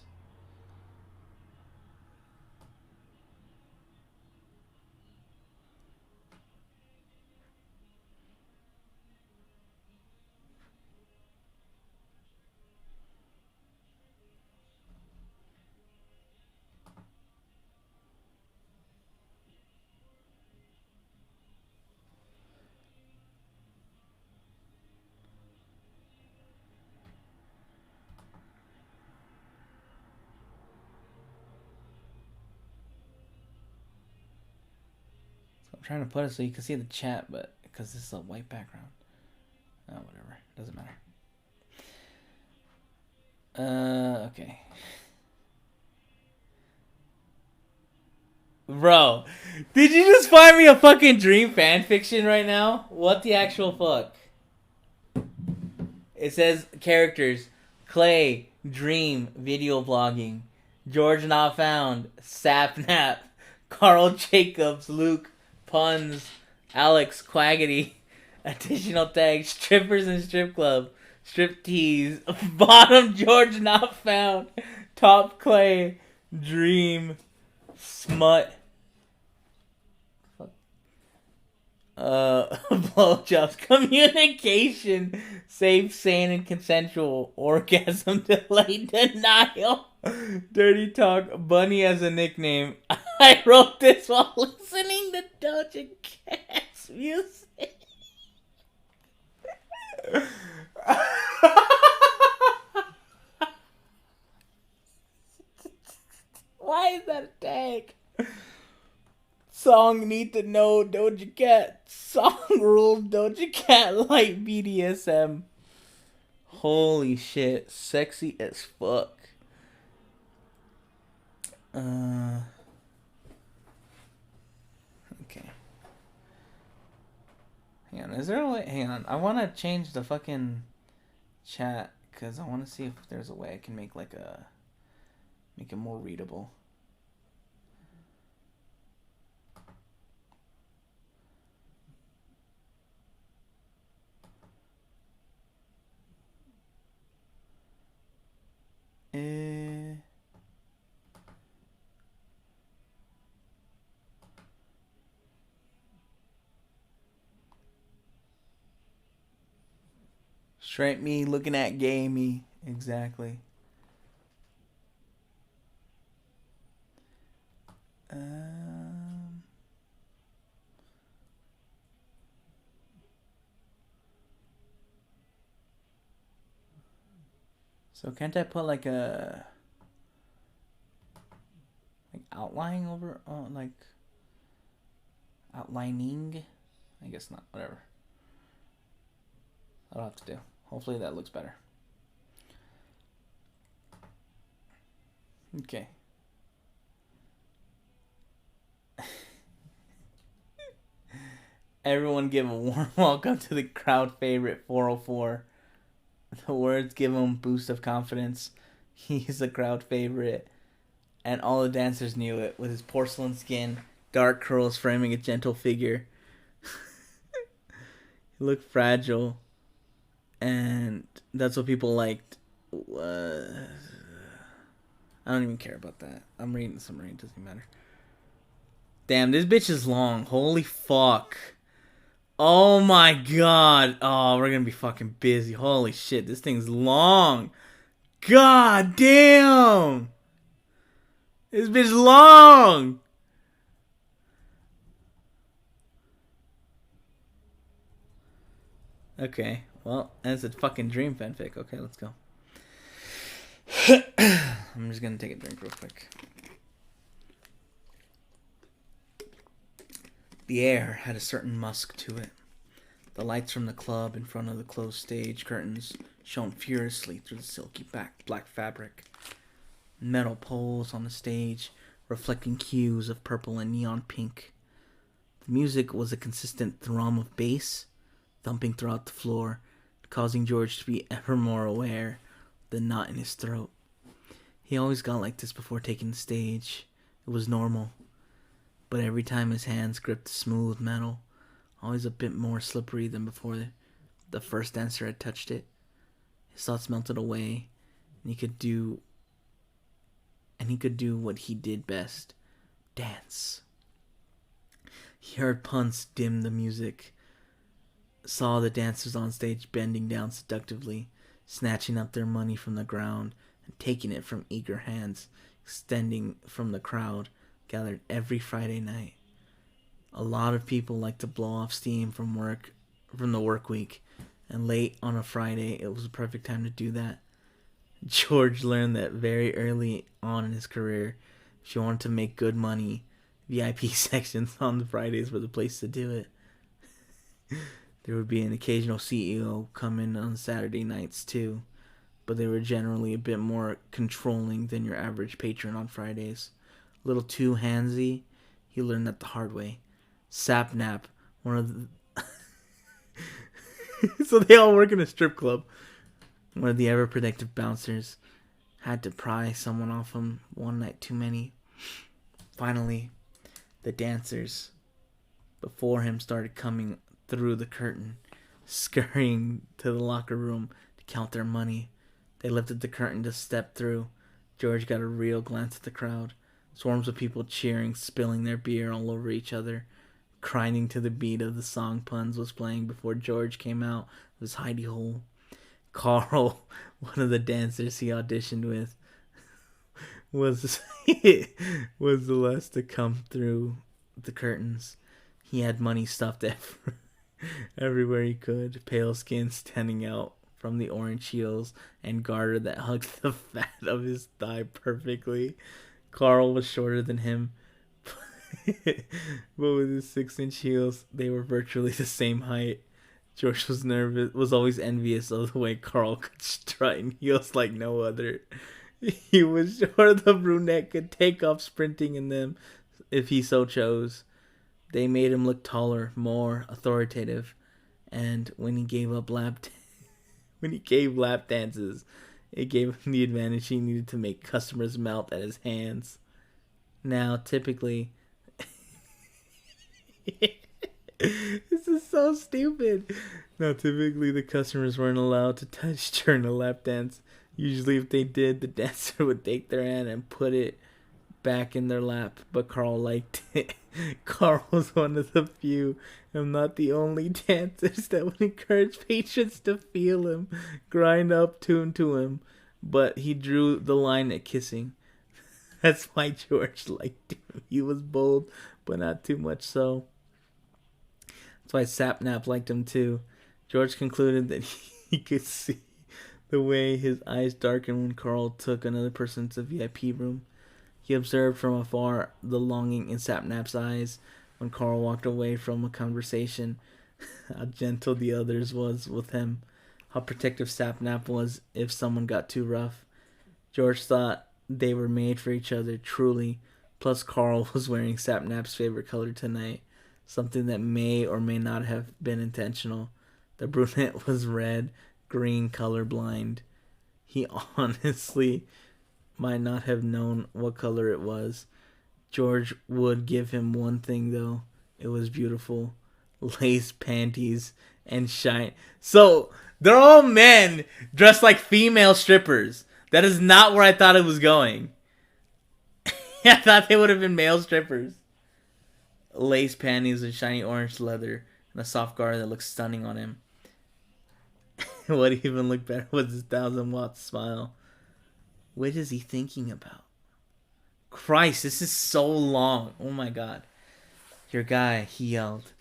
I'm trying to put it so you can see the chat, but because this is a white background. Oh, whatever. Doesn't matter. Okay. Bro, did you just find me a fucking dream fan fiction right now? What the actual fuck? It says characters: Clay, Dream, video blogging, George Not Found, Sapnap, Carl Jacobs, Luke, Puns, Alex, Quaggity, additional tags, strippers and strip club, strip tease, bottom George Not Found, top Clay, Dream, smut, blowjobs, communication, safe, sane, and consensual, orgasm, delay, denial, dirty talk, bunny as a nickname. I wrote this while listening to Doja Cat's music. Why is that a tag? Song need to know Doja Cat. Song rules Doja Cat like BDSM. Holy shit. Sexy as fuck. Okay. Hang on. Is there a way? Hang on. I want to change the fucking chat because I want to see if there's a way I can make like a... make it more readable. Straight me looking at gay me. Exactly. So can't I put like a outline over like outlining? I guess not. Whatever. I don't have to do. Hopefully that looks better. Okay. Everyone give a warm welcome to the crowd favorite 404. The words give him a boost of confidence. He's a crowd favorite. And all the dancers knew it, with his porcelain skin, dark curls framing a gentle figure. He looked fragile. And that's what people liked. I don't even care about that. I'm reading the summary, it doesn't matter. Damn, this bitch is long. Holy fuck. Oh my god. Oh, we're gonna be fucking busy. Holy shit, this thing's long. God damn. This bitch long. Okay, well, that's a fucking dream fanfic. Okay, let's go. I'm just gonna take a drink real quick. The air had a certain musk to it. The lights from the club in front of the closed stage curtains shone furiously through the silky black fabric. Metal poles on the stage reflecting hues of purple and neon pink. The music was a consistent thrum of bass thumping throughout the floor, causing George to be ever more aware of the knot in his throat. He always got like this before taking the stage. It was normal. But every time his hands gripped the smooth metal, always a bit more slippery than before the first dancer had touched it, his thoughts melted away, and he could do what he did best: dance. He heard punts dim the music, saw the dancers on stage bending down seductively, snatching up their money from the ground and taking it from eager hands extending from the crowd gathered every Friday night. A lot of people like to blow off steam from the work week, and late on a Friday it was a perfect time to do that. George learned that very early on in his career. If you wanted to make good money, VIP sections on the Fridays were the place to do it. There would be an occasional CEO come in on Saturday nights too, but they were generally a bit more controlling than your average patron on Fridays. A little too handsy, he learned that the hard way. Sapnap, one of the... So they all work in a strip club. One of the ever-protective bouncers had to pry someone off him one night too many. Finally, the dancers before him started coming through the curtain, scurrying to the locker room to count their money. They lifted the curtain to step through. George got a real glance at the crowd. Swarms of people cheering, spilling their beer all over each other. Grinding to the beat of the song Puns was playing before George came out of his hidey hole. Carl, one of the dancers he auditioned with, was the last to come through the curtains. He had money stuffed everywhere he could, pale skin standing out from the orange heels and garter that hugged the fat of his thigh perfectly. Carl was shorter than him, but with his 6-inch heels, they were virtually the same height. George was always envious of the way Carl could strut in heels like no other. He was sure the brunette could take off sprinting in them if he so chose. They made him look taller, more authoritative, and when he gave lap dances, it gave him the advantage he needed to make customers melt at his hands. Now, typically, this is so stupid. Now, typically, the customers weren't allowed to touch during a lap dance. Usually, if they did, the dancer would take their hand and put it back in their lap, but Carl liked it. Carl was one of the few, and not the only, dancers that would encourage patrons to feel him, grind up tune to him, but he drew the line at kissing. That's why George liked him. He was bold, but not too much so. That's why Sapnap liked him too. George concluded that he could see the way his eyes darkened when Carl took another person to the VIP room. He observed from afar the longing in Sapnap's eyes when Carl walked away from a conversation, how gentle the others was with him, how protective Sapnap was if someone got too rough. George thought they were made for each other, truly. Plus, Carl was wearing Sapnap's favorite color tonight, something that may or may not have been intentional. The brunette was red-green colorblind. He honestly might not have known what color it was. George would give him one thing, though. It was beautiful. Lace panties and shine. So, they're all men dressed like female strippers. That is not where I thought it was going. I thought they would have been male strippers. Lace panties and shiny orange leather and a soft garter that looked stunning on him. What even looked better was his 1,000-watt smile. What is he thinking about? Christ, this is so long. Oh my god. Your guy, he yelled,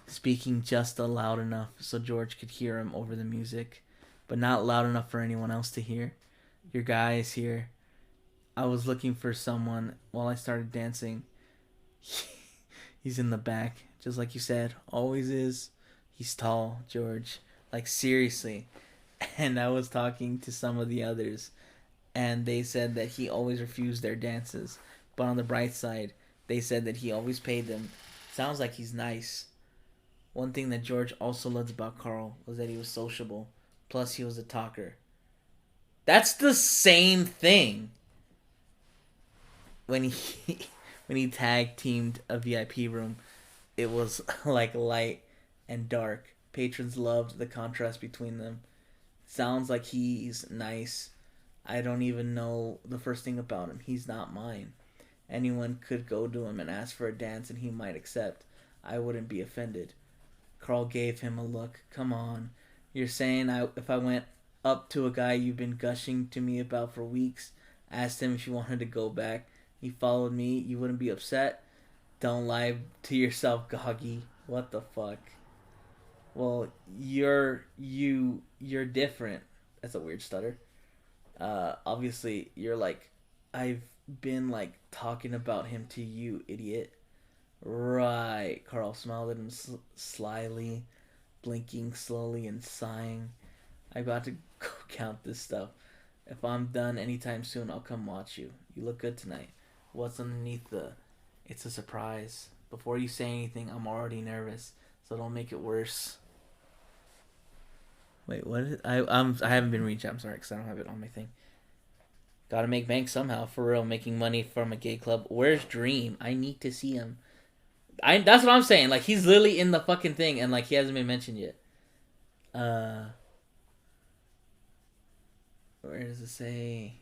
speaking just loud enough so George could hear him over the music, but not loud enough for anyone else to hear. Your guy is here. I was looking for someone while I started dancing. He's in the back, just like you said. Always is. He's tall, George. Like, seriously. And I was talking to some of the others, and they said that he always refused their dances. But on the bright side, they said that he always paid them Sounds like he's nice. One thing that George also loved about Carl was that he was sociable. Plus, he was a talker. That's the same thing. When he when he tag teamed a VIP room, it was like light and dark. Patrons loved the contrast between them. Sounds like he's nice. I don't even know the first thing about him. He's not mine. Anyone could go to him and ask for a dance and he might accept. I wouldn't be offended. Carl gave him a look. Come on. You're saying if I went up to a guy you've been gushing to me about for weeks, asked him if you wanted to go back, he followed me, you wouldn't be upset? Don't lie to yourself, Goggy. What the fuck? Well, you're different. That's a weird stutter. Obviously, you're like, I've been like talking about him to you, idiot. Right. Carl smiled at him slyly, blinking slowly and sighing. I got to go count this stuff. If I'm done anytime soon, I'll come watch you. You look good tonight. What's underneath the... It's a surprise. Before you say anything, I'm already nervous, so don't make it worse. Wait, what is it? I haven't been reached. I'm sorry, because I don't have it on my thing. Gotta make bank somehow, for real. Making money from a gay club. Where's Dream? I need to see him. That's what I'm saying. Like, he's literally in the fucking thing, and like he hasn't been mentioned yet. Where does it say?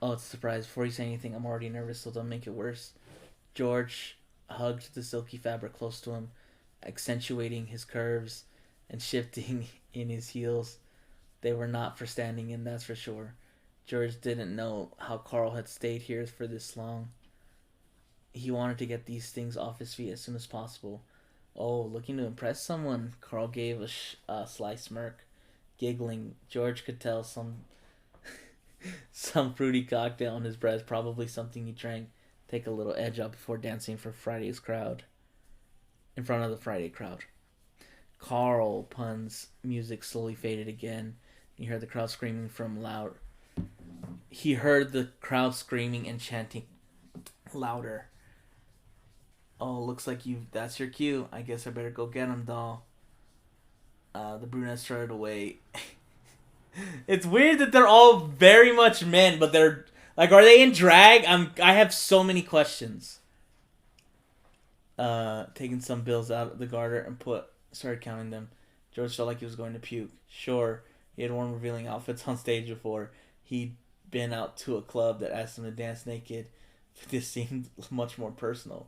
Oh, it's a surprise. Before you say anything, I'm already nervous, so don't make it worse. George hugged the silky fabric close to him, accentuating his curves and shifting in his heels. They were not for standing in, that's for sure. George didn't know how Carl had stayed here for this long. He wanted to get these things off his feet as soon as possible. Oh, looking to impress someone? Carl gave a sly smirk. Giggling, George could tell some fruity cocktail on his breath, probably something he drank. Take a little edge up before dancing for Friday's crowd. In front of the Friday crowd. Carl Pun's music slowly faded again. He heard the crowd screaming from loud. He heard the crowd screaming and chanting louder. Oh, looks like that's your cue. I guess I better go get him, doll. The brunette started away. It's weird that they're all very much men, but they're like, are they in drag? I have so many questions. Taking some bills out of the garter and started counting them. George felt like he was going to puke. Sure, he had worn revealing outfits on stage before. He'd been out to a club that asked him to dance naked. This seemed much more personal,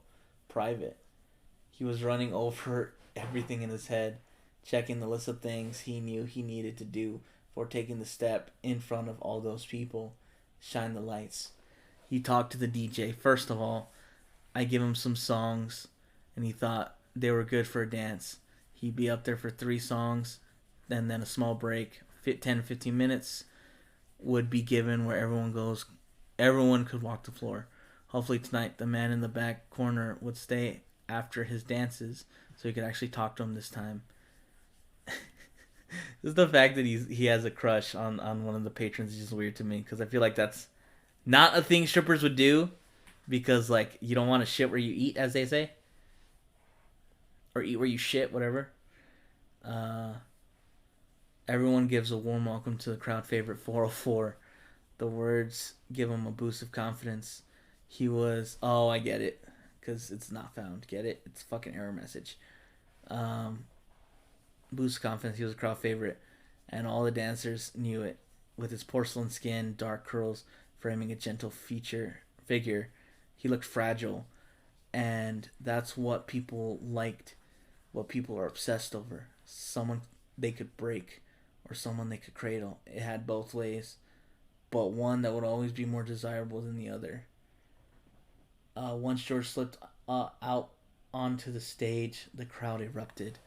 private. He was running over everything in his head, checking the list of things he knew he needed to do before taking the step in front of all those people. Shine the lights. He talked to the DJ. First of all, I give him some songs, and he thought they were good for a dance. He'd be up there for 3 songs, and then a small break, 10 to 15 minutes, would be given where everyone could walk the floor. Hopefully tonight, the man in the back corner would stay after his dances, so he could actually talk to him this time. Just the fact that he has a crush on one of the patrons is just weird to me, because I feel like that's not a thing strippers would do, because like you don't want to shit where you eat, as they say, or eat where you shit, whatever. Everyone gives a warm welcome to the crowd favorite 404. The words give him a boost of confidence. He was, oh, I get it, because it's not found. Get it? It's a fucking error message. Boost of confidence. He was a crowd favorite, and all the dancers knew it. With his porcelain skin, dark curls framing a gentle figure, he looked fragile, and that's what people liked, what people are obsessed over. Someone they could break, or someone they could cradle. It had both ways, but one that would always be more desirable than the other. Once George slipped out onto the stage, the crowd erupted.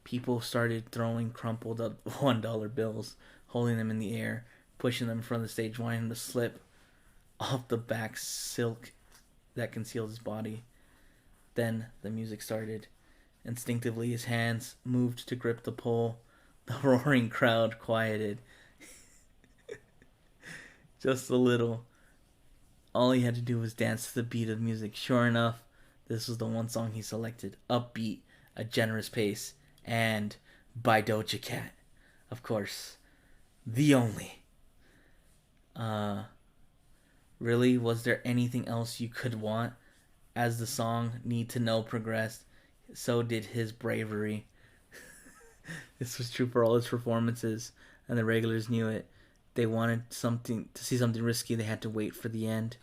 People started throwing crumpled up $1 bills, holding them in the air, pushing them in front of the stage, wanting him to slip off the back silk that concealed his body. Then the music started. Instinctively, his hands moved to grip the pole. The roaring crowd quieted. Just a little. All he had to do was dance to the beat of music. Sure enough, This was the one song he selected. Upbeat, a generous pace, and by Doja Cat. Of course, the only. Really, was there anything else you could want? As the song Need to Know progressed, so did his bravery. This was true for all his performances, and the regulars knew it. They wanted something to see something risky. They had to wait for the end.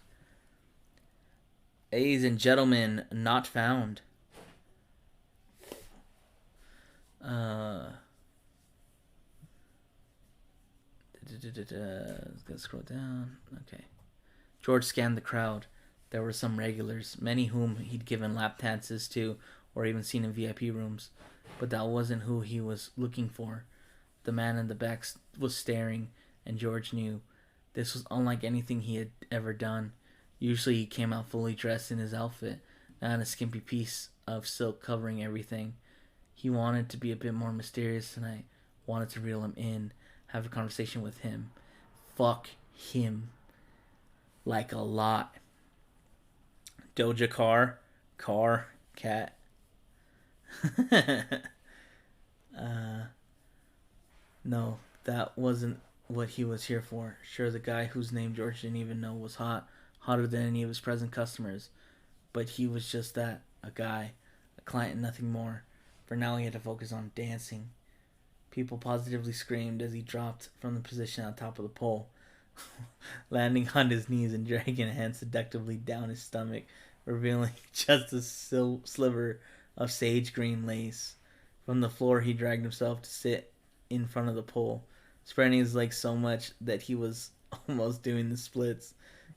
Ladies and gentlemen, not found. Let's scroll down. Okay. George scanned the crowd. There were some regulars, many whom he'd given lap dances to or even seen in VIP rooms, but that wasn't who he was looking for. The man in the back was staring, and George knew this was unlike anything he had ever done. Usually he came out fully dressed in his outfit, not a skimpy piece of silk covering everything. He wanted to be a bit more mysterious tonight, wanted to reel him in, have a conversation with him. Fuck him. Like a lot. Doja Cat. No, that wasn't what he was here for. Sure, the guy whose name George didn't even know was hot, hotter than any of his present customers. But he was just that, a guy, a client, nothing more. For now, he had to focus on dancing. People positively screamed as he dropped from the position on top of the pole, landing on his knees and dragging a hand seductively down his stomach, revealing just a sliver of sage green lace. From the floor, he dragged himself to sit in front of the pole, spreading his legs so much that he was almost doing the splits.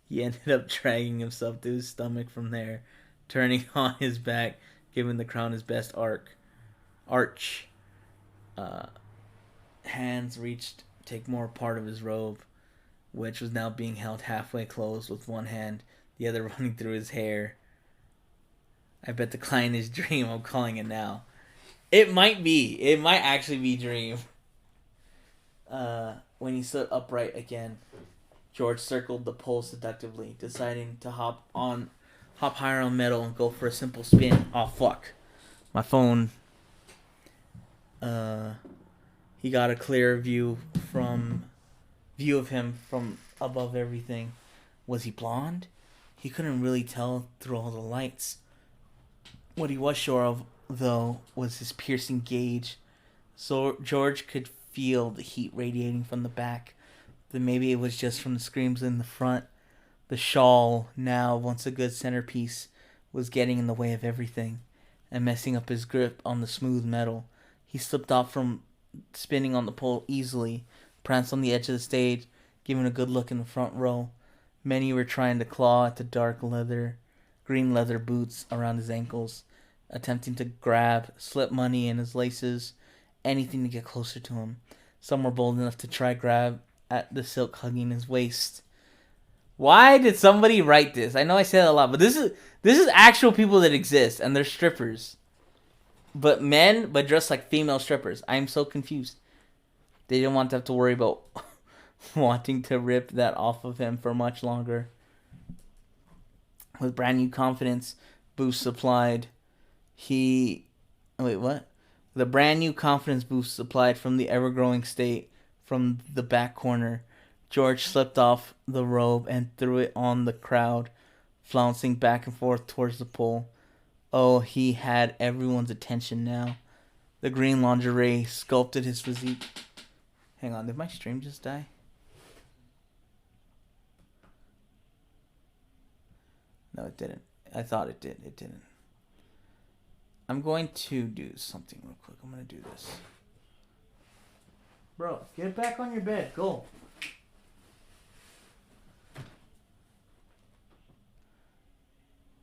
He ended up dragging himself to his stomach from there, turning on his back, giving the crown his best arch. Hands reached take more part of his robe, which was now being held halfway closed with one hand, the other running through his hair. I bet the client is Dream. I'm calling it now. It might be. It might actually be Dream. When he stood upright again, George circled the pole seductively, deciding to hop higher on metal and go for a simple spin. Oh fuck, my phone. He got a clear view of him from above everything. Was he blonde? He couldn't really tell through all the lights. What he was sure of, though, was his piercing gaze. So George could feel the heat radiating from the back. Then maybe it was just from the screams in the front. The shawl, now once a good centerpiece, was getting in the way of everything and messing up his grip on the smooth metal. He slipped off from spinning on the pole easily, pranced on the edge of the stage, giving a good look in the front row. Many were trying to claw at the green leather boots around his ankles, attempting to grab, slip money in his laces, anything to get closer to him. Some were bold enough to try grab at the silk hugging his waist. Why did somebody write this? I know I say that a lot, but this is actual people that exist, and they're strippers. But dressed like female strippers. I am so confused. They didn't want to have to worry about wanting to rip that off of him for much longer. With brand new confidence boost supplied, The brand new confidence boost supplied from the ever-growing state from the back corner, George slipped off the robe and threw it on the crowd, flouncing back and forth towards the pole. Oh, he had everyone's attention now. The green lingerie sculpted his physique. Hang on, did my stream just die? No, it didn't. I thought it did. It didn't. I'm going to do something real quick. I'm going to do this. Bro, get back on your bed. Go.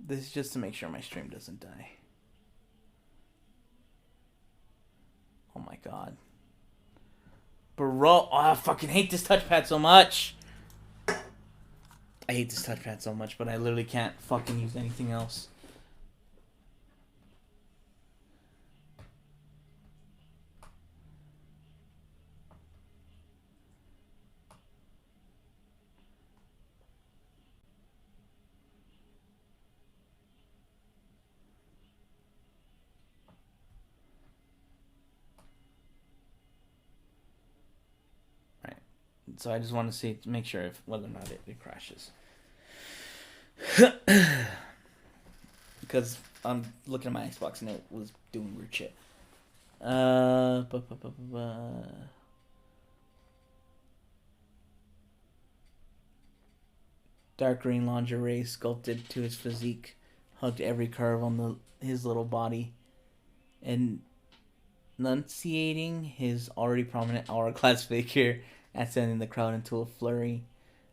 This is just to make sure my stream doesn't die. Oh my god. Bro, I fucking hate this touchpad so much. I hate this touchpad so much, but I literally can't fucking use anything else. So I just want to see, make sure if whether or not it crashes. Because I'm looking at my Xbox and it was doing weird shit. Dark green lingerie sculpted to his physique, hugged every curve on his little body, enunciating his already prominent hourglass figure and sending the crowd into a flurry.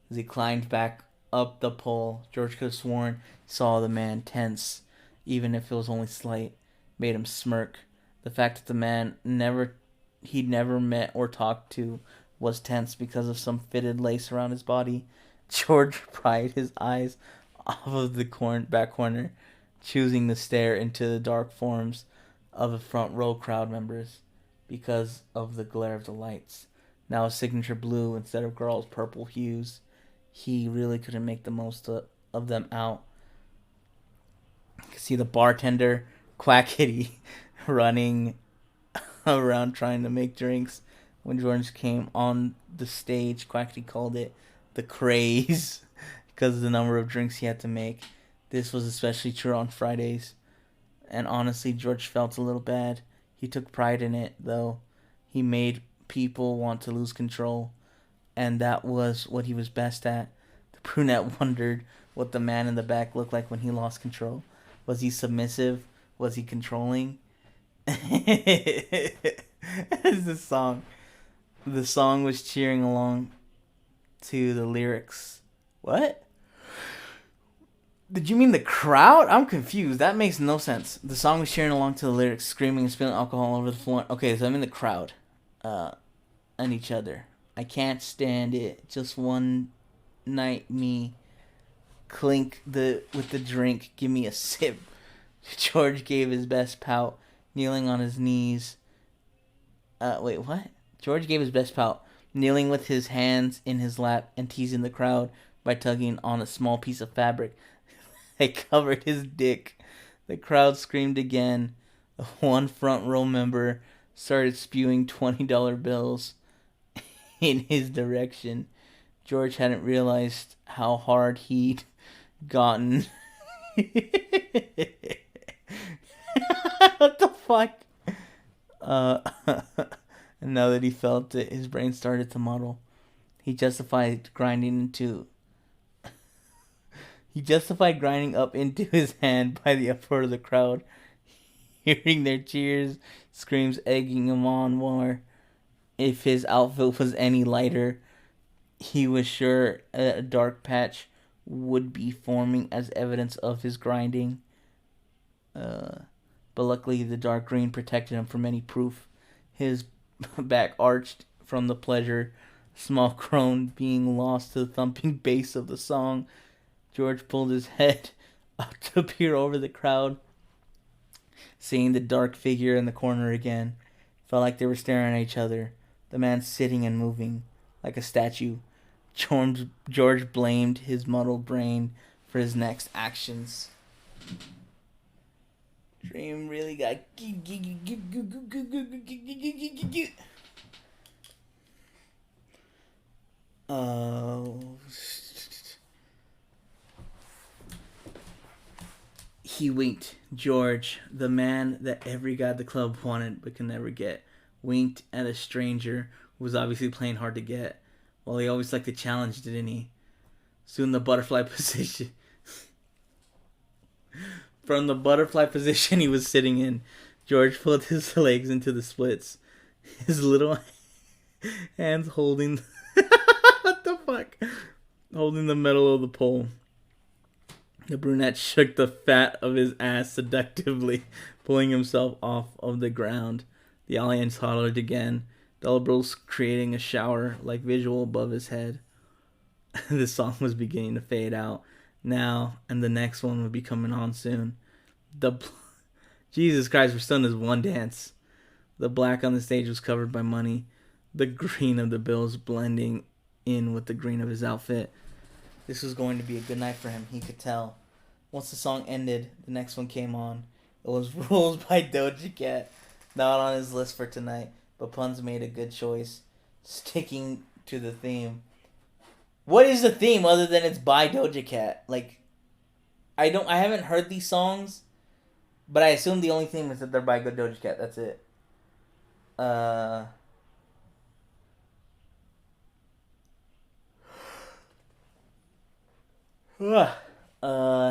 As he climbed back up the pole, George could have sworn he saw the man tense, even if it was only slight, made him smirk. The fact that the man he'd never met or talked to was tense because of some fitted lace around his body. George pried his eyes off of the back corner, choosing to stare into the dark forms of the front row crowd members because of the glare of the lights. Now his signature blue instead of girls' purple hues. He really couldn't make the most of them out. You can see the bartender, Quackity, running around trying to make drinks. When George came on the stage, Quackity called it the craze because of the number of drinks he had to make. This was especially true on Fridays. And honestly, George felt a little bad. He took pride in it, though. He made people want to lose control, and that was what he was best at. The brunette wondered what the man in the back looked like when he lost control. Was he submissive? Was he controlling? It's the song. The song was cheering along to the lyrics. What? Did you mean the crowd? I'm confused. That makes no sense. The song was cheering along to the lyrics, screaming and spilling alcohol all over the floor. Okay, so I'm in the crowd. And each other. I can't stand it. Just one night me. Clink with the drink. Give me a sip. George gave his best pout, kneeling on his knees. Wait, what? George gave his best pout, kneeling with his hands in his lap and teasing the crowd by tugging on a small piece of fabric that covered his dick. The crowd screamed again. One front row member started spewing $20 bills in his direction. George hadn't realized how hard he'd gotten. What the fuck? And now that he felt it, his brain started to muddle. He justified grinding up into his hand by the uproar of the crowd, hearing their cheers, screams egging him on more. If his outfit was any lighter, he was sure a dark patch would be forming as evidence of his grinding. But luckily the dark green protected him from any proof. His back arched from the pleasure, small groan being lost to the thumping bass of the song. George pulled his head up to peer over the crowd, seeing the dark figure in the corner again. Felt like they were staring at each other. The man sitting and moving like a statue. George blamed his muddled brain for his next actions. Dream really got. He winked. George, the man that every guy at the club wanted but could never get, winked at a stranger who was obviously playing hard to get. Well, he always liked the challenge, didn't he? Soon the butterfly position. From the butterfly position he was sitting in, George pulled his legs into the splits. His little hands holding... What the fuck? Holding the metal of the pole. The brunette shook the fat of his ass seductively, pulling himself off of the ground. The audience hollered again, dollar bills creating a shower-like visual above his head. The song was beginning to fade out now, and the next one would be coming on soon. Jesus Christ, we're still in this one dance. The black on the stage was covered by money, the green of the bills blending in with the green of his outfit. This was going to be a good night for him, he could tell. Once the song ended, the next one came on. It was Rules by Doja Cat. Not on his list for tonight, but Puns made a good choice, sticking to the theme. What is the theme other than it's by Doja Cat? Like, I haven't heard these songs, but I assume the only theme is that they're by Doja Cat. That's it.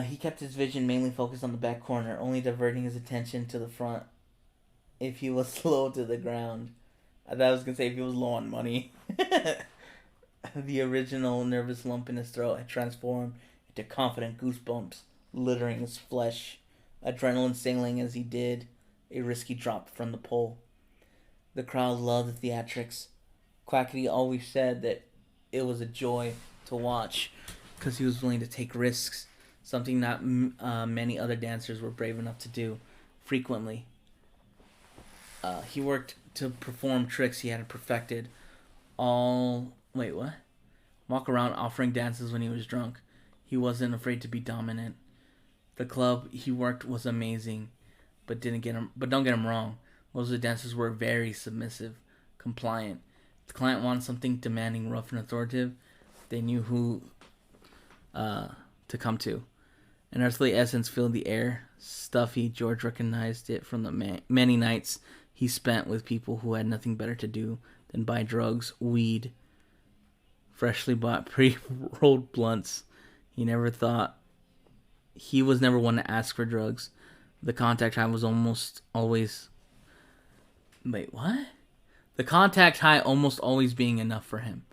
He kept his vision mainly focused on the back corner, only diverting his attention to the front if he was low to the ground. I thought I was gonna say if he was low on money. The original nervous lump in his throat had transformed into confident goosebumps littering his flesh, adrenaline sailing as he did a risky drop from the pole. The crowd loved the theatrics. Quackity always said that it was a joy to watch because he was willing to take risks, something not many other dancers were brave enough to do frequently. He worked to perform tricks he hadn't perfected. Walk around offering dances when he was drunk. He wasn't afraid to be dominant. The club he worked was amazing, but don't get him wrong. Most of the dancers were very submissive, compliant. If the client wanted something demanding, rough, and authoritative, they knew who to come to. An earthly essence filled the air. Stuffy, George recognized it from the many nights he spent with people who had nothing better to do than buy drugs, weed, freshly bought pre-rolled blunts. He was never one to ask for drugs. The contact high was almost always... Wait, what? The contact high almost always being enough for him.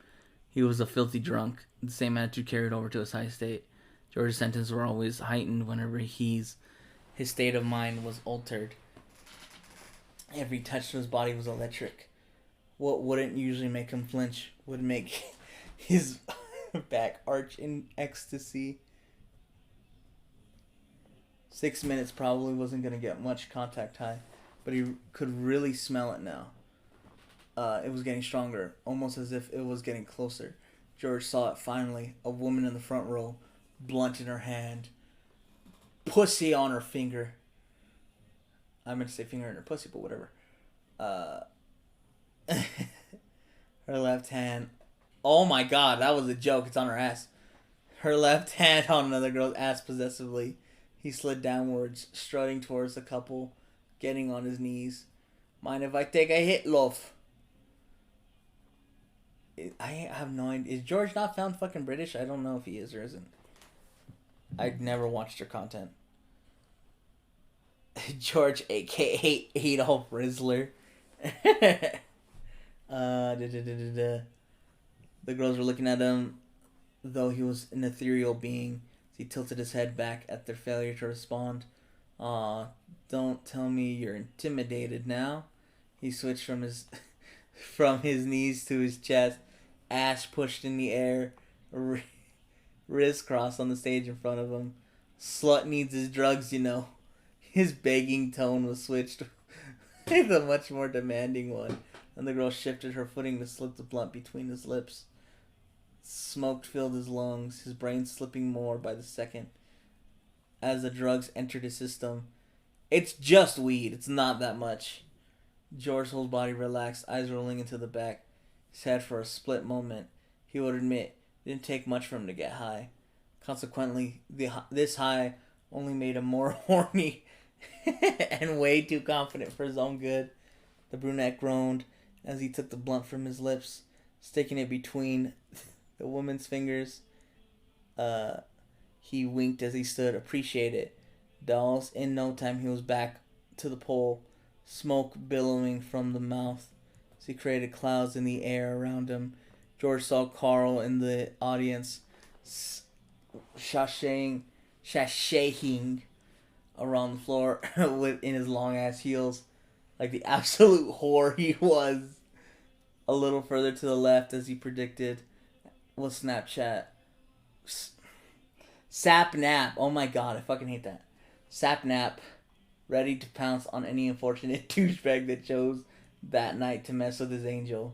He was a filthy drunk. The same attitude carried over to his high state. George's sentences were always heightened whenever his state of mind was altered. Every touch to his body was electric. What wouldn't usually make him flinch would make his back arch in ecstasy. 6 minutes probably wasn't going to get much contact high, but he could really smell it now. It was getting stronger, almost as if it was getting closer. George saw it finally, a woman in the front row, blunt in her hand, pussy on her finger. I meant to say finger in her pussy, but whatever. Her left hand... Oh my god, that was a joke. It's on her ass. Her left hand on another girl's ass possessively. He slid downwards, strutting towards the couple, getting on his knees. Mind if I take a hit, love? I have no idea. Is George not found fucking British? I don't know if he is or isn't. I've never watched her content. George, a.k.a. Adolf Rizzler. The girls were looking at him, though he was an ethereal being. He tilted his head back at their failure to respond. Aw, don't tell me you're intimidated now. He switched from his knees to his chest, ass pushed in the air, wrist crossed on the stage in front of him. Slut needs his drugs, you know. His begging tone was switched with a much more demanding one, and the girl shifted her footing to slip the blunt between his lips. Smoke filled his lungs, his brain slipping more by the second as the drugs entered his system. It's just weed. It's not that much. George's whole body relaxed, eyes rolling into the back. His head for a split moment. He would admit it didn't take much for him to get high. Consequently, this high only made him more horny and way too confident for his own good. The brunette groaned as he took the blunt from his lips, sticking it between the woman's fingers. He winked as he stood. Appreciate it, dolls. In no time, he was back to the pole, smoke billowing from the mouth as he created clouds in the air around him. George saw Carl in the audience, sashaying around the floor in his long ass heels, like the absolute whore he was. A little further to the left, as he predicted, was Snapchat. Sapnap. Oh my god, I fucking hate that. Sapnap, ready to pounce on any unfortunate douchebag that chose that night to mess with his angel.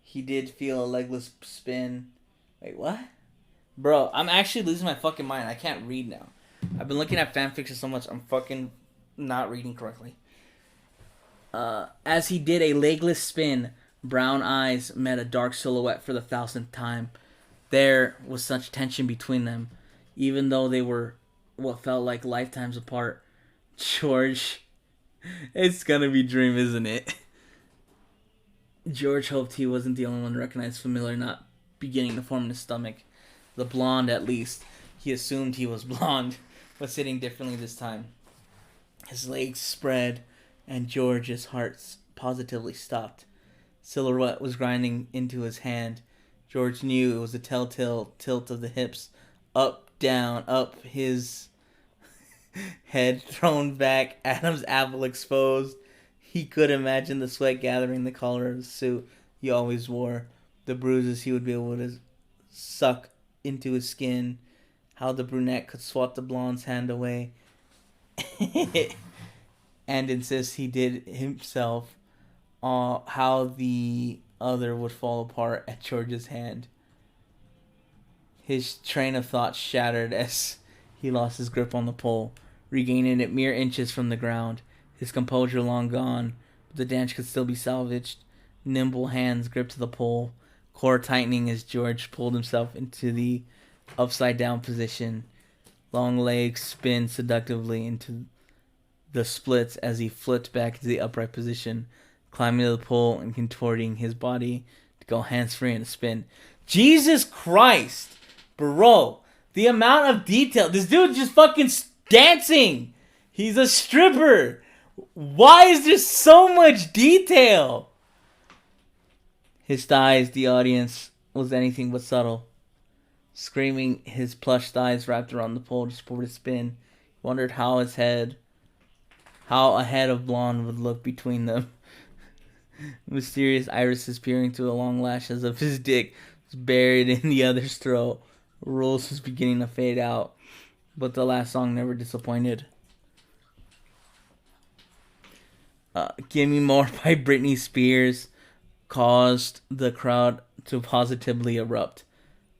He did feel a legless spin. Wait, what? Bro, I'm actually losing my fucking mind. I can't read now. I've been looking at fanfiction so much, I'm fucking not reading correctly. As he did a legless spin, Brown eyes met a dark silhouette for the 1,000th time. There was such tension between them, even though they were what felt like lifetimes apart. George, it's gonna be Dream, isn't it? George hoped he wasn't the only one to recognize familiar not beginning to form in his stomach. The blonde, at least. He assumed he was blonde, was sitting differently this time. His legs spread, and George's heart positively stopped. Silhouette was grinding into his hand. George knew it was a telltale tilt of the hips. Up, down, up, his head thrown back, Adam's apple exposed. He could imagine the sweat gathering the collar of the suit he always wore, the bruises he would be able to suck into his skin, how the brunette could swat the blonde's hand away and insist he did himself, how the other would fall apart at George's hand. His train of thought shattered as he lost his grip on the pole, regaining it mere inches from the ground. His composure long gone, but the dance could still be salvaged. Nimble hands gripped the pole, core tightening as George pulled himself into the upside-down position. Long legs spin seductively into the splits as he flipped back into the upright position, climbing to the pole and contorting his body to go hands-free in a spin. Jesus Christ! Bro, the amount of detail. This dude just fucking dancing. He's a stripper. Why is there so much detail? His thighs, the audience, was anything but subtle. Screaming, his plush thighs wrapped around the pole to support his spin. He wondered how a head of blonde would look between them. Mysterious irises peering through the long lashes of his dick was buried in the other's throat. Rules was beginning to fade out, but the last song never disappointed. Give Me More by Britney Spears caused the crowd to positively erupt.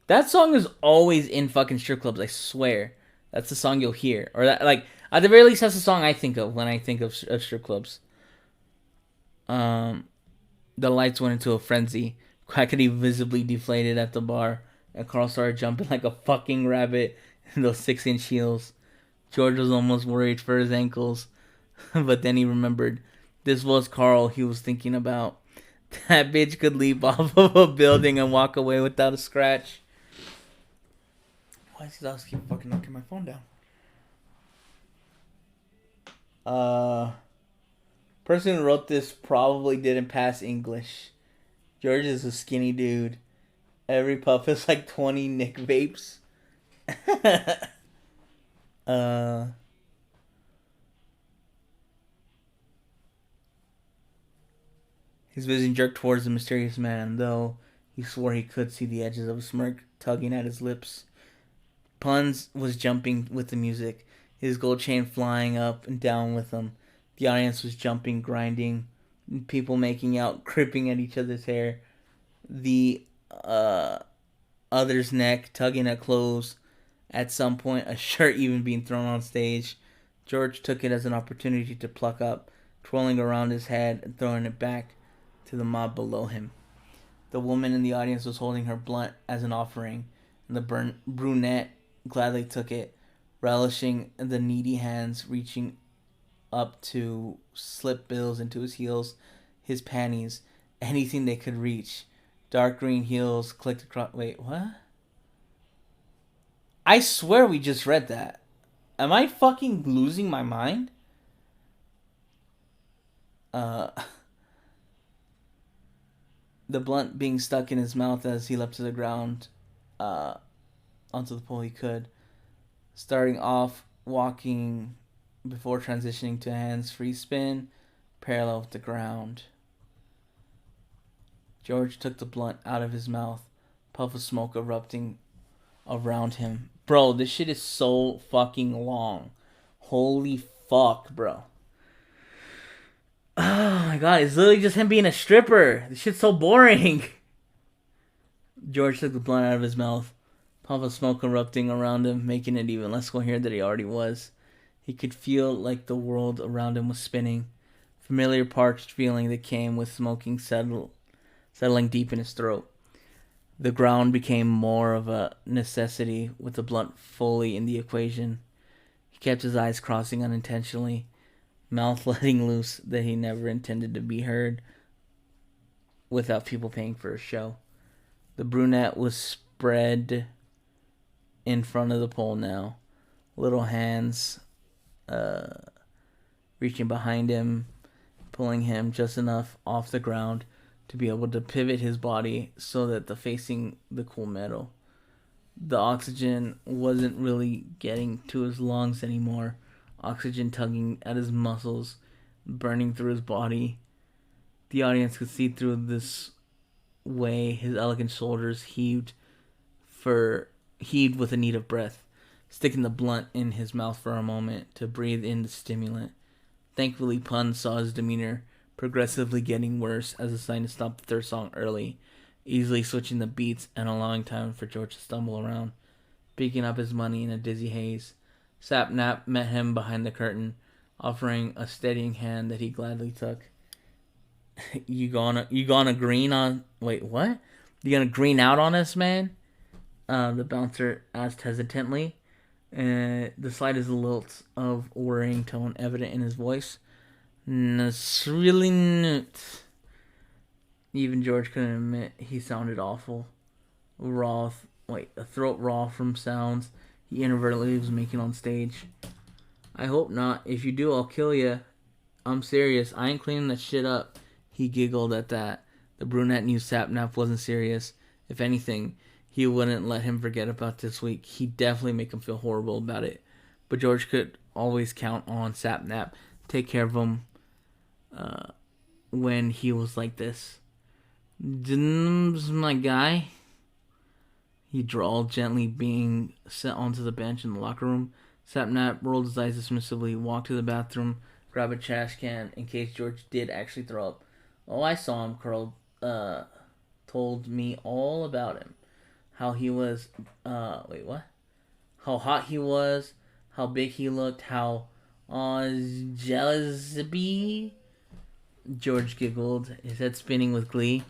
That song is always in fucking strip clubs, I swear. That's the song you'll hear. Or that, like, at the very least, that's the song I think of when I think of strip clubs. The lights went into a frenzy. Quackity visibly deflated at the bar, and Carl started jumping like a fucking rabbit in those 6-inch heels. George was almost worried for his ankles, but then he remembered this was Carl he was thinking about. That bitch could leap off of a building and walk away without a scratch. Why does he always keep fucking knocking my phone down? Person who wrote this probably didn't pass English. George is a skinny dude. Every puff is like 20 Nick vapes. His vision jerked towards the mysterious man, though he swore he could see the edges of a smirk tugging at his lips. Puns was jumping with the music, his gold chain flying up and down with him. The audience was jumping, grinding, people making out, gripping at each other's hair. The other's neck, tugging at clothes. At some point, a shirt even being thrown on stage. George took it as an opportunity to pluck up, twirling around his head and throwing it back to the mob below him. The woman in the audience was holding her blunt as an offering, and the brunette gladly took it, relishing the needy hands reaching up to slip bills into his heels, his panties, anything they could reach. Dark green heels clicked across. Wait, what? I swear we just read that. Am I fucking losing my mind? The blunt being stuck in his mouth as he leapt to the ground, onto the pole he could. Starting off walking before transitioning to a hands-free spin, parallel with the ground. George took the blunt out of his mouth, puff of smoke erupting around him. Bro, this shit is so fucking long. Holy fuck, bro. Oh my god, it's literally just him being a stripper. This shit's so boring. George took the blunt out of his mouth, puff of smoke erupting around him, making it even less coherent than he already was. He could feel like the world around him was spinning. Familiar parched feeling that came with smoking settled settling deep in his throat. The ground became more of a necessity with the blunt fully in the equation. He kept his eyes crossing unintentionally, mouth letting loose that he never intended to be heard without people paying for a show. The brunette was spread in front of the pole now, little hands reaching behind him, pulling him just enough off the ground to be able to pivot his body so that the facing the cool metal. The oxygen wasn't really getting to his lungs anymore. Oxygen tugging at his muscles, burning through his body. The audience could see through this way his elegant shoulders heaved with a need of breath, sticking the blunt in his mouth for a moment to breathe in the stimulant. Thankfully, Pun saw his demeanor progressively getting worse as a sign to stop the third song early, easily switching the beats and allowing time for George to stumble around, picking up his money in a dizzy haze. Sapnap met him behind the curtain, offering a steadying hand that he gladly took. You gonna green on? Wait, what? You gonna green out on us, man? The bouncer asked hesitantly, the slightest lilt of worrying tone evident in his voice. Really not. Even George couldn't admit he sounded awful. A throat raw from sounds he inadvertently was making on stage. I hope not. If you do, I'll kill you. I'm serious. I ain't cleaning that shit up. He giggled at that. The brunette knew Sapnap wasn't serious. If anything, he wouldn't let him forget about this week. He'd definitely make him feel horrible about it. But George could always count on Sapnap to take care of him when he was like this. My guy, he drawled, gently being set onto the bench in the locker room. Sapnap rolled his eyes dismissively, walked to the bathroom, grabbed a trash can in case George did actually throw up. Oh, I saw him. Carl told me all about him. How he was, what? How hot he was, how big he looked, how jealous be. George giggled, his head spinning with glee.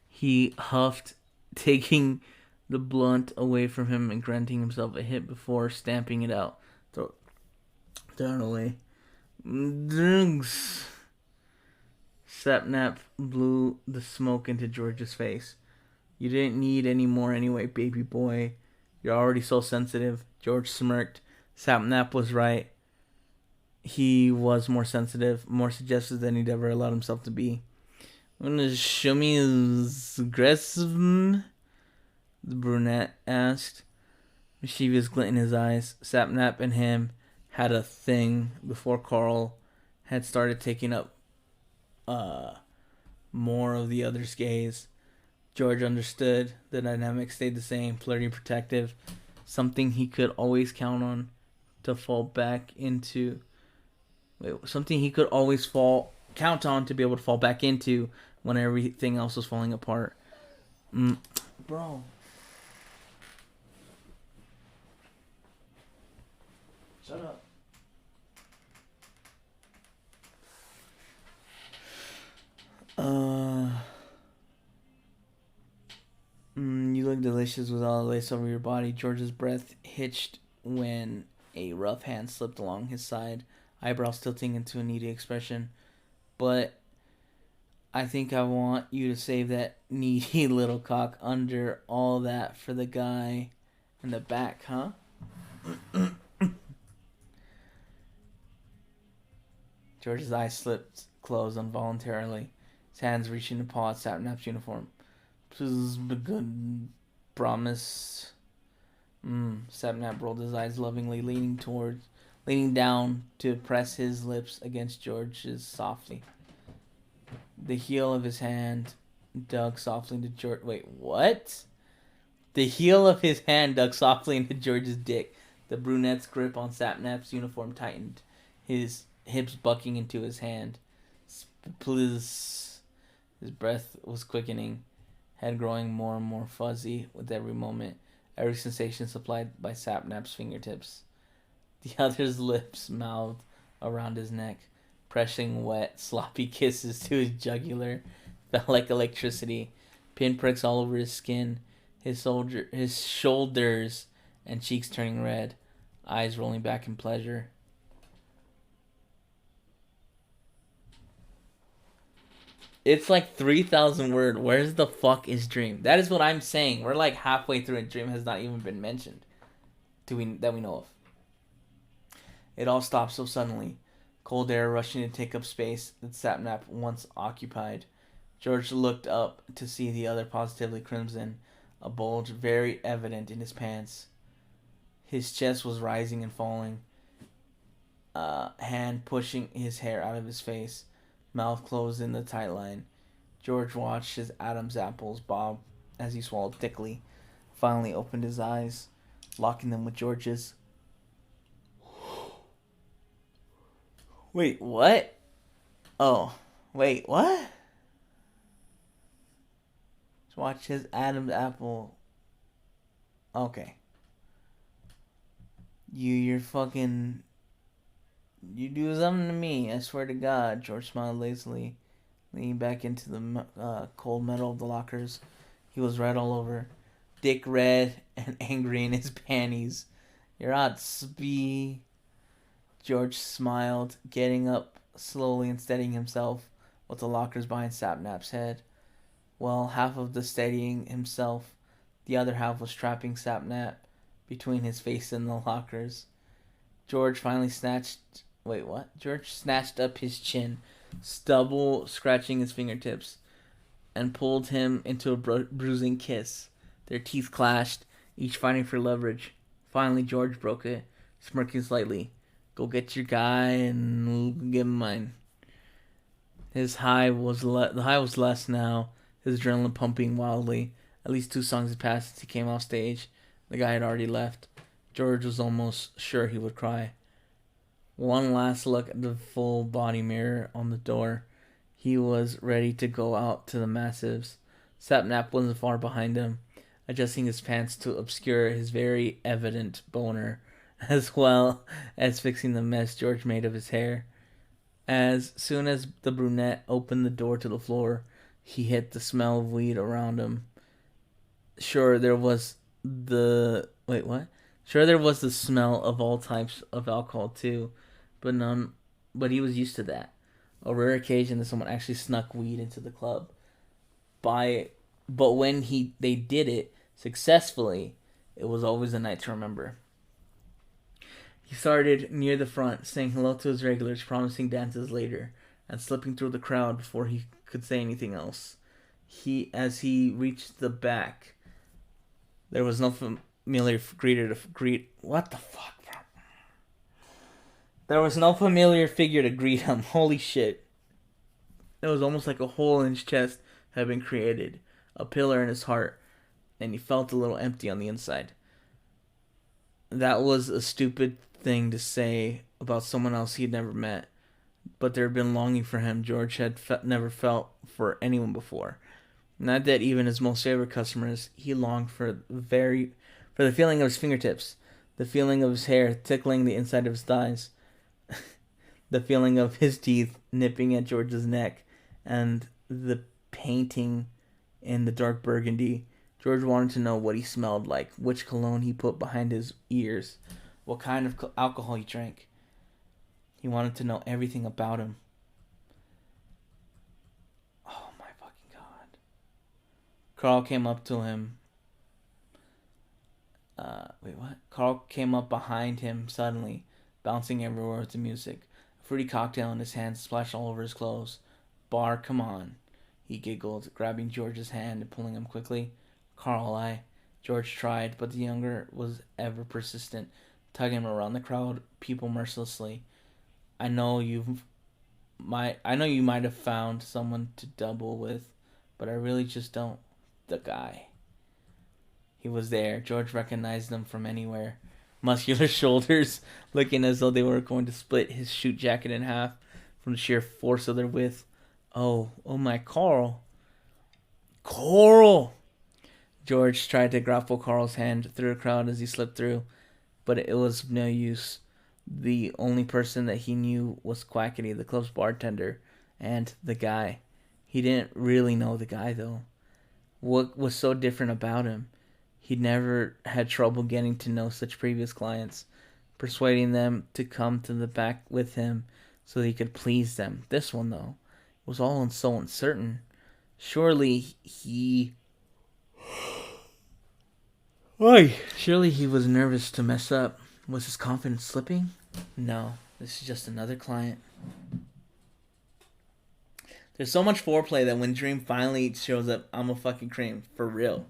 He huffed, taking the blunt away from him and granting himself a hit before stamping it out. Throw it away. Drugs. Sapnap blew the smoke into George's face. You didn't need any more anyway, baby boy. You're already so sensitive. George smirked. Sapnap was right. He was more sensitive, more suggestive than he'd ever allowed himself to be. Wanna show me his aggressive? The brunette asked. Mischievous glint in his eyes. Sapnap and him had a thing before Carl had started taking up more of the other's gaze. George understood. The dynamic stayed the same, flirty, protective, something he could always count on to fall back into. Something he could always count on to be able to fall back into when everything else was falling apart. Bro. Shut up. You look delicious with all the lace over your body. George's breath hitched when a rough hand slipped along his side, eyebrows tilting into a needy expression. But I think I want you to save that needy little cock under all that for the guy in the back, huh? George's eyes slipped closed involuntarily. His hands reaching to paw at Sapnap's uniform. Please be good. Promise. Sapnap rolled his eyes lovingly, leaning down to press his lips against George's softly. The heel of his hand dug softly into George. Wait, what? The heel of his hand dug softly into George's dick. The brunette's grip on Sapnap's uniform tightened, his hips bucking into his hand. Please. His breath was quickening, head growing more and more fuzzy with every moment, every sensation supplied by Sapnap's fingertips. The other's lips mouthed around his neck, pressing wet, sloppy kisses to his jugular. Felt like electricity. pinpricks all over his skin, his shoulders and cheeks turning red, eyes rolling back in pleasure. It's like 3,000 word. Where's the fuck is Dream? That is what I'm saying. We're like halfway through and Dream has not even been mentioned that we know of. It all stopped so suddenly. Cold air rushing to take up space that Sapnap once occupied. George looked up to see the other positively crimson, a bulge very evident in his pants. His chest was rising and falling. Hand pushing his hair out of his face. Mouth closed in the tight line. George watched his Adam's apples bob as he swallowed thickly. Finally opened his eyes, locking them with George's. Wait, what? Oh, wait, what? Just watch his Adam's apple. Okay. You're fucking... You do something to me, I swear to God. George smiled lazily, leaning back into the cold metal of the lockers. He was red all over. Dick red and angry in his panties. You're out, Spee. George smiled, getting up slowly and steadying himself with the lockers behind Sapnap's head. Well, half of the steadying himself, the other half was trapping Sapnap between his face and the lockers. George snatched up his chin, stubble scratching his fingertips, and pulled him into a bruising kiss. Their teeth clashed, each fighting for leverage. Finally, George broke it, smirking slightly. Go get your guy and we'll get mine. The high was less now, his adrenaline pumping wildly. At least 2 songs had passed since he came off stage. The guy had already left. George was almost sure he would cry. One last look at the full body mirror on the door. He was ready to go out to the massives. Sapnap wasn't far behind him, adjusting his pants to obscure his very evident boner, as well as fixing the mess George made of his hair. As soon as the brunette opened the door to the floor, he hit the smell of weed around him. Sure, there was the smell of all types of alcohol too, but he was used to that. A rare occasion that someone actually snuck weed into the club. But when they did it successfully, it was always a night to remember. He started near the front, saying hello to his regulars, promising dances later, and slipping through the crowd before he could say anything else. As he reached the back, there was no familiar greeter to greet. What the fuck, bro? There was no familiar figure to greet him. Holy shit. It was almost like a hole in his chest had been created, a pillar in his heart, and he felt a little empty on the inside. That was a stupid thing to say about someone else he'd never met, but there had been longing for him George had never felt for anyone before. Not that even his most favorite customers, he longed for the feeling of his fingertips, the feeling of his hair tickling the inside of his thighs, the feeling of his teeth nipping at George's neck, and the painting in the dark burgundy. George wanted to know what he smelled like, which cologne he put behind his ears, what kind of alcohol he drank. He wanted to know everything about him. Oh my fucking God. Carl came up to him. Carl came up behind him suddenly, bouncing everywhere with the music. A fruity cocktail in his hand splashed all over his clothes. Bar, come on, he giggled, grabbing George's hand and pulling him quickly. Carl, George tried, but the younger was ever persistent, tugging him around the crowd, people mercilessly. I know you might have found someone to double with, but I really just don't. The guy. He was there. George recognized him from anywhere. Muscular shoulders, looking as though they were going to split his suit jacket in half from the sheer force of their width. Oh my, Carl. Coral! George tried to grapple Carl's hand through the crowd as he slipped through, but it was no use. The only person that he knew was Quackity, the club's bartender, and the guy. He didn't really know the guy, though. What was so different about him? He'd never had trouble getting to know such previous clients, persuading them to come to the back with him so that he could please them. This one, though, was all so uncertain. Surely he... Why? Surely he was nervous to mess up. Was his confidence slipping? No, this is just another client. There's so much foreplay that when Dream finally shows up, I'm a fucking cream. For real.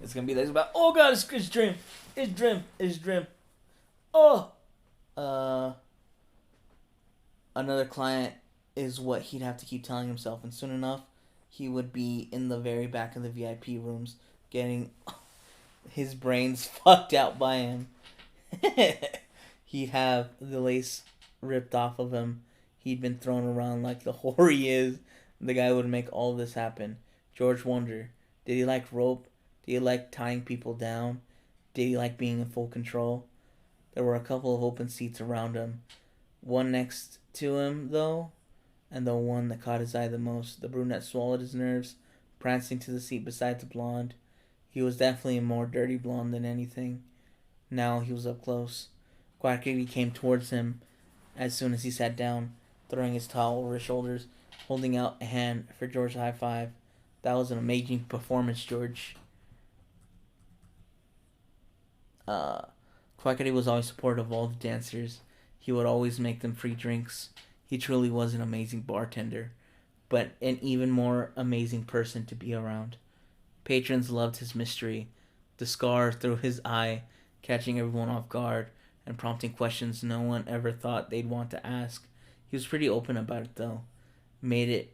It's gonna be like about, oh god, it's Dream. It's Dream. It's Dream. Oh! Another client is what he'd have to keep telling himself, and soon enough, he would be in the very back of the VIP rooms, getting his brains fucked out by him. He'd have the lace ripped off of him. He'd been thrown around like the whore he is. The guy would make all this happen. George wondered, did he like rope? Did he like tying people down? Did he like being in full control? There were a couple of open seats around him. One next to him, though, and the one that caught his eye the most. The brunette swallowed his nerves, prancing to the seat beside the blonde. He was definitely a more dirty blonde than anything. Now he was up close. Quackity came towards him as soon as he sat down, throwing his towel over his shoulders, holding out a hand for George to high five. That was an amazing performance, George. Quackity was always supportive of all the dancers. He would always make them free drinks. He truly was an amazing bartender, but an even more amazing person to be around. Patrons loved his mystery, the scar through his eye, catching everyone off guard and prompting questions no one ever thought they'd want to ask. He was pretty open about it, though. It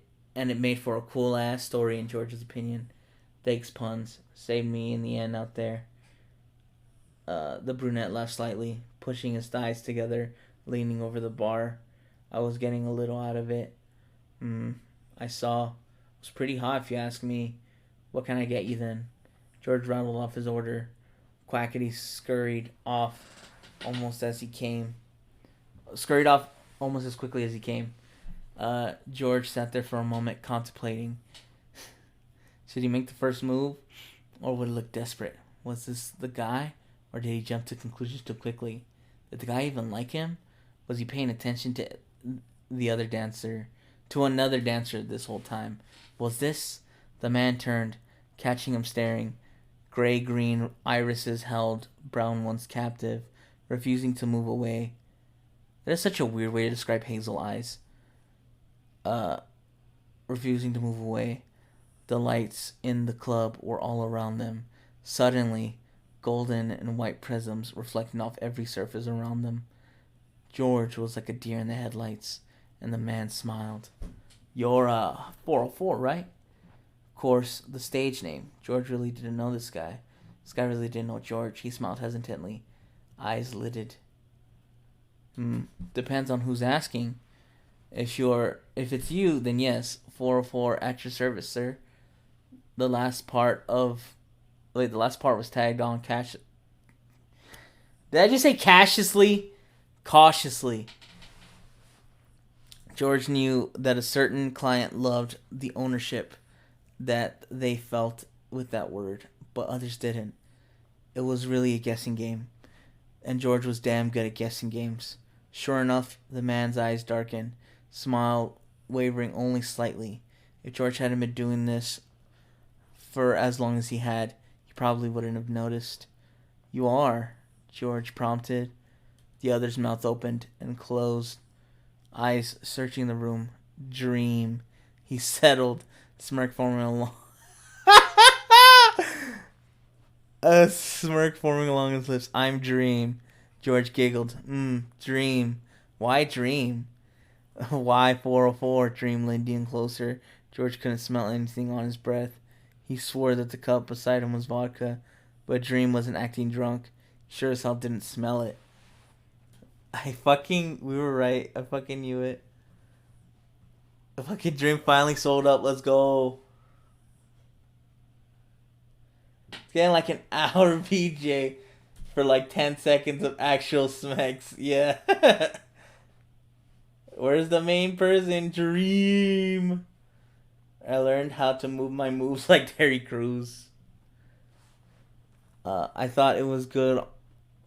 made for a cool-ass story in George's opinion. Thanks, puns. Saved me in the end out there. The brunette laughed slightly, pushing his thighs together, leaning over the bar. I was getting a little out of it. I saw. It was pretty hot, if you ask me. What can I get you then? George rattled off his order. Quackity scurried off almost as he came. Scurried off almost as quickly as he came. George sat there for a moment, contemplating. Should he make the first move, or would it look desperate? Was this the guy, or did he jump to conclusions too quickly? Did the guy even like him? Was he paying attention to another dancer this whole time? Was this? The man turned, catching him staring. Gray-green irises held brown ones captive, refusing to move away. That is such a weird way to describe hazel eyes. Refusing to move away. The lights in the club were all around them. Suddenly, golden and white prisms reflecting off every surface around them. George was like a deer in the headlights, and the man smiled. You're 404, right? Of course, the stage name. George really didn't know this guy. This guy really didn't know George. He smiled hesitantly, eyes lidded. Depends on who's asking. If it's you, then yes, 404 at your service, sir. The last part was tagged on cash. Did I just say cautiously? Cautiously. George knew that a certain client loved the ownership that they felt with that word, but others didn't. It was really a guessing game, and George was damn good at guessing games. Sure enough, the man's eyes darkened, smile wavering only slightly. If George hadn't been doing this for as long as he had, he probably wouldn't have noticed. You are, George prompted. The other's mouth opened and closed, eyes searching the room. Dream. He settled, smirk forming along. A smirk forming along his lips. I'm Dream. George giggled. Dream. Why Dream? Why 404? Dream leaned in closer. George couldn't smell anything on his breath. He swore that the cup beside him was vodka, but Dream wasn't acting drunk. Sure as hell didn't smell it. We were right. I fucking knew it. The fucking Dream finally sold up. Let's go. It's getting like an hour PJ for like 10 seconds of actual smacks. Yeah. Where's the main person? Dream. I learned how to move my moves like Terry Crews. I thought it was good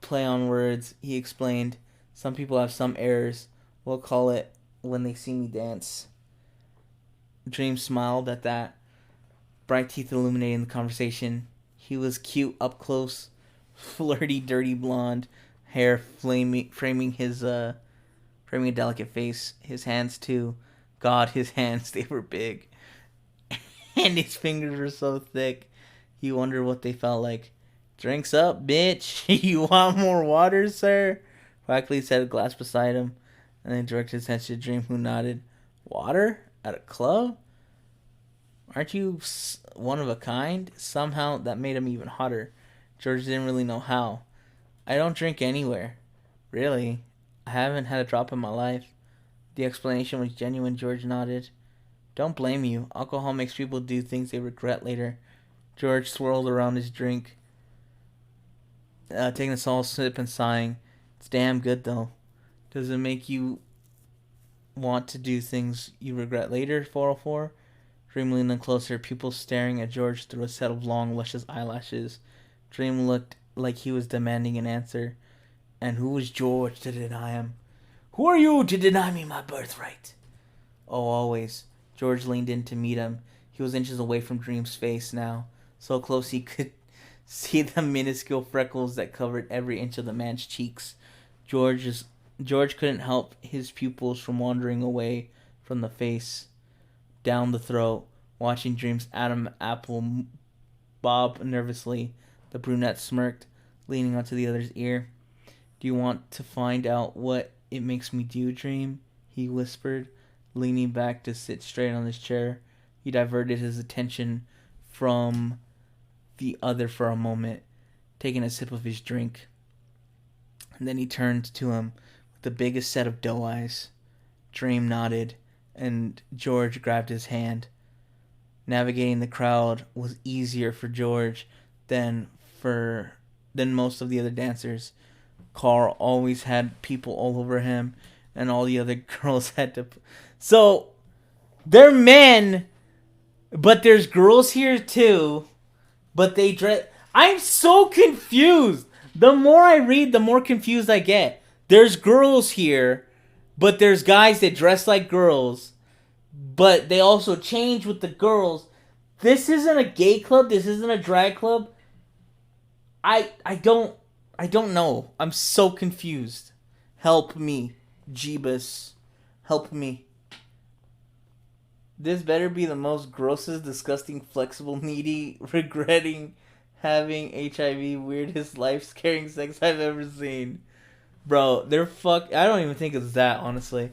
play on words. He explained, some people have some errors. We'll call it when they see me dance. Dream smiled at that, bright teeth illuminating the conversation. He was cute up close, flirty, dirty blonde, hair framing his framing a delicate face. His hands too. God, his hands, they were big. And his fingers were so thick. He wondered what they felt like. Drinks up, bitch. You want more water, sir? Quackley set a glass beside him, and then directed his attention to Dream, who nodded. Water? At a club? Aren't you one of a kind? Somehow, that made him even hotter. George didn't really know how. I don't drink anywhere. Really? I haven't had a drop in my life. The explanation was genuine. George nodded. Don't blame you. Alcohol makes people do things they regret later. George swirled around his drink, taking a small sip and sighing. It's damn good, though. Does it make you want to do things you regret later, 404? Dream leaned in closer, pupils staring at George through a set of long, luscious eyelashes. Dream looked like he was demanding an answer. And who was George to deny him? Who are you to deny me my birthright? Oh, always. George leaned in to meet him. He was inches away from Dream's face now, so close he could see the minuscule freckles that covered every inch of the man's cheeks. George couldn't help his pupils from wandering away from the face, down the throat, watching Dream's Adam apple bob nervously. The brunette smirked, leaning onto the other's ear. Do you want to find out what it makes me do, Dream? He whispered, leaning back to sit straight on his chair. He diverted his attention from the other for a moment, taking a sip of his drink. And then he turned to him with the biggest set of doe eyes. Dream nodded, and George grabbed his hand. Navigating the crowd was easier for George than most of the other dancers. Carl always had people all over him, and all the other girls had to... So, they're men, but there's girls here too, but they dress... I'm so confused! The more I read, the more confused I get. There's girls here, but there's guys that dress like girls, but they also change with the girls. This isn't a gay club, this isn't a drag club. I don't know. I'm so confused. Help me, Jeebus. Help me. This better be the most grossest, disgusting, flexible, needy, regretting having HIV, weirdest, life-scaring sex I've ever seen. Bro, they're I don't even think it's that, honestly.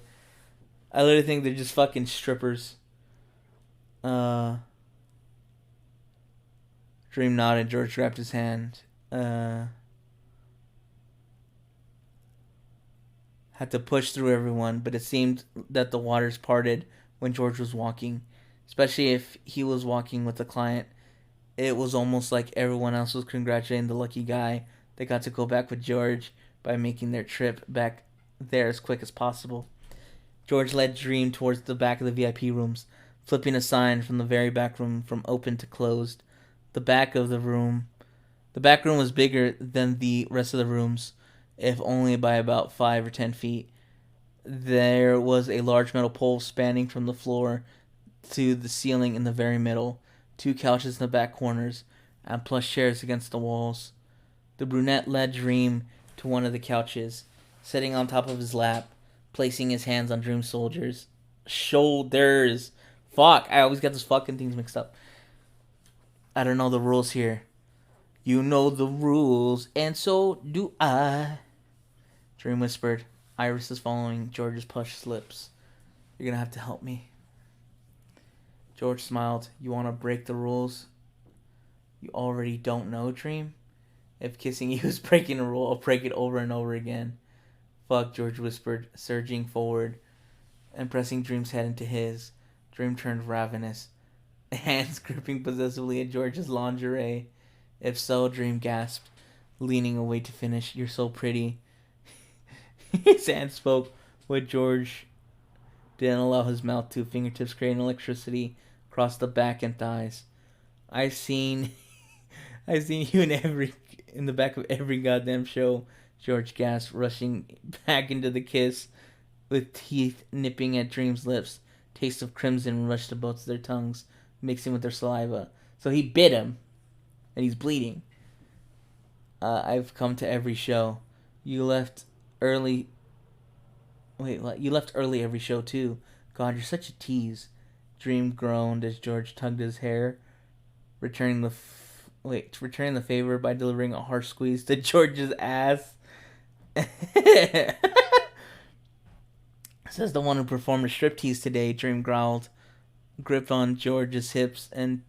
I literally think they're just fucking strippers. Dream nodded. George grabbed his hand. Had to push through everyone, but it seemed that the waters parted when George was walking, especially if he was walking with a client. It was almost like everyone else was congratulating the lucky guy that got to go back with George by making their trip back there as quick as possible. George led Dream towards the back of the VIP rooms, flipping a sign from the very back room from open to closed. The back room was bigger than the rest of the rooms, if only by about 5 or 10 feet. There was a large metal pole spanning from the floor to the ceiling in the very middle, 2 couches in the back corners, and plush chairs against the walls. The brunette led Dream to one of the couches, sitting on top of his lap, placing his hands on Dream's shoulders. Fuck, I always get those fucking things mixed up. I don't know the rules here. You know the rules, and so do I. Dream whispered, irises following George's plush lips. You're gonna have to help me. George smiled. You want to break the rules you already don't know, Dream? If kissing you is breaking a rule, I'll break it over and over again. Fuck, George whispered, surging forward and pressing Dream's head into his. Dream turned ravenous, hands gripping possessively at George's lingerie. If so, Dream gasped, leaning away to finish. You're so pretty. His hand spoke what George didn't allow his mouth to, fingertips creating electricity across the back and thighs. I've seen I've seen you in the back of every goddamn show. George gasped, rushing back into the kiss, with teeth nipping at Dream's lips. Taste of crimson rushed to both their tongues, mixing with their saliva. So he bit him, and he's bleeding. I've come to every show. You left early. Wait, you left early every show too. God, you're such a tease. Dream groaned as George tugged his hair, returning the favor by delivering a harsh squeeze to George's ass. Says the one who performed a striptease today, Dream growled, gripped on George's hips and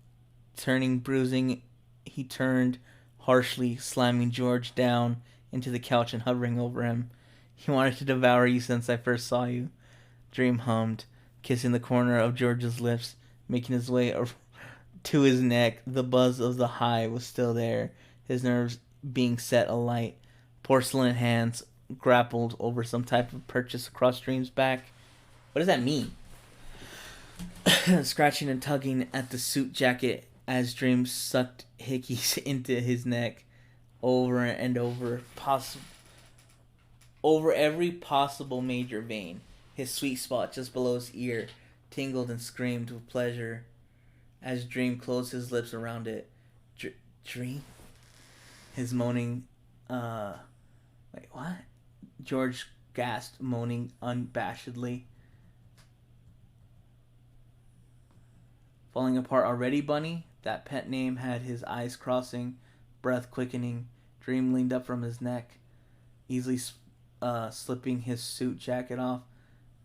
bruising, he turned harshly, slamming George down into the couch and hovering over him. He wanted to devour you since I first saw you, Dream hummed, kissing the corner of George's lips, making his way to his neck. The buzz of the high was still there, his nerves being set alight. Porcelain hands grappled over some type of purchase across Dream's back. What does that mean? Scratching and tugging at the suit jacket as Dream sucked hickeys into his neck over and over every possible major vein. His sweet spot just below his ear tingled and screamed with pleasure as Dream closed his lips around it. Dream? His moaning, wait, what? George gasped, moaning unabashedly. Falling apart already, Bunny? That pet name had his eyes crossing, breath quickening. Dream leaned up from his neck, easily slipping his suit jacket off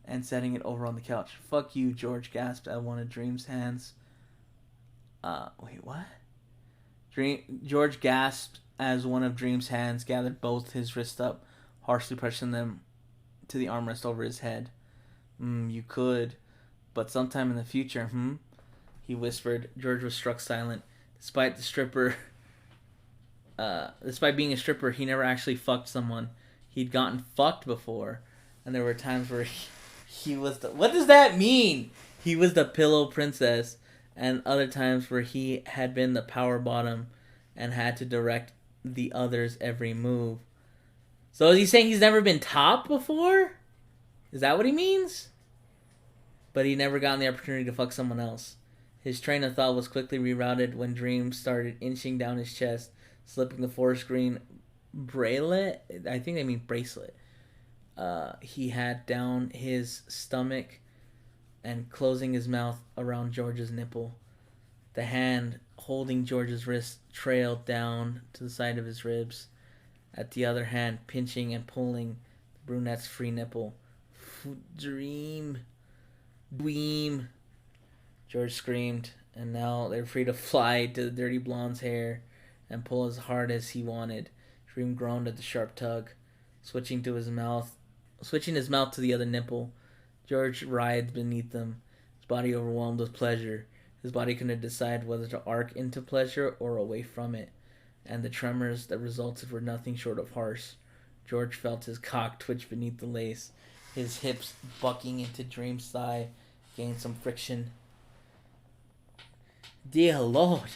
and setting it over on the couch. Fuck you, George gasped at one of Dream's hands. Wait, what? George gasped as one of Dream's hands gathered both his wrists up, harshly pressing them to the armrest over his head. You could, but sometime in the future, he whispered. George was struck silent. Despite being a stripper, he never actually fucked someone. He'd gotten fucked before, and there were times where he was the... What does that mean? He was the pillow princess, and other times where he had been the power bottom and had to direct the others' every move. So is he saying he's never been top before? Is that what he means? But he never gotten the opportunity to fuck someone else. His train of thought was quickly rerouted when Dream started inching down his chest, slipping the forest green bracelet. I think they mean bracelet. He had down his stomach and closing his mouth around George's nipple. The hand holding George's wrist trailed down to the side of his ribs. At the other hand, pinching and pulling the brunette's free nipple. Dream. George screamed, and now they're free to fly to the dirty blonde's hair and pull as hard as he wanted. Dream groaned at the sharp tug, switching his mouth to the other nipple. George writhed beneath them, his body overwhelmed with pleasure. His body couldn't decide whether to arc into pleasure or away from it, and the tremors that resulted were nothing short of harsh. George felt his cock twitch beneath the lace. His hips bucking into Dream's thigh gained some friction. Dear Lord.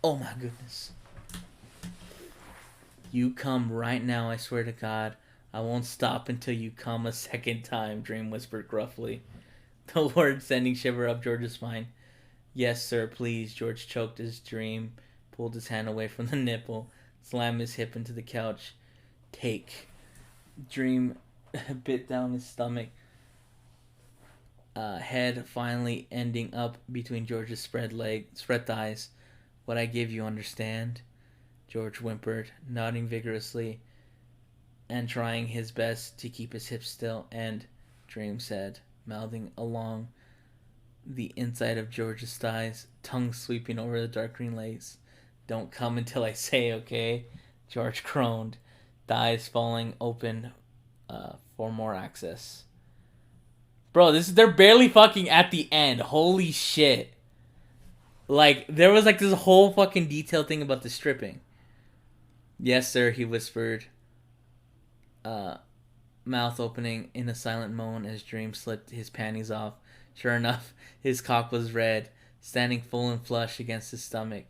Oh my goodness. You come right now, I swear to God. I won't stop until you come a second time, Dream whispered gruffly, the words sending shiver up George's spine. Yes, sir, please, George choked as Dream pulled his hand away from the nipple, slammed his hip into the couch. Take. Dream bit down his stomach, head finally ending up between George's spread thighs. What I give you, understand? George whimpered, nodding vigorously and trying his best to keep his hips still. And, Dream said, mouthing along the inside of George's thighs, tongue sweeping over the dark green lace. Don't come until I say, okay? George groaned, thighs falling open for more access. Bro, they're barely fucking at the end. Holy shit. Like, there was like this whole fucking detailed thing about the stripping. Yes, sir, he whispered. mouth opening in a silent moan as Dream slipped his panties off. Sure enough, his cock was red, standing full and flush against his stomach,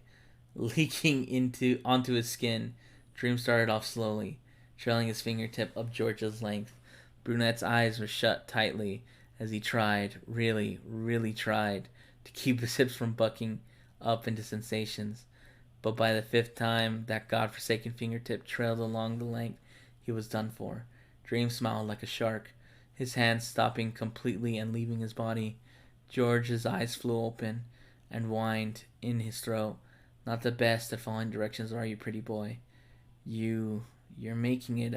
leaking onto his skin. Dream started off slowly, trailing his fingertip up George's length. Brunette's eyes were shut tightly as he tried, really, really tried, to keep his hips from bucking up into sensations. But by the fifth time that godforsaken fingertip trailed along the length, he was done for. Dream smiled like a shark, his hands stopping completely and leaving his body. George's eyes flew open and whined in his throat. Not the best at following directions, are you, pretty boy? You're making it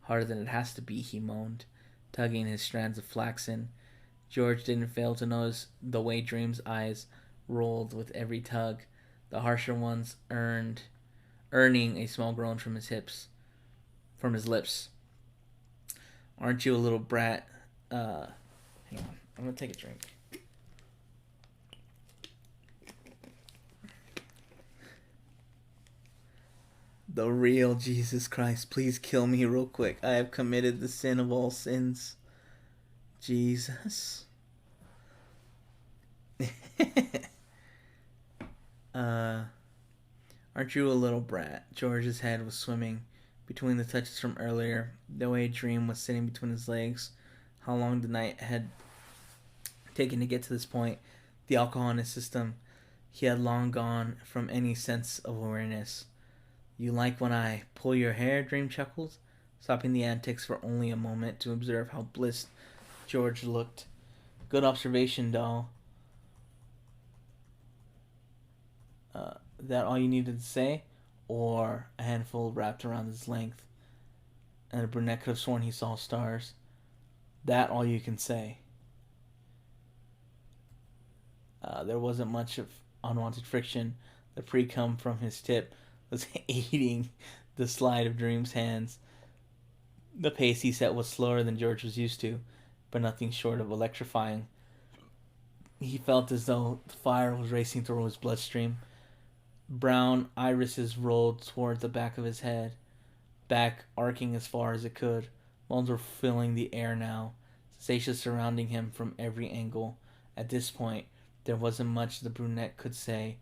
harder than it has to be, he moaned, tugging his strands of flaxen. George didn't fail to notice the way Dream's eyes rolled with every tug, the harsher ones earning a small groan from his lips. Aren't you a little brat? Hang on, I'm gonna take a drink. The real Jesus Christ, please kill me real quick. I have committed the sin of all sins. Jesus. Aren't you a little brat? George's head was swimming between the touches from earlier, the way Dream was sitting between his legs, how long the night had taken to get to this point, the alcohol in his system. He had long gone from any sense of awareness. You like when I pull your hair? Dream chuckled, stopping the antics for only a moment to observe how blissed George looked. Good observation, doll. That all you needed to say? Or a handful wrapped around his length, and the brunette could have sworn he saw stars. That all you can say. There wasn't much of unwanted friction. The pre-cum from his tip was aiding the slide of Dream's hands. The pace he set was slower than George was used to, but nothing short of electrifying. He felt as though the fire was racing through his bloodstream. Brown irises rolled toward the back of his head, back arcing as far as it could. Moans were filling the air now, sensations surrounding him from every angle. At this point, there wasn't much the brunette could say,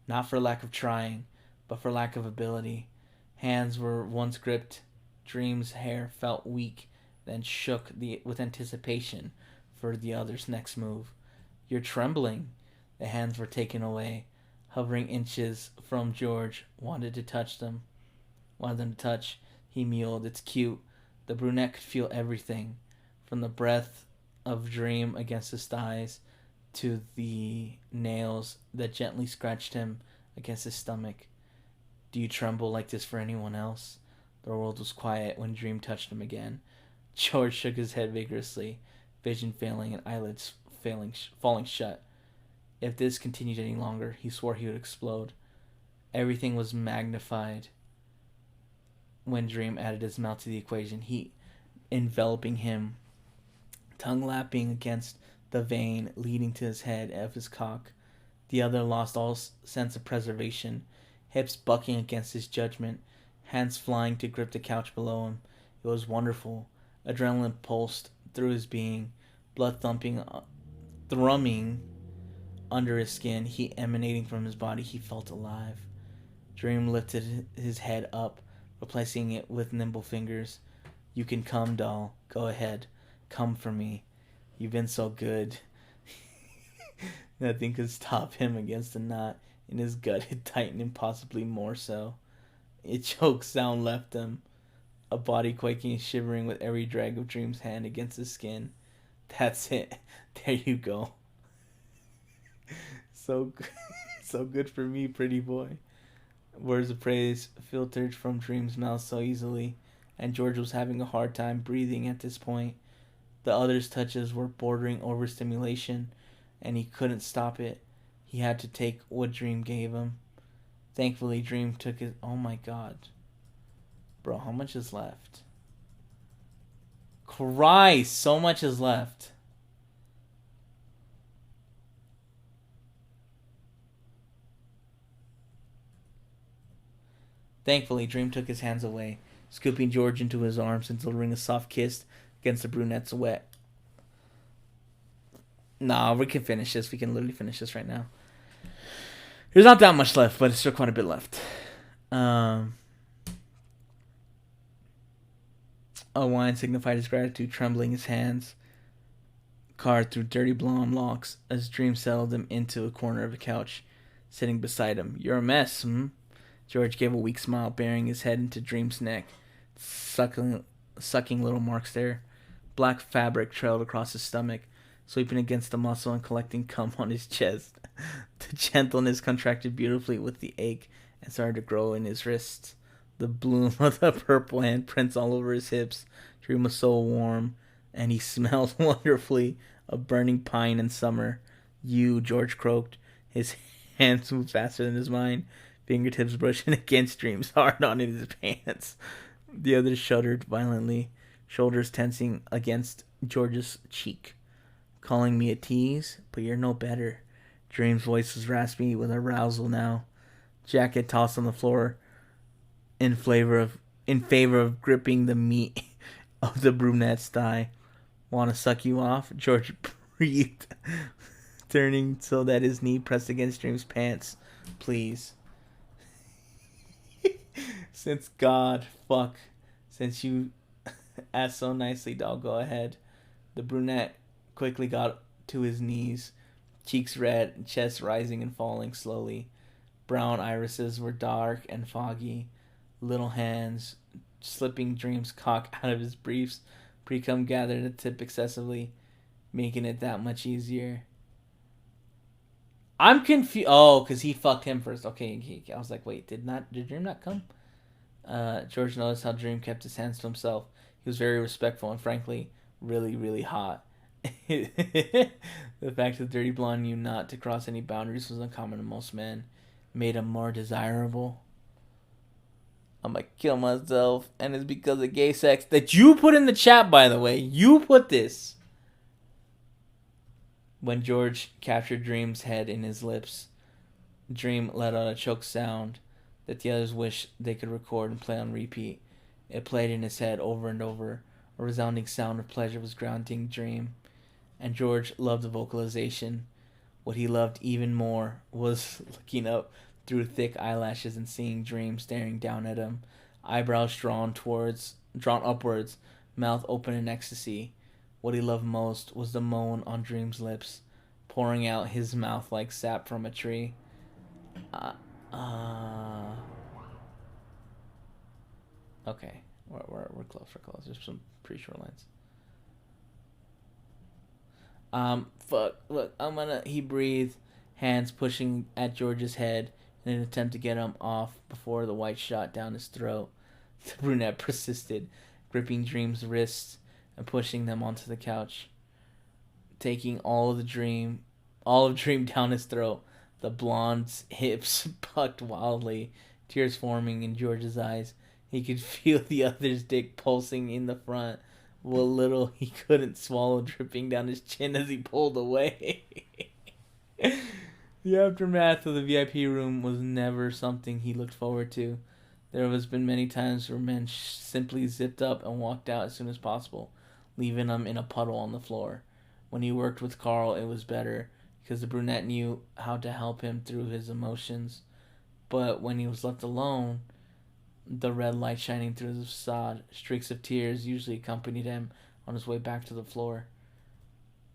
not for lack of trying, but for lack of ability. Hands were once gripped. Dream's hair felt weak, then shook with anticipation for the other's next move. You're trembling. The hands were taken away, hovering inches from George. Wanted them to touch. He mewed. It's cute. The brunette could feel everything, from the breath of Dream against his thighs to the nails that gently scratched him against his stomach. Do you tremble like this for anyone else? The world was quiet when Dream touched him again. George shook his head vigorously, vision failing and eyelids falling shut. If this continued any longer, he swore he would explode. Everything was magnified when Dream added his mouth to the equation, heat enveloping him, tongue lapping against the vein leading to his head of his cock. The other lost all sense of preservation, hips bucking against his judgment, hands flying to grip the couch below him. It was wonderful. Adrenaline pulsed through his being, blood thrumming under his skin, heat emanating from his body. He felt alive. Dream lifted his head up, replacing it with nimble fingers. You can come, doll. Go ahead. Come for me. You've been so good. Nothing could stop him against the knot in his gut. It tightened impossibly more so. A choke sound left him, a body quaking and shivering with every drag of Dream's hand against his skin. That's it. There you go. So good for me, pretty boy. Words of praise filtered from Dream's mouth so easily, and George was having a hard time breathing at this point. The other's touches were bordering overstimulation, and he couldn't stop it. He had to take what Dream gave him. Thankfully, Dream took it. Oh my god. Bro, how much is left? Christ, so much is left. Thankfully, Dream took his hands away, scooping George into his arms and delivering a soft kiss against the brunette's wet. Nah, we can finish this. We can literally finish this right now. There's not that much left, but it's still quite a bit left. Owen signified his gratitude, trembling his hands carved through dirty blonde locks as Dream settled him into a corner of a couch, sitting beside him. You're a mess, hmm? George gave a weak smile, burying his head into Dream's neck, sucking little marks there. Black fabric trailed across his stomach, sweeping against the muscle and collecting cum on his chest. The gentleness contracted beautifully with the ache and started to grow in his wrists. The bloom of the purple handprints all over his hips. Dream was so warm, and he smelled wonderfully of burning pine and summer. You, George croaked. His hands moved faster than his mind, fingertips brushing against Dream's hard on in his pants. The other shuddered violently, shoulders tensing against George's cheek. Calling me a tease? But you're no better. Dream's voice was raspy with arousal now. Jacket tossed on the floor in favor of gripping the meat of the brunette's thigh. Want to suck you off? George breathed, turning so that his knee pressed against Dream's pants. Please. Since you asked so nicely, dog, go ahead. The brunette quickly got to his knees, cheeks red, chest rising and falling slowly. Brown irises were dark and foggy. Little hands slipping Dream's cock out of his briefs. Pre-cum gathered the tip excessively, making it that much easier. I'm confused. Oh, because he fucked him first. Okay, I was like, wait, did Dream not come? George noticed how Dream kept his hands to himself. He was very respectful and, frankly, really, really hot. The fact that Dirty Blonde knew not to cross any boundaries was uncommon to most men. Made him more desirable. I'm gonna kill myself, and it's because of gay sex that you put in the chat, by the way. You put this. When George captured Dream's head in his lips, Dream let out a choked sound that the others wished they could record and play on repeat. It played in his head over and over. A resounding sound of pleasure was grounding Dream, and George loved the vocalization. What he loved even more was looking up through thick eyelashes and seeing Dream staring down at him, eyebrows drawn upwards, mouth open in ecstasy. What he loved most was the moan on Dream's lips, pouring out his mouth like sap from a tree. Okay, we're close. There's some pretty short lines. Look, he breathed, hands pushing at George's head in an attempt to get him off before the white shot down his throat. The brunette persisted, gripping Dream's wrists and pushing them onto the couch, taking all of Dream down his throat. The blonde's hips pucked wildly, tears forming in George's eyes. He could feel the other's dick pulsing in the front. What little he couldn't swallow dripping down his chin as he pulled away. The aftermath of the VIP room was never something he looked forward to. There has been many times where men simply zipped up and walked out as soon as possible, leaving him in a puddle on the floor. When he worked with Carl, it was better, because the brunette knew how to help him through his emotions. But when he was left alone, the red light shining through the facade, streaks of tears usually accompanied him on his way back to the floor.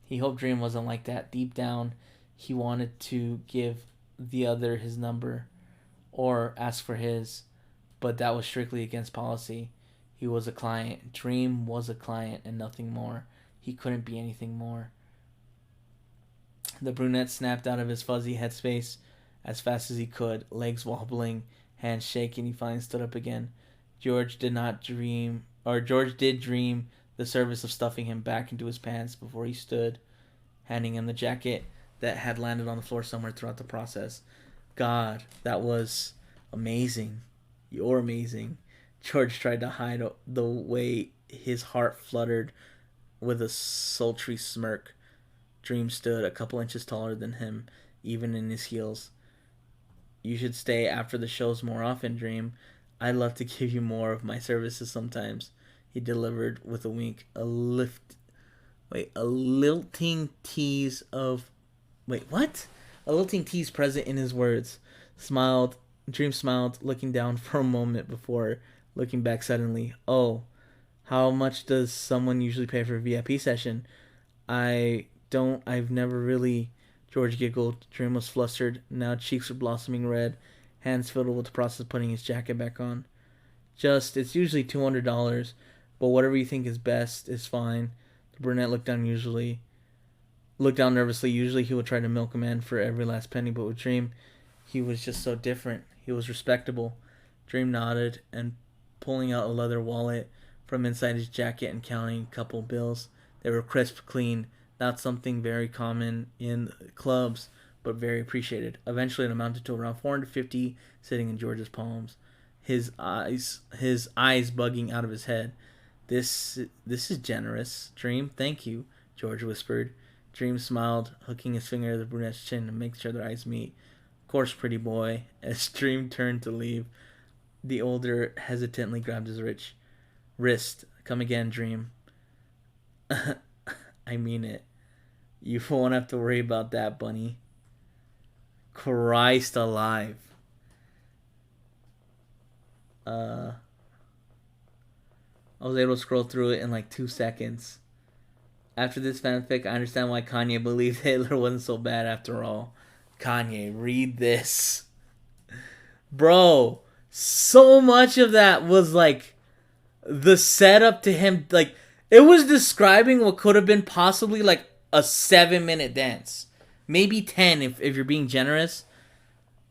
He hoped Dream wasn't like that. Deep down, he wanted to give the other his number or ask for his, but that was strictly against policy. He was a client. Dream was a client and nothing more. He couldn't be anything more. The brunette snapped out of his fuzzy headspace as fast as he could, legs wobbling, hands shaking. He finally stood up again. George did dream the service of stuffing him back into his pants before he stood, handing him the jacket that had landed on the floor somewhere throughout the process. God, that was amazing. You're amazing. George tried to hide the way his heart fluttered with a sultry smirk. Dream stood a couple inches taller than him, even in his heels. You should stay after the shows more often, Dream. I'd love to give you more of my services sometimes. He delivered with a wink. A lilting tease of... Wait, what? A lilting tease present in his words. Dream smiled, looking down for a moment before looking back suddenly. Oh, how much does someone usually pay for a VIP session? I've never really... George giggled. Dream was flustered. Now cheeks were blossoming red. Hands fiddled with the process of putting his jacket back on. It's usually $200, but whatever you think is best is fine. The brunette looked down nervously. Usually he would try to milk a man for every last penny, but with Dream, he was just so different. He was respectable. Dream nodded and pulling out a leather wallet from inside his jacket and counting a couple bills. They were crisp, clean, not something very common in clubs, but very appreciated. Eventually it amounted to around $450 sitting in George's palms. His eyes bugging out of his head. This is generous. Dream, thank you, George whispered. Dream smiled, hooking his finger to the brunette's chin to make sure their eyes meet. Of course, pretty boy. As Dream turned to leave, the older hesitantly grabbed his rich wrist. Come again, Dream. I mean it. You won't have to worry about that, bunny. Christ alive. I was able to scroll through it in like 2 seconds. After this fanfic, I understand why Kanye believed Hitler wasn't so bad after all. Kanye, read this. Bro, so much of that was like the setup to him. Like, it was describing what could have been possibly like a 7-minute dance. Maybe 10 if you're being generous.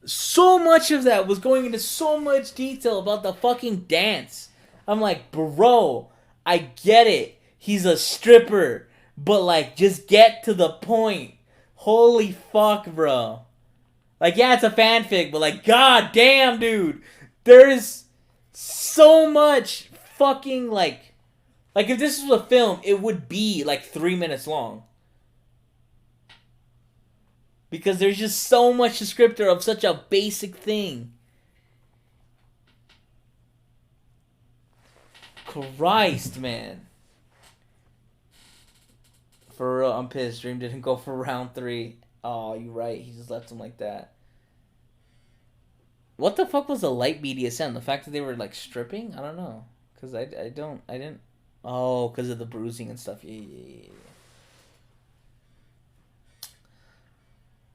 So much of that was going into so much detail about the fucking dance. I'm like, bro, I get it. He's a stripper. But, like, just get to the point. Holy fuck, bro. Like, yeah, it's a fanfic, but, like, god damn, dude. There's so much fucking, like, if this was a film, it would be, like, 3 minutes long. Because there's just so much descriptor of such a basic thing. Christ, man. For real, I'm pissed. Dream didn't go for round 3. Oh, you're right. He just left him like that. What the fuck was the light BDSM? The fact that they were, like, stripping? I don't know. Because I didn't... Oh, because of the bruising and stuff. Yeah.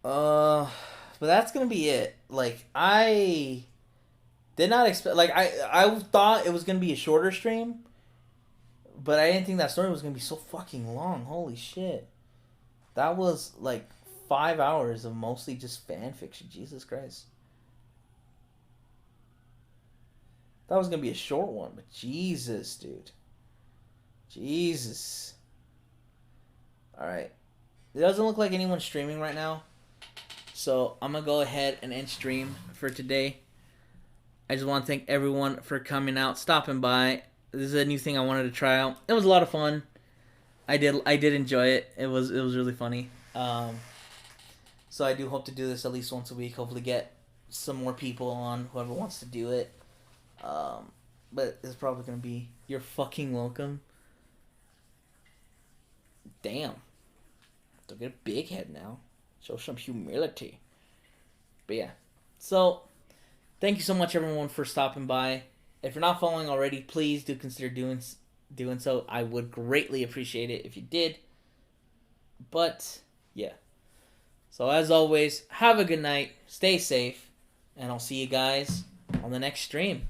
But that's gonna be it. Like, I did not expect... Like, I thought it was gonna be a shorter stream. But I didn't think that story was gonna be so fucking long. Holy shit. That was, like, 5 hours of mostly just fan fiction. Jesus Christ. That was gonna be a short one, but Jesus, dude. Jesus. Alright. It doesn't look like anyone's streaming right now. So I'm going to go ahead and end stream for today. I just want to thank everyone for coming out, stopping by. This is a new thing I wanted to try out. It was a lot of fun. I did enjoy it. It was really funny. So I do hope to do this at least once a week. Hopefully get some more people on, whoever wants to do it. But it's probably going to be you're fucking welcome. Damn. Don't get a big head now. Show some humility. But yeah. So, thank you so much everyone for stopping by. If you're not following already, please do consider doing so. I would greatly appreciate it if you did. But, yeah. So as always, have a good night. Stay safe. And I'll see you guys on the next stream.